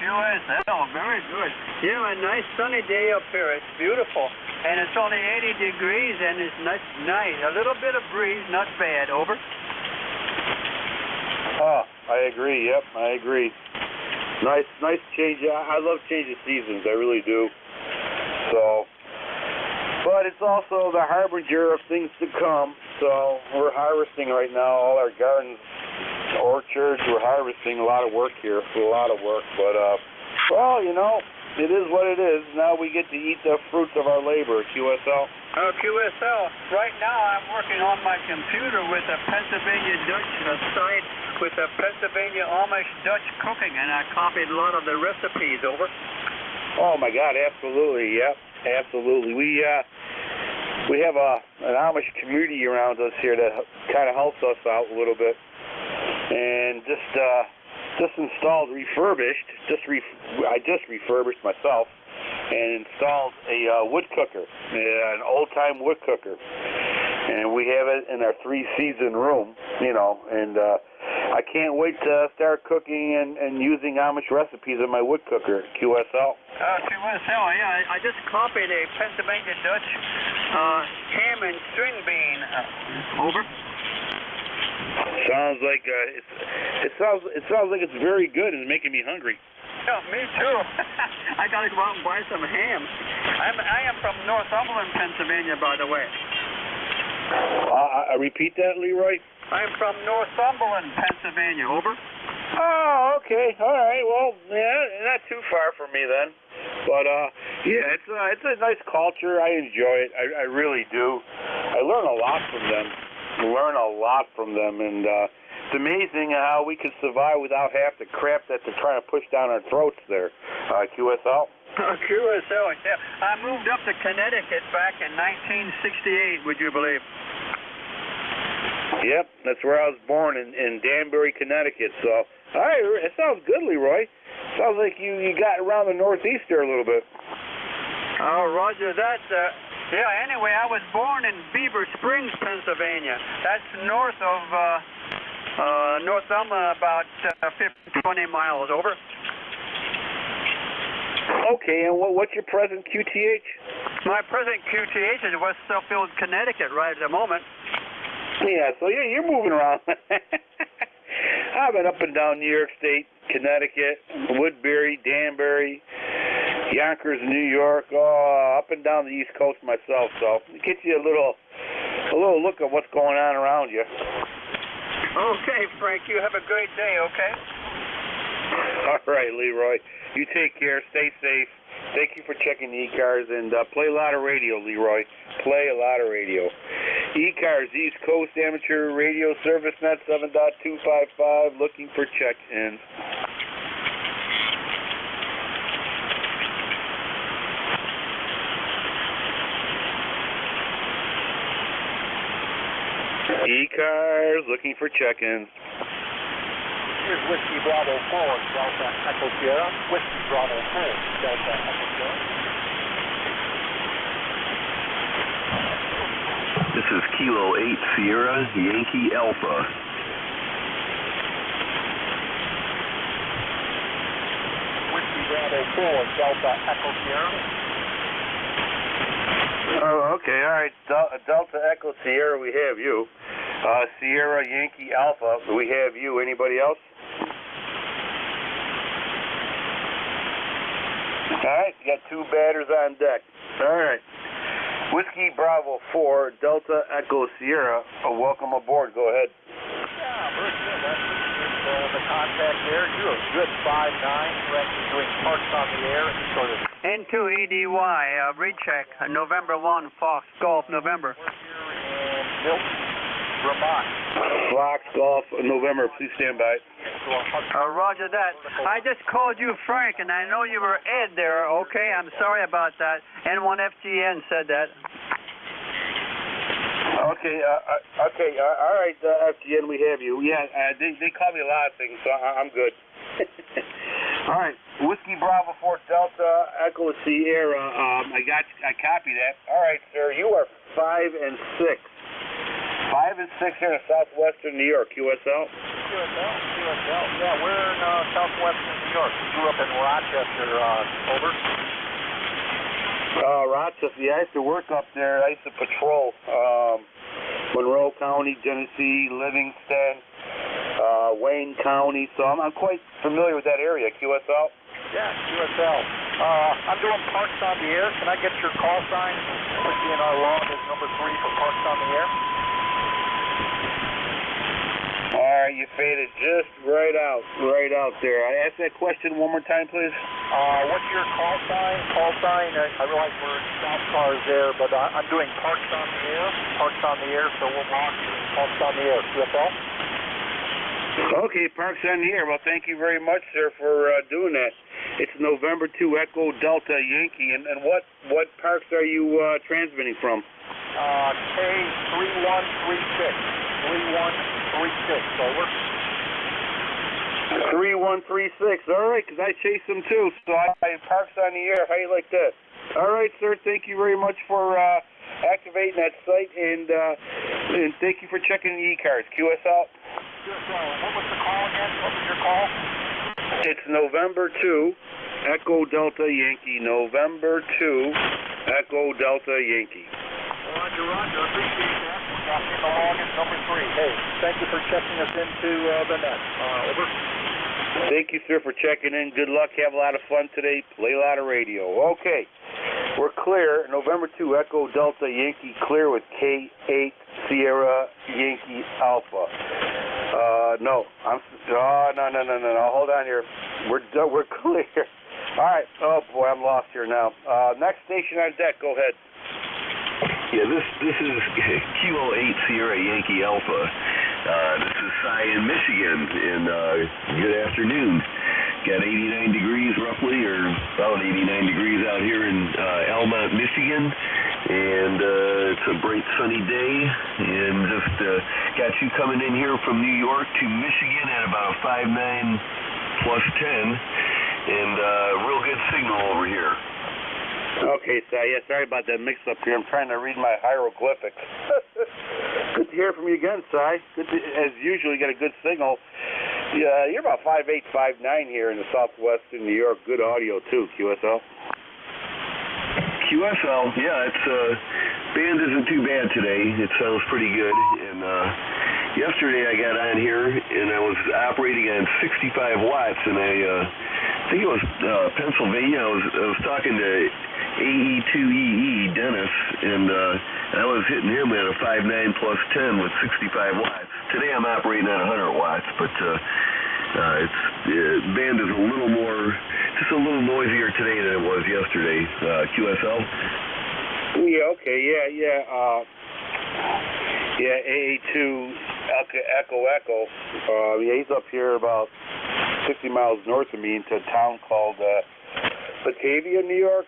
QSL, very good. Yeah, a nice sunny day up here. It's beautiful. And it's only 80 degrees, and it's nice. A little bit of breeze, not bad. Over. I agree. Yep, I agree. Nice change. I love changing seasons. I really do. So, but it's also the harbinger of things to come. So we're harvesting right now. All our gardens, orchards, we're harvesting. A lot of work here. A lot of work. But well, you know, it is what it is. Now we get to eat the fruits of our labor. QSL. QSL. Right now I'm working on my computer with a Pennsylvania Dutch site with a Pennsylvania Amish Dutch cooking, and I copied a lot of the recipes. Over. Oh my God, absolutely. Yep, absolutely. We have an Amish community around us here that kind of helps us out a little bit, and just installed, refurbished. I just refurbished myself and installed a wood cooker, an old-time wood cooker, and we have it in our 3-season room, you know, and I can't wait to start cooking and using Amish recipes in my wood cooker. QSL. QSL, yeah. I just copied a Pennsylvania Dutch ham and string bean. Over. Sounds like it sounds like it's very good and it's making me hungry. Yeah, me too. I gotta go out and buy some ham. I am from Northumberland, Pennsylvania, by the way. I repeat that, Leroy. I'm from Northumberland, Pennsylvania. Over. Oh, okay. All right. Well, yeah, not too far from me then. But yeah, it's a nice culture. I enjoy it. I really do. I learn a lot from them. And it's amazing how we can survive without half the crap that they're trying to push down our throats there. QSL. QSL. Yeah. I moved up to Connecticut back in 1968. Would you believe? Yep, that's where I was born in Danbury, Connecticut. So, all right, it sounds good, Leroy. Sounds like you got around the Northeast there a little bit. Oh, Roger that. Yeah, anyway, I was born in Beaver Springs, Pennsylvania. That's north of Northumberland, about 20 miles. Over. Okay, and what's your present QTH? My present QTH is West Suffield, Connecticut, right at the moment. Yeah, so you're moving around. I've been up and down New York State, Connecticut, Woodbury, Danbury, Yonkers, New York, up and down the East Coast myself. So it gets you a little look at what's going on around you. Okay, Frank, you have a great day. Okay. All right, Leroy. You take care. Stay safe. Thank you for checking the ECARS, and play a lot of radio, Leroy. Play a lot of radio. ECARS, East Coast Amateur Radio Service Net 7.255, looking for check-ins. ECARS, looking for check-ins. Here's Whiskey Bravo 4, Delta Echo Sierra. Whiskey Bravo 4, Delta Echo Sierra. This is Kilo 8 Sierra Yankee Alpha. Whiskey Bravo 4, Delta Echo Sierra. Oh, okay, all right. Delta Echo Sierra, we have you. Sierra Yankee Alpha, we have you. Anybody else? All right, you got two batters on deck. All right. Whiskey Bravo 4, Delta Echo Sierra, welcome aboard. Go ahead. Yeah, very good. That's the contact there. You're a good 5'9". You're actually doing parks on the air and sort of. N2EDY, recheck, November 1, Fox Golf, November. We're here in Milton, Vermont. Fox Golf, November, please stand by. Roger that. I just called you Frank, and I know you were Ed there, okay? I'm sorry about that. N1FGN said that. Okay, all right, FGN, we have you. Yeah, they call me a lot of things, so I'm good. All right, Whiskey Bravo 4 Delta Echo Sierra. I copy that. All right, sir, you are 5 and 6. 5 and 6 here in southwestern New York, QSL. QSL. Yeah, we're in southwestern New York. We grew up in Rochester. Over. Rochester. Yeah, I used to work up there. I used to patrol Monroe County, Genesee, Livingston, Wayne County. So I'm quite familiar with that area. QSL. Yeah, QSL. I'm doing Parks on the Air. Can I get your call sign? Would be in our log as number 3 for Parks on the Air. All right, you faded just right out there. I ask that question one more time, please. What's your call sign? I realize we're in South Cars there, but I'm doing Parks on the Air, so we'll walk Parks on the Air. QSL? Okay, Parks on the Air. Well, thank you very much, sir, for doing that. It's November 2 Echo Delta Yankee, and what parks are you transmitting from? K3136. 3136, over. 3136, all right, because I chase them too, so I Parks on the Air. How you like that? All right, sir, thank you very much for activating that site, and thank you for checking the ECARS. QSL? What was the call again? What was your call? It's November 2, Echo Delta Yankee. November 2, Echo Delta Yankee. Roger, appreciate that. dropping along at number 3. Hey, thank you for checking us into the net. Over. Thank you, sir, for checking in. Good luck. Have a lot of fun today. Play a lot of radio. Okay. We're clear. November 2, Echo Delta Yankee clear with K8 Sierra Yankee Alpha. No. No. Hold on here. We're clear. All right. Oh, boy, I'm lost here now. Next station on deck. Go ahead. Yeah, this is Kilo 8 Sierra Yankee Alpha. This is Cy in Michigan, and good afternoon. Got 89 degrees roughly, or about 89 degrees out here in Almont, Michigan, and it's a bright sunny day, and just got you coming in here from New York to Michigan at about a 5.9 plus 10, and real good signal over here. Okay, Cy. Yeah, sorry about that mix-up here. I'm trying to read my hieroglyphics. Good to hear from you again, Cy. Good to, as usual, you get a good signal. Yeah, you're about 5'8", 5'9" here in the southwestern New York. Good audio, too, QSL. QSL, yeah, it's band isn't too bad today. It sounds pretty good. And yesterday I got on here and I was operating on 65 watts, and I think it was Pennsylvania. I was talking to AE2EE Dennis, and I was hitting him at a 5.9 plus 10 with 65 watts. Today I'm operating at 100 watts, but band is a little more, just a little noisier today than it was yesterday. QSL? Yeah, okay, yeah. AA2 Echo. Yeah, he's up here about 60 miles north of me into a town called Batavia, New York.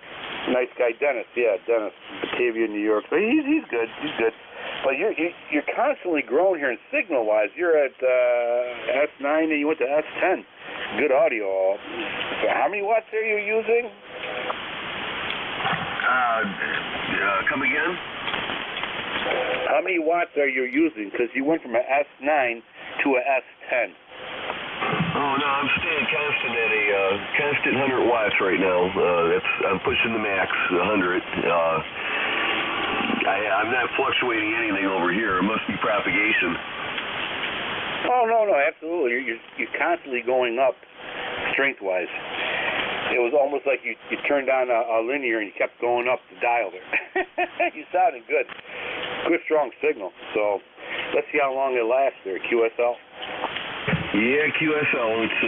Nice guy, Dennis. Yeah, Dennis, Batavia, New York. So he's good. He's good. But you're constantly growing here in signal-wise. You're at S9 and you went to S10. Good audio. So how many watts are you using? Come again? How many watts are you using? Because you went from an S9 to a S10. Oh, no, I'm staying constant at a constant 100 watts right now. I'm pushing the max, 100. I'm not fluctuating anything over here. It must be propagation. Oh, no, absolutely. You're constantly going up strength-wise. It was almost like you turned on a linear and you kept going up the dial there. You sounded good. Good, strong signal. So let's see how long it lasts there, QSL. Yeah, QSL. It's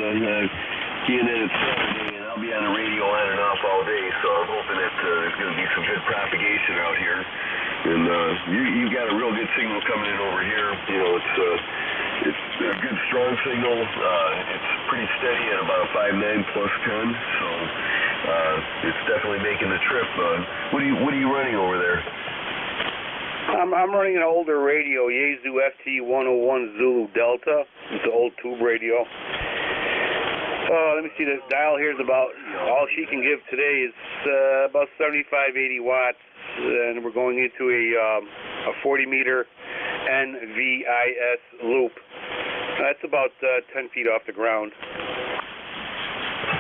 being that it's Saturday, and I'll be on the radio on and off all day, so I'm hoping that there's going to be some good propagation out here. And you've got a real good signal coming in over here. You know, it's a good strong signal. It's pretty steady at about a 5.9 plus 10, so it's definitely making the trip. What are you running over there? I'm running an older radio, Yaesu FT101 Zulu Delta. It's an old tube radio. Let me see, the dial here is about, all she can give today is about 75, 80 watts, and we're going into a 40-meter NVIS loop. That's about 10 feet off the ground.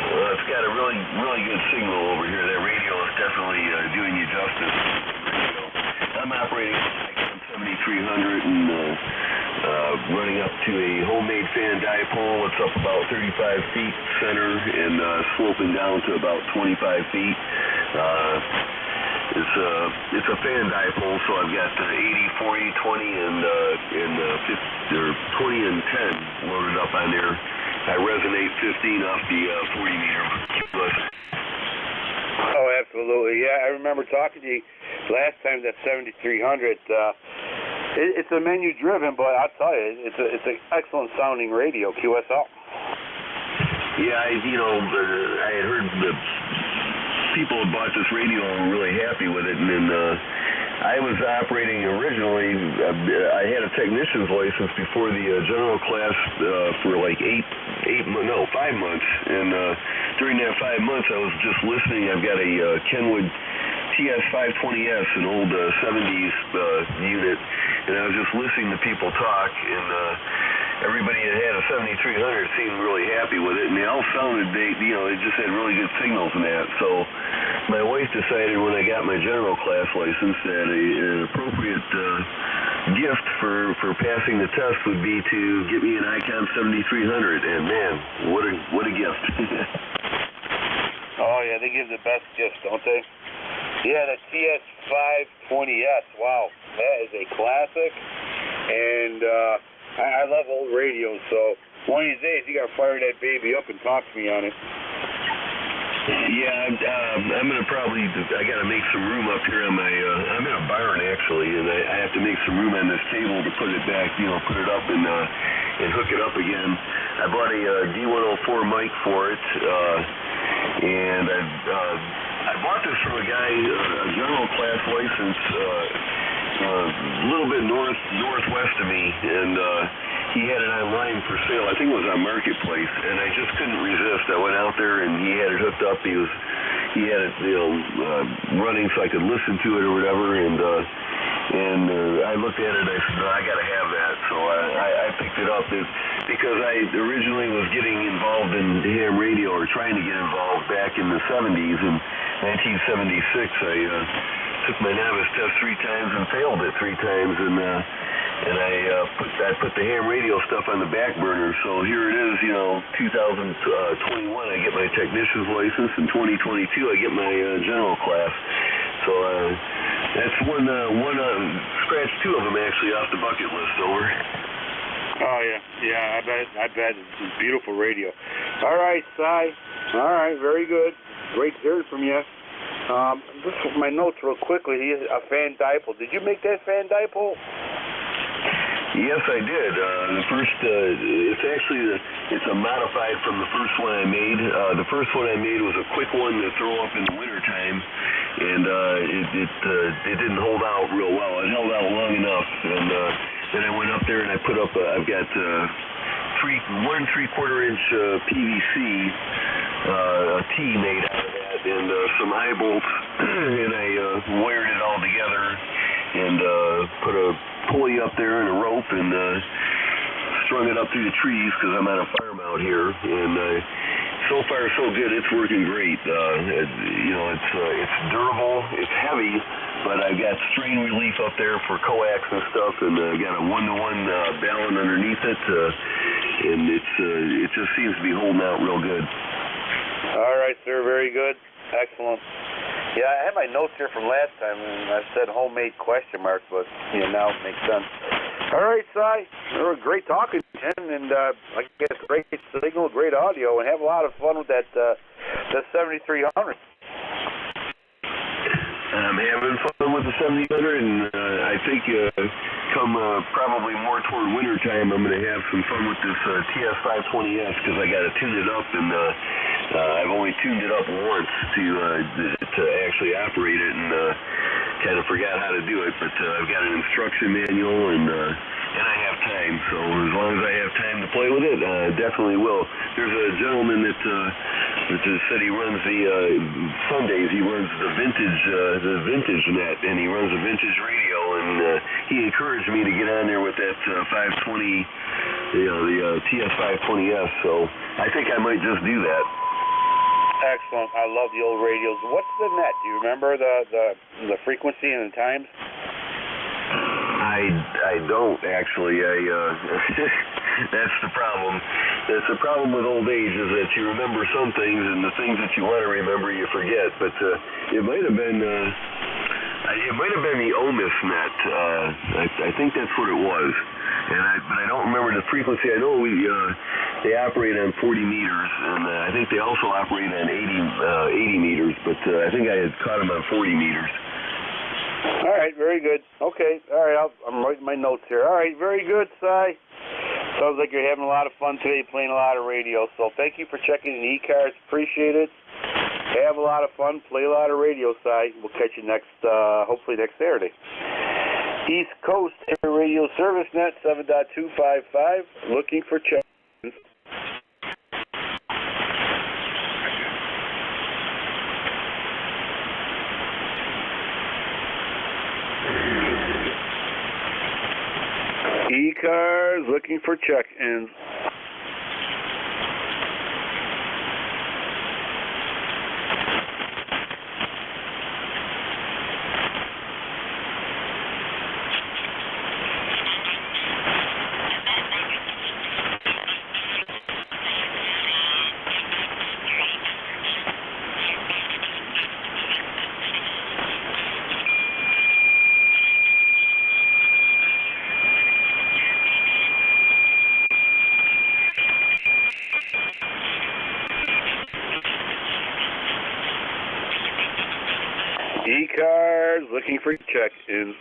Well, it's got a really, really good signal over here. That radio is definitely doing you justice. I'm operating on 7300 and running up to a homemade fan dipole. It's up about 35 feet center and sloping down to about 25 feet. It's a fan dipole, so I've got 80, 40, 20, and 50, or 20 and 10 loaded up on there. I resonate 15 off the 40 meter. Oh, absolutely. Yeah, I remember talking to you last time, that 7300. It's a menu driven, but I'll tell you, it's an excellent sounding radio, QSL. Yeah, I had heard the people had bought this radio and were really happy with it, and then I was operating originally. I had a technician's license before the general class for like 5 months, and during that 5 months I was just listening. I've got a Kenwood TS520S, an old 70s unit, and I was just listening to people talk, and everybody that had a 7300 seemed really happy with it, and they all sounded, they just had really good signals in that. So my wife decided when I got my general class license that an appropriate gift for passing the test would be to get me an Icon 7300, and man, what a gift. Oh yeah, they give the best gifts, don't they? Yeah, the TS520S. Wow, that is a classic, and I love old radios. So one of these days, you gotta fire that baby up and talk to me on it. Yeah, I'm gonna I gotta make some room up here on my, I'm in a barn actually, and I have to make some room on this table to put it back, put it up and hook it up again. I bought a D104 mic for it, and I bought this from a guy, a general class license, a little bit northwest of me, and he had it online for sale. I think it was on Marketplace, and I just couldn't resist. I went out there and he had it hooked up. He had it, running so I could listen to it or whatever. And I looked at it and I said, no, I got to have that. So I picked it up because I originally was getting involved in ham radio, or trying to get involved back in the 70s. In 1976, I took my novice test 3 times and failed it 3 times, and I put the ham radio stuff on the back burner. So here it is, 2021, I get my technician's license. In 2022, I get my general class. So that's scratch 2 of them actually off the bucket list. Over. Oh yeah, I bet it's a beautiful radio. All right, Cy. All right, very good. Great hearing from you. Just my notes real quickly. He is a fan dipole. Did you make that fan dipole? Yes, I did. The first, it's a modified from the first one I made. The first one I made was a quick one to throw up in the wintertime, and it didn't hold out real well. It held out long enough, and then I went up there and I put up, I've got 1 3/4 inch PVC, a T made out of that, and some eye bolts, and I wired it all together, and put a pulley up there and a rope, and strung it up through the trees because I'm on a farm out here, and so far so good. It's working great. It's durable, it's heavy, but I got strain relief up there for coax and stuff, and I got a 1-to-1 balun underneath it, and it just seems to be holding out real good. All right, sir. Very good. Excellent. Yeah, I had my notes here from last time, and I said homemade question mark, but now it makes sense. All right, Cy. It was great talking to you, and I guess great signal, great audio, and have a lot of fun with that 7300. I'm having fun with the 7300, and I think come probably more toward winter time, I'm going to have some fun with this TS520S because I got to tune it up, and I've only tuned it up once to actually operate it, and kind of forgot how to do it. But I've got an instruction manual, and I have time. So as long as I have time to play with it, definitely will. There's a gentleman that said he runs the Sundays. He runs the vintage net, and he runs a vintage radio, and he encouraged me to get on there with that 520, the TS520S. So I think I might just do that. Excellent. I love the old radios. What's the net? Do you remember the frequency and the times? I don't actually. That's the problem. That's the problem with old age, is that you remember some things, and the things that you want to remember you forget. But it might have been the OMIS net. I think that's what it was. But I don't remember the frequency. I know they operate on 40 meters, and I think they also operate on 80 meters. But I think I had caught them on 40 meters. All right, very good. Okay, all right, I'm writing my notes here. All right, very good, Cy. Sounds like you're having a lot of fun today, playing a lot of radio. So thank you for checking in ECARS. Appreciate it. Have a lot of fun, play a lot of radio, Cy. We'll catch you hopefully next Saturday. East Coast Air Radio Service Net 7.255. Looking for check-ins. ECARS looking for check-ins. ECARS looking for check-ins.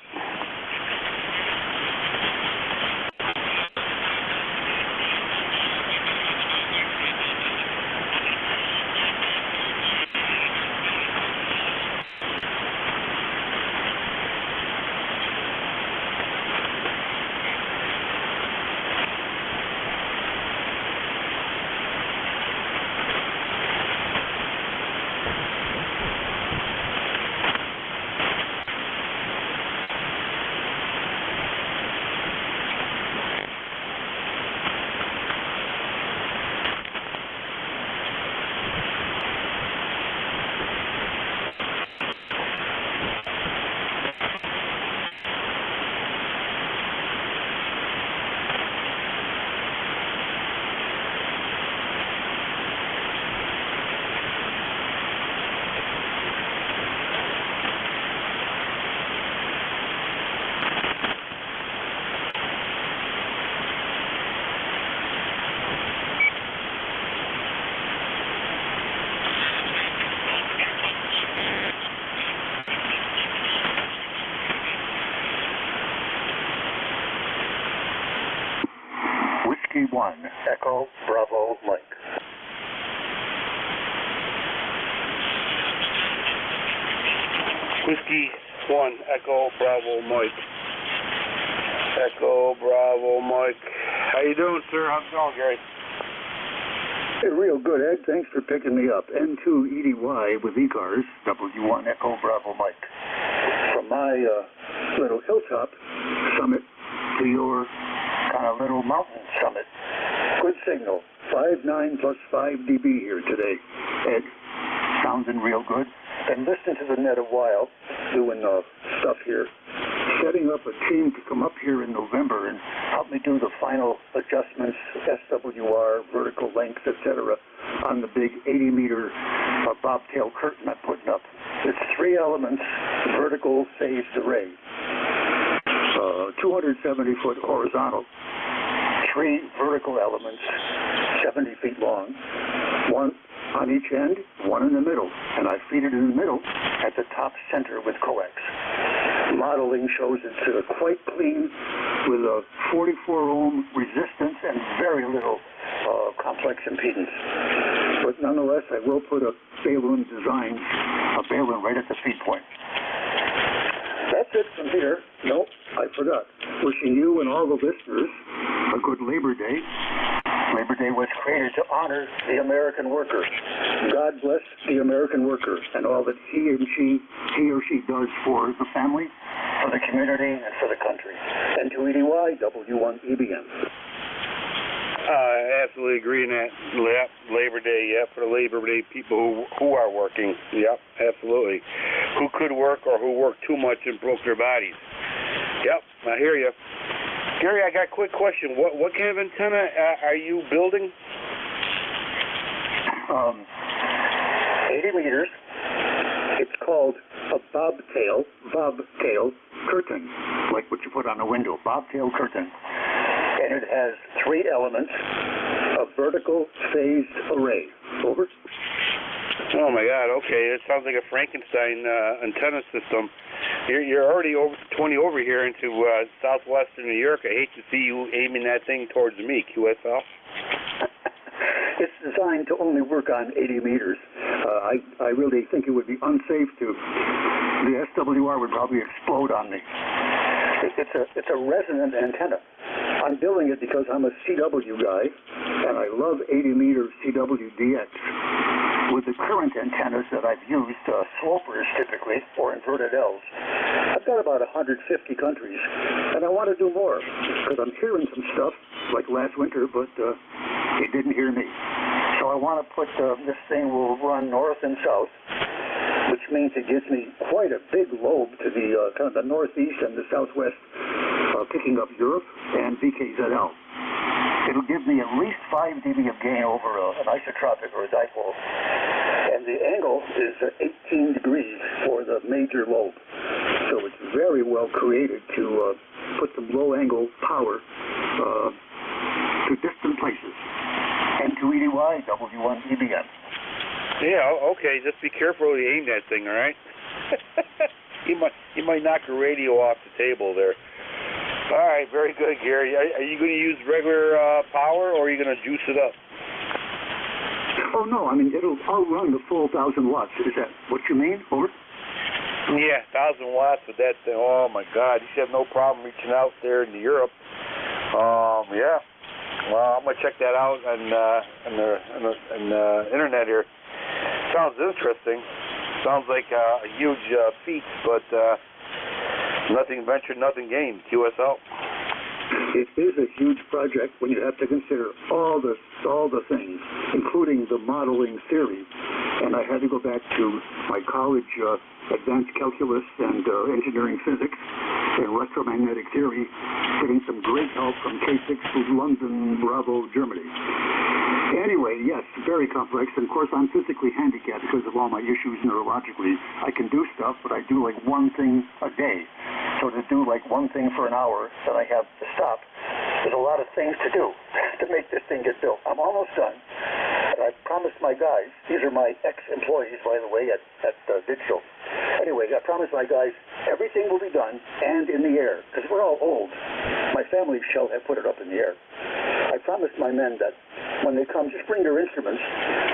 Whiskey 1, Echo, Bravo, Mike. Whiskey 1, Echo, Bravo, Mike. Echo, Bravo, Mike. How you doing, sir? How's it going, Gary? Hey, real good, Ed. Thanks for picking me up. N2EDY with ECARS, W1, Echo, Bravo, Mike. From my little hilltop summit to your kind of little mountain summit. Good signal. 5.9 plus 5 dB here today. Ed, sounding real good. Been listening to the net a while, doing stuff here. Setting up a team to come up here in November and help me do the final adjustments, SWR, vertical length, etc., on the big 80-meter bobtail curtain I'm putting up. It's 3 elements, vertical phased array. 270-foot horizontal. 3 vertical elements, 70 feet long. 1 on each end, 1 in the middle. And I feed it in the middle at the top center with coax. Modeling shows it's quite clean with a 44 ohm resistance and very little complex impedance. But nonetheless, I will put a balloon design, a balloon right at the feed point. That's it from here. No, I forgot. Wishing you and all the listeners a good Labor Day. Labor Day was created to honor the American worker. God bless the American worker and all that he or she does for the family, for the community, and for the country. N2EDY, W1EBM. I absolutely agree in that. Yep, Labor Day, yeah, for the Labor Day people who are working. Yep, absolutely. Who could work or who worked too much and broke their bodies. Yep, I hear you. Gary, I got a quick question. What kind of antenna are you building? 80 meters. It's called a bobtail curtain, like what you put on a window, bobtail curtain. And it has 3 elements, a vertical phased array. Over. Oh my God, okay, it sounds like a Frankenstein antenna system. You're already over 20 over here into southwestern New York. I hate to see you aiming that thing towards me, QSL. It's designed to only work on 80 meters. I really think it would be unsafe to. The SWR would probably explode on me. It's a resonant antenna. I'm building it because I'm a CW guy, and I love 80-meter CW DX. With the current antennas that I've used, slopers typically, or inverted Ls, I've got about 150 countries, and I want to do more, because I'm hearing some stuff, like last winter, but it didn't hear me. So I want to put, this thing will run north and south, which means it gives me quite a big lobe to the kind of the northeast and the southwest, picking up Europe and VKZL. It'll give me at least 5 dB of gain over an isotropic or a dipole. And the angle is 18 degrees for the major lobe. So it's very well created to put some low angle power to distant places. N2EDY, W1EBM. Yeah, okay, just be careful when you aim that thing, all right? you might knock your radio off the table there. All right, very good, Gary. Are you going to use regular power, or are you going to juice it up? Oh, no, I mean, I'll run the full 1,000 watts. Is that what you mean? Over? Yeah, 1,000 watts with that thing. Oh, my God. You should have no problem reaching out there into Europe. Yeah. Well, I'm going to check that out on the internet here. Sounds interesting. Sounds like a huge feat, but nothing ventured, nothing gained. QSL. It is a huge project when you have to consider all the things, including the modeling theory. And I had to go back to my college advanced calculus and engineering physics and electromagnetic theory, getting some great help from K6 from London, Bravo, Germany. Anyway, yes, very complex. And of course, I'm physically handicapped because of all my issues neurologically. I can do stuff, but I do like one thing a day. So to do like one thing for an hour, then I have to stop. There's a lot of things to do to make this thing get built. I'm almost done. And I promised my guys, these are my ex-employees, by the way, at Digital. Anyway, I promised my guys everything will be done and in the air, because we're all old. My family shall have put it up in the air. I promised my men that when they come, just bring their instruments.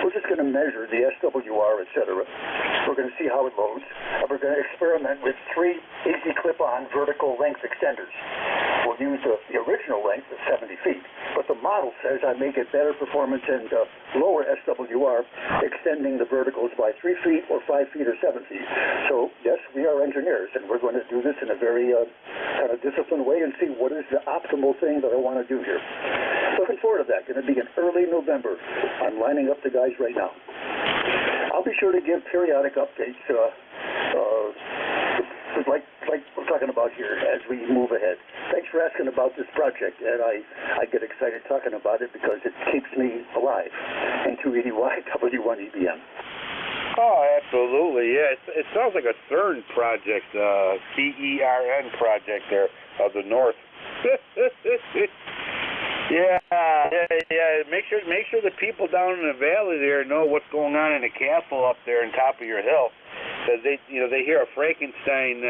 We're just going to measure the SWR, etc. We're going to see how it loads. And we're going to experiment with 3 easy clip-on vertical length extenders. We'll use the original length of 70 feet, but the model says I may get better performance and lower SWR, extending the verticals by 3 feet or 5 feet or 7 feet. So, yes, we are engineers, and we're going to do this in a very kind of disciplined way and see what is the optimal thing that I want to do here. Looking forward to that. Going to be in early November. I'm lining up the guys right now. I'll be sure to give periodic updates, like we're talking about here as we move ahead. Thanks for asking about this project, and I get excited talking about it because it keeps me alive. N280Y, W1EBM. Oh, absolutely, yeah. It sounds like a CERN project, CERN project there of the North. Yeah. Make sure the people down in the valley there know what's going on in the castle up there on top of your hill, because they hear a Frankenstein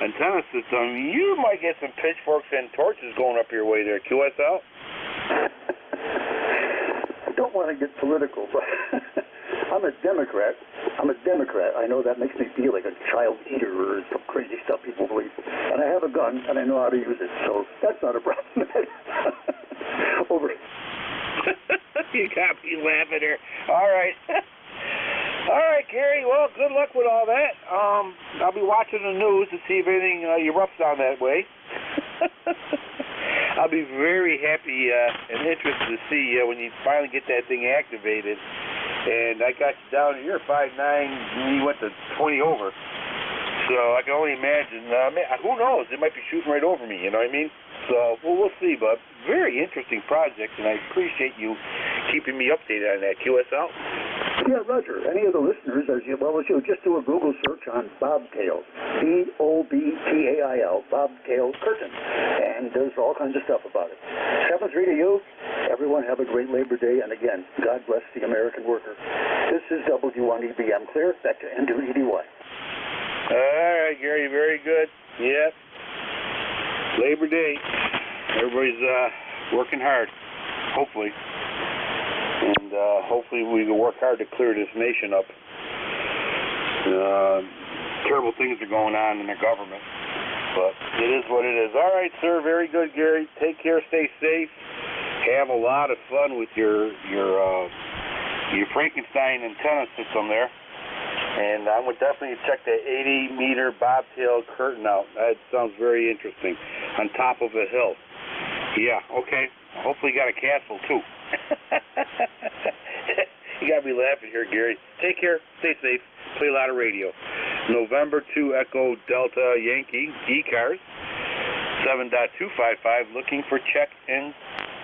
antenna system. You might get some pitchforks and torches going up your way there, QSL. I don't want to get political, but I'm a Democrat. I know that makes me feel like a child eater or some crazy stuff people believe. And I have a gun, and I know how to use it, so that's not a problem. Over. You got me laughing there. All right. All right, Gary. Well, good luck with all that. I'll be watching the news to see if anything erupts down that way. I'll be very happy and interested to see when you finally get that thing activated. And I got you down here, 5'9", and you went to 20 over. So I can only imagine. Who knows? They might be shooting right over me, you know what I mean? So we'll see, but very interesting project, and I appreciate you keeping me updated on that, QSL. Yeah, Roger. Any of the listeners, as well as you, just do a Google search on bobtail, B-O-B-T-A-I-L, bobtail curtain, and there's all kinds of stuff about it. 7-3 to you. Everyone have a great Labor Day, and again, God bless the American worker. This is W1EBM clear. Back to N280Y. All right, Gary, very good. Yep. Labor Day. Everybody's working hard, hopefully. And hopefully we can work hard to clear this nation up. Terrible things are going on in the government, but it is what it is. All right, sir. Very good, Gary. Take care. Stay safe. Have a lot of fun with your Frankenstein antenna system there. And I would definitely check that 80-meter bobtail curtain out. That sounds very interesting. On top of a hill. Yeah, okay. Hopefully you got a castle, too. You got me laughing here, Gary. Take care. Stay safe. Play a lot of radio. November 2 Echo Delta Yankee, ECARS, 7.255, looking for check-in.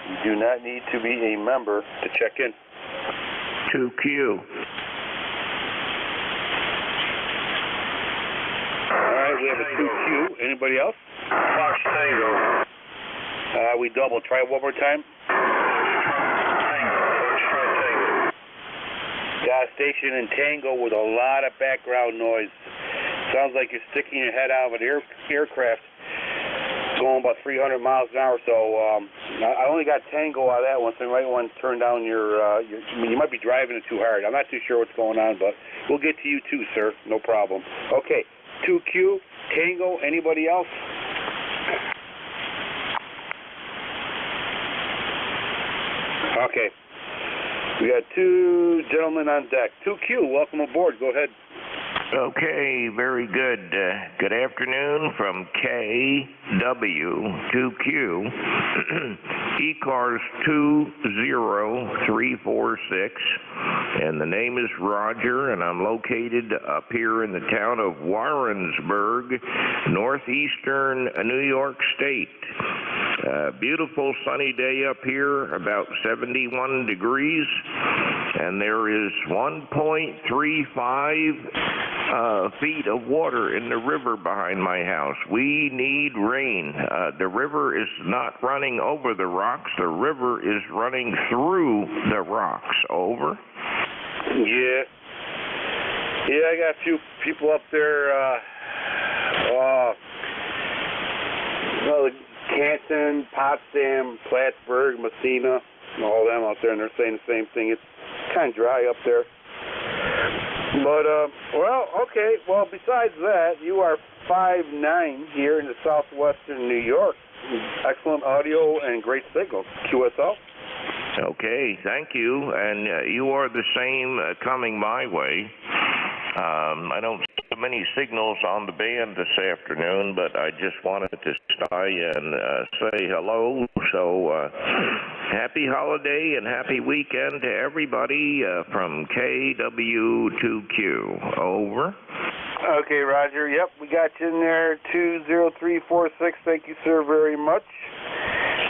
You do not need to be a member to check in. 2Q. All right, we have a 2Q. Anybody else? Fox Tango. We double. Try it one more time. Gas station in Tango with a lot of background noise. Sounds like you're sticking your head out of an aircraft going about 300 miles an hour. So I only got Tango out of that one, so you might want to turn down you might be driving it too hard. I'm not too sure what's going on, but we'll get to you too, sir. No problem. Okay, 2Q, Tango, anybody else? Okay. We got two gentlemen on deck. 2Q, welcome aboard. Go ahead. Okay, very good. Good afternoon from KW2Q, ECARS 20346, and the name is Roger, and I'm located up here in the town of Warrensburg, northeastern New York State. Beautiful sunny day up here, about 71 degrees, and there is 1.35 feet of water in the river behind my house. We need rain. The river is not running over the rocks. The river is running through the rocks. Over? Yeah, I got a few people up there, Canton, Potsdam, Plattsburgh, Messina, all them out there, and they're saying the same thing. It's kind of dry up there. But, okay. Well, besides that, you are 5'9" here in the southwestern New York. Excellent audio and great signal. QSL. Okay, thank you. And you are the same coming my way. I don't see many signals on the band this afternoon, but I just wanted to stop by and say hello. So happy holiday and happy weekend to everybody from KW2Q. Over. Okay, Roger. Yep, we got you in there. 20346. Thank you, sir, very much.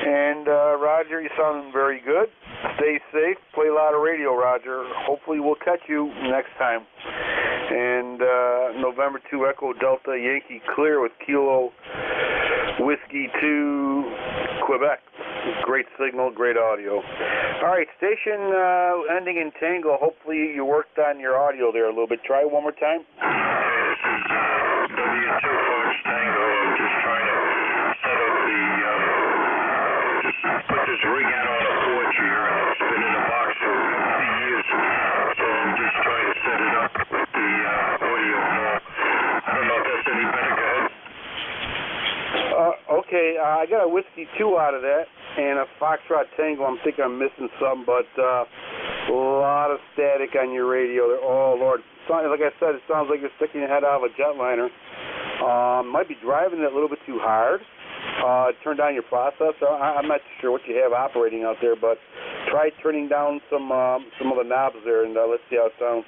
And Roger, you sound very good. Stay safe. Play a lot of radio, Roger. Hopefully we'll catch you next time. And November 2 Echo Delta Yankee clear with Kilo Whiskey to Quebec. Great signal, great audio. All right, station ending in Tango. Hopefully you worked on your audio there a little bit. Try it one more time. This is W2US Tango. I'm just trying to set up just put this rig out on a porch here, and it's been in a box for 50 years. So I'm just trying to set it up with the audio more. I don't know if that's any better. Go ahead. Okay, I got a Whiskey 2 out of that, and a Foxtrot Tango. I'm thinking I'm missing some, but a lot of static on your radio there. Oh, Lord. Like I said, it sounds like you're sticking your head out of a jetliner. Might be driving it a little bit too hard. Turn down your processor. I'm not sure what you have operating out there, but try turning down some of the knobs there, and let's see how it sounds.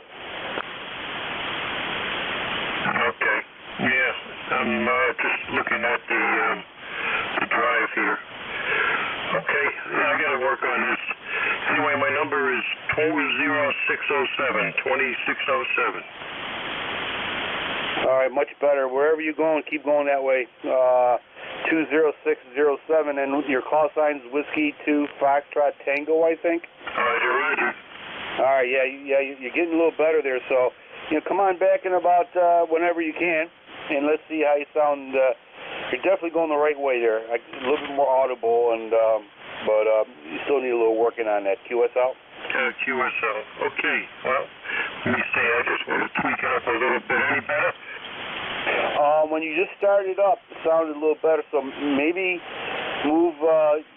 Okay. Yeah, I'm just looking at the drive here. Okay, I got to work on this. Anyway, my number is 20607, 2607. All right, much better. Wherever you're going, keep going that way. 20607, and your call sign's Whiskey 2 Foxtrot Tango, I think. Roger, Roger. All right, yeah, you're getting a little better there. So, come on back in about whenever you can, and let's see how you sound. You're definitely going the right way there. A little bit more audible, and but you still need a little working on that. QSL. QSL. Okay. Well, let me see. I just want to tweak it up a little bit. Any better? When you just started up, it sounded a little better, so maybe move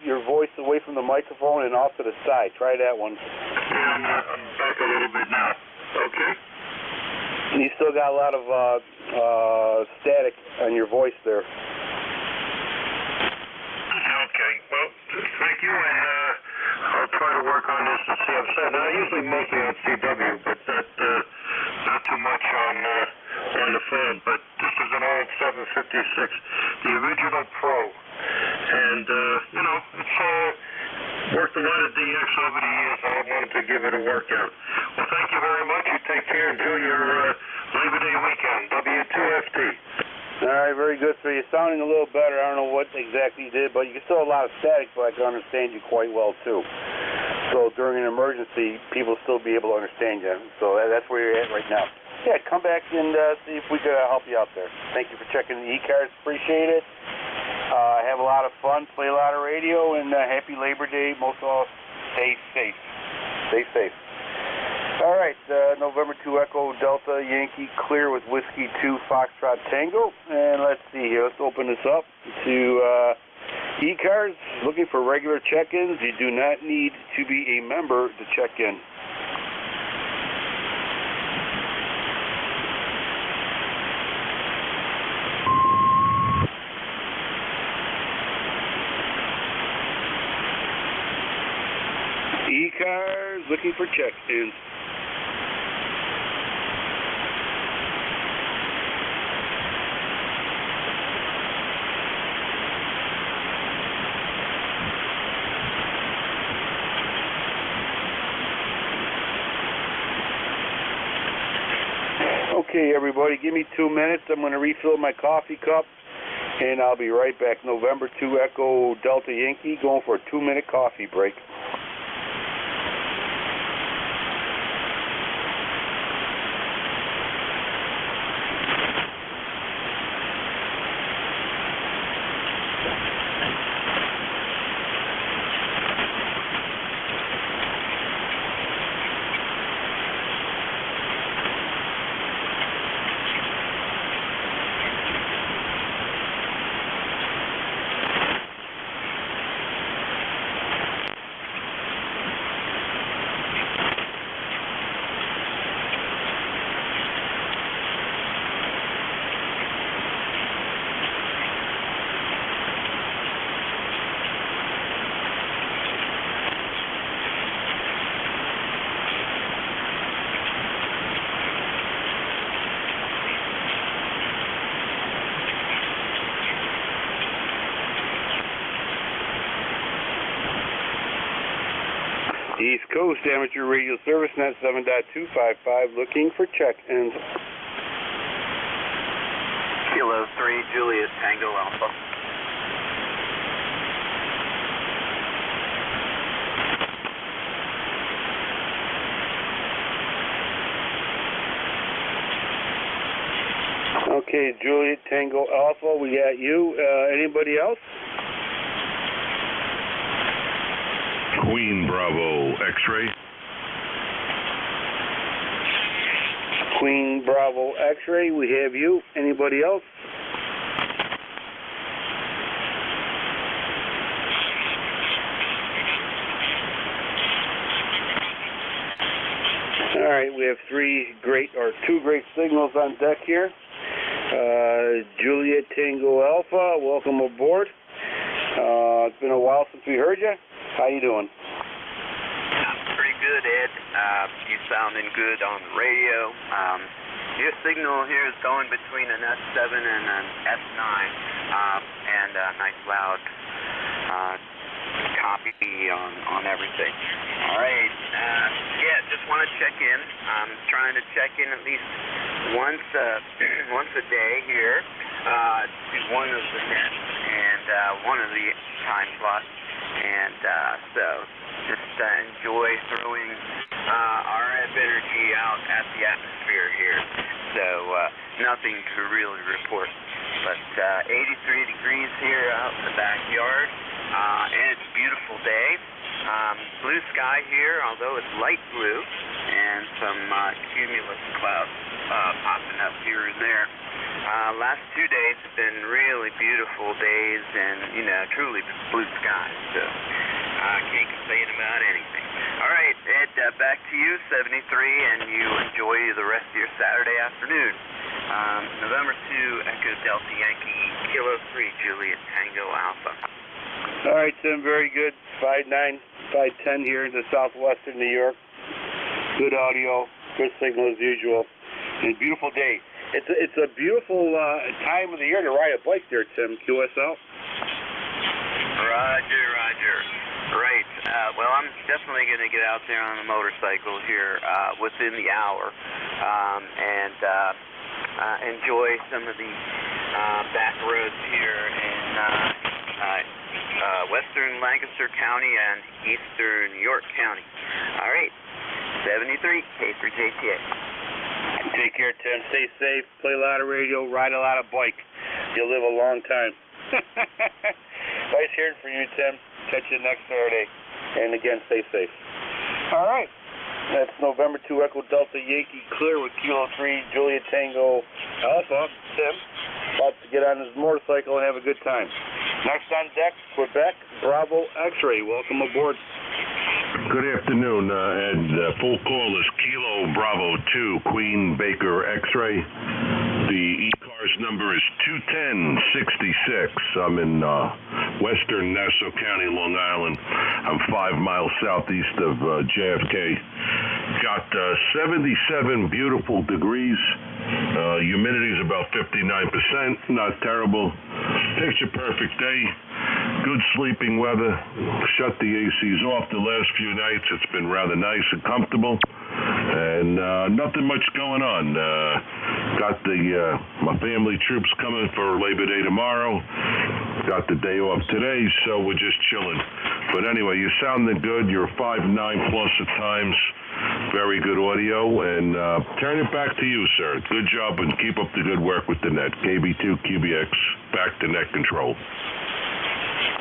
your voice away from the microphone and off to the side. Try that one. Yeah, I'm back a little bit now. Okay. You still got a lot of static on your voice there. Okay. Well, thank you, and I'll try to work on this and see how I'm set. Now, I usually mostly on CW, but not too much on the phone. But this is an old 756, the original Pro, and it's worked a lot of DX over the years. I wanted to give it a workout. Well, thank you very much. You take care. Enjoy your Labor Day weekend. W2FT. All right, very good. So you're sounding a little better. I don't know what exactly you did, but you can still have a lot of static, but I can understand you quite well, too. So during an emergency, people will still be able to understand you. So that's where you're at right now. yeah, come back and see if we could help you out there. Thank you for checking the ECARS. Appreciate it. Have a lot of fun, play a lot of radio, and happy Labor Day. Most of all, stay safe. Stay safe. All right, November 2 Echo Delta Yankee clear with Whiskey 2 Foxtrot Tango. And let's see here. Let's open this up to ECARS. Looking for regular check-ins. You do not need to be a member to check in. ECARS looking for check-ins. Okay, everybody, give me 2 minutes. I'm going to refill my coffee cup, and I'll be right back. November 2 Echo Delta Yankee, going for a 2-minute coffee break. East Coast Amateur Radio Service, net 7.255, looking for check-ins. Kilo 3, Juliet Tango Alpha. Okay, Juliet Tango Alpha, we got you. Anybody else? Queen Bravo X-ray. Queen Bravo X-ray, we have you. Anybody else? All right, we have two great signals on deck here. Juliet Tango Alpha, welcome aboard. It's been a while since we heard you. How you doing? Pretty good, Ed. You sounding good on the radio. Your signal here is going between an S7 and an S9, and a nice loud copy on everything. All right. Yeah, just want to check in. I'm trying to check in at least once a day here to one of the nets and one of the time slots. And so just enjoy throwing RF energy out at the atmosphere here. So nothing to really report. But 83 degrees here out in the backyard, and it's a beautiful day. Blue sky here, although it's light blue, and some cumulus clouds popping up here and there. Last 2 days have been really beautiful days and, truly blue skies. So can't complain about anything. All right, Ed, back to you, 73, and you enjoy the rest of your Saturday afternoon. November 2, Echo Delta Yankee, Kilo 3, Juliet Tango Alpha. All right, Tim, very good. 5'9", 5'10" here in the southwestern New York. Good audio, good signal as usual, and beautiful day. It's a beautiful time of the year to ride a bike there, Tim, QSL. Roger. Right. Well, I'm definitely going to get out there on the motorcycle here within the hour and enjoy some of the back roads here in western Lancaster County and eastern York County. All right. 73, K3JTA. Take care, Tim. Stay safe. Play a lot of radio. Ride a lot of bike. You'll live a long time. Nice hearing from you, Tim. Catch you next Saturday. And again, stay safe. All right. That's November 2 Echo Delta Yankee clear with Kilo 3 Juliet Tango Alpha. Tim about to get on his motorcycle and have a good time. Next on deck, Quebec Bravo X-Ray. Welcome aboard. Good afternoon, Ed. Full call is Kilo Bravo 2 Queen Baker X-Ray. The ECARS number is 21066. I'm in western Nassau County, Long Island. I'm 5 miles southeast of JFK. Got 77 beautiful degrees. Humidity is about 59%. Not terrible. Picture perfect day. Good sleeping weather. Shut the ACs off the last few nights. It's been rather nice and comfortable. And nothing much going on. Got my family troops coming for Labor Day tomorrow. Got the day off today, so we're just chilling. But anyway, you're sounding good. You're 5.9 plus at times. Very good audio. And turn it back to you, sir. Good job and keep up the good work with the net. KB2QBX, back to net control.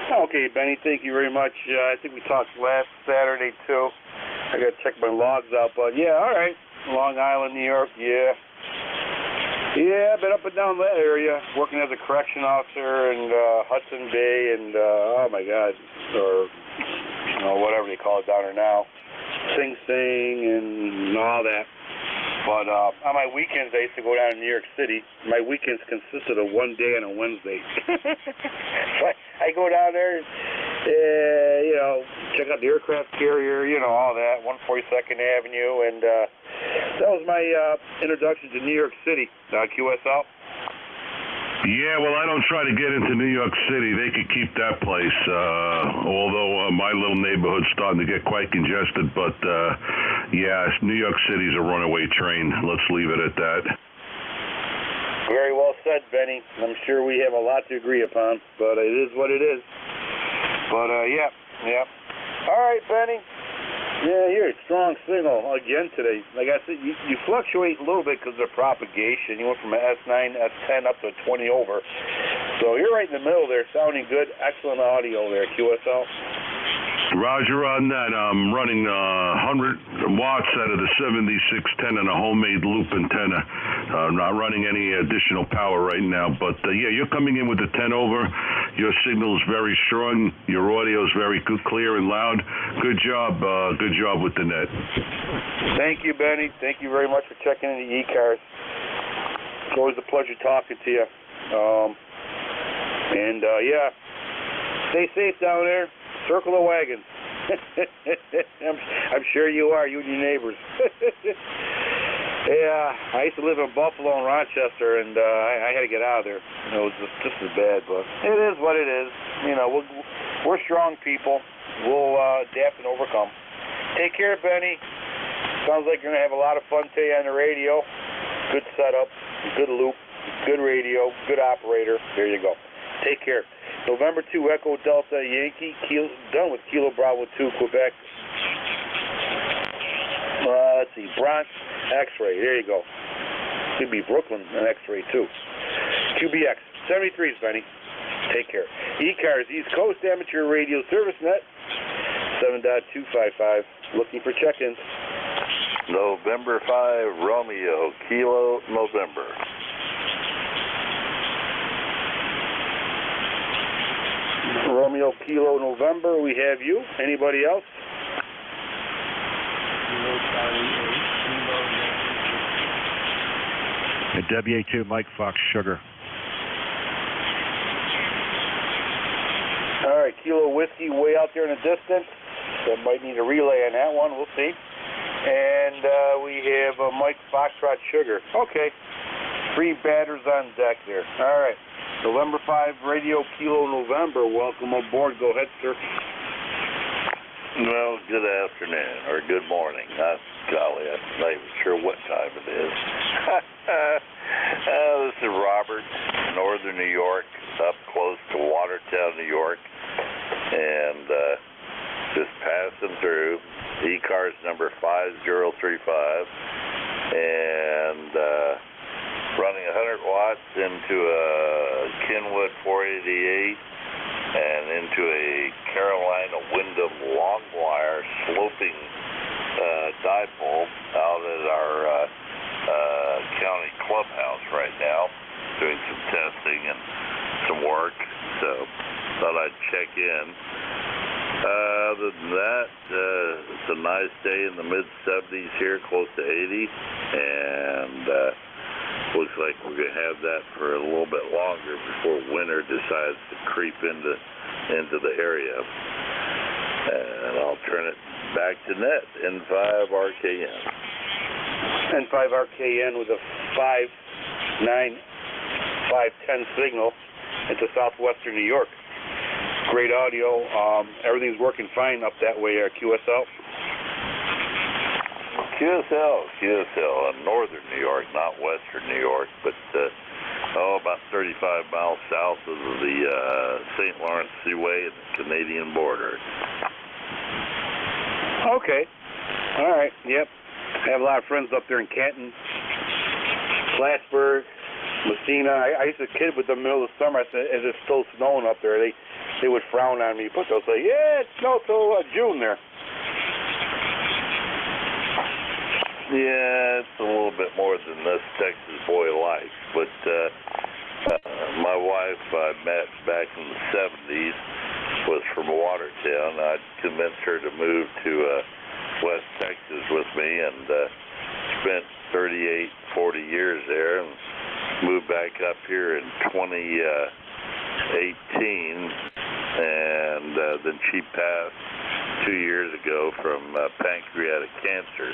Okay, Benny, thank you very much. I think we talked last Saturday, too. I got to check my logs out, but yeah, all right. Long Island, New York, yeah. Yeah, I've been up and down that area, working as a correction officer in Hudson Bay and, oh my God, or, you know, whatever they call it down there now, Sing Sing and all that. But on my weekends, I used to go down to New York City. My weekends consisted of one day and a Wednesday. So I go down there, you know, check out the aircraft carrier, you know, all that, 142nd Avenue, and that was my introduction to New York City, QSL. Yeah, well, I don't try to get into New York City. They could keep that place, although my little neighborhood's starting to get quite congested. But, yeah, New York City's a runaway train. Let's leave it at that. Very well said, Benny. I'm sure we have a lot to agree upon, but it is what it is. But, yeah. All right, Benny. Yeah, you're a strong signal again today. Like I said, you fluctuate a little bit because of propagation. You went from an S9, S10 up to a 20 over. So you're right in the middle there, sounding good. Excellent audio there, QSL. Roger on that. I'm running 100 watts out of the 7610 and a homemade loop antenna. Not running any additional power right now. But, yeah, you're coming in with the 10 over. Your signal is very strong. Your audio is very good, clear and loud. Good job. Good job with the net. Thank you, Benny. Thank you very much for checking in the ECARS. It's always a pleasure talking to you. Yeah, stay safe down there. Circle the wagons. I'm sure you are, you and your neighbors. Yeah, I used to live in Buffalo and Rochester, and I had to get out of there. It was just as bad, but it is what it is. You know, we're strong people. We'll adapt and overcome. Take care, Benny. Sounds like you're going to have a lot of fun today on the radio. Good setup, good loop, good radio, good operator. There you go. Take care. November 2 Echo Delta Yankee, done with Kilo Bravo 2 Quebec. Let's see, Bronx X-Ray. There you go. Could be Brooklyn and X-Ray too. QBX 73s, Benny. Take care. ECARS East Coast Amateur Radio Service Net 7.255. Looking for check-ins. November 5 Romeo Kilo November. Romeo Kilo November, we have you. Anybody else? WA2 Mike Fox Sugar. All right, Kilo Whiskey way out there in the distance. So might need a relay on that one. We'll see. And we have Mike Foxtrot Sugar. Okay. 3 batters on deck there. All right. November 5 Radio Kilo November. Welcome aboard. Go ahead, sir. Well, good afternoon or good morning. Golly, I'm not even sure what time it is. This is Robert, Northern New York, up close to Watertown, New York, and just passing through ECARS number 5035, and and running 100 watts into a Kenwood 488 and into a Carolina Wyndham long wire sloping dipole out at our county clubhouse right now, doing some testing and some work, so thought I'd check in. Other than that, it's a nice day in the mid-70s here, close to 80, and looks like we're going to have that for a little bit longer before winter decides to creep into the area. And I'll turn it back to net, N5RKN. N5RKN with a 5.9 510 signal into southwestern New York. Great audio. Everything's working fine up that way, QSL. QSL in northern New York, not western New York, but about 35 miles south of the St. Lawrence Seaway and the Canadian border. Okay. All right. Yep. I have a lot of friends up there in Canton, Plattsburgh, Messina. I used to kid with them in the middle of the summer. I said, is it still snowing up there? They would frown on me, but they'll say, yeah, it snowed till June there. Yeah, it's a little bit more than this Texas boy likes, but my wife I met back in the 70s was from Watertown. I'd convinced her to move to West Texas with me, and spent 38, 40 years there, and moved back up here in 2018, and then she passed 2 years ago from pancreatic cancer.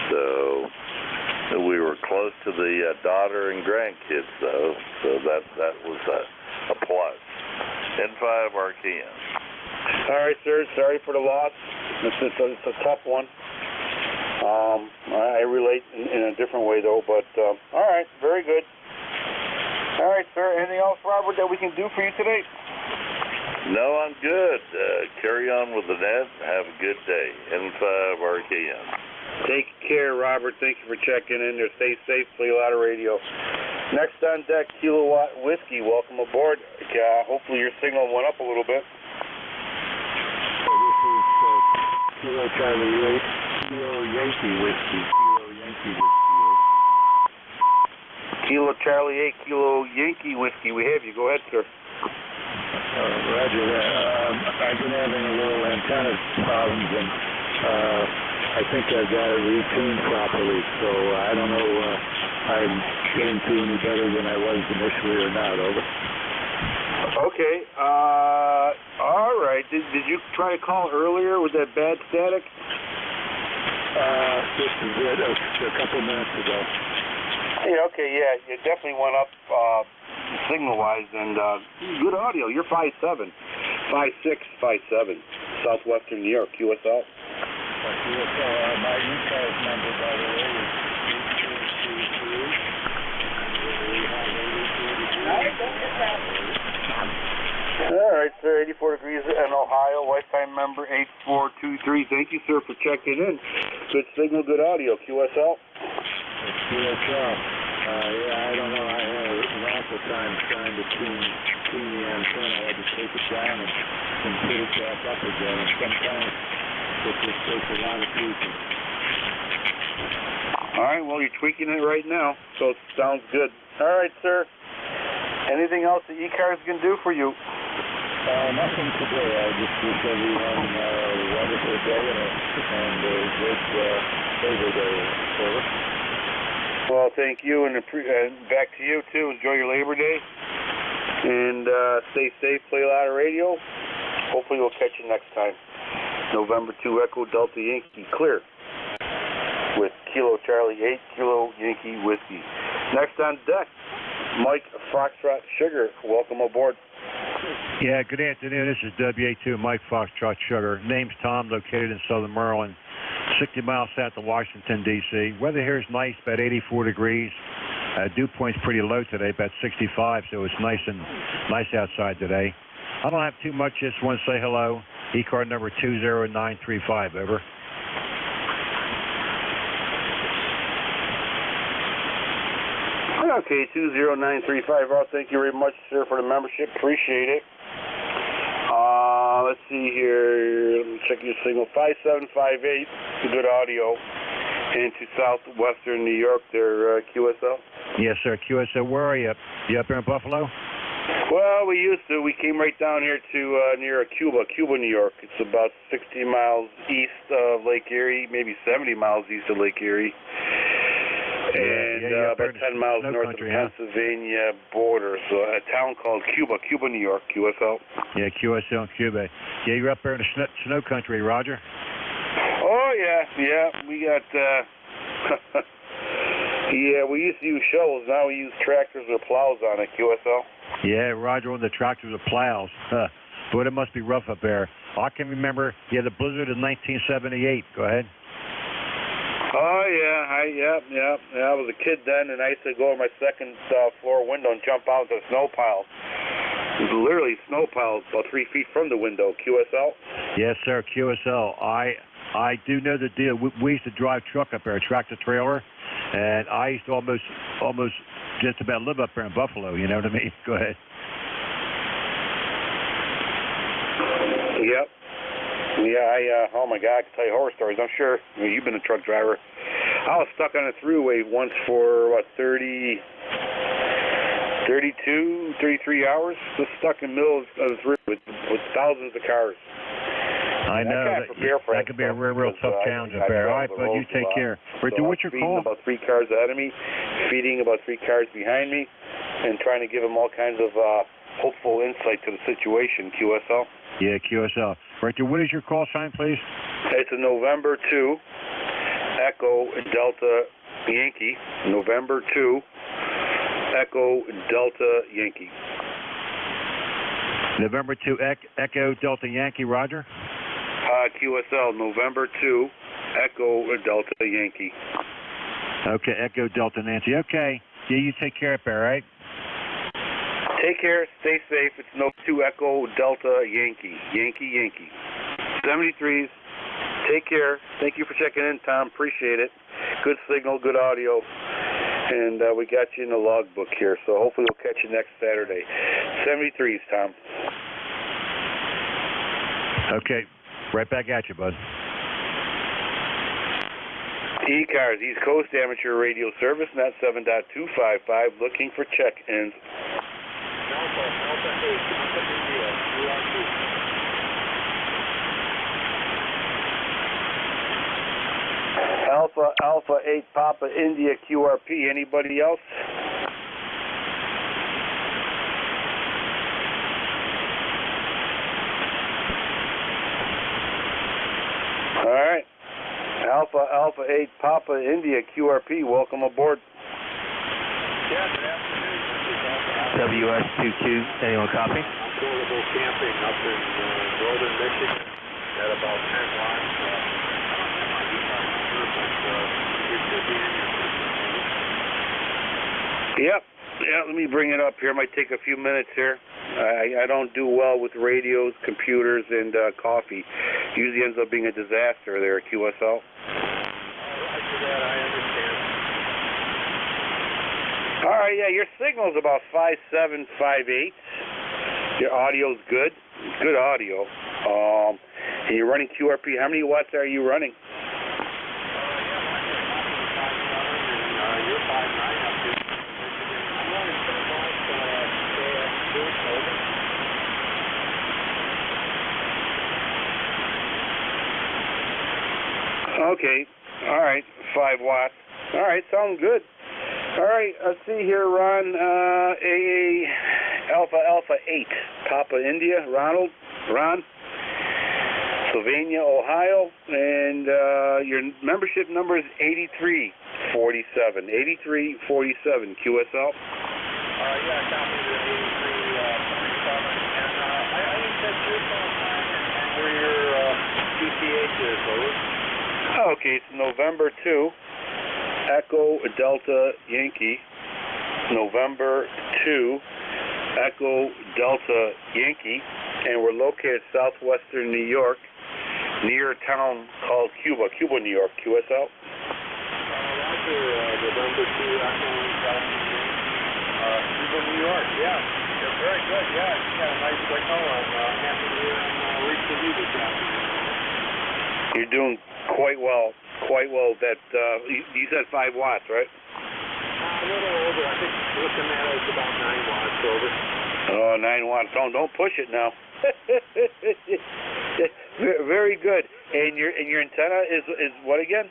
So we were close to the daughter and grandkids, though, so that was a plus. N5RKN. All right, sir. Sorry for the loss. It's a tough one. I relate in a different way, though, but all right, very good. All right, sir. Anything else, Robert, that we can do for you today? No, I'm good. Carry on with the net. Have a good day. N5RKN. Take care, Robert. Thank you for checking in there. Stay safe. Play a lot of radio. Next on deck, Kilowatt Whiskey. Welcome aboard. Hopefully your signal went up a little bit. So this is Kilo Charlie 8, Kilo Yankee Whiskey. Kilo Yankee Whiskey. Kilo Charlie 8, Kilo Yankee Whiskey. We have you. Go ahead, sir. Roger that. I've been having a little antenna problems, and I think I got it retuned properly, so I don't know if I'm getting to any better than I was initially or not. Over. Okay. All right. Did you try to call earlier with that bad static? This is it. A couple minutes ago. Yeah, okay, yeah. It definitely went up signal-wise, and good audio. You're 5'7", 5'6", 5'7", southwestern New York, QSL. My ECARS number, by the way, is 8223. All right, sir. 84 degrees in Ohio. Lifetime member 8423. Thank you, sir, for checking in. Good signal, good audio. QSL. QSL. Yeah, I don't know. I had an awful time trying to tune the antenna. I had to take it down and put it back up again. And sometimes it just takes a lot of tweaking. All right, well, you're tweaking it right now, so it sounds good. All right, sir. Anything else that ECARS can do for you? Nothing today. I just wish everyone a wonderful day and a good Labor Day. Over. Well, thank you, and back to you, too. Enjoy your Labor Day, and stay safe, play a lot of radio. Hopefully we'll catch you next time. November 2 Echo Delta Yankee clear with Kilo Charlie 8, Kilo Yankee Whiskey. Next on deck, Mike Foxtrot Sugar. Welcome aboard. Yeah, good afternoon. This is WA2 Mike Foxtrot Sugar. Name's Tom, located in southern Maryland, 60 miles south of Washington, D.C. Weather here is nice, about 84 degrees. Dew point's pretty low today, about 65, so it's nice outside today. I don't have too much, just want to say hello. ECAR number 20935, over. Okay, 20935. Thank you very much, sir, for the membership. Appreciate it. Let's see here. Let me check your signal. 5758. Good audio. Into southwestern New York there, QSL. Yes, sir. QSL, where are you? You up there in Buffalo? Well, we used to. We came right down here to near Cuba, New York. It's about 60 miles east of Lake Erie, maybe 70 miles east of Lake Erie. And about 10 miles north of the Pennsylvania border. So a town called Cuba, New York, QSL. Yeah, QSL in Cuba. Yeah, you're up there in the snow country, Roger. Oh, yeah. We got, yeah, we used to use shovels. Now we use tractors or plows on it, QSL. Yeah, Roger, on the tractors or plows. Boy, it must be rough up there. I can remember, the blizzard in 1978. Go ahead. Oh, yeah. I was a kid then, and I used to go on my second floor window and jump out the snow pile. It was literally snow piles about 3 feet from the window, QSL. Yes, sir, QSL. I do know the deal. We used to drive truck up there, a tractor trailer, and I used to almost just about live up there in Buffalo, you know what I mean? Go ahead. Yep. Yeah, oh my God, I can tell you horror stories, I'm sure. I mean, you've been a truck driver. I was stuck on a thruway once for, 32, 33 hours. Just stuck in the middle of the thruway with thousands of cars. I know. That could be a real tough challenge up there. All right, bud, you take care. Richard, what's your call? About 3 cars ahead of me, feeding about 3 cars behind me, and trying to give them all kinds of hopeful insight to the situation, QSL. Yeah, QSL. Richard, what is your call sign, please? It's a November 2, Echo Delta Yankee. November 2, Echo Delta Yankee. November 2, Echo Delta Yankee, Roger? QSL, November 2, Echo Delta Yankee. Okay, Echo Delta Nancy. Okay. Yeah, you take care up there, right? Take care. Stay safe. It's no 2 Echo Delta Yankee. Yankee. 73s. Take care. Thank you for checking in, Tom. Appreciate it. Good signal, good audio. And we got you in the logbook here, so hopefully we'll catch you next Saturday. 73s, Tom. Okay. Right back at you, bud. ECARS, East Coast Amateur Radio Service, net 7.255, looking for check-ins. Alpha 8 Papa India QRP. Anybody else? All right. Alpha 8 Papa India QRP. Welcome aboard. Yeah, good afternoon. WS22, anyone copy? I'm portable camping up in northern Michigan at about 10 watts. Yep. Yeah, let me bring it up here. It might take a few minutes here. I don't do well with radios, computers, and coffee. Usually ends up being a disaster there at QSL. All right, yeah, your signal's about 5758. Your audio's good. Good audio. And you're running QRP. How many watts are you running? Okay. All right. 5 watts. All right. Sounds good. All right. Let's see here, Ron. AA Alpha 8. Papa India. Ron. Sylvania, Ohio. And your membership number is 8347. 8347. QSL. Yeah, copy the 8347. And I didn't catch your phone sign and where your PTH is, over. Okay, it's November 2, Echo Delta Yankee. November 2, Echo Delta Yankee. And we're located southwestern New York, near a town called Cuba, New York, QSL. Roger, November 2, Echo Delta Yankee. New York, yeah. You're very good, yeah. You got a nice signal, and happy to hear and reach with you this afternoon. You're doing quite well. That you said 5 watts, right? A little over. I think looking at it, it's about 9 watts over. Oh, 9 watts. Don't push it now. Very good. And your antenna is what again?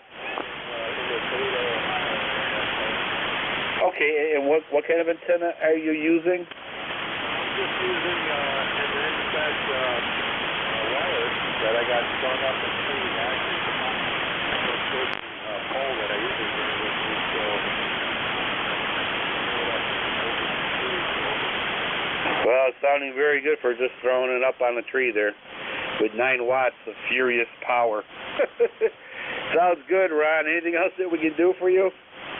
Okay, and what kind of antenna are you using? I'm just using an NJ2US wireless that I got strung up in trees. Actually, it's a pole that I usually bring with me, so well, it's sounding very good for just throwing it up on the tree there with 9 watts of furious power. Sounds good, Ron. Anything else that we can do for you?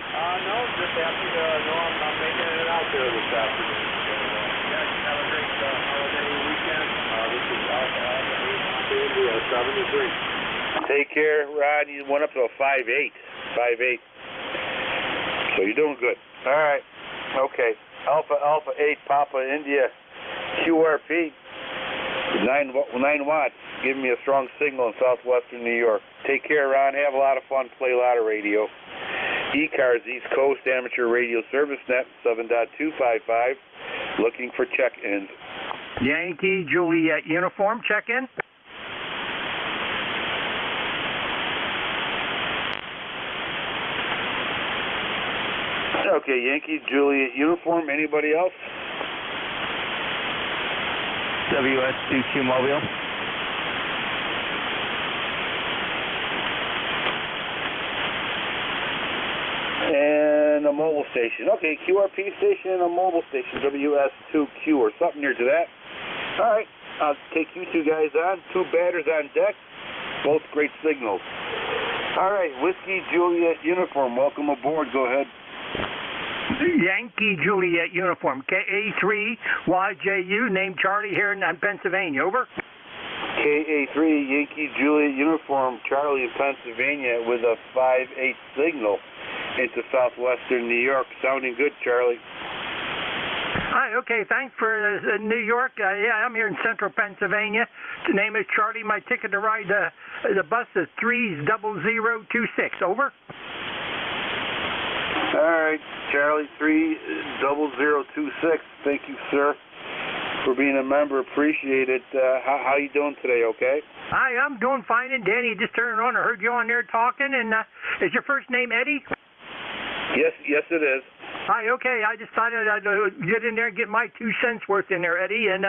No, just happy to know I'm making it out there this afternoon. So, yeah, you have a great holiday weekend. This is Alpha India 73. Take care, Ron. You went up to a 5.8. 5.8. So you're doing good. All right. Okay. Alpha 8, Papa India, QRP, 9 watts, giving me a strong signal in southwestern New York. Take care, Ron. Have a lot of fun. Play a lot of radio. ECARS, East Coast Amateur Radio Service Net, 7.255, looking for check-ins. Yankee Juliet Uniform, check-in. Okay, Yankee Juliet Uniform. Anybody else? WS2Q Mobile. And a mobile station. Okay, QRP station and a mobile station, WS2Q or something near to that. All right, I'll take you two guys on. 2 batters on deck, both great signals. All right, Whiskey Juliet Uniform, welcome aboard. Go ahead. Yankee Juliet Uniform, KA3YJU, named Charlie here in Pennsylvania, over. KA3 Yankee Juliet Uniform, Charlie in Pennsylvania with a 5.8 signal into southwestern New York. Sounding good, Charlie. Hi, okay, thanks for New York. Yeah, I'm here in central Pennsylvania. The name is Charlie. My ticket to ride the bus is 30026, over. All right, Charlie, 30026. Thank you, sir, for being a member. Appreciate it. How you doing today, okay? Hi, I'm doing fine and Danny. Just turned on. I heard you on there talking. And is your first name Eddie? Yes, it is. Hi, okay. I just thought I'd get in there and get my 2 cents worth in there, Eddie. And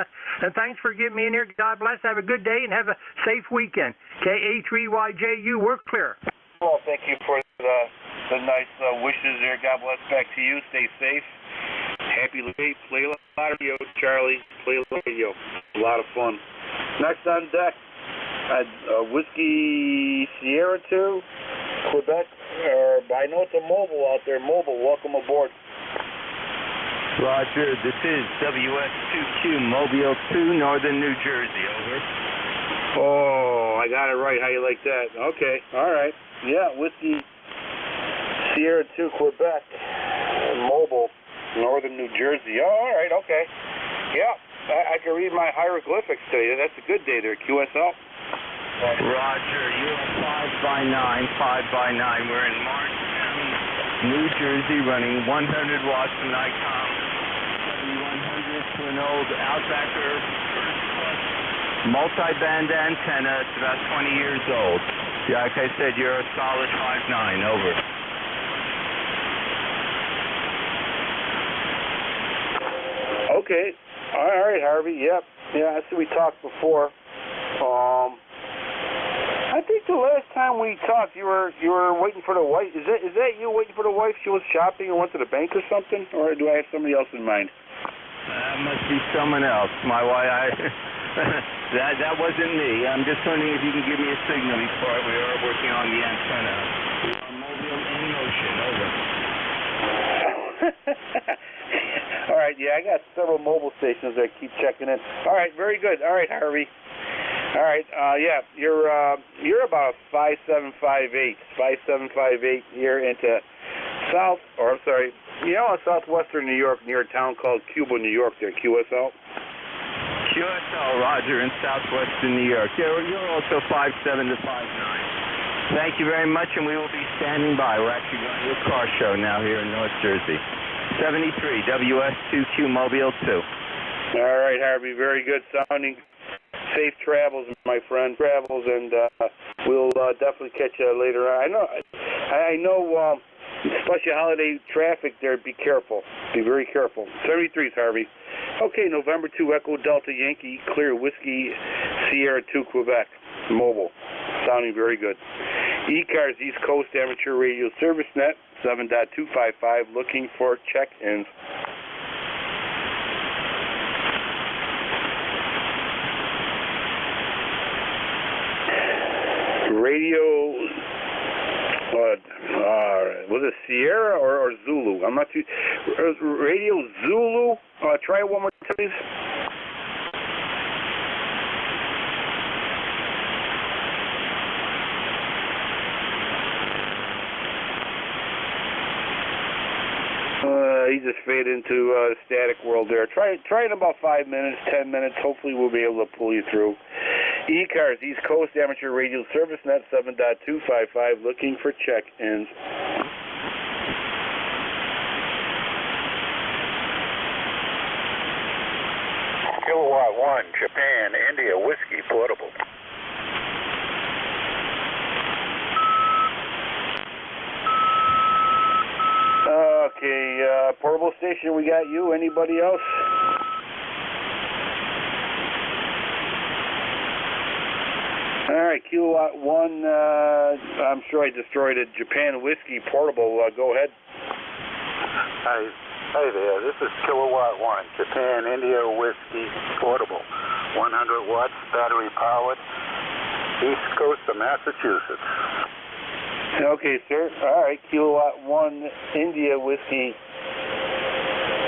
thanks for getting me in here. God bless. Have a good day and have a safe weekend. KA3YJU, we're clear. Well, thank you for the nice wishes there. God bless back to you. Stay safe. Happy late. Play a lot of radio, Charlie. Play a lot of radio. A lot of fun. Next on deck, Whiskey Sierra 2, Quebec. I know it's a mobile out there. Mobile, welcome aboard. Roger, this is WS2Q Mobile 2, Northern New Jersey, over. Oh, I got it right. How you like that? Okay, all right. Yeah, Whiskey Sierra 2, Quebec, Mobile, Northern New Jersey. Oh, all right, okay. Yeah, I can read my hieroglyphics today. That's a good day there, QSL. Roger, you're 5x9, 5x9. We're in Marshtown, New Jersey, running 100 watts from NICOM, 7100 to an old Outbacker multi-band antenna. It's about 20 years old. Yeah, like I said, you're a solid 5.9, over. Okay. All right, Harvey. Yep. Yeah, I see we talked before. I think the last time we talked, you were waiting for the wife. Is that you waiting for the wife? She was shopping and went to the bank or something? Or do I have somebody else in mind? That must be someone else. My wife, that wasn't me. I'm just wondering if you can give me a signal before we are working on the antenna. Mobile in motion, over. All right, yeah, I got several mobile stations that keep checking in. All right, very good. All right, Harvey. All right, yeah, you're about 5758 here into You know, southwestern New York, near a town called Cuba, New York, there, QSL? QSL, Roger, in southwestern New York. You're also 5'7" to 5'9". Thank you very much, and we will be standing by. We're actually going to a car show now here in North Jersey. 73, WS2Q Mobile 2. All right, Harvey, very good sounding. Safe travels, my friend. Travels, and we'll definitely catch you later on. I know, especially holiday traffic there, be careful. Be very careful. 73s, Harvey. Okay, November 2, Echo Delta Yankee, Clear Whiskey, Sierra 2, Quebec, mobile. Sounding very good. ECARS, East Coast Amateur Radio Service Net, 7.255, looking for check-ins. Radio, was it Sierra or Zulu? I'm not too. Radio Zulu. Try it one more time, please. He just faded into static world there. Try it in about 5 minutes, 10 minutes. Hopefully we'll be able to pull you through. ECARS, East Coast Amateur Radio Service Net, 7.255, looking for check-ins. Kilowatt 1, Japan, India, Whiskey, portable. Okay, portable station, we got you. Anybody else? All right, Kilowatt 1, I'm sure I destroyed it. Japan Whiskey, portable, go ahead. Hi there, this is Kilowatt 1, Japan, India, Whiskey, portable. 100 watts, battery powered, East Coast of Massachusetts. Okay, sir. All right, Kilowatt 1, India Whiskey,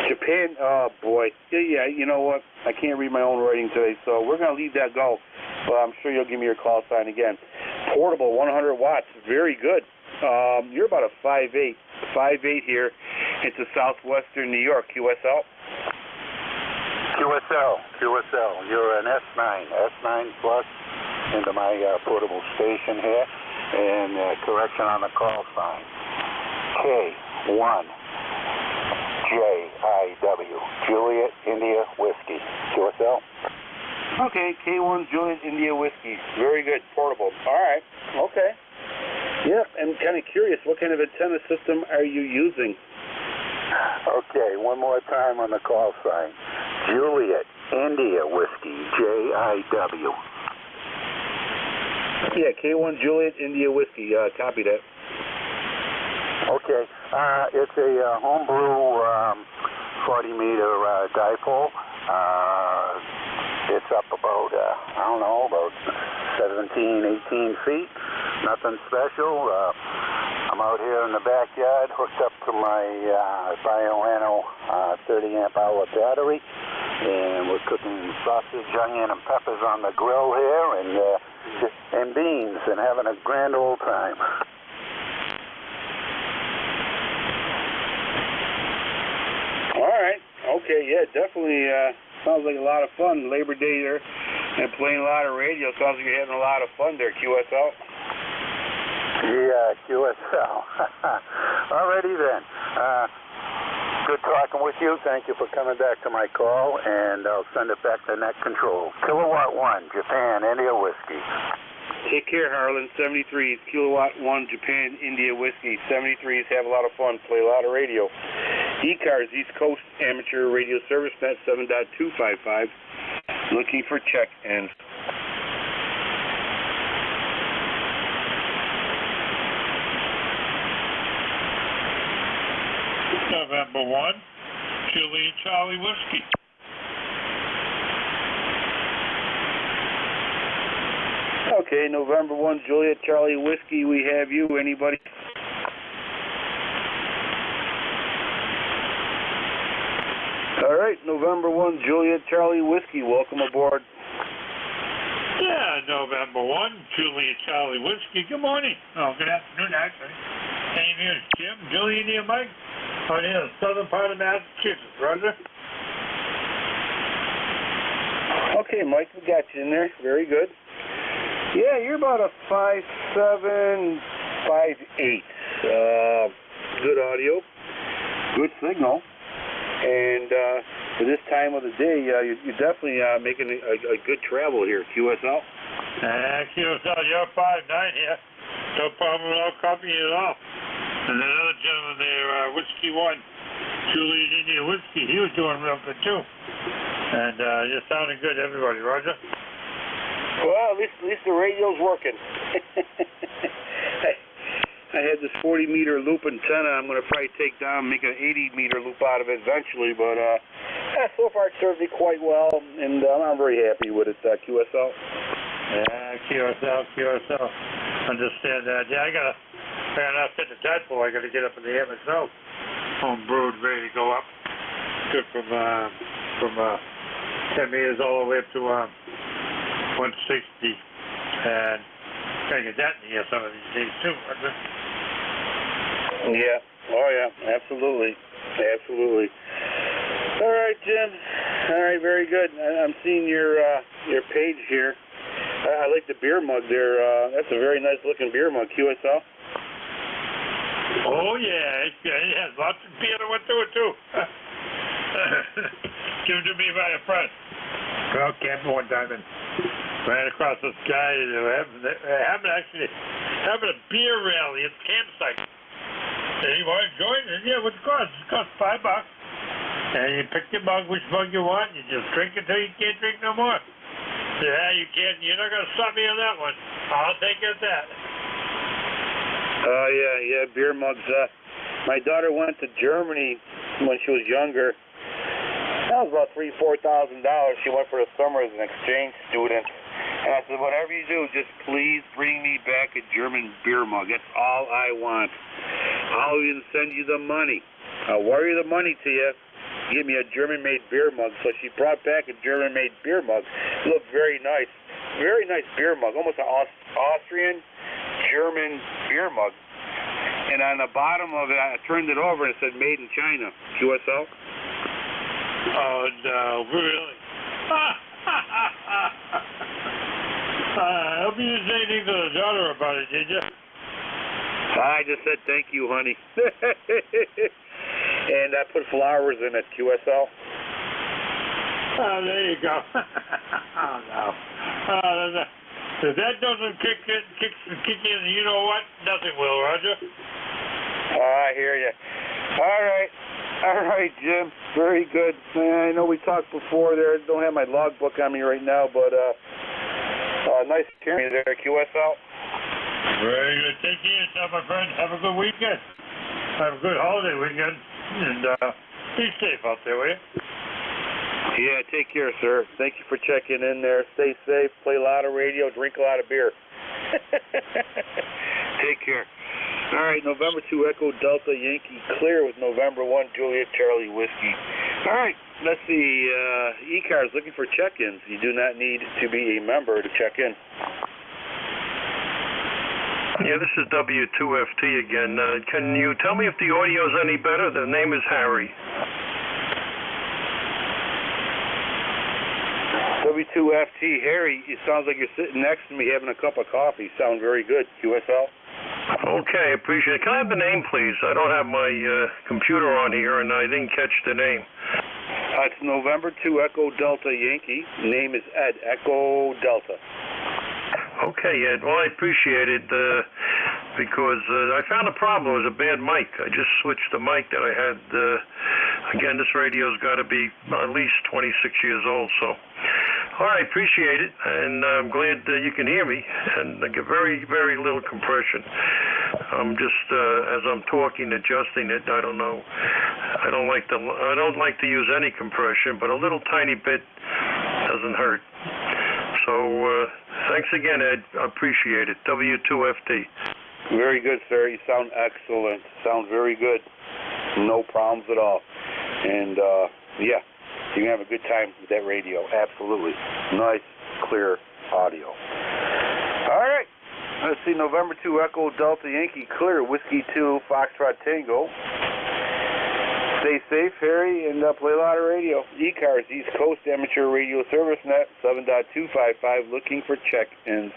Japan. Oh, boy. Yeah, you know what? I can't read my own writing today, so we're going to leave that go. But I'm sure you'll give me your call sign again. Portable, 100 watts. Very good. You're about a 5'8". 5'8" here into southwestern New York. QSL? QSL. You're an S9 plus into my portable station here. And correction on the call sign. K1 JIW, Juliet India Whiskey. QSL? Okay, K1 Juliet India Whiskey. Very good. Portable. All right. Okay. Yeah, I'm kind of curious. What kind of antenna system are you using? Okay, one more time on the call sign. Juliet India Whiskey, JIW. Yeah, K1 Juliet India Whiskey. Copy that. Okay. It's a homebrew 40-meter dipole. It's up about, about 17, 18 feet. Nothing special. I'm out here in the backyard hooked up to my Bioano 30-amp hour battery. And we're cooking sausage, onion, and peppers on the grill here, and beans, and having a grand old time. All right. Okay. Yeah. Definitely. Sounds like a lot of fun. Labor Day there, and playing a lot of radio. Sounds like you're having a lot of fun there. QSL. Yeah, QSL. Alrighty then. Good talking with you. Thank you for coming back to my call, and I'll send it back to Net Control. Kilowatt 1, Japan, India Whiskey. Take care, Harlan. 73s, Kilowatt 1, Japan, India Whiskey. 73s, have a lot of fun, play a lot of radio. ECARS, East Coast Amateur Radio Service Net, 7.255. Looking for check-ins. November 1, Juliet Charlie Whiskey. Okay, November 1, Juliet Charlie Whiskey, we have you. Anybody? All right, November 1, Juliet Charlie Whiskey, welcome aboard. Yeah, November 1, Juliet Charlie Whiskey. Good morning. Oh, good afternoon, actually. Name here is Jim, Juliet here, Mike. on the southern part of Massachusetts, Roger. Okay, Mike, we got you in there. Very good. Yeah, you're about a 5'7", 5'8". Good audio, good signal, and for this time of the day, you're definitely making a good travel here, QSL. QSL, you're 5'9" here. No problem at all, copy at all. And another gentleman there, Whiskey 1, Julian India Whiskey, he was doing real good too. And you're sounding good, everybody, Roger. Well, at least the radio's working. I had this 40-meter loop antenna. I'm going to probably take down, make an 80-meter loop out of it eventually. But so far it serves me quite well, and I'm very happy with it, QSL. Yeah, QSL. Understand that. Yeah, I got to fit the tadpole. I got to get up in the air myself. Home brewed, ready to go up. Good from 10 meters all the way up to 160. And gotta get that in the air some of these days too, isn't it? Yeah. Oh yeah. Absolutely. All right, Jim. All right. Very good. I'm seeing your page here. I like the beer mug there. That's a very nice looking beer mug, QSL. Oh yeah, it has lots of beer that went through it too. Given to me by a friend. Well, camping one time and ran across this guy having a beer rally at the campsite. And he wanted to join, and yeah, what's it cost? It costs $5. And you pick your mug, which mug you want, you just drink it till you can't drink no more. Yeah, you can't. You're not gonna stop me on that one. I'll take it at that. Oh yeah, beer mugs. My daughter went to Germany when she was younger. That was about $3,000-4,000. She went for the summer as an exchange student. And I said, whatever you do, just please bring me back a German beer mug. That's all I want. I'll even send you the money. I'll wire the money to you. Give me a German-made beer mug. So she brought back a German-made beer mug. It looked very nice. Very nice beer mug. Almost an Austrian-German beer mug. And on the bottom of it, I turned it over and it said made in China. QSL? Oh, no, really? I hope you didn't say anything to the daughter about it, did you? I just said thank you, honey. And I put flowers in it, QSL. Oh, there you go. Oh, no. If that doesn't kick in, you know what? Nothing will, Roger. I hear you. All right, Jim. Very good. I know we talked before there. Don't have my logbook on me right now, but nice hearing you there, QSL. Very good. Take care of yourself, my friend. Have a good weekend. Have a good holiday weekend. And be safe out there, will you? Yeah, take care, sir. Thank you for checking in there. Stay safe. Play a lot of radio. Drink a lot of beer. Take care. All right, November 2 Echo Delta Yankee clear with November 1 Juliet Charlie Whiskey. All right, let's see. ECARS looking for check-ins. You do not need to be a member to check in. Yeah, this is W2FT again. Can you tell me if the audio is any better? The name is Harry. W2FT, Harry, it sounds like you're sitting next to me having a cup of coffee. Sound very good, QSL. Okay, appreciate it. Can I have the name, please? I don't have my computer on here, and I didn't catch the name. It's November 2 Echo Delta Yankee. Name is Ed, Echo Delta. Okay, Ed. Well, I appreciate it because I found a problem. It was a bad mic. I just switched the mic that I had. Again, this radio's got to be at least 26 years old, so... All right, appreciate it, and I'm glad you can hear me, and I get very, very little compression. I'm just, as I'm talking, adjusting it. I don't know. I don't like to use any compression, but a little tiny bit doesn't hurt. So, thanks again, Ed. I appreciate it. W2FT. Very good, sir. You sound excellent. Sound very good. No problems at all. And, yeah. You can have a good time with that radio. Absolutely. Nice, clear audio. All right. Let's see. November 2 Echo Delta Yankee clear. Whiskey 2 Foxtrot Tango. Stay safe, Harry, and play a lot of radio. ECARS, East Coast Amateur Radio Service Net, 7.255, looking for check-ins.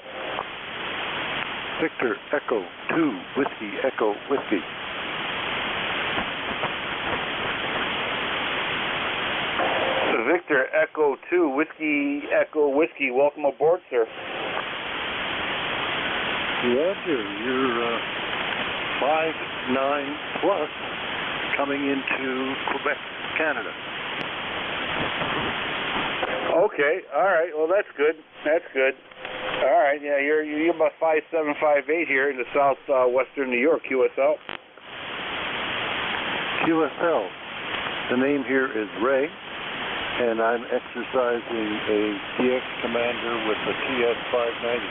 Victor Echo 2, Whiskey Echo Whiskey. Victor Echo 2, Whiskey Echo Whiskey. Welcome aboard, sir. Roger, you're 5-9 plus coming into Quebec, Canada. Okay, all right. Well, that's good. That's good. All right, yeah, you're about 5'7", 5'8" here in the southwestern New York, QSL. QSL. The name here is Ray, and I'm exercising a DX Commander with a TS-590.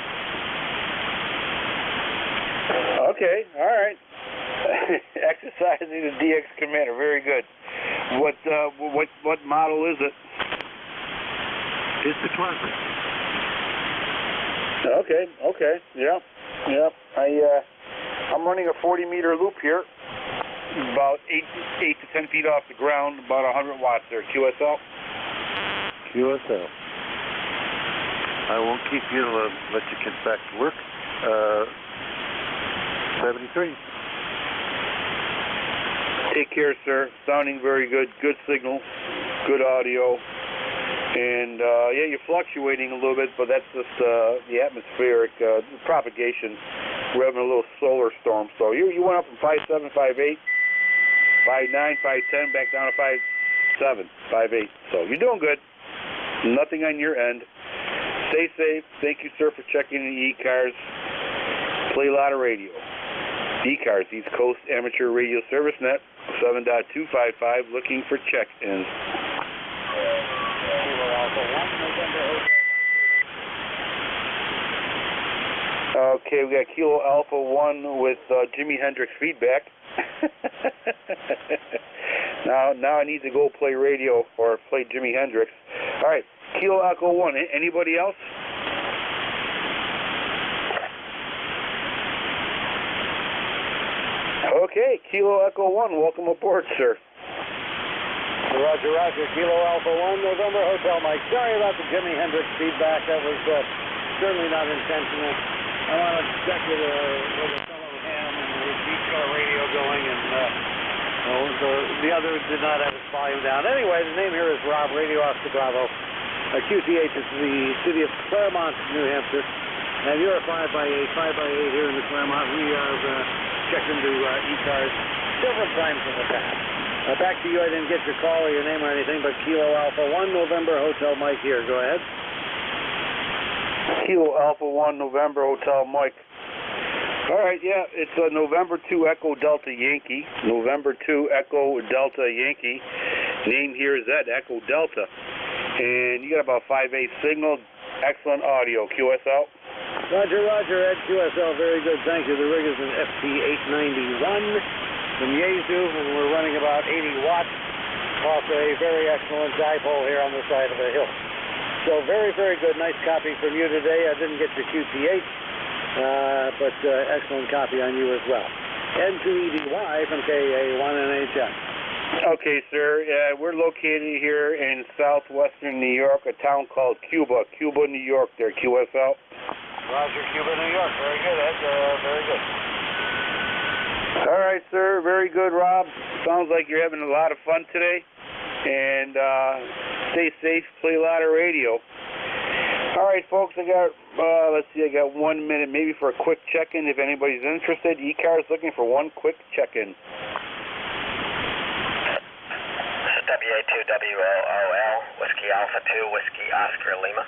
Okay, all right. Exercising the DX Commander, very good. What model is it? It's the classic. Okay, yeah. I'm running a 40-meter loop here, about 8 to 10 feet off the ground, about 100 watts there. QSL. QSL. I won't keep you. Let you get back to work. 73. Take care, sir. Sounding very good. Good signal. Good audio. And, yeah, you're fluctuating a little bit, but that's just the atmospheric propagation. We're having a little solar storm. So you went up from 5'7", 5'8", 5'9", 5'10", back down to 5'7", 5'8". So you're doing good. Nothing on your end. Stay safe. Thank you, sir, for checking in the ECARS. Play a lot of radio. ECARS, East Coast Amateur Radio Service Net, 7.255, looking for check-ins. Okay, we got Kilo Alpha 1 with Jimi Hendrix feedback. Now I need to go play radio or play Jimi Hendrix. All right, Kilo Echo 1. Anybody else? Okay, Kilo Echo 1. Welcome aboard, sir. Roger. Kilo Alpha 1, November Hotel Mike. Sorry about the Jimi Hendrix feedback. That was certainly not intentional. I want to check with a fellow ham and his beach-car radio going, and the other did not have its volume down. Anyway, the name here is Rob, Radio Oscar Bravo. QTH is the city of Claremont, New Hampshire, and you're a 5x8 here in the Claremont. We are checked into ECARS several times in the past. Back to you. I didn't get your call or your name or anything, but Kilo Alpha 1, November Hotel Mike here. Go ahead. Kilo Alpha 1, November Hotel Mike. All right, yeah, it's November 2 Echo Delta Yankee. November 2 Echo Delta Yankee. Name here is Ed, Echo Delta. And you got about 5'8" signal. Excellent audio. QSL? Roger, Ed, QSL. Very good. Thank you. The rig is an FT891 from Yaesu, and we're running about 80 watts off a very excellent dipole here on the side of the hill. So very, very good. Nice copy from you today. I didn't get your QTH, but excellent copy on you as well. N2EDY from KA1NHF. Okay, sir. We're located here in southwestern New York, a town called Cuba, New York there, QSL. Roger, Cuba, New York. Very good, Ed. Very good. All right, sir. Very good, Rob. Sounds like you're having a lot of fun today. And stay safe, play a lot of radio. All right, folks, I got, let's see, I got 1 minute maybe for a quick check-in if anybody's interested. ECARS looking for one quick check-in. This is WA2WOL, Whiskey Alpha 2, Whiskey Oscar Lima.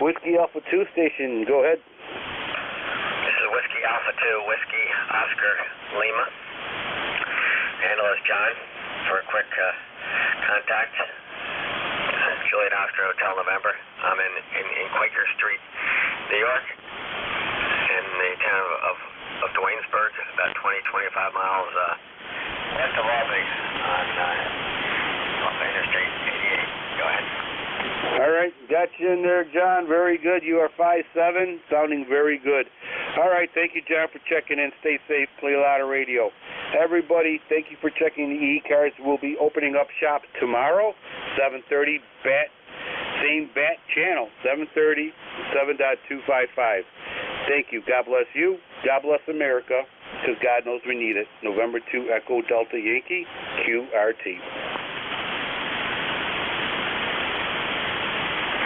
Whiskey Alpha 2 station, go ahead. This is Whiskey Alpha 2, Whiskey Oscar Lima. Handle is John for a quick contact. Juliet Oscar Hotel November. I'm in Quaker Street, New York, in the town of Duanesburg, about 20-25 miles west of Albany on Interstate 88. Go ahead. All right, got you in there, John. Very good. You are 5'7", sounding very good. All right, thank you, John, for checking in. Stay safe. Play a lot of radio. Everybody, thank you for checking the ECARS. We'll be opening up shop tomorrow, 7:30, same bat channel, 7:30, 7.255. Thank you. God bless you. God bless America, because God knows we need it. November 2, Echo Delta Yankee, QRT.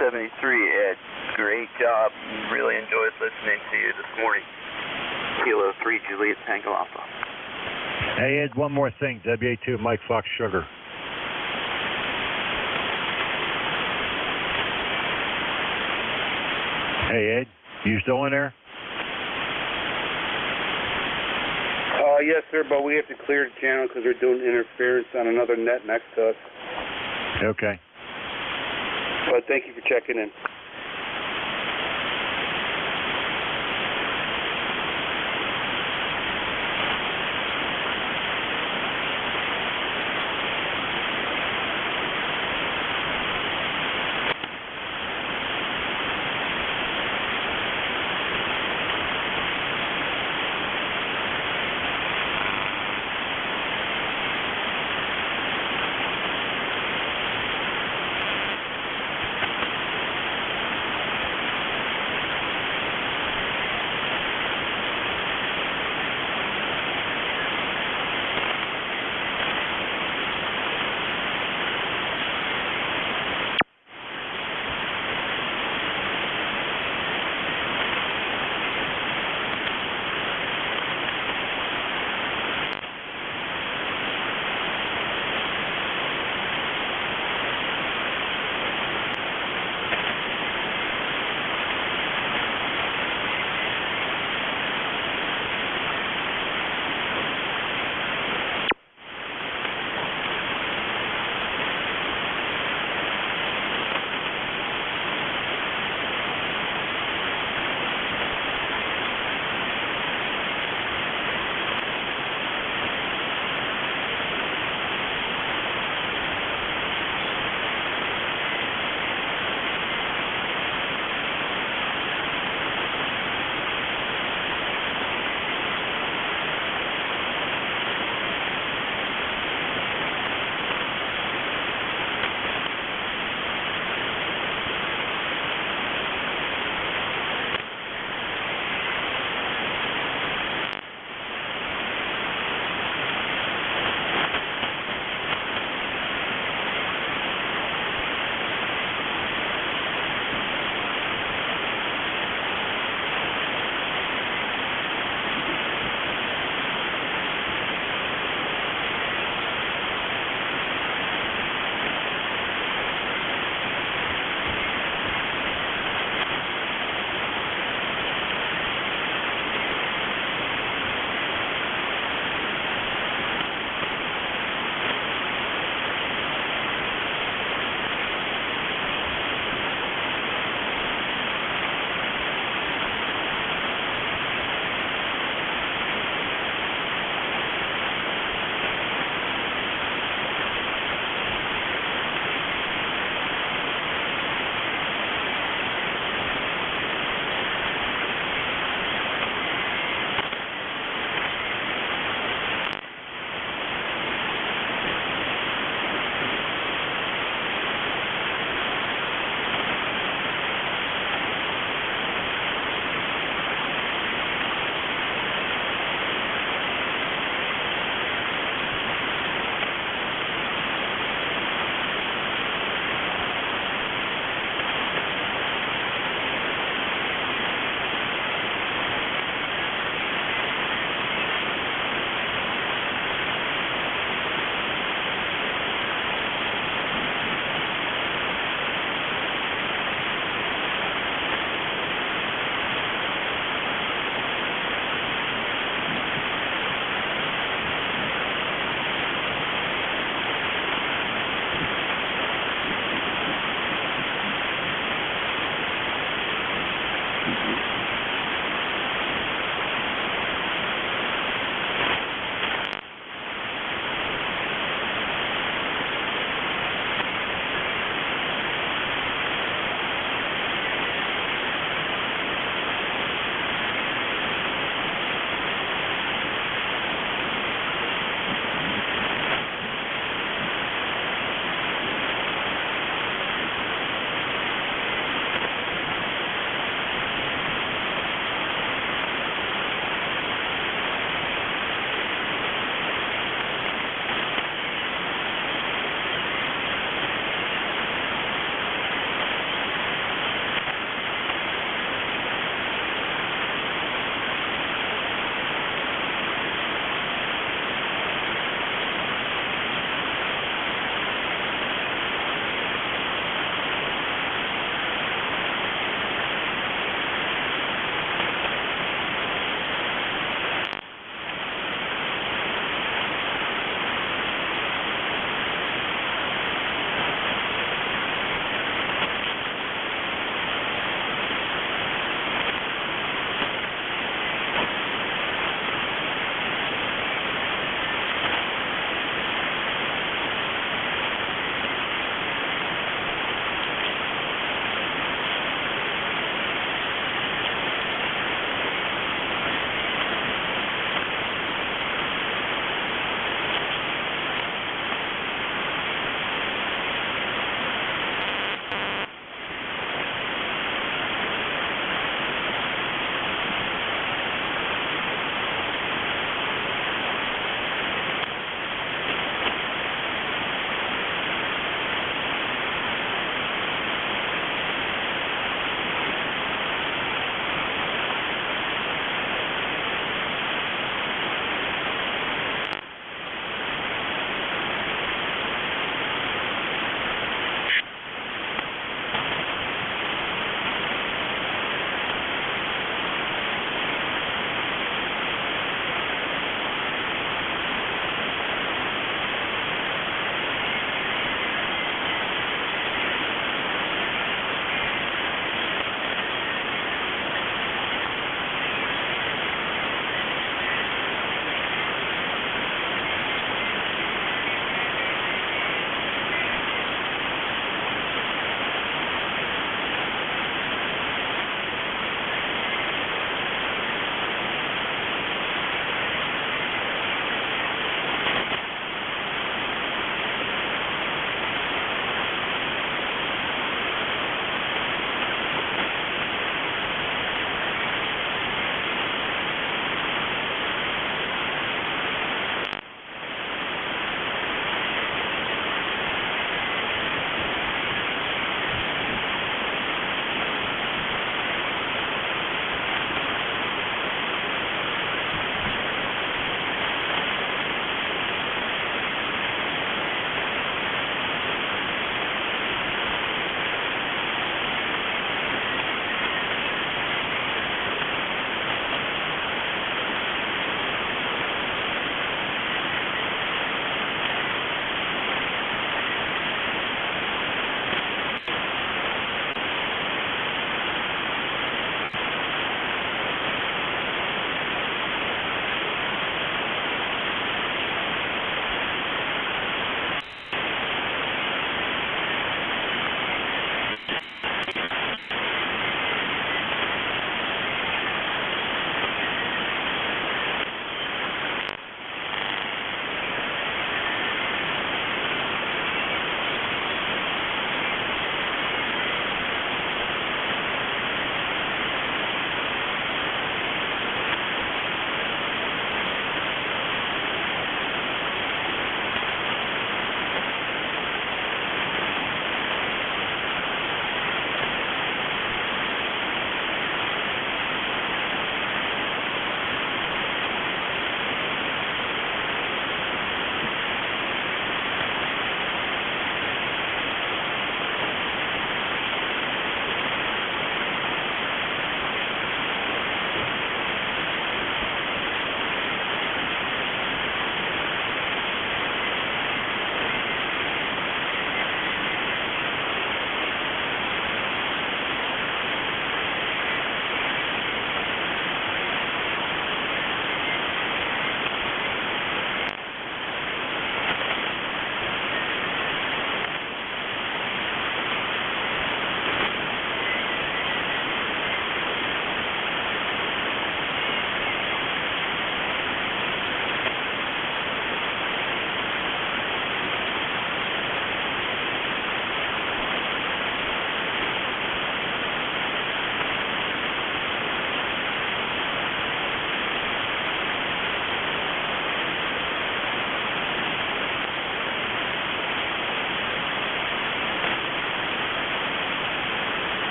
73, Ed. Great job. Really enjoyed listening to you this morning. Kilo 3, Juliet Tango Alpha. Hey, Ed, one more thing. WA2 Mike Fox Sugar. Hey, Ed, you still in there? Yes, sir, but we have to clear the channel because they're doing interference on another net next to us. Okay. But thank you for checking in.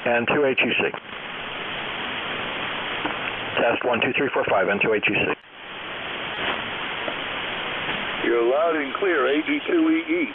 N2HEC. Test 1, 2, 3, 4, 5, N2HEC. You're loud and clear, AG2EE.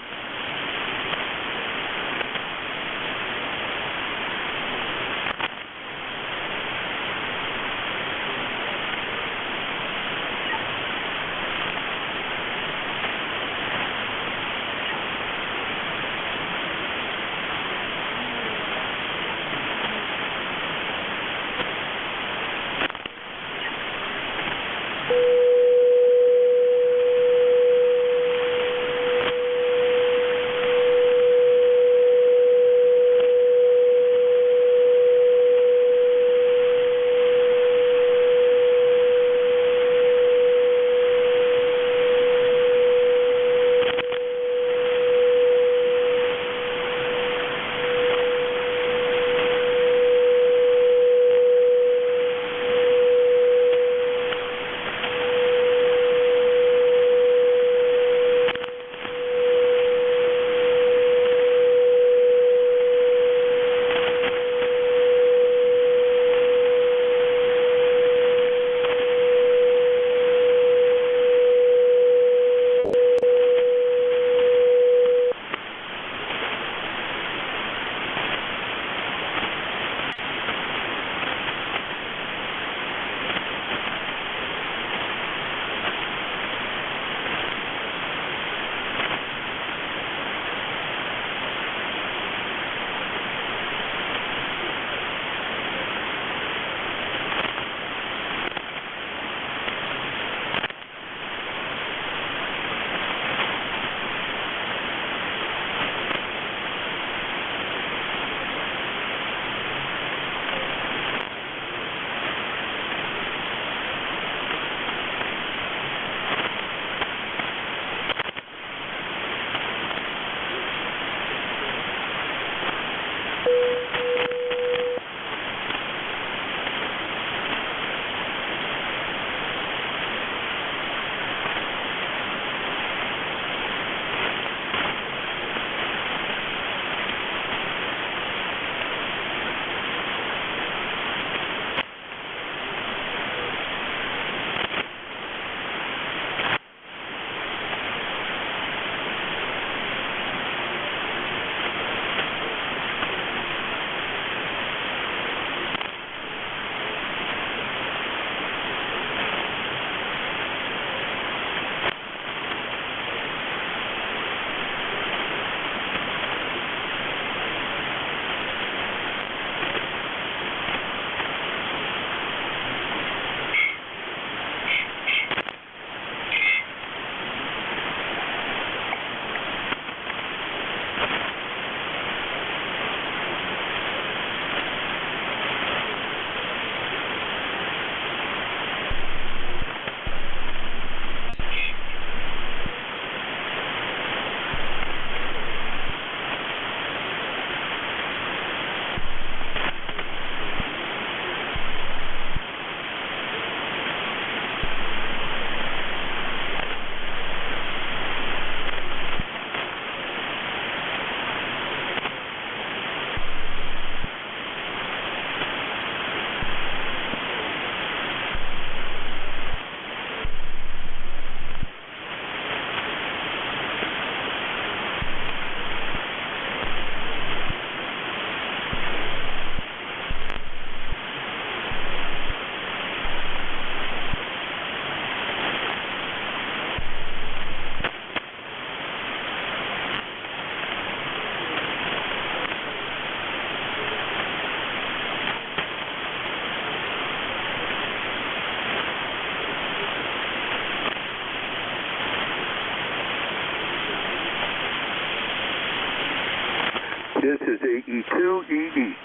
This is AE2EE.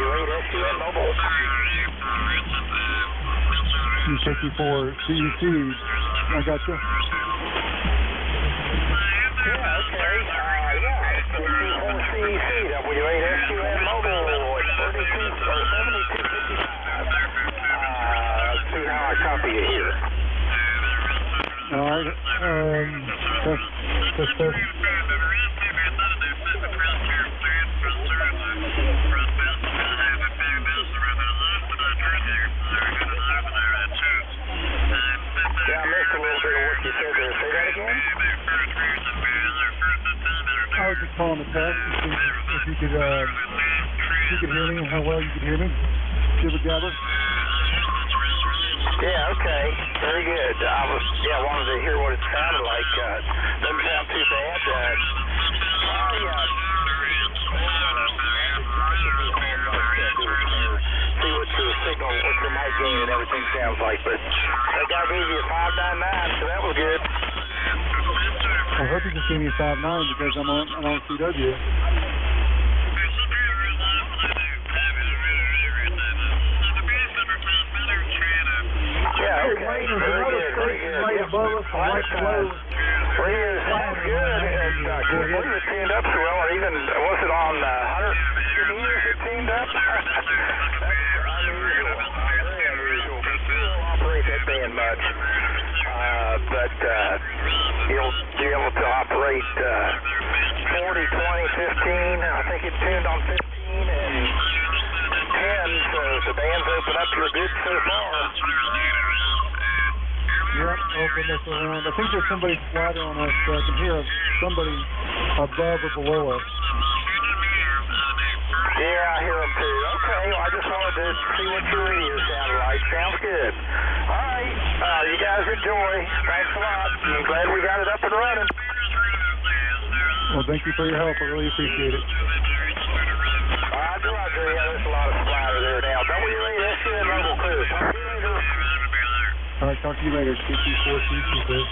WA to SUN Mobile. U54 CEC. I got you. Yeah, okay. Yeah, U54 CEC, WA to SUN Mobile, 7255. Let's see how I copy it here. All right. Test. Yeah, I missed a little bit of what you said there. Say that again? I was just calling the test to see if you could hear me and how well you could hear me. Jibber jabber. Yeah, okay. Very good. I wanted to hear what it sounded like. Doesn't sound too bad. See what your signal, what your mic gain and everything sounds like. But that guy gave you a 599, so that was good. I hope you can see me 5.9 because I'm on CW. Yeah, okay. Very good. Right above us, right below us. Sounds good. And what was it tuned up so well? Or even, was it on 100 years it tuned up? That's unusual. Very unusual. But you won't operate that band much. But you'll be able to operate 40, 20, 15. I think it tuned on 15 and 10. So if the bands open up, you're good so far. Yep, open us around. I think there's somebody flatter on us, so I can hear somebody above or below us. Yeah, I hear them too. Okay, well, I just wanted to see what your radio sounded like. Sounds good. All right, you guys enjoy. Thanks a lot. I'm glad we got it up and running. Well, thank you for your help. I really appreciate it. Roger. Yeah, there's a lot of splatter there now. WA to SUN Mobile Crew. Talk to you later. All right, talk to you later. K24CC, please.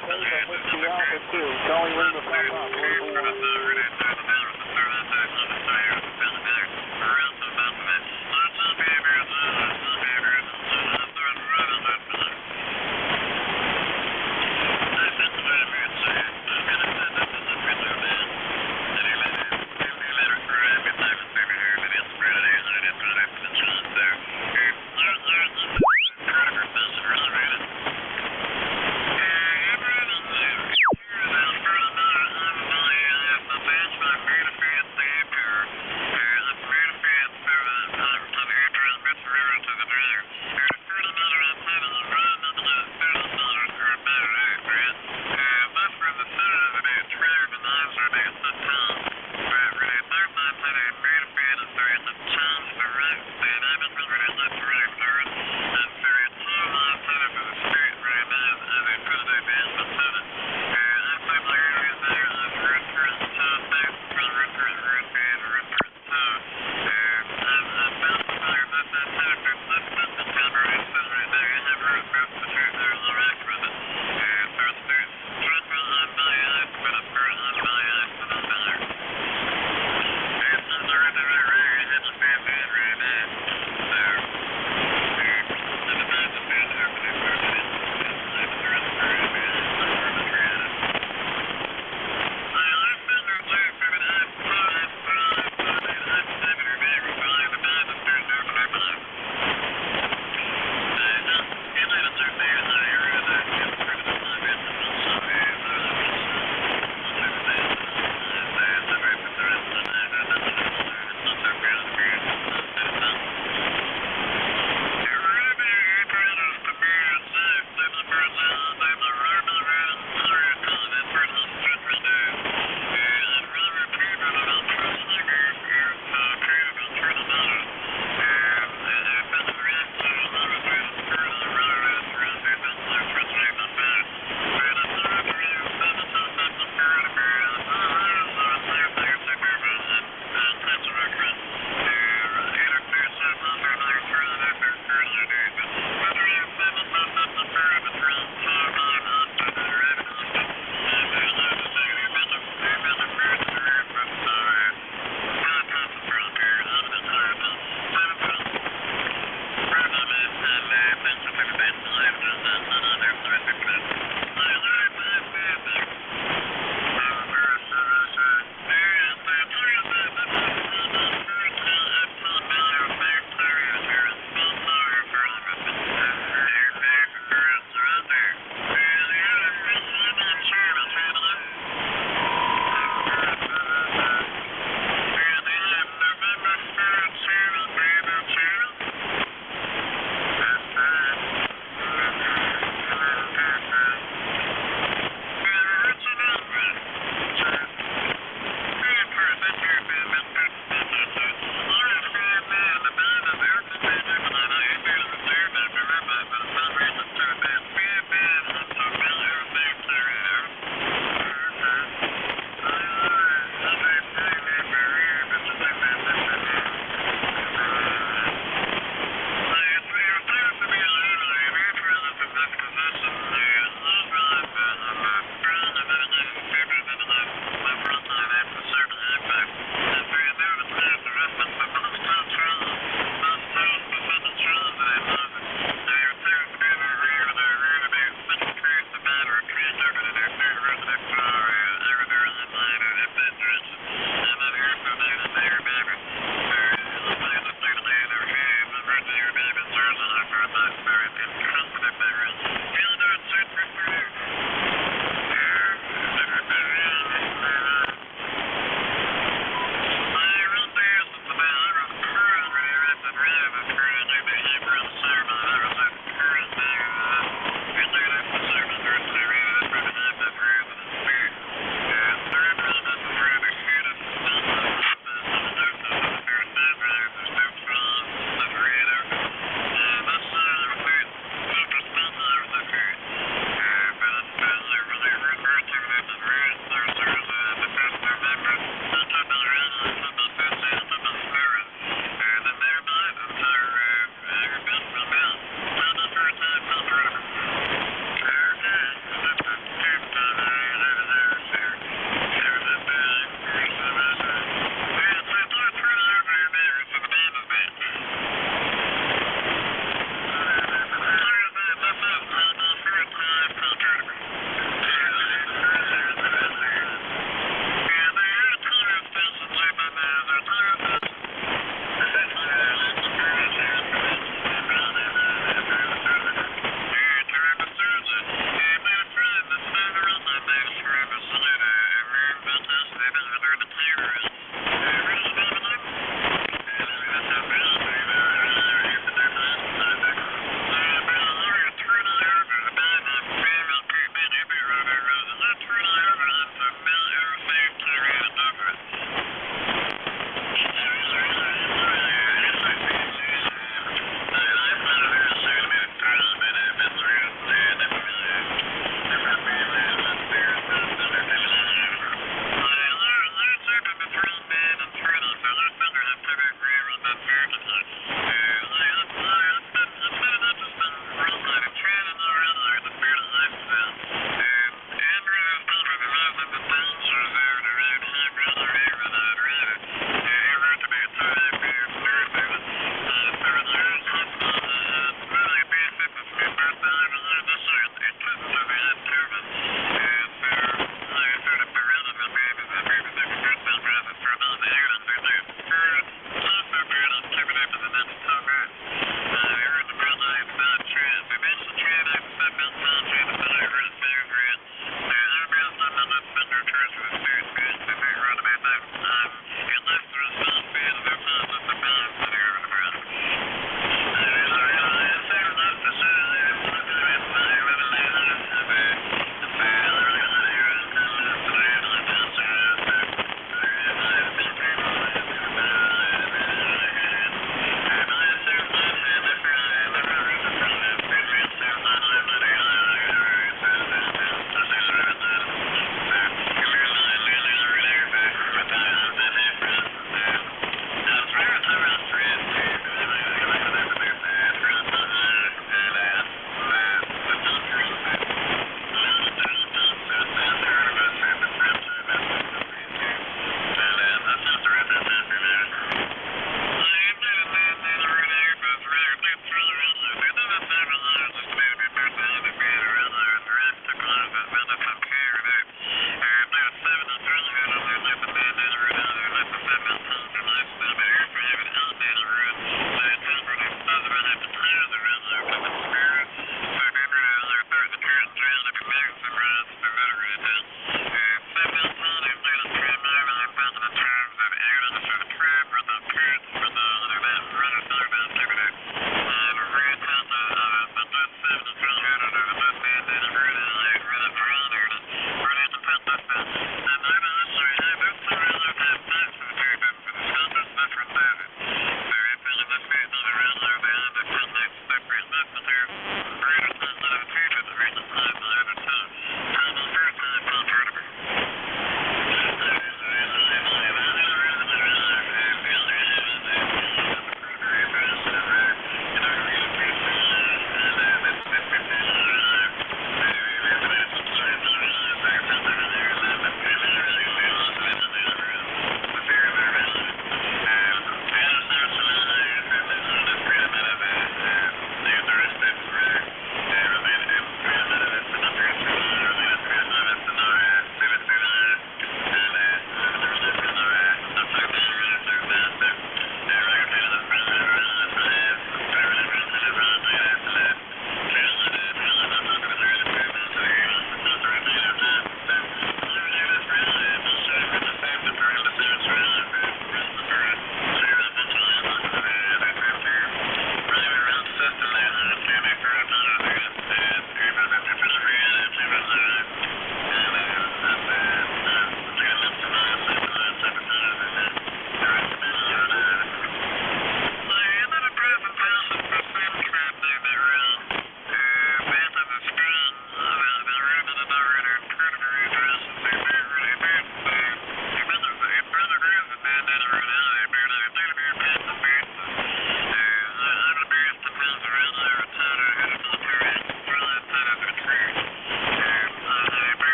Whiskey Alpha 2, Charlie Lima Papa,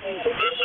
That's right.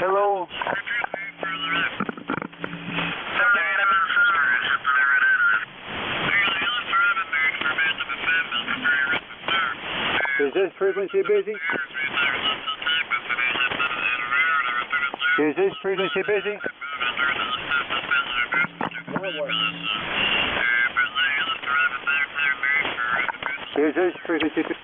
Hello? Is this frequency busy? Is this frequency busy? Is this frequency busy?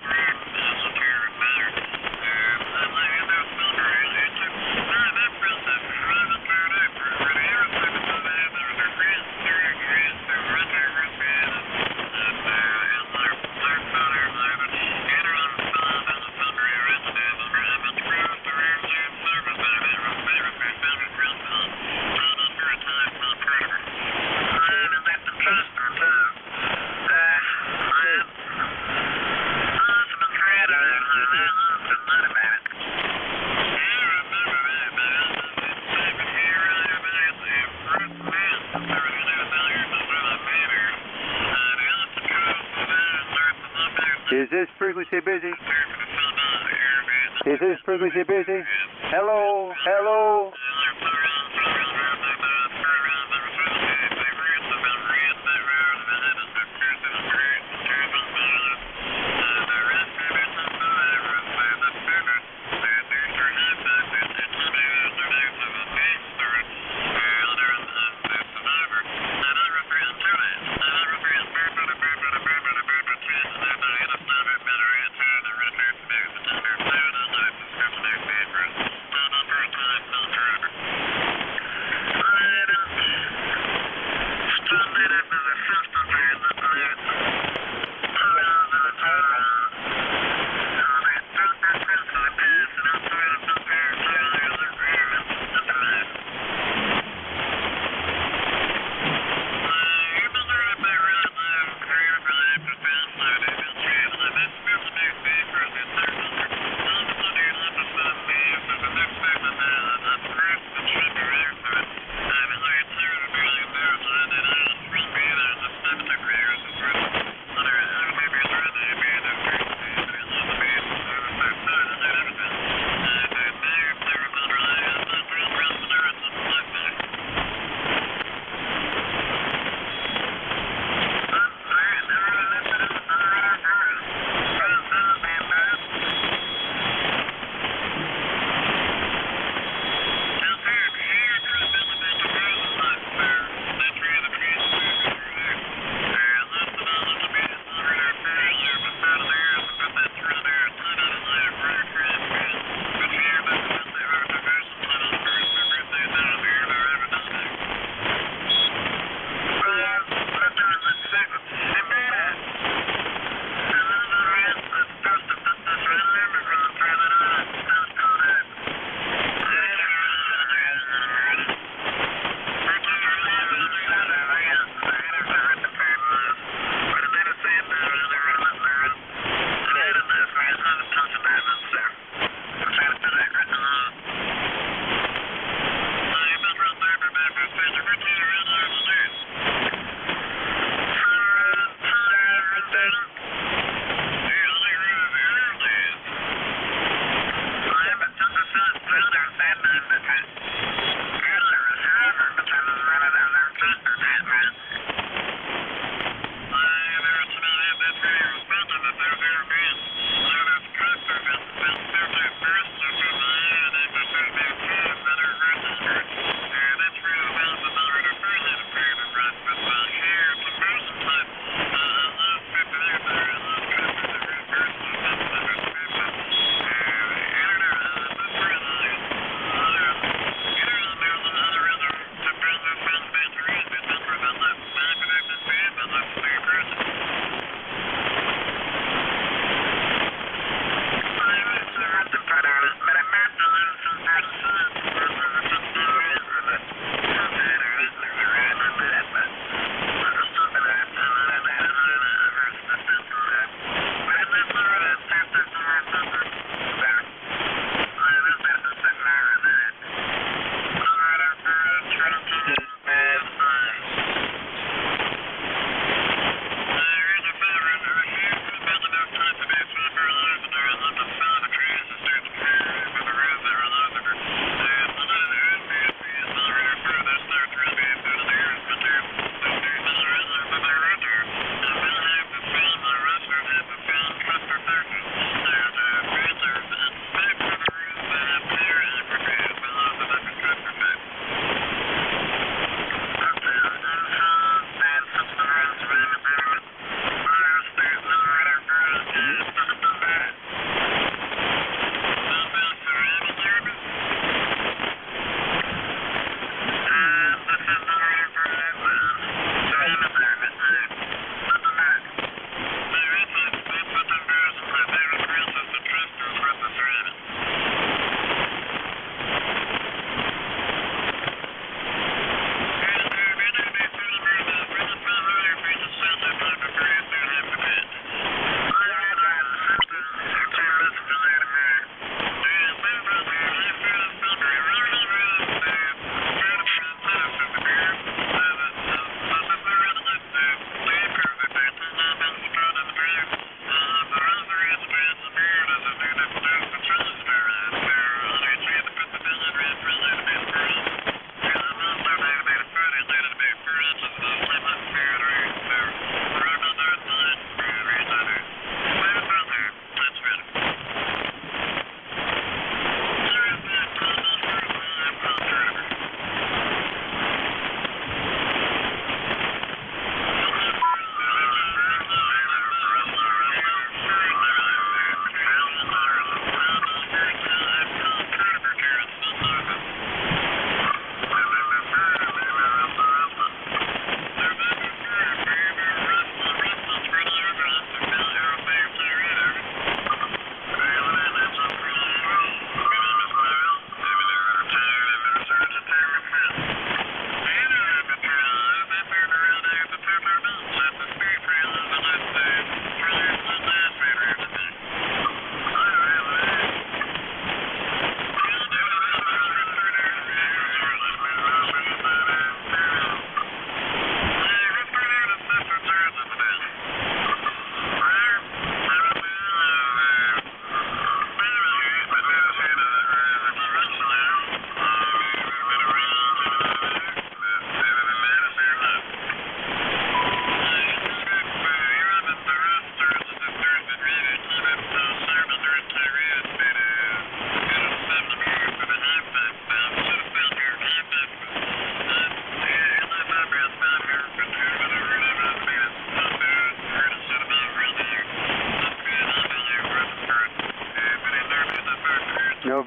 Is this frequency busy? Is this frequency busy? Hello? Hello?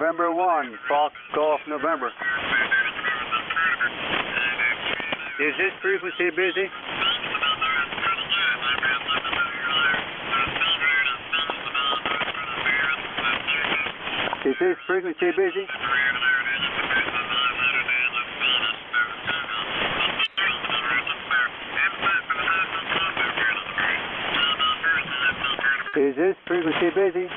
November 1, Fox Golf November. Is this frequency busy? Is this frequency busy? Is this frequency busy?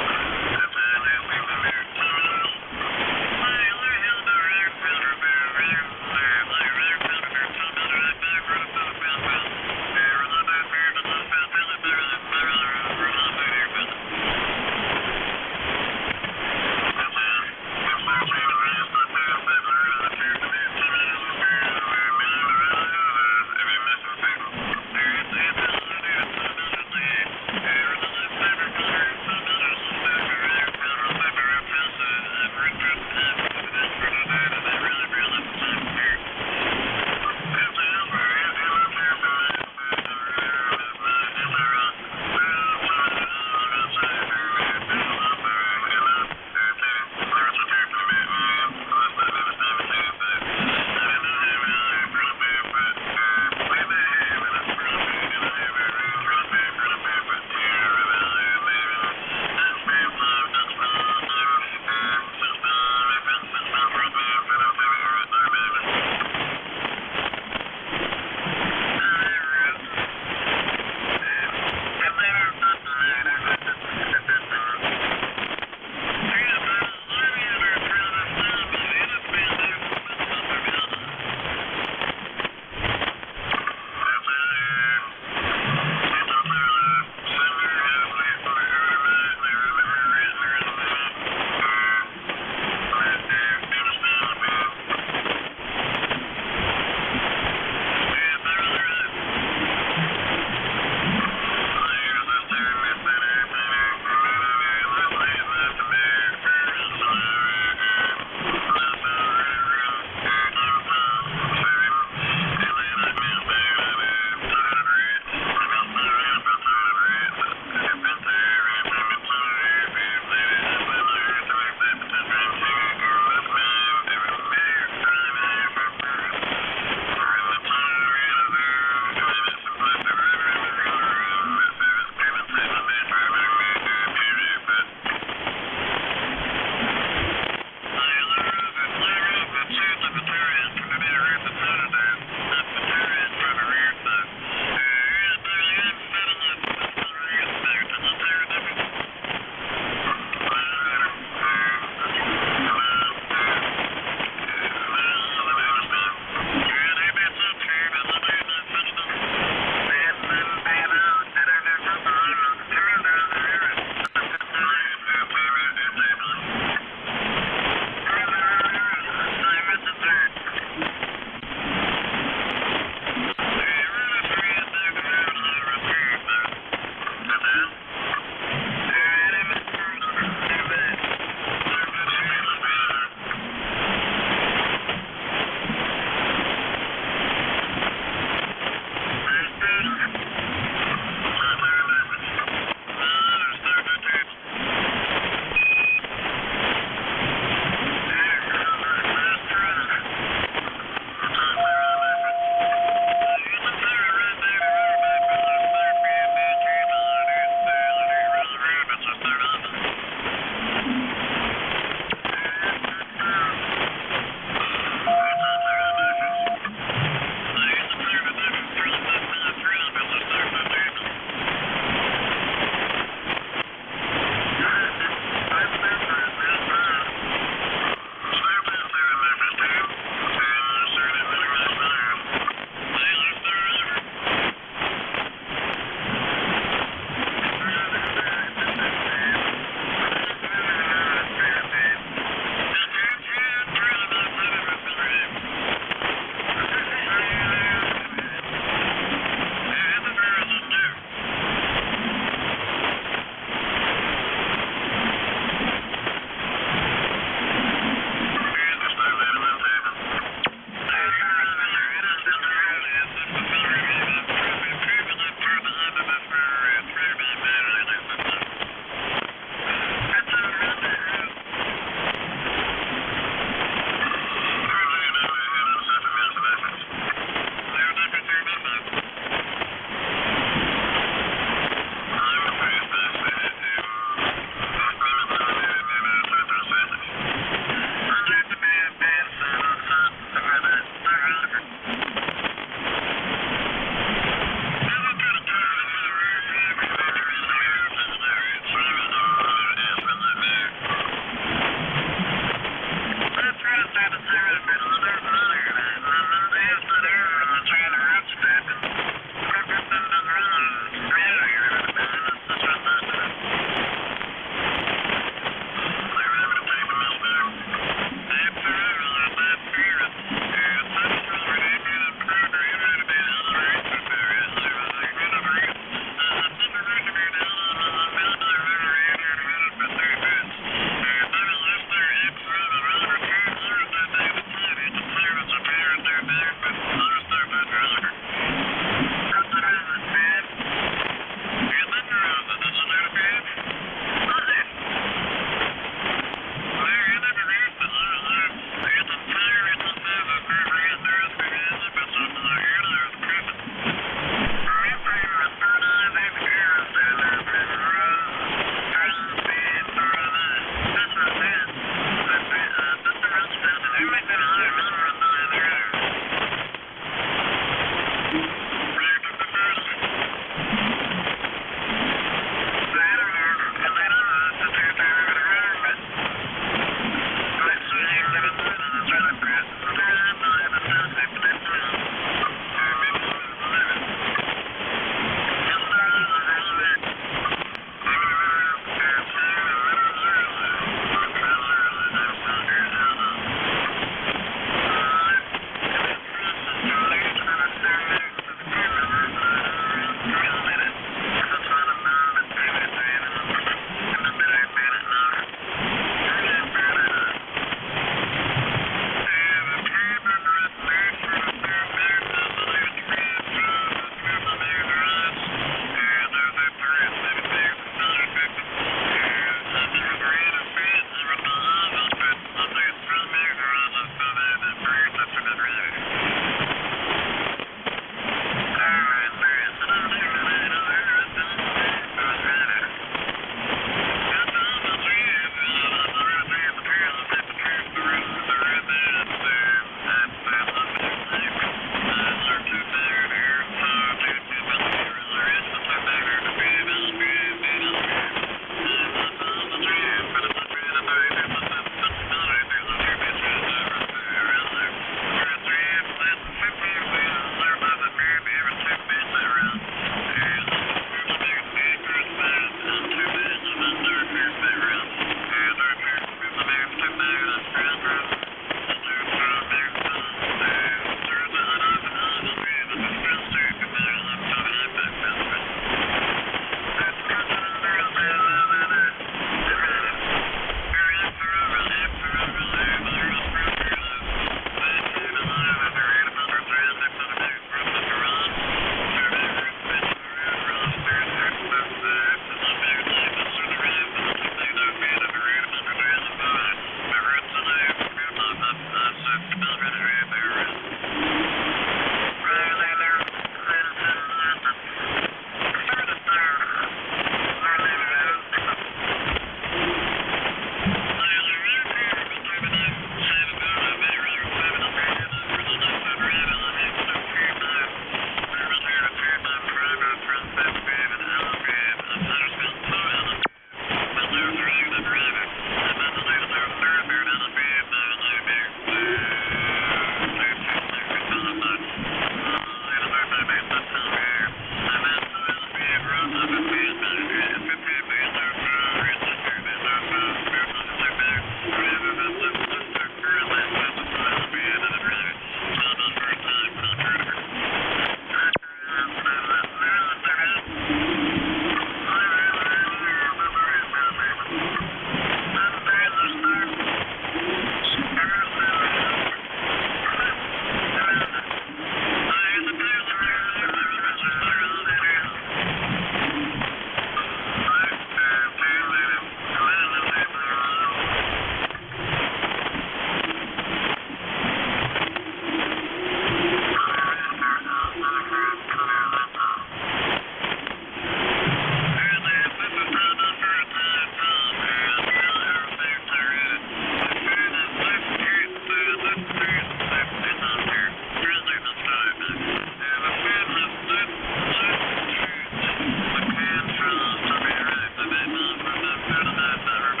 not